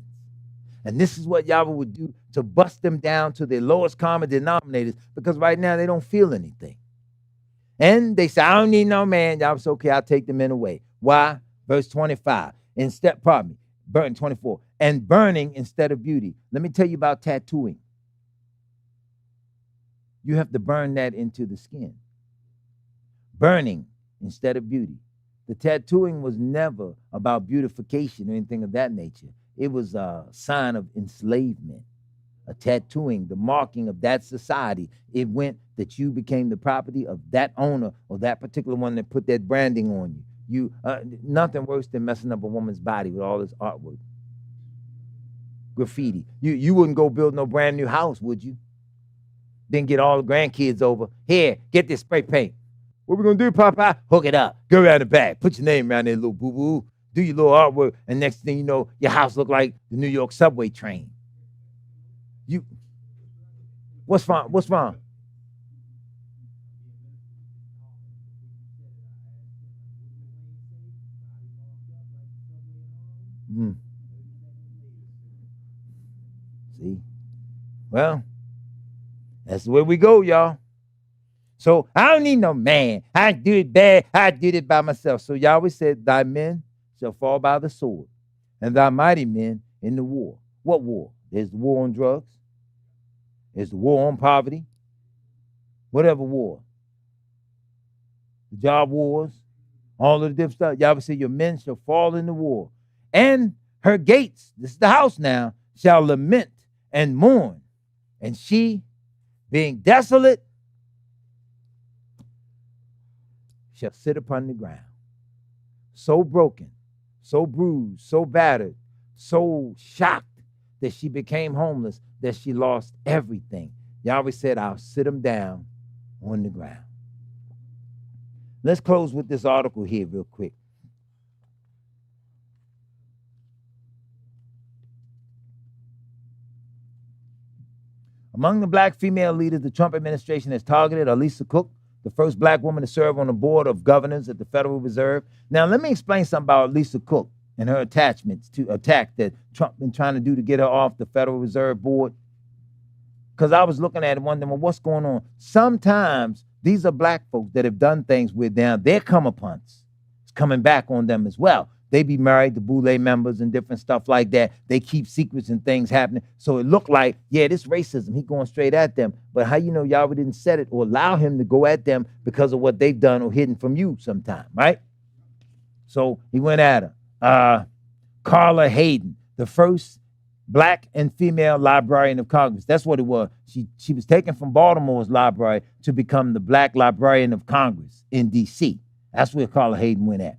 And this is what Yahweh would do to bust them down to their lowest common denominators, because right now they don't feel anything. And they say, I don't need no man. Yahweh said, okay, I'll take the men away. Why? Verse 25. Burning 24. And burning instead of beauty. Let me tell you about tattooing. You have to burn that into the skin. Burning instead of beauty. The tattooing was never about beautification or anything of that nature. It was a sign of enslavement. A tattooing, the marking of that society. It went that you became the property of that owner or that particular one that put that branding on you. Nothing worse than messing up a woman's body with all this artwork. Graffiti. You wouldn't go build no brand new house, would you? Then get all the grandkids over. Here, get this spray paint. What we gonna do, Papa? Hook it up. Go around the back. Put your name around there, little boo-boo. Do your little artwork. And next thing you know, your house look like the New York subway train. What's wrong? What's wrong? See? Well, that's the way we go, y'all. So I don't need no man. I do it bad. I did it by myself. So Yahweh said, thy men shall fall by the sword, and thy mighty men in the war. What war? There's the war on drugs. There's the war on poverty. Whatever war. The job wars. All of the different stuff. Yahweh said, your men shall fall in the war. And her gates, this is the house now, shall lament and mourn. And she, being desolate, shall sit upon the ground. So broken, so bruised, so battered, so shocked that she became homeless, that she lost everything. Yahweh said, I'll sit them down on the ground. Let's close with this article here real quick. Among the black female leaders the Trump administration has targeted are Lisa Cook, the first black woman to serve on the board of governors at the Federal Reserve. Now, let me explain something about Lisa Cook and her attachments to attack that Trump been trying to do to get her off the Federal Reserve Board. Because I was looking at it wondering, well, what's going on? Sometimes these are black folks that have done things with them. Their comeuppance is coming back on them as well. They be married to Boule members and different stuff like that. They keep secrets and things happening. So it looked like, yeah, this racism, he going straight at them. But how you know Yahweh didn't set it or allow him to go at them because of what they've done or hidden from you sometime, right? So he went at her. Carla Hayden, the first black and female librarian of Congress. That's what it was. She was taken from Baltimore's library to become the black librarian of Congress in D.C. That's where Carla Hayden went at.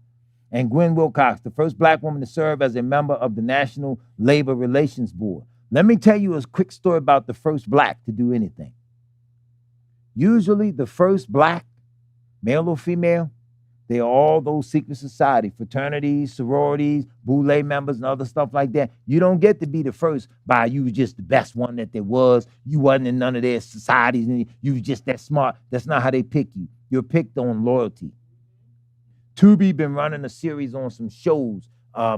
And Gwen Wilcox, the first black woman to serve as a member of the National Labor Relations Board. Let me tell you a quick story about the first black to do anything. Usually the first black, male or female, they are all those secret society, fraternities, sororities, Boule members, and other stuff like that. You don't get to be the first by you was just the best one that there was. You wasn't in none of their societies, and you was just that smart. That's not how they pick you. You're picked on loyalty. Tubi been running a series on some shows,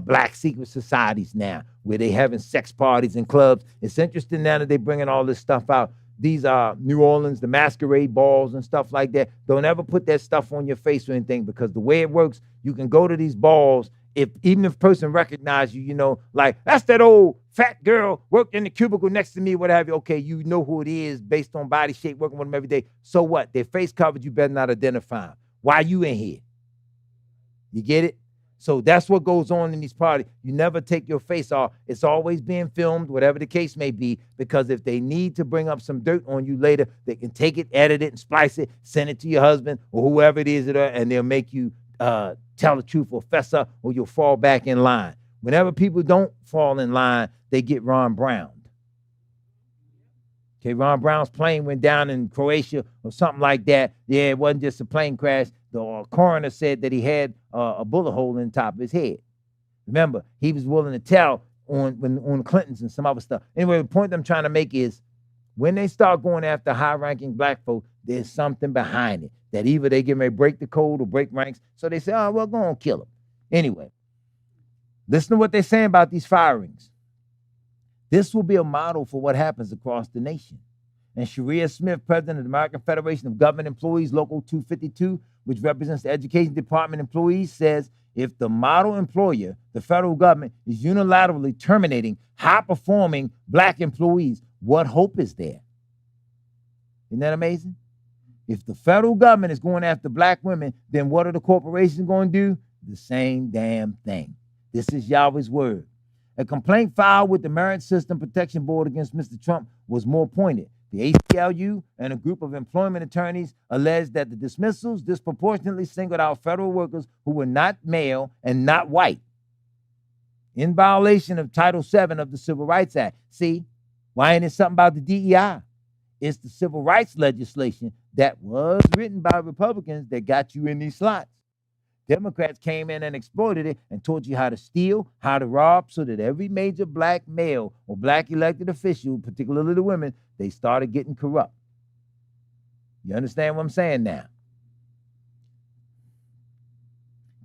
black secret societies now, where they having sex parties and clubs. It's interesting now that they bringing all this stuff out. These are New Orleans, the masquerade balls and stuff like that. Don't ever put that stuff on your face or anything, because the way it works, you can go to these balls. Even if a person recognizes you, you know, like, that's that old fat girl worked in the cubicle next to me, what have you. Okay, you know who it is based on body shape, working with them every day. So what? Their face covered, you better not identify them. Why you in here? You get it? So that's what goes on in these parties. You never take your face off. It's always being filmed, whatever the case may be, because if they need to bring up some dirt on you later, they can take it, edit it, and splice it, send it to your husband or whoever it is, and they'll make you tell the truth or fess up, or you'll fall back in line. Whenever people don't fall in line, they get Ron Brown. Okay, Ron Brown's plane went down in Croatia or something like that. Yeah, it wasn't just a plane crash. The coroner said that he had a bullet hole in the top of his head. Remember, he was willing to tell on Clintons and some other stuff. Anyway, the point I'm trying to make is when they start going after high-ranking black folk, there's something behind it, that either they get ready to break the code or break ranks. So they say, oh, well, go on, kill him. Anyway, listen to what they're saying about these firings. This will be a model for what happens across the nation. And Sharia Smith, president of the American Federation of Government Employees, Local 252, which represents the Education Department employees, says if the model employer, the federal government, is unilaterally terminating high-performing black employees, what hope is there? Isn't that amazing? If the federal government is going after black women, then what are the corporations going to do? The same damn thing. This is Yahweh's word. A complaint filed with the Merit System Protection Board against Mr. Trump was more pointed. The ACLU and a group of employment attorneys alleged that the dismissals disproportionately singled out federal workers who were not male and not white, in violation of Title VII of the Civil Rights Act. See, why ain't it something about the DEI? It's the civil rights legislation that was written by Republicans that got you in these slots. Democrats came in and exploited it and taught you how to steal, how to rob, so that every major black male or black elected official, particularly the women, they started getting corrupt. You understand what I'm saying now?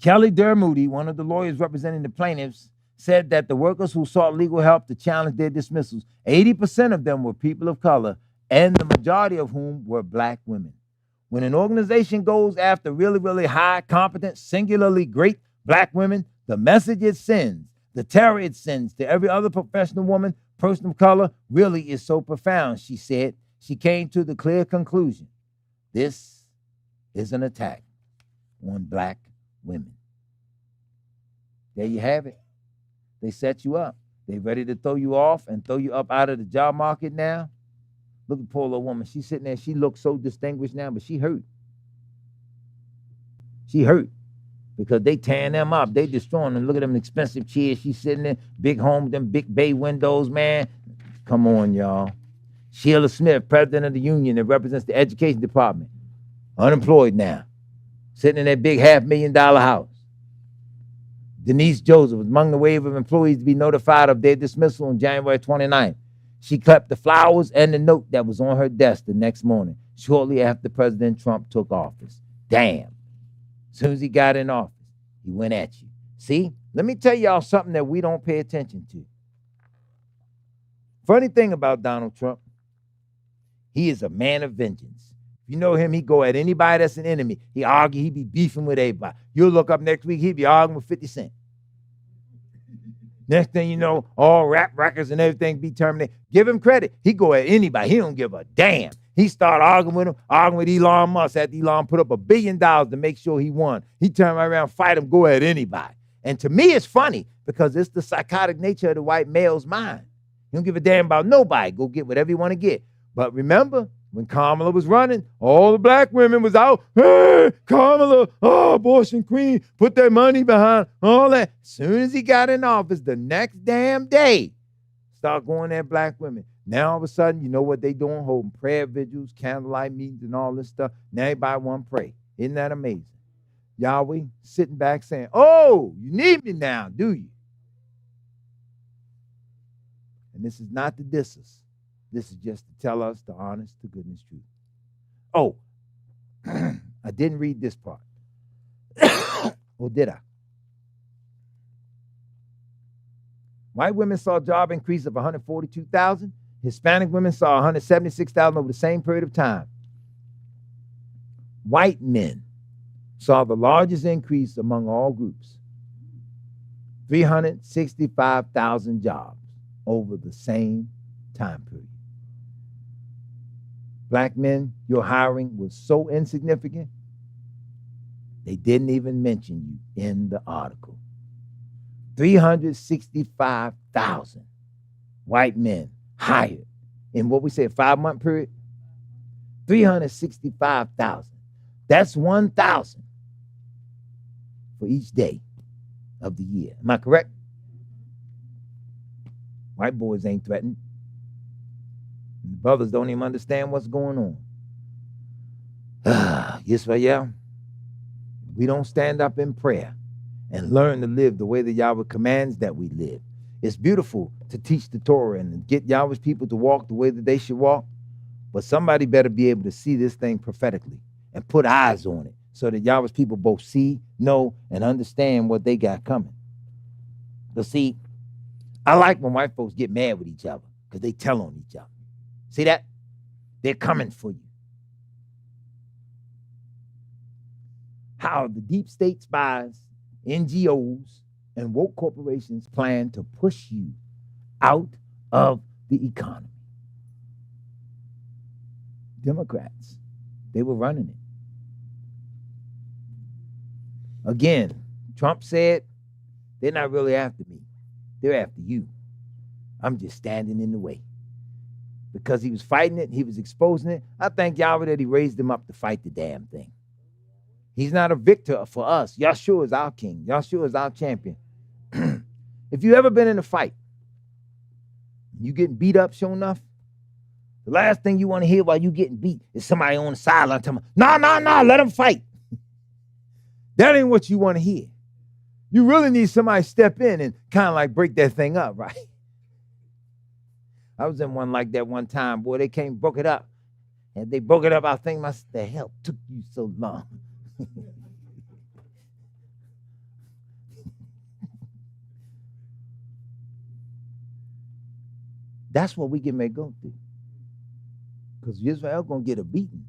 Kelly Dermoody, one of the lawyers representing the plaintiffs, said that the workers who sought legal help to challenge their dismissals, 80% of them were people of color, and the majority of whom were black women. When an organization goes after really, really high, competent, singularly great black women, the message it sends, The terror it sends to every other professional woman, person of color, really is so profound, she said. She came to the clear conclusion. This is an attack on black women. There you have it. They set you up. They ready to throw you off and throw you up out of the job market now. Look at poor little woman. She's sitting there. She looks so distinguished now, but she hurt. She hurt because they tearing them up. They destroying them. Look at them expensive chairs. She's sitting there, big home, them big bay windows, man. Come on, y'all. Sheila Smith, president of the union that represents the education department, unemployed now, sitting in that big $500,000 house. Denise Joseph was among the wave of employees to be notified of their dismissal on January 29th. She clapped the flowers and the note that was on her desk the next morning, shortly after President Trump took office. Damn. As soon as he got in office, he went at you. See, let me tell y'all something that we don't pay attention to. Funny thing about Donald Trump, he is a man of vengeance. If you know him, he go at anybody that's an enemy. He argue, he be beefing with everybody. You'll look up next week, he'll be arguing with 50 Cent. Next thing you know, all rap records and everything be terminated. Give him credit. He go at anybody. He don't give a damn. He started arguing with him, arguing with Elon Musk after Elon put up $1 billion to make sure he won. He turned right around, fight him, go at anybody. And to me, it's funny because it's the psychotic nature of the white male's mind. He don't give a damn about nobody. Go get whatever you want to get. But remember, when Kamala was running, all the black women was out, hey, Kamala, oh, abortion queen, put their money behind all that. As soon as he got in office, the next damn day, start going at black women. Now all of a sudden, you know what they doing? Holding prayer vigils, candlelight meetings, and all this stuff. Now everybody want to pray. Isn't that amazing? Yahweh sitting back saying, oh, you need me now, do you? And this is not to diss us. This is just to tell us the honest to goodness truth. Oh, I didn't read this part. Or did I? White women saw a job increase of 142,000. Hispanic women saw 176,000 over the same period of time. White men saw the largest increase among all groups. 365,000 jobs over the same time period. Black men, your hiring was so insignificant, they didn't even mention you in the article. 365,000 white men hired in what we say a 5-month period. 365,000. That's 1,000 for each day of the year. Am I correct? White boys ain't threatened. Brothers don't even understand what's going on. Yisrael, we don't stand up in prayer and learn to live the way that Yahweh commands that we live. It's beautiful to teach the Torah and get Yahweh's people to walk the way that they should walk, but somebody better be able to see this thing prophetically and put eyes on it so that Yahweh's people both see, know, and understand what they got coming. But see, I like when white folks get mad with each other because they tell on each other. See that? They're coming for you. How the deep state spies, NGOs, and woke corporations plan to push you out of the economy. Democrats, they were running it. Again, Trump said, they're not really after me. They're after you. I'm just standing in the way. Because he was fighting it, he was exposing it. I thank Yahweh that he raised him up to fight the damn thing. He's not a victor for us. Yahshua is our king. Yahshua is our champion. If you ever been in a fight, you getting beat up, sure enough, the last thing you want to hear while you getting beat is somebody on the sideline telling you, no, let him fight. That ain't what you want to hear. You really need somebody to step in and kind of like break that thing up, right? I was in one like that one time. Boy, they came, broke it up. And they broke it up. I think, the hell took you so long? That's what we get ready to go through. Because Israel going to get a beating.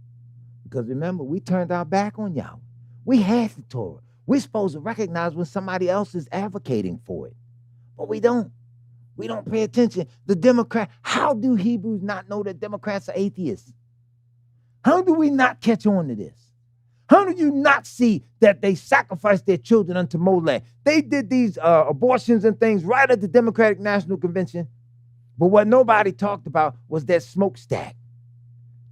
Because remember, we turned our back on Yahweh. We had the Torah. We're supposed to recognize when somebody else is advocating for it. But we don't. We don't pay attention. The Democrat, how do Hebrews not know that Democrats are atheists? How do we not catch on to this? How do you not see that they sacrificed their children unto Molech? They did these abortions and things right at the Democratic National Convention. But what nobody talked about was that smokestack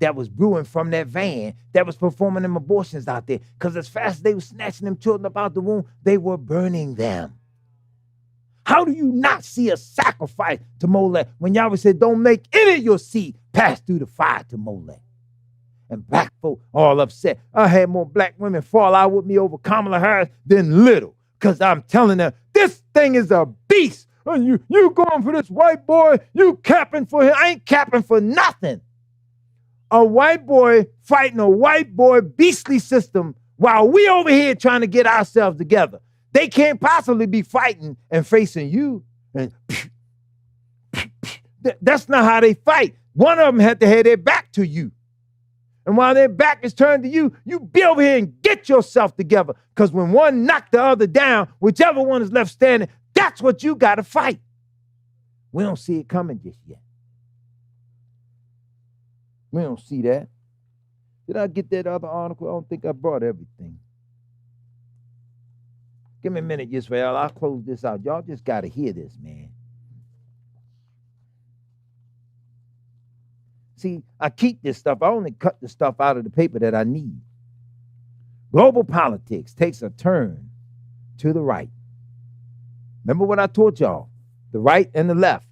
that was brewing from that van that was performing them abortions out there. Because as fast as they were snatching them children up out the womb, they were burning them. How do you not see a sacrifice to Molech when Yahweh said, don't make any of your seed pass through the fire to Molech? And black folk all upset. I had more black women fall out with me over Kamala Harris than little. Because I'm telling them, this thing is a beast. And you going for this white boy, you capping for him. I ain't capping for nothing. A white boy fighting a white boy beastly system while we over here trying to get ourselves together. They can't possibly be fighting and facing you. And that's not how they fight. One of them had to have their back to you. And while their back is turned to you, you be over here and get yourself together. Because when one knocked the other down, whichever one is left standing, that's what you got to fight. We don't see it coming just yet. We don't see that. Did I get that other article? I don't think I brought everything. Give me a minute, Yisrael. I'll close this out. Y'all just got to hear this, man. See, I keep this stuff. I only cut the stuff out of the paper that I need. Global politics takes a turn to the right. Remember what I taught y'all? The right and the left.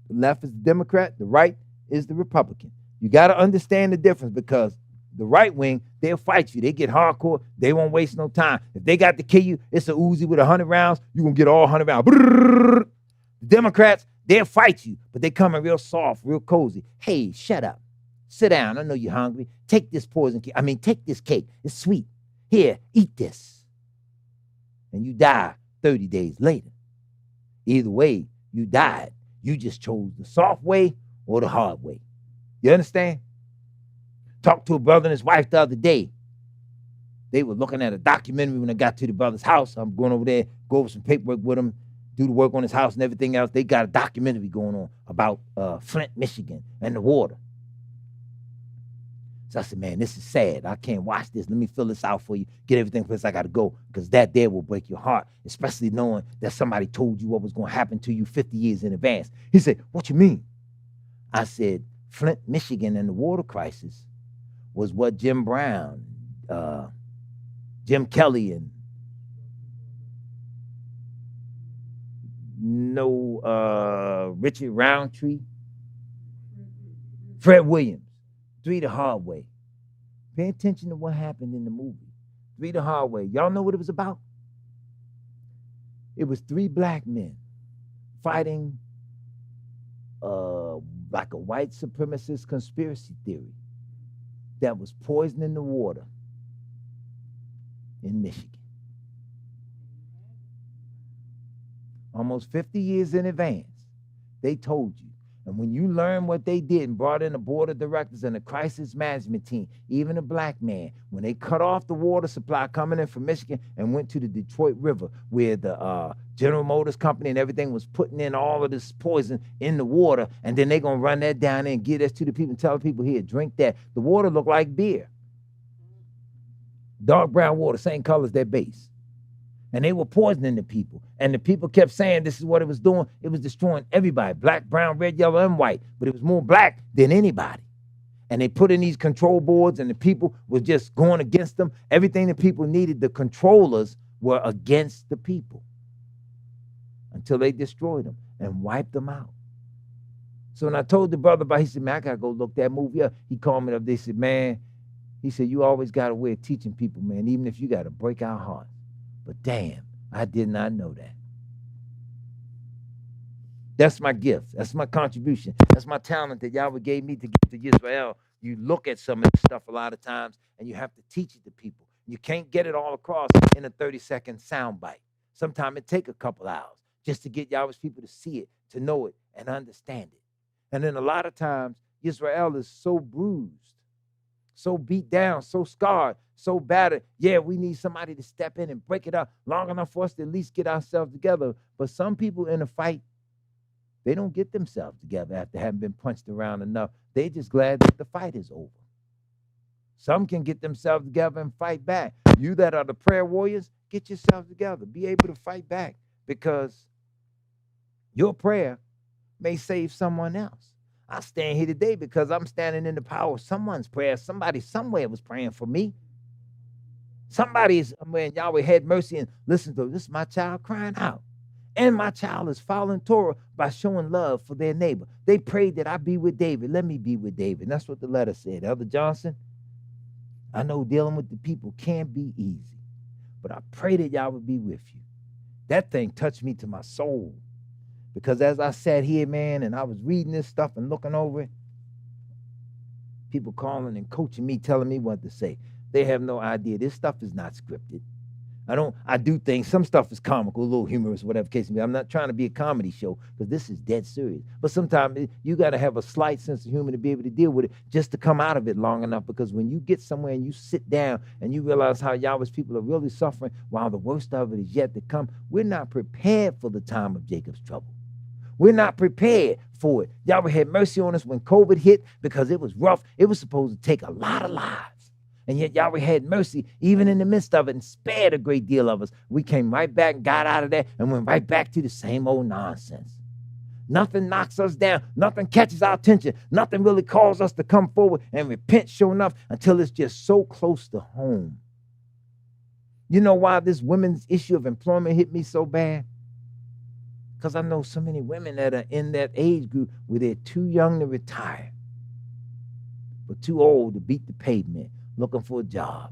The left is the Democrat. The right is the Republican. You got to understand the difference because the right wing, they'll fight you. They get hardcore. They won't waste no time. If they got to kill you, it's a Uzi with 100 rounds. You're going to get all 100 rounds. The Democrats, they'll fight you, but they come in real soft, real cozy. Hey, shut up. Sit down. I know you're hungry. Take this poison cake. Take this cake. It's sweet. Here, eat this. And you die 30 days later. Either way, you died. You just chose the soft way or the hard way. You understand? Talked to a brother and his wife the other day. They were looking at a documentary when I got to the brother's house. I'm going over there, go over some paperwork with him, do the work on his house and everything else. They got a documentary going on about Flint, Michigan and the water. So I said, man, this is sad. I can't watch this. Let me fill this out for you. Get everything for this. I got to go because that there will break your heart, especially knowing that somebody told you what was going to happen to you 50 years in advance. He said, what you mean? I said, Flint, Michigan and the water crisis was what Jim Brown, Jim Kelly, and Richard Roundtree, Fred Williams, Three the Hard Way. Pay attention to what happened in the movie. Three the Hard Way. Y'all know what it was about? It was three black men fighting like a white supremacist conspiracy theory that was poisoning the water in Michigan. Almost 50 years in advance, they told you. And when you learn what they did and brought in the board of directors and the crisis management team, even a black man, when they cut off the water supply coming in from Michigan and went to the Detroit River where the General Motors company and everything was putting in all of this poison in the water, and then they're going to run that down there and give that to the people and tell the people, here, drink that. The water looked like beer. Dark brown water, same color as their base. And they were poisoning the people. And the people kept saying this is what it was doing. It was destroying everybody, black, brown, red, yellow, and white. But it was more black than anybody. And they put in these control boards, and the people were just going against them. Everything the people needed, the controllers were against the people until they destroyed them and wiped them out. So when I told the brother about it, he said, man, I got to go look that movie up. He called me up. They said, man, he said, you always got a way of teaching people, man, even if you got to break our hearts. But damn, I did not know that. That's my gift. That's my contribution. That's my talent that Yahweh gave me to give to Yisrael. You look at some of this stuff a lot of times, and you have to teach it to people. You can't get it all across in a 30-second sound bite. Sometimes it takes a couple hours just to get Yahweh's people to see it, to know it, and understand it. And then a lot of times, Yisrael is so bruised so beat down, so scarred, so battered. Yeah, we need somebody to step in and break it up long enough for us to at least get ourselves together. But some people in a fight, they don't get themselves together after having been punched around enough. They're just glad that the fight is over. Some can get themselves together and fight back. You that are the prayer warriors, get yourselves together. Be able to fight back, because your prayer may save someone else. I stand here today because I'm standing in the power of someone's prayer. Somebody somewhere was praying for me. Somebody's, when Yahweh had mercy and listen to this is my child crying out. And my child is following Torah by showing love for their neighbor. They prayed that I be with David. Let me be with David. And that's what the letter said. Elder Johnson, I know dealing with the people can be easy, but I pray that y'all would be with you. That thing touched me to my soul, because as I sat here, man, and I was reading this stuff and looking over it, people calling and coaching me, telling me what to say. They have no idea. This stuff is not scripted. I do things, some stuff is comical, a little humorous, whatever case may be. I'm not trying to be a comedy show, because this is dead serious. But sometimes you got to have a slight sense of humor to be able to deal with it, just to come out of it long enough. Because when you get somewhere and you sit down and you realize how Yahweh's people are really suffering while the worst of it is yet to come, we're not prepared for the time of Jacob's trouble. We're not prepared for it. Yahweh had mercy on us when COVID hit, because it was rough. It was supposed to take a lot of lives. And yet Yahweh had mercy even in the midst of it and spared a great deal of us. We came right back and got out of there and went right back to the same old nonsense. Nothing knocks us down. Nothing catches our attention. Nothing really calls us to come forward and repent, sure enough, until it's just so close to home. You know why this women's issue of employment hit me so bad? Because I know so many women that are in that age group where they're too young to retire, but too old to beat the pavement, looking for a job,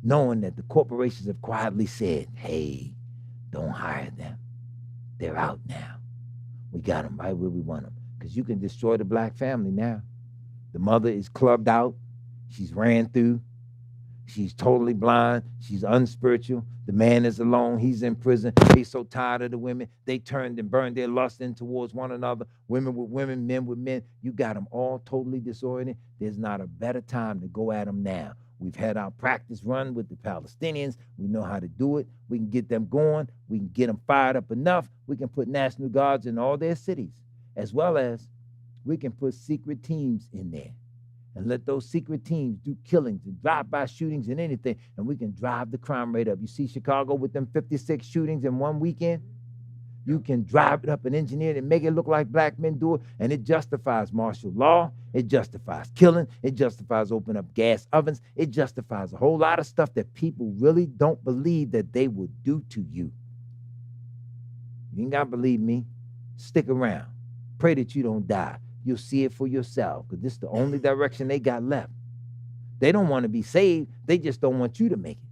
knowing that the corporations have quietly said, hey, don't hire them. They're out now. We got them right where we want them. Because you can destroy the black family now. The mother is clubbed out. She's ran through. She's totally blind. She's unspiritual. The man is alone. He's in prison. They're so tired of the women. They turned and burned their lust in towards one another. Women with women, men with men. You got them all totally disoriented. There's not a better time to go at them now. We've had our practice run with the Palestinians. We know how to do it. We can get them going. We can get them fired up enough. We can put National Guards in all their cities, as well as we can put secret teams in there. And let those secret teams do killings and drive-by shootings and anything, and we can drive the crime rate up. You see Chicago with them 56 shootings in one weekend? You can drive it up and engineer it and make it look like black men do it, and it justifies martial law. It justifies killing. It justifies opening up gas ovens. It justifies a whole lot of stuff that people really don't believe that they would do to you. You ain't got to believe me. Stick around. Pray that you don't die. You'll see it for yourself, because this is the only direction they got left. They don't want to be saved. They just don't want you to make it.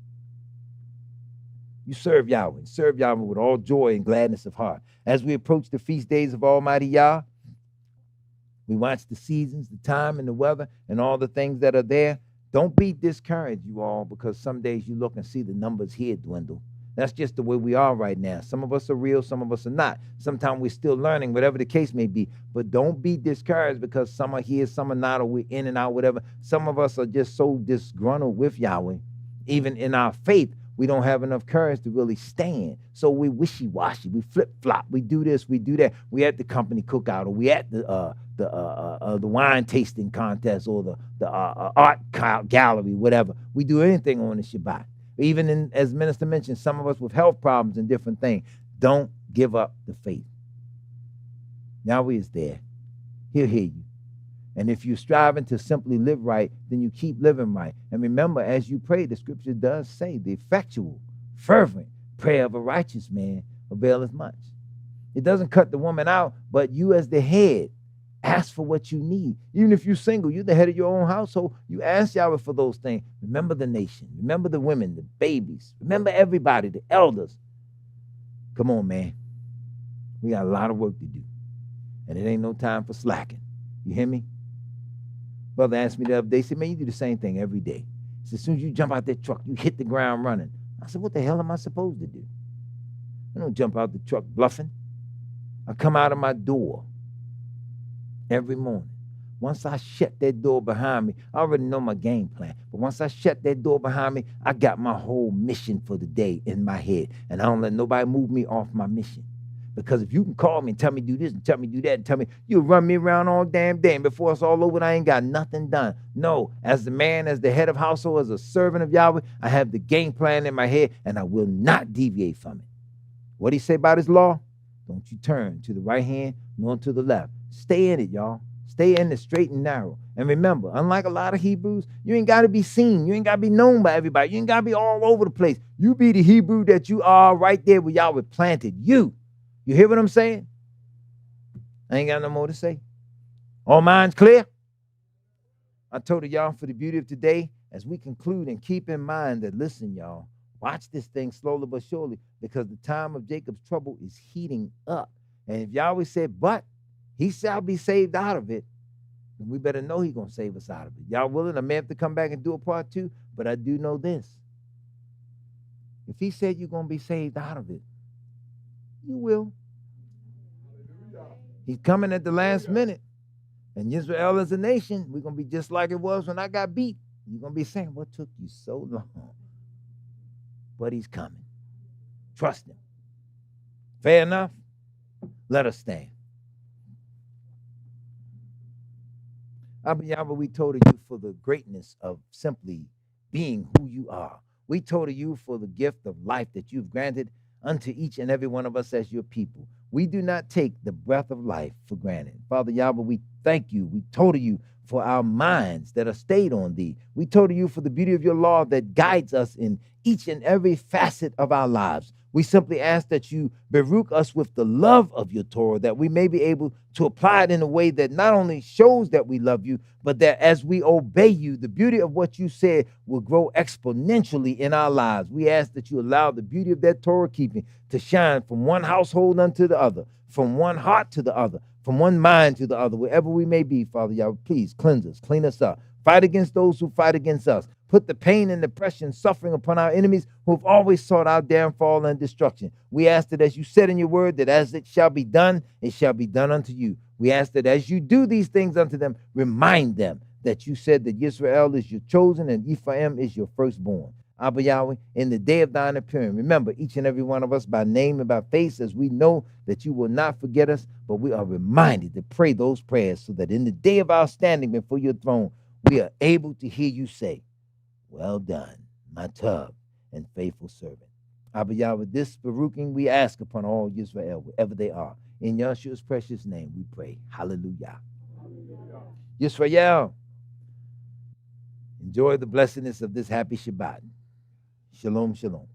You serve Yahweh. Serve Yahweh with all joy and gladness of heart. As we approach the feast days of Almighty Yah, we watch the seasons, the time, and the weather, and all the things that are there. Don't be discouraged, you all, because some days you look and see the numbers here dwindle. That's just the way we are right now. Some of us are real, some of us are not. Sometimes we're still learning, whatever the case may be. But don't be discouraged because some are here, some are not, or we're in and out, whatever. Some of us are just so disgruntled with Yahweh. Even in our faith, we don't have enough courage to really stand. So we wishy-washy, we flip-flop, we do this, we do that. We at the company cookout, or we at the wine tasting contest, or the art gallery, whatever. We do anything on the Shabbat. Even as Minister mentioned, some of us with health problems and different things. Don't give up the faith. Yahweh is there. He'll hear you. And if you're striving to simply live right, then you keep living right. And remember, as you pray, the scripture does say, the effectual, fervent prayer of a righteous man availeth much. It doesn't cut the woman out, but you as the head, ask for what you need. Even if you're single, you're the head of your own household. You ask Yahweh for those things. Remember the nation. Remember the women, the babies. Remember everybody, the elders. Come on, man. We got a lot of work to do. And it ain't no time for slacking. You hear me? Brother asked me the other day, he said, man, you do the same thing every day. He said, as soon as you jump out that truck, you hit the ground running. I said, what the hell am I supposed to do? I don't jump out the truck bluffing. I come out of my door every morning, Once I shut that door behind me, I already know my game plan. But once I shut that door behind me, I got my whole mission for the day in my head. And I don't let nobody move me off my mission. Because if you can call me and tell me do this and tell me do that and tell me, you'll run me around all damn day. And before it's all over, I ain't got nothing done. No, as the man, as the head of household, as a servant of Yahweh, I have the game plan in my head and I will not deviate from it. What he say about his law? Don't you turn to the right hand nor to the left. Stay in it, y'all. Stay in the straight and narrow. And remember, unlike a lot of Hebrews, you ain't got to be seen. You ain't got to be known by everybody. You ain't got to be all over the place. You be the Hebrew that you are right there where Yahweh planted you. You hear what I'm saying? I ain't got no more to say. All minds clear? I told y'all for the beauty of today, as we conclude, and keep in mind that, listen, y'all, watch this thing slowly but surely, because the time of Jacob's trouble is heating up. And if Yahweh said, but he shall be saved out of it, then we better know he's going to save us out of it. Y'all willing? I may have to come back and do a part 2, but I do know this. If he said you're going to be saved out of it, you will. He's coming at the last minute. And Yisrael as a nation, we're going to be just like it was when I got beat. You're going to be saying, what took you so long? But he's coming. Trust him. Fair enough? Let us stand. Abba Yahweh, we told you for the greatness of simply being who you are. We told you for the gift of life that you've granted unto each and every one of us as your people. We do not take the breath of life for granted. Father Yahweh, we thank you. We told you for our minds that are stayed on thee. We told you for the beauty of your law that guides us in each and every facet of our lives. We simply ask that you beruch us with the love of your Torah, that we may be able to apply it in a way that not only shows that we love you, but that as we obey you, the beauty of what you said will grow exponentially in our lives. We ask that you allow the beauty of that Torah keeping to shine from one household unto the other, from one heart to the other, from one mind to the other, wherever we may be, Father Yahweh. Please cleanse us, clean us up. Fight against those who fight against us. Put the pain and depression, suffering upon our enemies who have always sought our downfall and destruction. We ask that as you said in your word, that as it shall be done, it shall be done unto you. We ask that as you do these things unto them, remind them that you said that Yisrael is your chosen and Ephraim is your firstborn. Abba Yahweh, in the day of thine appearing, remember each and every one of us by name and by face, as we know that you will not forget us, but we are reminded to pray those prayers so that in the day of our standing before your throne, we are able to hear you say, well done, my tub and faithful servant. Abba Yahweh, this baruching we ask upon all Yisrael, wherever they are. In Yeshua's precious name we pray. Hallelujah. Hallelujah. Yisrael, enjoy the blessedness of this happy Shabbat. Shalom, shalom.